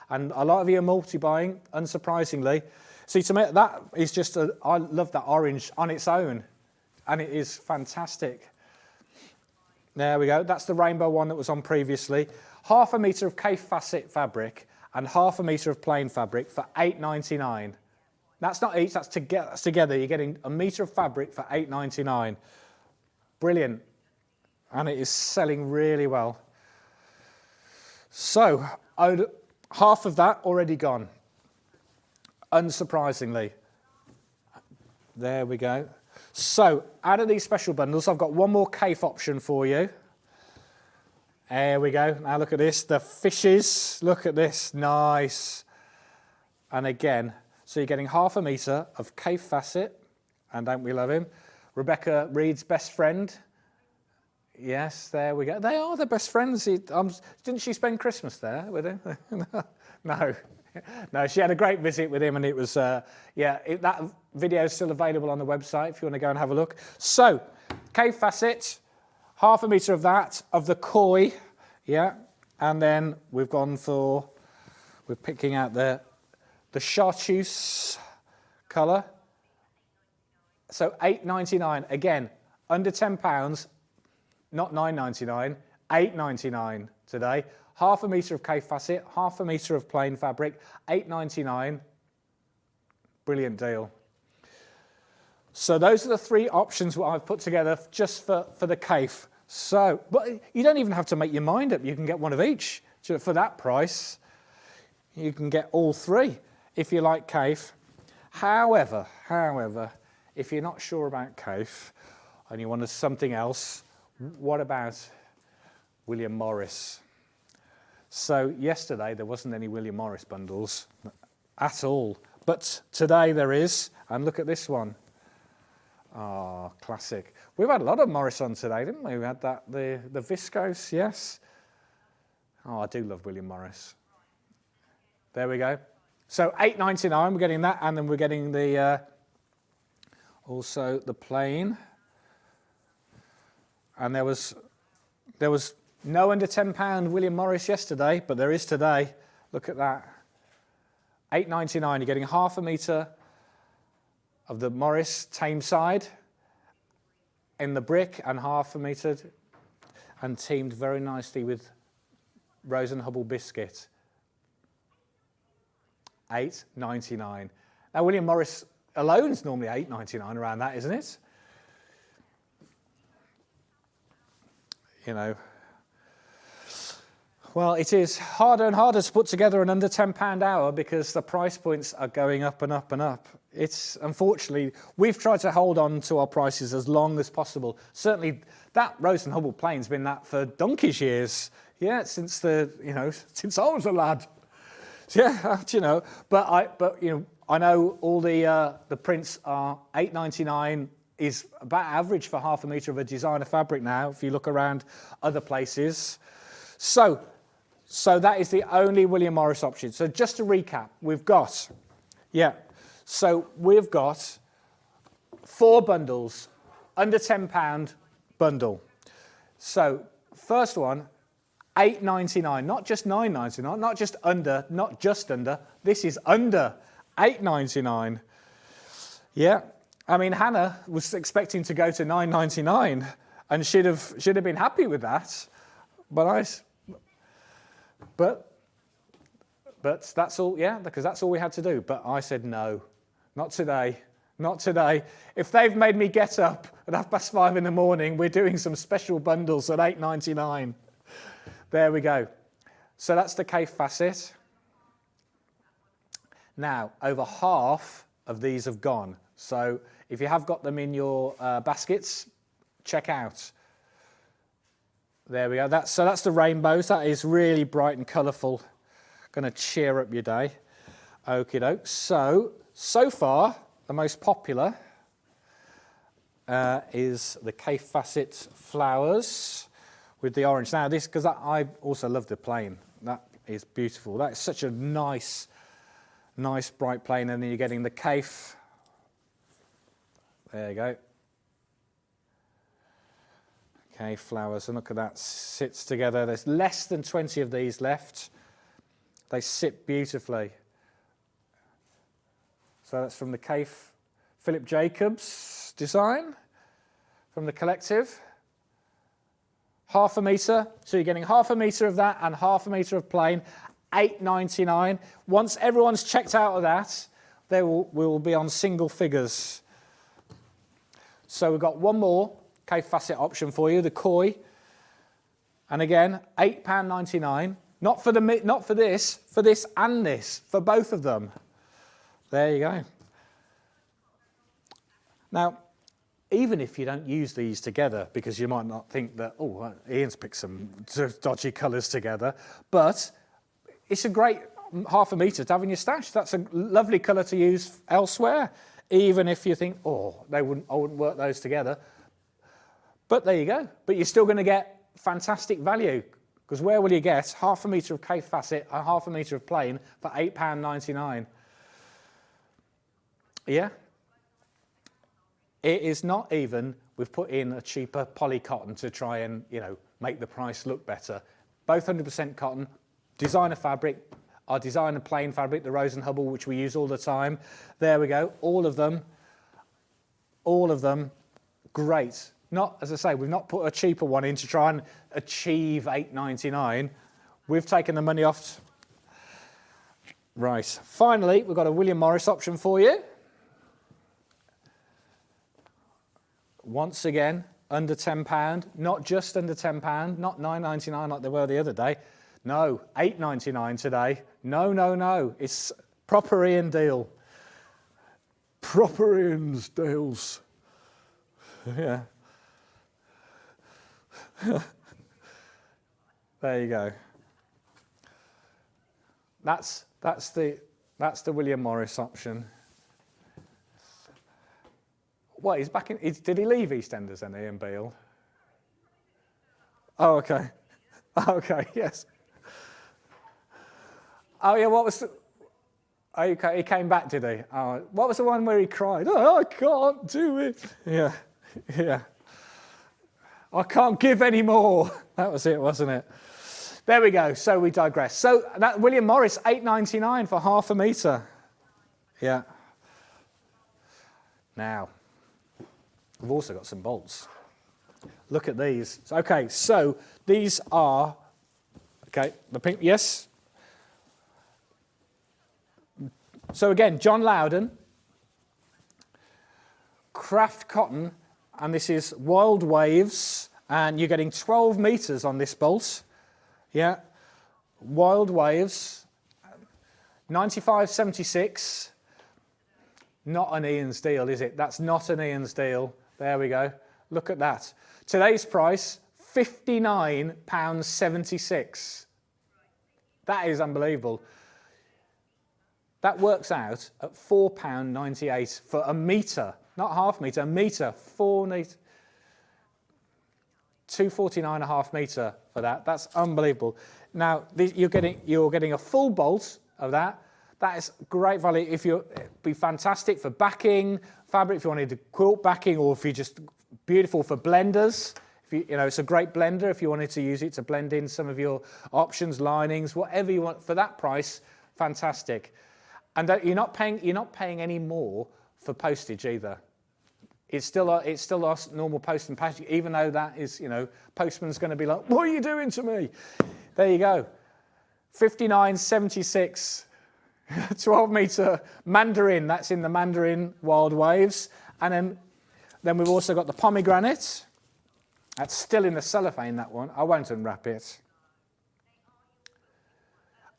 And a lot of you are multi-buying, unsurprisingly. See, to me, that is just I love that orange on its own, and it is fantastic. There we go. That's the rainbow one that was on previously. Half a metre of Kaffe Fassett fabric and half a metre of plain fabric for $8.99. That's not each, that's together. You're getting a metre of fabric for $8.99. Brilliant. And it is selling really well. So, half of that already gone. Unsurprisingly. There we go. So, out of these special bundles, I've got one more Kaffe option for you. There we go. Now look at this. The fishes. Look at this. Nice. And again, so you're getting half a metre of Kaffe Fassett. And don't we love him? Rebecca Reed's best friend. Yes, there we go. They are the best friends. Didn't she spend Christmas there with him? No. No, she had a great visit with him, and it was, that video is still available on the website if you want to go and have a look. So, Kaffe Fassett, half a metre of that, of the koi, and then we're picking out the chartreuse colour. So $8.99, again, under £10, not $9.99, $8.99 today. Half a metre of Kaffe Fassett, half a metre of plain fabric, $8.99. Brilliant deal. So those are the three options what I've put together just for the Kaffe. So, but you don't even have to make your mind up. You can get one of each for that price. You can get all three if you like Kaffe. However, if you're not sure about Kaffe and you want something else, what about William Morris? So yesterday there wasn't any William Morris bundles at all, but today there is, and look at this one. Ah, classic. We've had a lot of Morris on today, didn't we? We had that, the viscose, yes. Oh, I do love William Morris. There we go. So $8.99, we're getting that, and then we're getting the also the plain. And there was no under £10 William Morris yesterday, but there is today. Look at that. $8.99, you're getting half a metre of the Morris tame side in the brick and half a metre and teamed very nicely with Rose and Hubble biscuit. $8.99. Now William Morris alone is normally $8.99 around that, isn't it? You know. Well, it is harder and harder to put together an under £10 hour because the price points are going up and up and up. It's, unfortunately, we've tried to hold on to our prices as long as possible. Certainly, that Rose and Hubble plain's been that for donkey's years. Yeah, since since I was a lad. Yeah, but I know all the prints are $8.99 is about average for half a metre of a designer fabric now, if you look around other places. So that is the only William Morris option. So just to recap, we've got 4 bundles, under £10 bundle. So first one, $8.99, not just $9.99, not just under, this is under $8.99. Yeah, I mean, Hannah was expecting to go to $9.99 and should have been happy with that. But that's all, yeah, because that's all we had to do. But I said, no, not today, not today. If they've made me get up at 5:30 in the morning, we're doing some special bundles at $8.99. There we go. So that's the Kaffe Fassett. Now, over half of these have gone. So if you have got them in your baskets, check out. There we go. That's the rainbows. That is really bright and colourful. Going to cheer up your day. Okie doke. So far, the most popular is the Kaffe Fassett flowers with the orange. Now this, because I also love the plain. That is beautiful. That is such a nice bright plain, and then you're getting the Kaffe. There you go. Okay, flowers, and look at that, sits together. There's less than 20 of these left. They sit beautifully. So that's from the Kaffe Philip Jacobs design, from the collective. Half a metre, so you're getting half a metre of that and half a metre of plain, $8.99. Once everyone's checked out of that, we will be on single figures. So we've got one more Kaffe Fassett option for you, the koi. And again, £8.99. Not for this, for this and this, for both of them. There you go. Now, even if you don't use these together, because you might not think that, oh, Ian's picked some dodgy colours together, but it's a great half a metre to have in your stash. That's a lovely colour to use elsewhere, even if you think, oh, I wouldn't work those together. But there you go. But you're still going to get fantastic value, because where will you get half a metre of Kaffe Fassett and half a metre of plain for £8.99? Yeah? It is not even, we've put in a cheaper poly cotton to try and, make the price look better. Both 100% cotton, designer fabric, our designer plain fabric, the Rose and Hubble, which we use all the time. There we go, all of them, great. Not, as I say, we've not put a cheaper one in to try and achieve $8.99. We've taken the money off. Right, finally, we've got a William Morris option for you. Once again, under £10, not just under £10, not $9.99 like they were the other day. No, $8.99 today. No. It's proper Ian deal. Proper Ian's deals. Yeah. There you go. That's the William Morris option. What, he's back in? Did he leave EastEnders then, Ian Beale? Oh, okay. Okay, yes. Oh, yeah, what was the... Oh, okay, he came back, did he? Oh, what was the one where he cried? Oh, I can't do it. Yeah. I can't give any more. That was it, wasn't it? There we go. So we digress. So that William Morris, $8.99 for half a metre. Yeah. Now, we've also got some bolts. Look at these. Okay, so these are, okay, the pink, yes. So again, John Loudon, craft cotton, and this is Wild Waves, and you're getting 12 metres on this bolt. Yeah, Wild Waves, 95.76. Not an Ian's deal, is it? That's not an Ian's deal. There we go. Look at that. Today's price, £59.76. That is unbelievable. That works out at £4.98 for a metre, not half metre, a metre, £2.49 a half metre for that. That's unbelievable. Now you're getting a full bolt of that. That is great value. It'd be fantastic for backing fabric, if you wanted to quilt backing, or if you just beautiful for blenders. It's a great blender if you wanted to use it to blend in some of your options, linings, whatever you want for that price. Fantastic. And you're not paying any more for postage either. It's still our normal post and packaging, even though that is, you know, postman's going to be like, what are you doing to me? There you go. 59.76, 12 metre mandarin. That's in the mandarin wild waves. And then we've also got the pomegranate. That's still in the cellophane, that one. I won't unwrap it.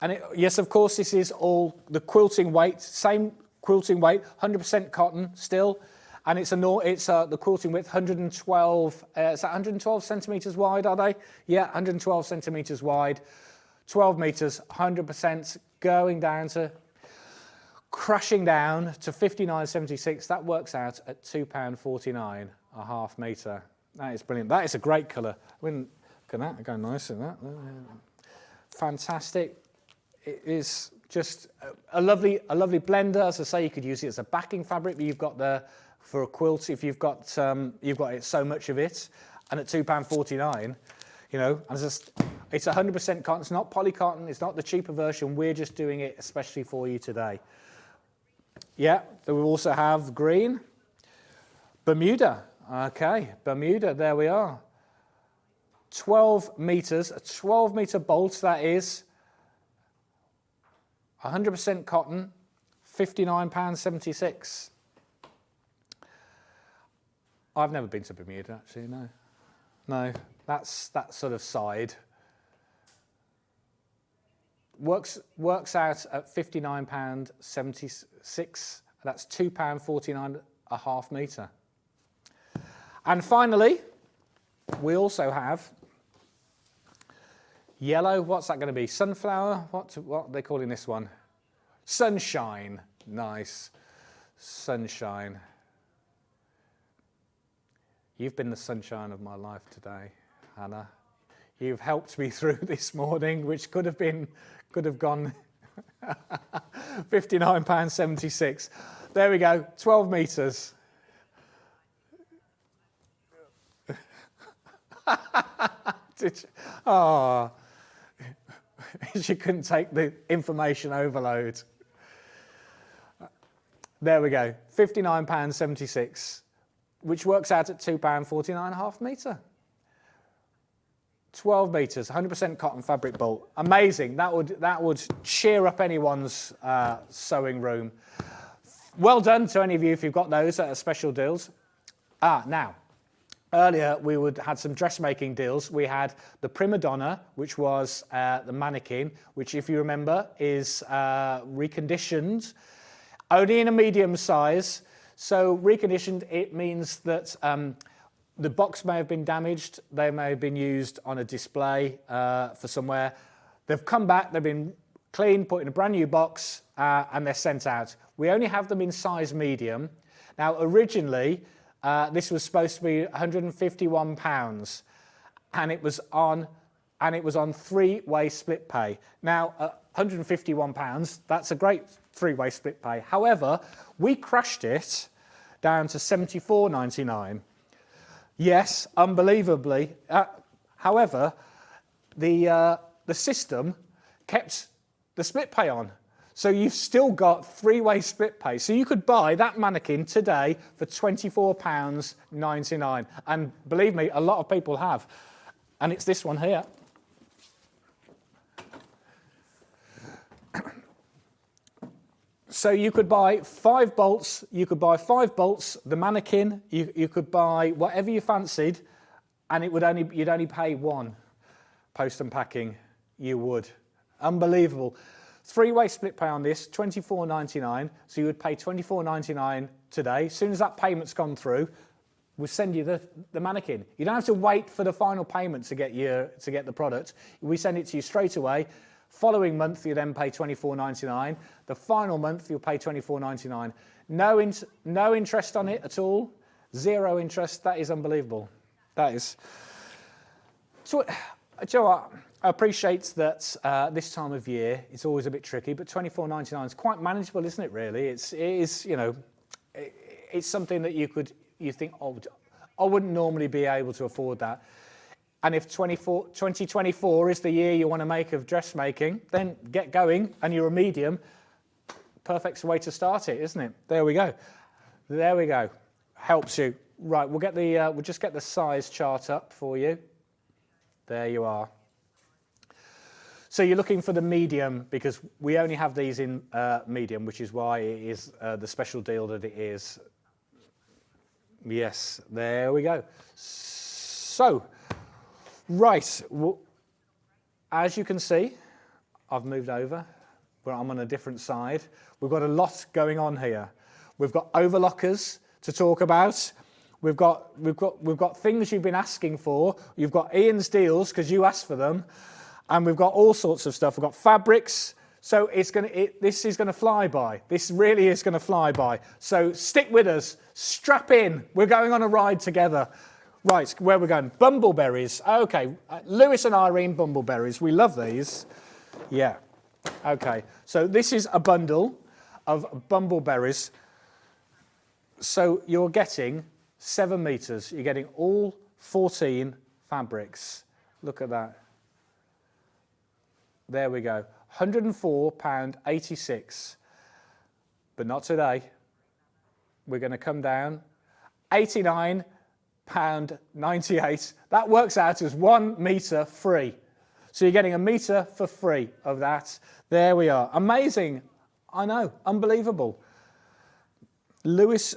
And yes, of course, this is all the quilting weight, same quilting weight, 100% cotton still. And it's the quilting width, 112, is that 112 centimetres wide, are they? Yeah, 112 centimetres wide, 12 metres, 100% going down to, crashing down to 59.76. That works out at £2.49 a half metre. That is brilliant. That is a great colour. I mean, look at that, go nice in that. Fantastic. It is just a lovely blender. As I say, you could use it as a backing fabric, but you've got for a quilt, if you've got it, so much of it, and at £2.49, you know, it's 100% cotton. It's not poly cotton. It's not the cheaper version. We're just doing it especially for you today. Yeah, we also have green, Bermuda. Okay, Bermuda. There we are. 12 metres, a 12 metre bolt. That is 100% cotton, £59.76. I've never been to Bermuda, actually, no. No, that's that sort of side. Works out at £59.76. That's £2.49 a half metre. And finally, we also have yellow. What's that going to be? Sunflower? What are they calling this one? Sunshine. Nice. Sunshine. You've been the sunshine of my life today, Hannah. You've helped me through this morning, which could have gone £59.76. There we go, 12 metres. Oh, she couldn't take the information overload. There we go, £59.76. Which works out at £2.49 a half metre. 12 metres, 100% cotton fabric bolt. Amazing. That would cheer up anyone's sewing room. Well done to any of you if you've got those at special deals. Now, earlier we had some dressmaking deals. We had the Prima Donna, which was the mannequin, which, if you remember, is reconditioned, only in a medium size. So reconditioned, it means that the box may have been damaged, they may have been used on a display for somewhere. They've come back, they've been cleaned, put in a brand new box, and they're sent out. We only have them in size medium. Now, originally, this was supposed to be £151, and it was on three-way split pay. Now, £151, that's a great three-way split pay. However, we crashed it down to £74.99. Yes, unbelievably. However, the system kept the split pay on. So you've still got three-way split pay. So you could buy that mannequin today for £24.99. And believe me, a lot of people have. And it's this one here. So you could buy 5 bolts, the mannequin, you could buy whatever you fancied, and you'd only pay 1 post and packing. You would. Unbelievable. Three-way split pay on this, £24.99. So you would pay £24.99 today. As soon as that payment's gone through, we'll send you the mannequin. You don't have to wait for the final payment to get the product. We send it to you straight away. Following month, you then pay £24.99. The final month, you'll pay £24.99. No interest on it at all. 0 interest. That is unbelievable. That is. So, do you know what? I appreciate that this time of year it's always a bit tricky, but £24.99 is quite manageable, isn't it? Really, it is. You know, it's something that you think, oh, I wouldn't normally be able to afford that. And if 2024 is the year you want to make of dressmaking, then get going, and you're a medium. Perfect way to start it, isn't it? There we go. There we go. helps you. Right, we'll just get the size chart up for you. There you are. So you're looking for the medium because we only have these in medium, which is why it is the special deal that it is. Yes, there we go. So, right, as you can see, I've moved over, but I'm on a different side. We've got a lot going on here. We've got overlockers to talk about. We've got things you've been asking for. You've got Ian's deals because you asked for them. And we've got all sorts of stuff. We've got fabrics. So this is going to fly by. This really is going to fly by. So stick with us. Strap in. We're going on a ride together. Right, where we're going. Bumbleberries. Okay, Lewis and Irene bumbleberries. We love these. Yeah. Okay, so this is a bundle of bumbleberries. So you're getting 7 meters. You're getting all 14 fabrics. Look at that. There we go. £104.86. But not today. We're going to come down. £89.98. That works out as 1 metre free. So you're getting a metre for free of that. There we are. Amazing. I know. Unbelievable. Lewis,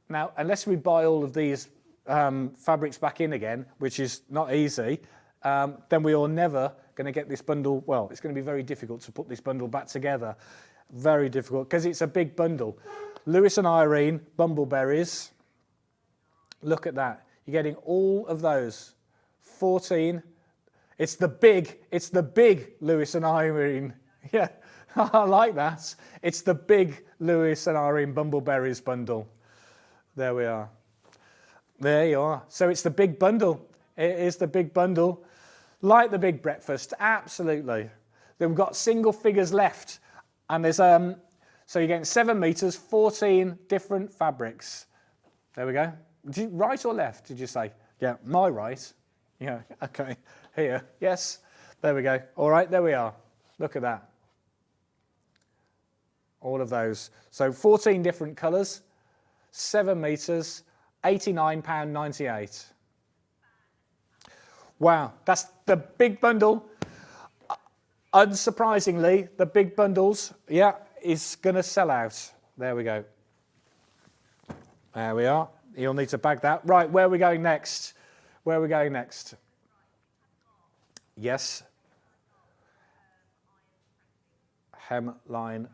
now, unless we buy all of these fabrics back in again, which is not easy, then we are never going to get this bundle. Well, it's going to be very difficult to put this bundle back together. Very difficult because it's a big bundle. Lewis and Irene, bumbleberries. Look at that. You're getting all of those. 14. It's the big Lewis and Irene. Yeah, I like that. It's the big Lewis and Irene bumbleberries bundle. There we are. There you are. So it's the big bundle. It is the big bundle. Like the big breakfast, absolutely. Then we've got single figures left. And there's, so you're getting 7 meters, 14 different fabrics. There we go. Right or left, did you say? Yeah, my right. Yeah, okay. Here, yes. There we go. All right, there we are. Look at that. All of those. So 14 different colours, 7 meters, £89.98. Wow, that's the big bundle. Unsurprisingly, the big bundles, yeah, is going to sell out. There we go. There we are. You'll need to bag that. Right, where are we going next? Where are we going next? Yes. Hemline.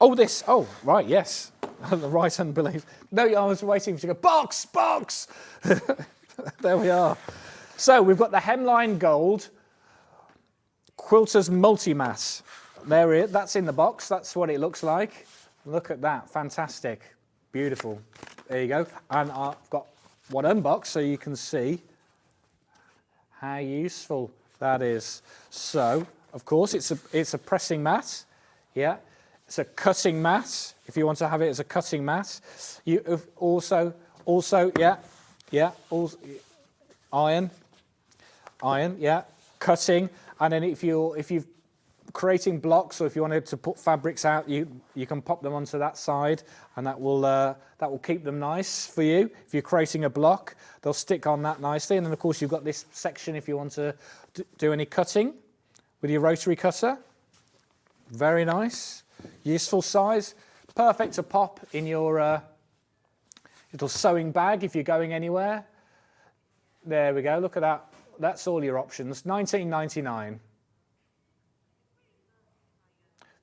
Oh, this. Oh, right, yes. The right unbelief. No, I was waiting for you to go, box, box. There we are. So we've got the hemline gold quilters multi-mass. There it is. That's in the box. That's what it looks like. Look at that. Fantastic. Beautiful. There you go. And I've got one unboxed so you can see how useful that is. So, of course, it's a pressing mat. Yeah. It's a cutting mat. If you want to have it as a cutting mat. You also, yeah. Iron, yeah, cutting, and then if you're creating blocks or if you wanted to put fabrics out, you can pop them onto that side, and that will keep them nice for you. If you're creating a block, they'll stick on that nicely, and then of course you've got this section if you want to do any cutting with your rotary cutter. Very nice, useful size, perfect to pop in your little sewing bag if you're going anywhere. There we go, look at that. That's all your options. £19.99.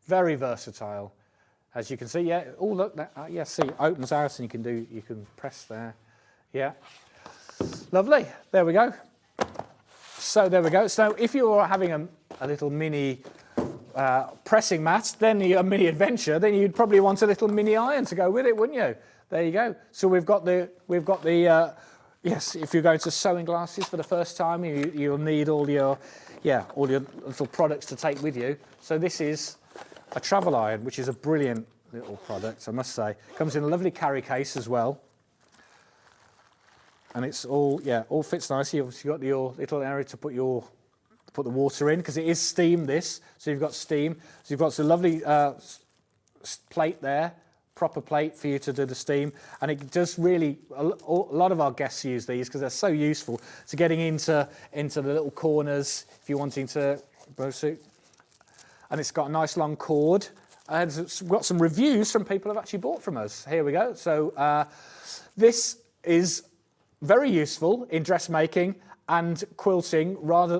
Very versatile, as you can see. Yeah. Oh, look. Yeah. See, it opens out, and you can press there. Yeah. Lovely. There we go. So there we go. So if you're having a little mini pressing mat, then a mini adventure, then you'd probably want a little mini iron to go with it, wouldn't you? There you go. So we've got the yes, if you're going to sewing classes for the first time, you'll need all your little products to take with you. So this is a travel iron, which is a brilliant little product, I must say. Comes in a lovely carry case as well. And it's all fits nicely. You've obviously got your little area to put the water in, because it is steam, this. So you've got steam. So you've got some lovely plate there. proper plate for you to do the steam, and it does really, a lot of our guests use these because they're so useful to getting into the little corners if you're wanting to suit. And it's got a nice long cord, and it's got some reviews from people who've actually bought from us. Here we go. So this is very useful in dressmaking and quilting,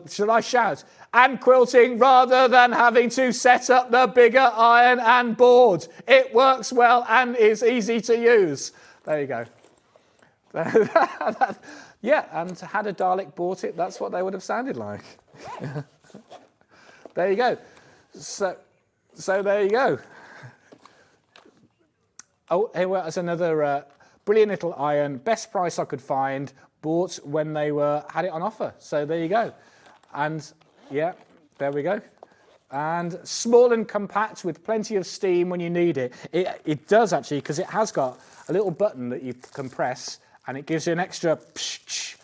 should I shout? And quilting rather than having to set up the bigger iron and board. It works well and is easy to use. There you go. Yeah, and had a Dalek bought it, that's what they would have sounded like. There you go. So there you go. Oh, here was another brilliant little iron, best price I could find, bought when they had it on offer. So there you go. And yeah, there we go. And small and compact with plenty of steam when you need it. It does actually, because it has got a little button that you can press, and it gives you an extra psh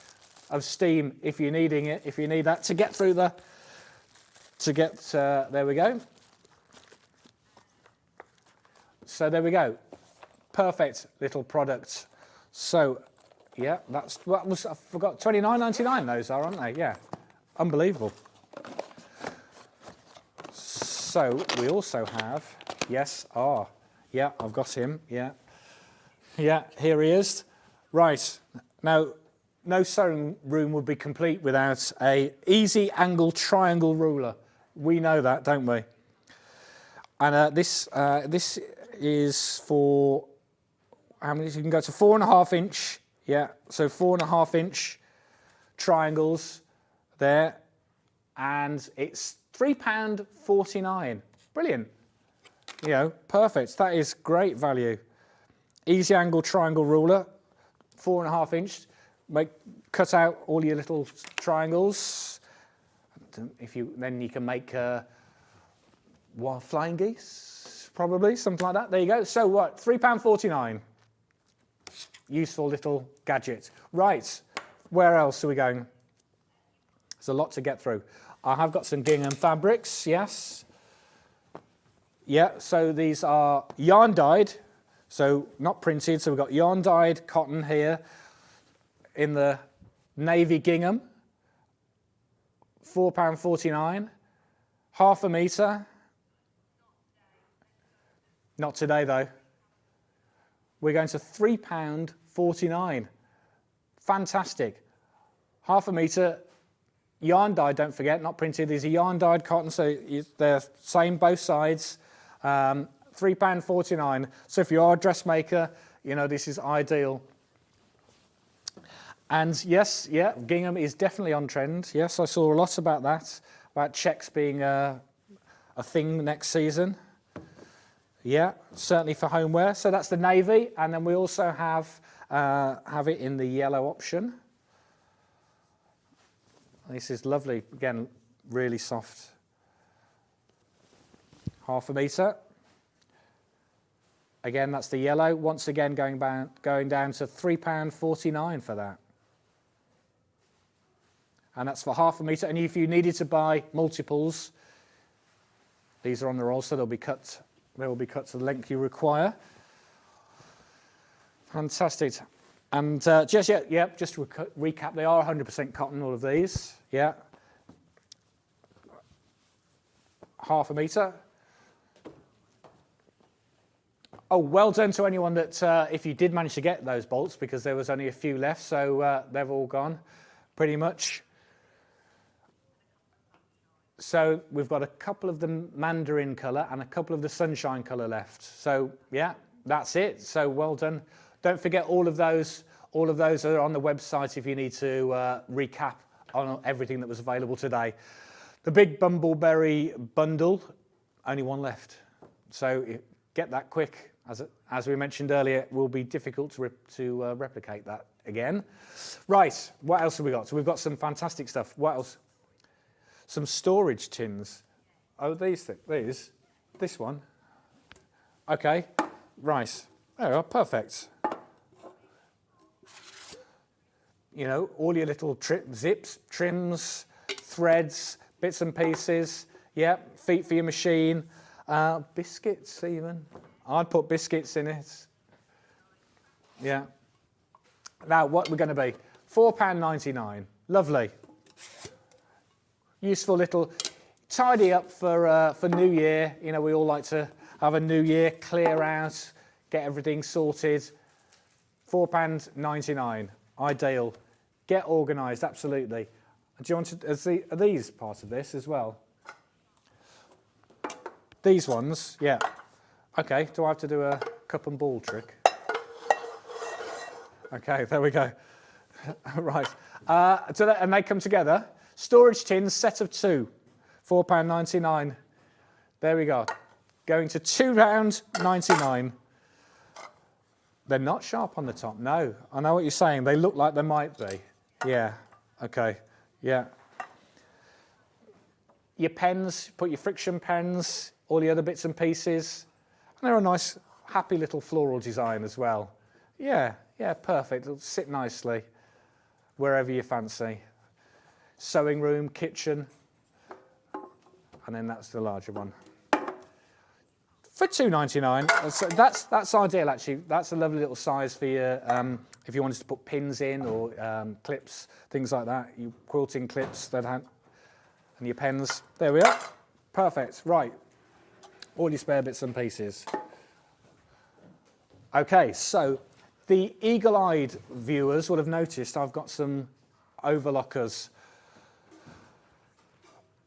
of steam if you're needing it, if you need that to get through there we go. So there we go. Perfect little product. So yeah, that's what was, I forgot, $29.99 those are, aren't they? Yeah, unbelievable. So we also have, yes, yeah, I've got him, yeah. Yeah, here he is. Right, now, no sewing room would be complete without a easy angle triangle ruler. We know that, don't we? And this is for, how many? You can go to 4.5 inch. Yeah, so 4.5 inch triangles there, and it's £3.49. Brilliant. You know, perfect. That is great value. Easy angle triangle ruler, 4.5 inch. Cut out all your little triangles. Then you can make flying geese, probably something like that. There you go. So what? £3.49. Useful little gadget. Right, where else are we going? There's a lot to get through. I have got some gingham fabrics, yes. Yeah, so these are yarn dyed, so not printed. So we've got yarn dyed cotton here in the navy gingham, £4.49, half a metre. Not today though. We're going to £3.49. Fantastic. Half a metre, yarn dyed, don't forget, not printed. These are yarn dyed cotton, so they're same both sides. £3.49. So if you are a dressmaker, you know, this is ideal. And yes, yeah, gingham is definitely on trend. Yes, I saw a lot about that, about checks being a thing next season. Yeah, certainly for homeware. So that's the navy, and then we also have it in the yellow option. This is lovely. Again, really soft. Half a metre. Again, that's the yellow. Once again, going down to £3.49 for that. And that's for half a metre. And if you needed to buy multiples, these are on the roll, so they'll be cut. They will be cut to the length you require. Fantastic. And just to recap, they are 100% cotton, all of these. Yeah. Half a metre. Oh, well done to anyone that, if you did manage to get those bolts, because there was only a few left, so they've all gone, pretty much. So we've got a couple of the mandarin colour and a couple of the sunshine colour left. So yeah, that's it. So well done. Don't forget all of those are on the website if you need to recap on everything that was available today. The big bumbleberry bundle, only one left. So get that quick. As we mentioned earlier, it will be difficult to replicate that again. Right, what else have we got? So we've got some fantastic stuff. What else? Some storage tins. Oh, this one. Okay, right. There we are, perfect. You know, all your little zips, trims, threads, bits and pieces. Yeah, feet for your machine. Biscuits even. I'd put biscuits in it. Yeah. Now, what we're going to be? £4.99. Lovely. Useful little tidy up for New Year. You know, we all like to have a New Year, clear out, get everything sorted. £4.99. Ideal. Get organised, absolutely. Do you want to, are these part of this as well? These ones, yeah. Okay, do I have to do a cup and ball trick? Okay, there we go. Right. And they come together. Storage tins, set of 2. £4.99. There we go. Going to £2.99. They're not sharp on the top, no. I know what you're saying. They look like they might be. Yeah, okay, yeah. Your pens, put your friction pens, all the other bits and pieces. And they're a nice, happy little floral design as well. Yeah, yeah, perfect. It'll sit nicely wherever you fancy. Sewing room, kitchen, and then that's the larger one. For £2.99, that's ideal actually. That's a lovely little size for you if you wanted to put pins in or clips, things like that. You quilting clips that and your pens. There we are. Perfect. Right. All your spare bits and pieces. Okay, so the eagle-eyed viewers will have noticed I've got some overlockers.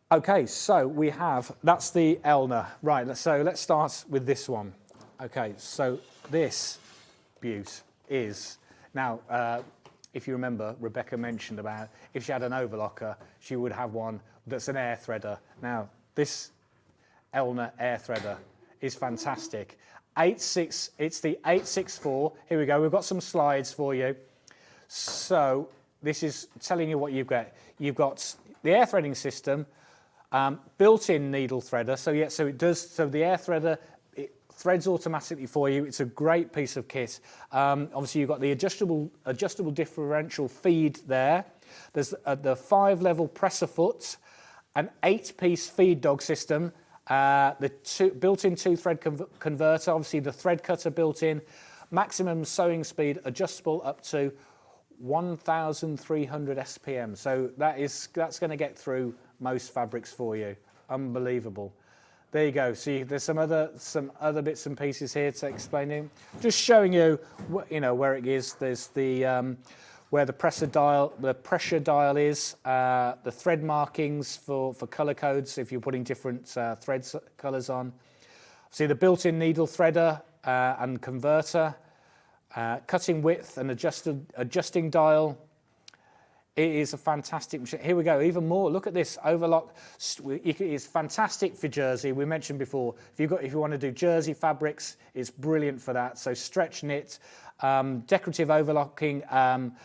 Okay, so we have, that's the Elna. Right, so let's start with this one. Okay, so this beaut is, now, if you remember, Rebecca mentioned about if she had an overlocker, she would have one that's an air threader. Now, this Elna air threader is fantastic. It's the 864. Here we go, we've got some slides for you. So this is telling you what you've got. You've got the air threading system, built-in needle threader, so yeah, so the air threader, it threads automatically for you. It's a great piece of kit. Obviously you've got the adjustable differential feed there. There's the 5-level presser foot, an 8-piece feed dog system, the built-in 2-thread converter, obviously the thread cutter built in, maximum sewing speed adjustable up to 1,300 SPM. So that's going to get through most fabrics for you. Unbelievable. There you go. See, there's some other bits and pieces here to explain you. Just showing you, where it is. There's the where the pressure dial is, the thread markings for colour codes if you're putting different thread colours on. See the built-in needle threader and converter, cutting width and adjusting dial. It is a fantastic machine. Here we go, even more. Look at this overlock. It's fantastic for jersey. We mentioned before, if you want to do jersey fabrics, it's brilliant for that. So stretch knit, decorative overlocking on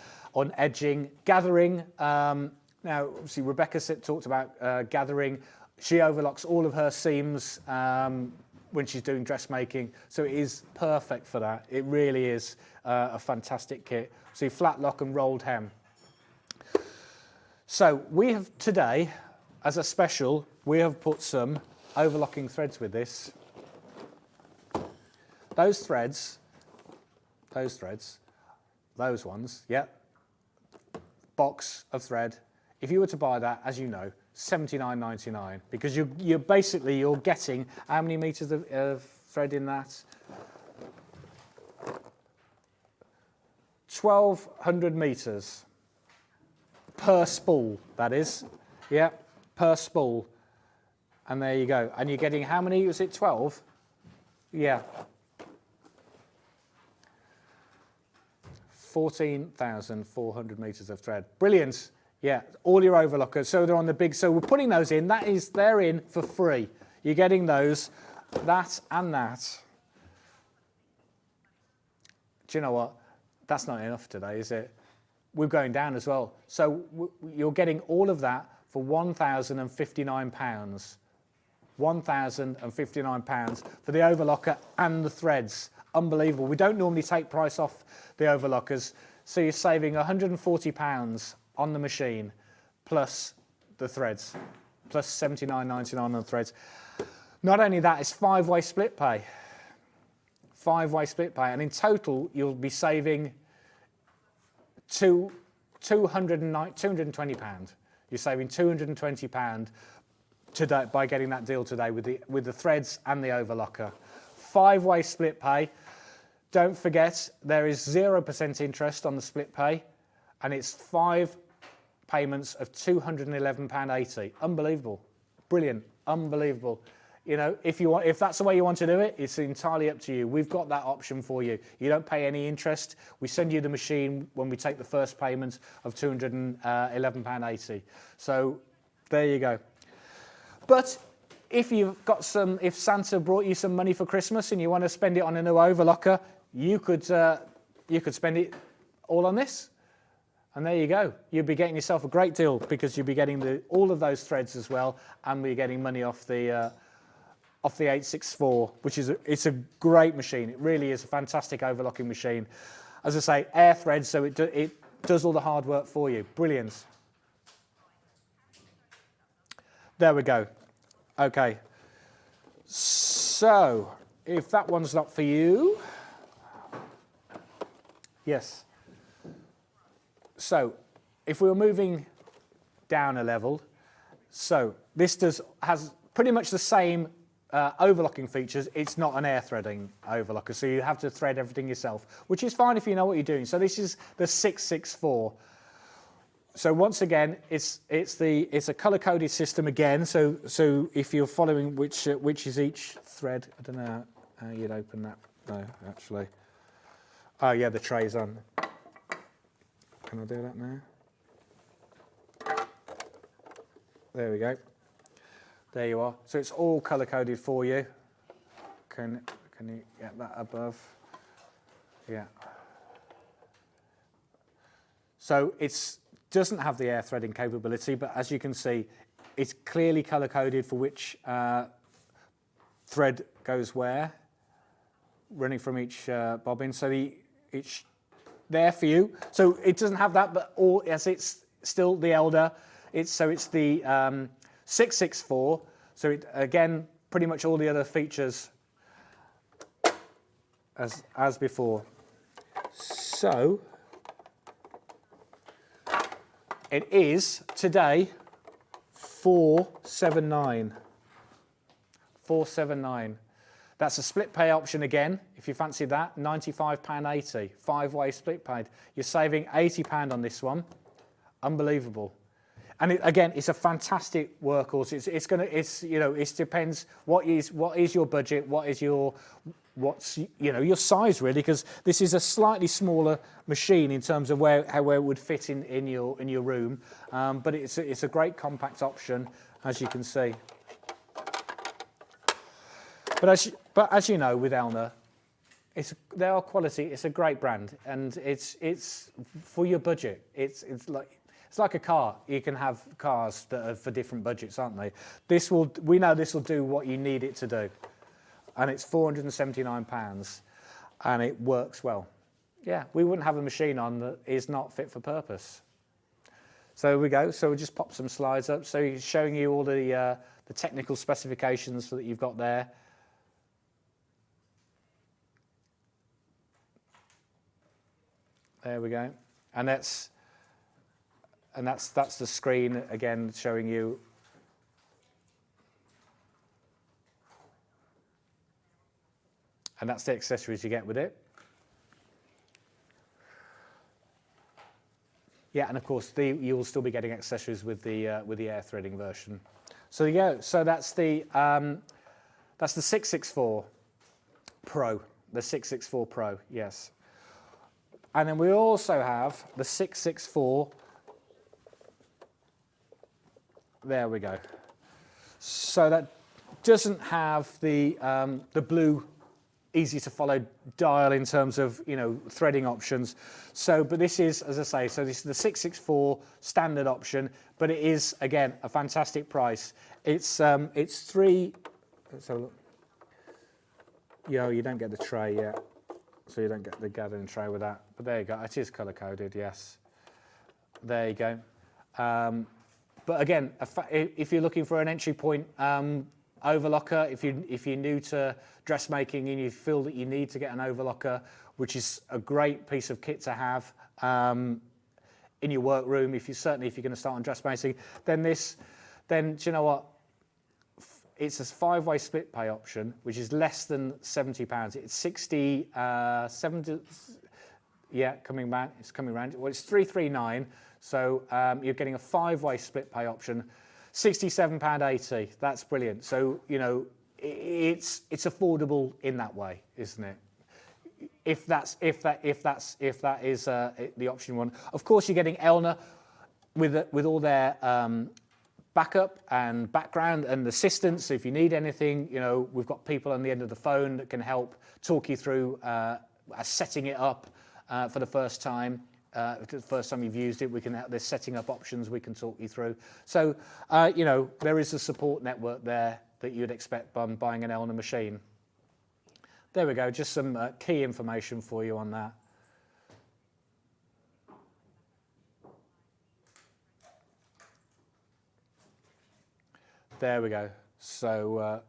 edging, gathering. Now, obviously, Rebecca talked about gathering. She overlocks all of her seams when she's doing dressmaking. So it is perfect for that. It really is a fantastic kit. See, flat lock and rolled hem. So we have today, as a special, we have put some overlocking threads with this. Those threads, those ones, yeah. Box of thread. If you were to buy that, as you know, $79.99, because you're getting how many meters of thread in that? 1,200 meters. Per spool, that is. Yeah, per spool. And there you go. And you're getting how many? Was it 12? Yeah. 14,400 meters of thread. Brilliant. Yeah, all your overlockers. So they're on the big, so we're putting those in. They're in for free. You're getting those, that and that. Do you know what? That's not enough today, is it? We're going down as well. So you're getting all of that for £1,059. £1,059 for the overlocker and the threads. Unbelievable. We don't normally take price off the overlockers, so you're saving £140 on the machine, plus the threads, plus $79.99 on the threads. Not only that, it's 5-way split pay. 5-way split pay, and in total you'll be saving £220. You're saving £220 today by getting that deal today with the threads and the overlocker. 5-way split pay. Don't forget there is 0% interest on the split pay, and it's 5 payments of £211.80. Unbelievable, brilliant, unbelievable. You know, if that's the way you want to do it, it's entirely up to you. We've got that option for you. You don't pay any interest. We send you the machine when we take the first payment of £211.80. So there you go. But if Santa brought you some money for Christmas and you want to spend it on a new overlocker, you could spend it all on this. And there you go. You'd be getting yourself a great deal because you'd be getting all of those threads as well, and we're getting money off the 864, which is it's a great machine. It really is a fantastic overlocking machine. As I say, air threads, so it does all the hard work for you. Brilliant. There we go. Okay. So, if that one's not for you, yes. So, if we were moving down a level, so this has pretty much the same overlocking features. It's not an air threading overlocker, so you have to thread everything yourself, which is fine if you know what you're doing. So this is the 664. So once again, it's a color-coded system again. So if you're following which is each thread, I don't know how you'd open that. No, actually. Oh yeah, the tray's on. Can I do that now? There we go. There you are. So it's all color-coded for you. Can you get that above? Yeah. So it doesn't have the air threading capability, but as you can see, it's clearly color-coded for which thread goes where, running from each bobbin. So it's there for you. So it doesn't have that, but as it's still the elder. It's the 664. So it, again, pretty much all the other features as before. So it is today $479. $479. That's a split pay option again, if you fancy that, £95.80, 5-way split paid. You're saving £80 on this one. Unbelievable. And again, it's a fantastic workhorse. It depends what is your budget, what's your size really, because this is a slightly smaller machine in terms of where it would fit in your room. But it's a great compact option, as you can see. But as you know, with Elna, they are quality. It's a great brand, and it's for your budget. It's like a car. You can have cars that are for different budgets, aren't they? We know this will do what you need it to do, and it's £479, and it works well. Yeah, we wouldn't have a machine on that is not fit for purpose. So there we go. So we'll just pop some slides up. So he's showing you all the technical specifications that you've got there. There we go, and that's the screen again showing you. And that's the accessories you get with it. Yeah, and of course you will still be getting accessories with the air threading version. So there you go. So that's the 664 Pro, the 664 Pro. Yes. And then we also have the 664. There we go. So that doesn't have the blue, easy to follow dial in terms of threading options. So, but this is, as I say, so this is the 664 standard option, but it is again a fantastic price. It's three. So you don't get the tray yet. So you don't get the gathering tray with that. But there you go. It is colour-coded, yes. There you go. But again, if you're looking for an entry point overlocker. If you're new to dressmaking and you feel that you need to get an overlocker, which is a great piece of kit to have in your workroom, if you're going to start on dressmaking, then do you know what? It's a 5-way split pay option, which is less than £70. It's 70. Yeah, coming back. It's coming around. Well, it's £339. So you're getting a 5-way split pay option, £67.80. That's brilliant. So you know it's affordable in that way, isn't it? If that is the option you want. Of course, you're getting Elna with all their backup and background and assistance. So if you need anything, you know, we've got people on the end of the phone that can help talk you through setting it up for the first time. The first time you've used it, there's setting up options we can talk you through. So, you know, there is a support network there that you'd expect by buying an Elna machine. There we go, just some key information for you on that. There we go. So,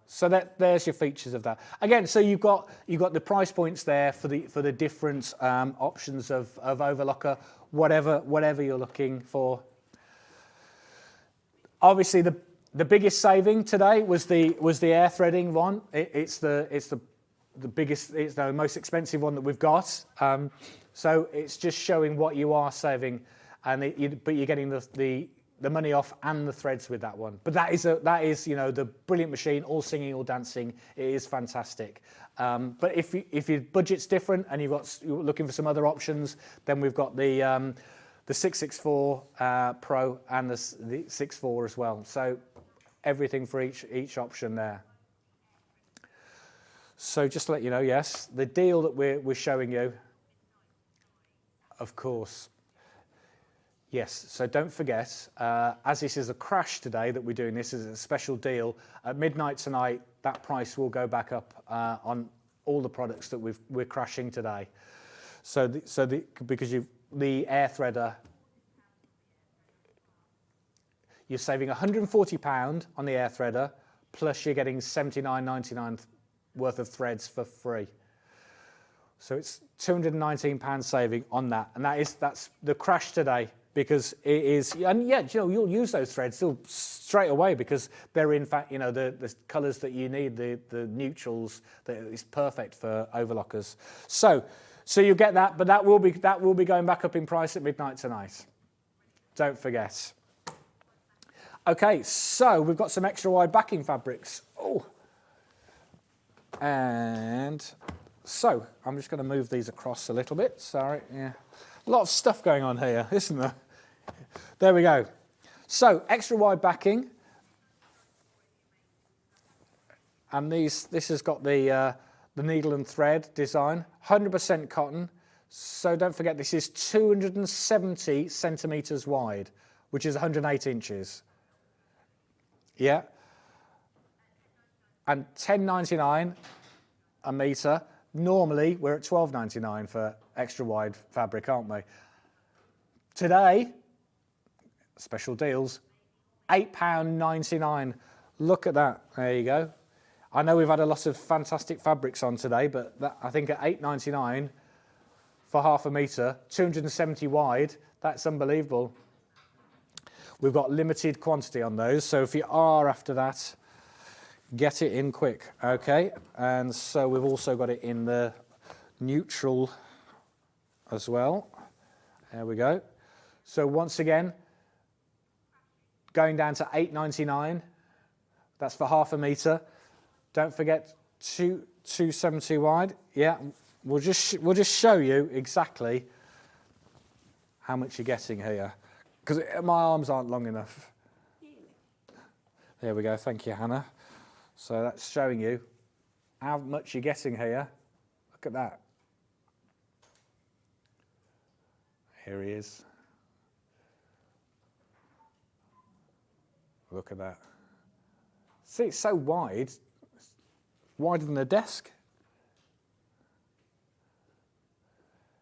there's your features of that. Again, so you've got the price points there for the different options of overlocker, whatever you're looking for. Obviously, the biggest saving today was the air threading one. It's the biggest, it's the most expensive one that we've got. So it's just showing what you are saving, but you're getting the money off and the threads with that one. But that is you know, the brilliant machine, all singing, all dancing. It is fantastic. But if your budget's different and you're looking for some other options, then we've got the 664 Pro and the 64 as well. So everything for each option there. So just to let you know, yes, the deal that we're showing you, of course. Yes, so don't forget, as this is a crash today that we're doing this as a special deal, at midnight tonight, that price will go back up on all the products that we're crashing today. Because the air threader, you're saving £140 on the air threader, plus you're getting £79.99 worth of threads for free. So it's £219 saving on that, and that's the crash today. Because it is, and yeah, you know, you'll use those threads still straight away because they're in fact, you know, the colours that you need, the neutrals, that is perfect for overlockers. So you get that, but that will be going back up in price at midnight tonight. Don't forget. Okay, so we've got some extra wide backing fabrics. Oh, and so I'm just going to move these across a little bit. Sorry, yeah. A lot of stuff going on here, isn't there? There we go. So, extra wide backing. And this has got the needle and thread design, 100% cotton. So don't forget, this is 270 centimetres wide, which is 108 inches. Yeah. And £10.99 a metre. Normally, we're at £12.99 for extra wide fabric, aren't we? Today, special deals, £8.99. Look at that. There you go. I know we've had a lot of fantastic fabrics on today, but I think at £8.99 for half a metre, 270 wide, that's unbelievable. We've got limited quantity on those, so if you are after that, get it in quick, okay? And so we've also got it in the neutral as well. There we go. So once again, going down to £8.99. That's for half a metre. Don't forget 270 wide. Yeah, we'll just show you exactly how much you're getting here, because my arms aren't long enough. There we go. Thank you, Hannah. So that's showing you how much you're getting here. Look at that. Here he is. Look at that. See, it's so wide. It's wider than a desk.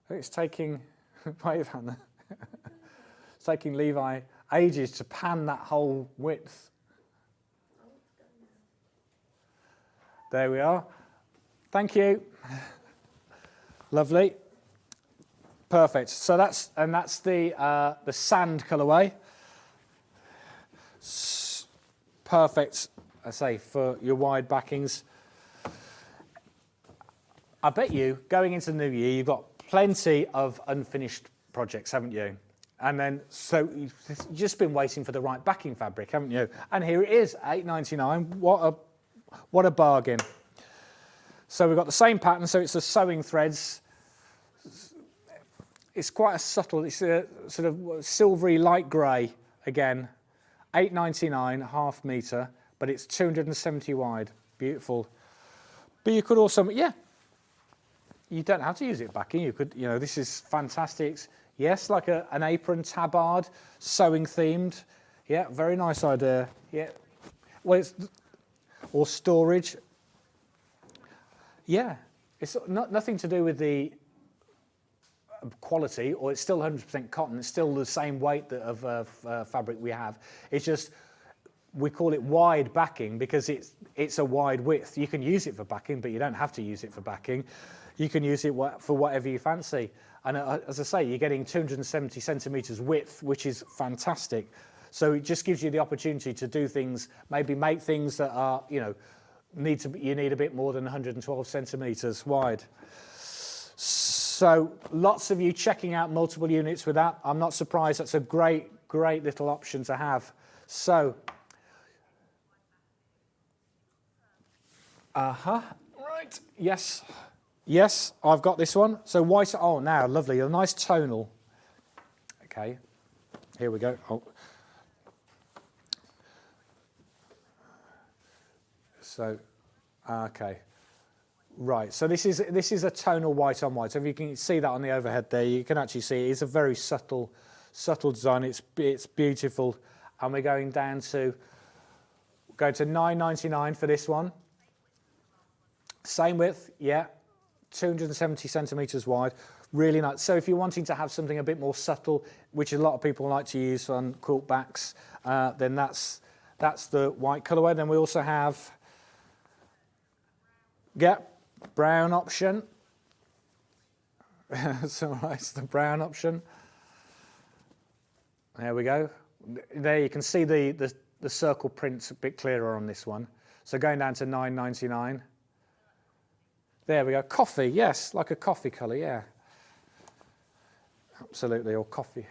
It's taking, wave Hannah. It's taking Levi ages to pan that whole width. There we are. Thank you. Lovely. Perfect. So that's the sand colourway. Perfect, I say, for your wide backings. I bet you, going into the new year, you've got plenty of unfinished projects, haven't you? And then, so you've just been waiting for the right backing fabric, haven't you? And here it is, £8.99. What a bargain. So we've got the same pattern, so it's the sewing threads. It's quite a subtle, it's a sort of silvery light grey again. £8.99, ½ metre, but it's 270 wide. Beautiful. But you could also, yeah, you don't have to use it backing. You could, you know, this is fantastic. Yes, like an apron tabard, sewing themed. Yeah, very nice idea. Yeah. Well, it's, or storage. Yeah, it's nothing to do with the quality, or it's still 100% cotton. It's still the same weight of fabric we have. It's just, we call it wide backing because it's a wide width. You can use it for backing, but you don't have to use it for backing. You can use it for whatever you fancy. And as I say, you're getting 270 centimetres width, which is fantastic. So it just gives you the opportunity to do things, maybe make things that are, you know, you need a bit more than 112 centimetres wide. So lots of you checking out multiple units with that. I'm not surprised. That's a great little option to have. So, right, yes, I've got this one. So white, oh, now, lovely, a nice tonal. Okay, here we go. Oh. So, okay. Right, so this is a tonal white on white. So if you can see that on the overhead there, you can actually see it's a very subtle design. It's beautiful, and we're going down to £9.99 for this one. Same width, yeah, 270 centimetres wide. Really nice. So if you're wanting to have something a bit more subtle, which a lot of people like to use on quilt backs, then that's the white colourway. Then we also have, yeah, brown option. So it's the brown option. There we go. There you can see the circle print's a bit clearer on this one. So going down to £9.99. There we go. Coffee, yes, like a coffee colour, yeah. Absolutely, or coffee.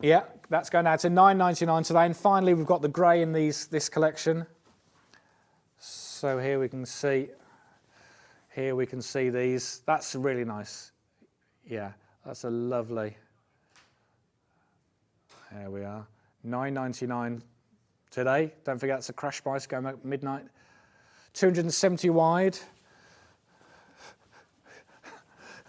Yeah, that's going down to £9.99 today. And finally, we've got the grey in this collection. So here we can see these. That's really nice. Yeah, that's a lovely. There we are. £9.99 today. Don't forget it's a crash price going at midnight. 270 wide.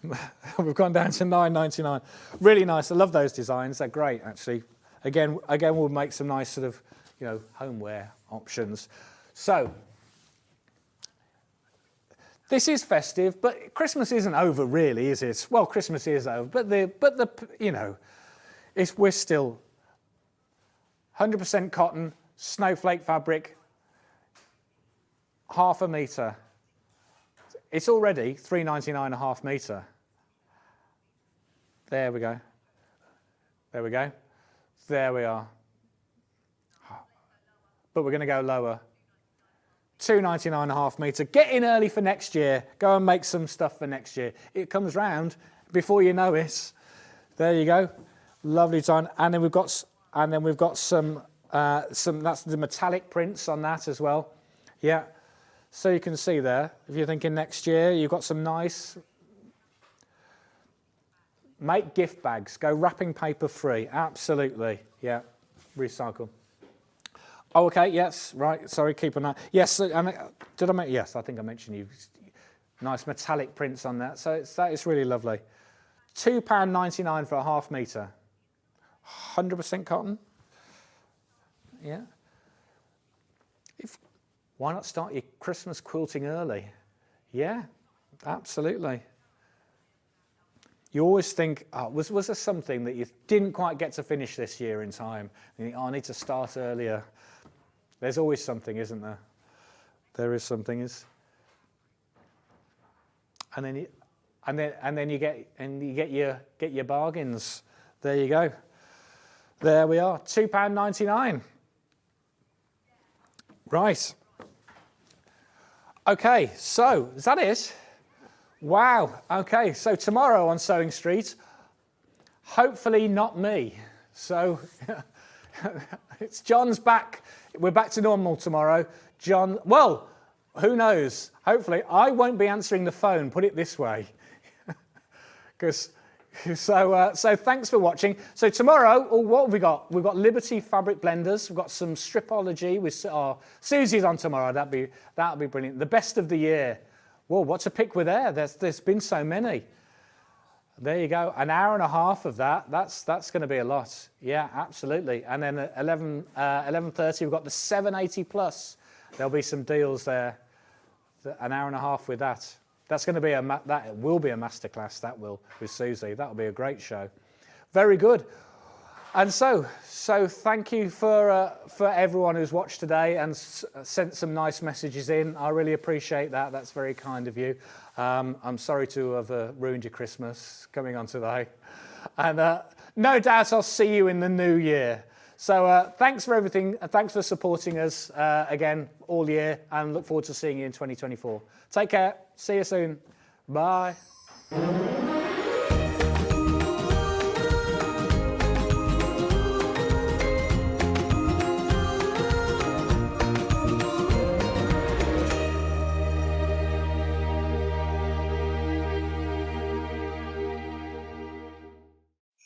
We've gone down to £9.99. Really nice. I love those designs. They're great, actually. Again, we'll make some nice sort of, you know, homeware options. So. This is festive, but Christmas isn't over, really, is it? Well, Christmas is over, but you know, we're still 100% cotton, snowflake fabric, ½ metre. It's already £3.99 ½ metre. There we go. There we go. There we are. But we're going to go lower. £2.99 ½ metre. Get in early for next year. Go and make some stuff for next year. It comes round before you know it. There you go. Lovely design. And then we've got some that's the metallic prints on that as well. Yeah. So you can see there, if you're thinking next year, you've got some nice. Make gift bags. Go wrapping paper free. Absolutely. Yeah. Recycle. Oh, okay, yes, right, sorry, keep an eye. Yes, did I mention? Yes, I think I mentioned you. Nice metallic prints on that, so that is really lovely. £2.99 for a ½ metre. 100% cotton. Yeah. Why not start your Christmas quilting early? Yeah, absolutely. You always think, oh, was there something that you didn't quite get to finish this year in time? You think, oh, I need to start earlier. There's always something, isn't there? There is something and then you get your bargains. There you go. There we are, £2.99. Right. Okay, so is that it? Wow. Okay, so tomorrow on Sewing Street, hopefully not me. So it's John's back. We're back to normal tomorrow. John, well, who knows? Hopefully I won't be answering the phone, put it this way. So thanks for watching. So tomorrow, what have we got? We've got Liberty Fabric Blenders. We've got some Stripology. Susie's on tomorrow. That'll be brilliant. The best of the year. Whoa, what to pick with there? There's been so many. There you go. An hour and a half of that. That's going to be a lot. Yeah, absolutely. And then at 11:30, we've got the 780 plus. There'll be some deals there. An hour and a half with that. That's going to be that will be a masterclass. That will with Susie. That'll be a great show. Very good. And so thank you for everyone who's watched today and sent some nice messages in. I really appreciate that. That's very kind of you. I'm sorry to have ruined your Christmas coming on today, and no doubt I'll see you in the new year. So thanks for everything. Thanks for supporting us again all year, and look forward to seeing you in 2024. Take care. See you soon. Bye.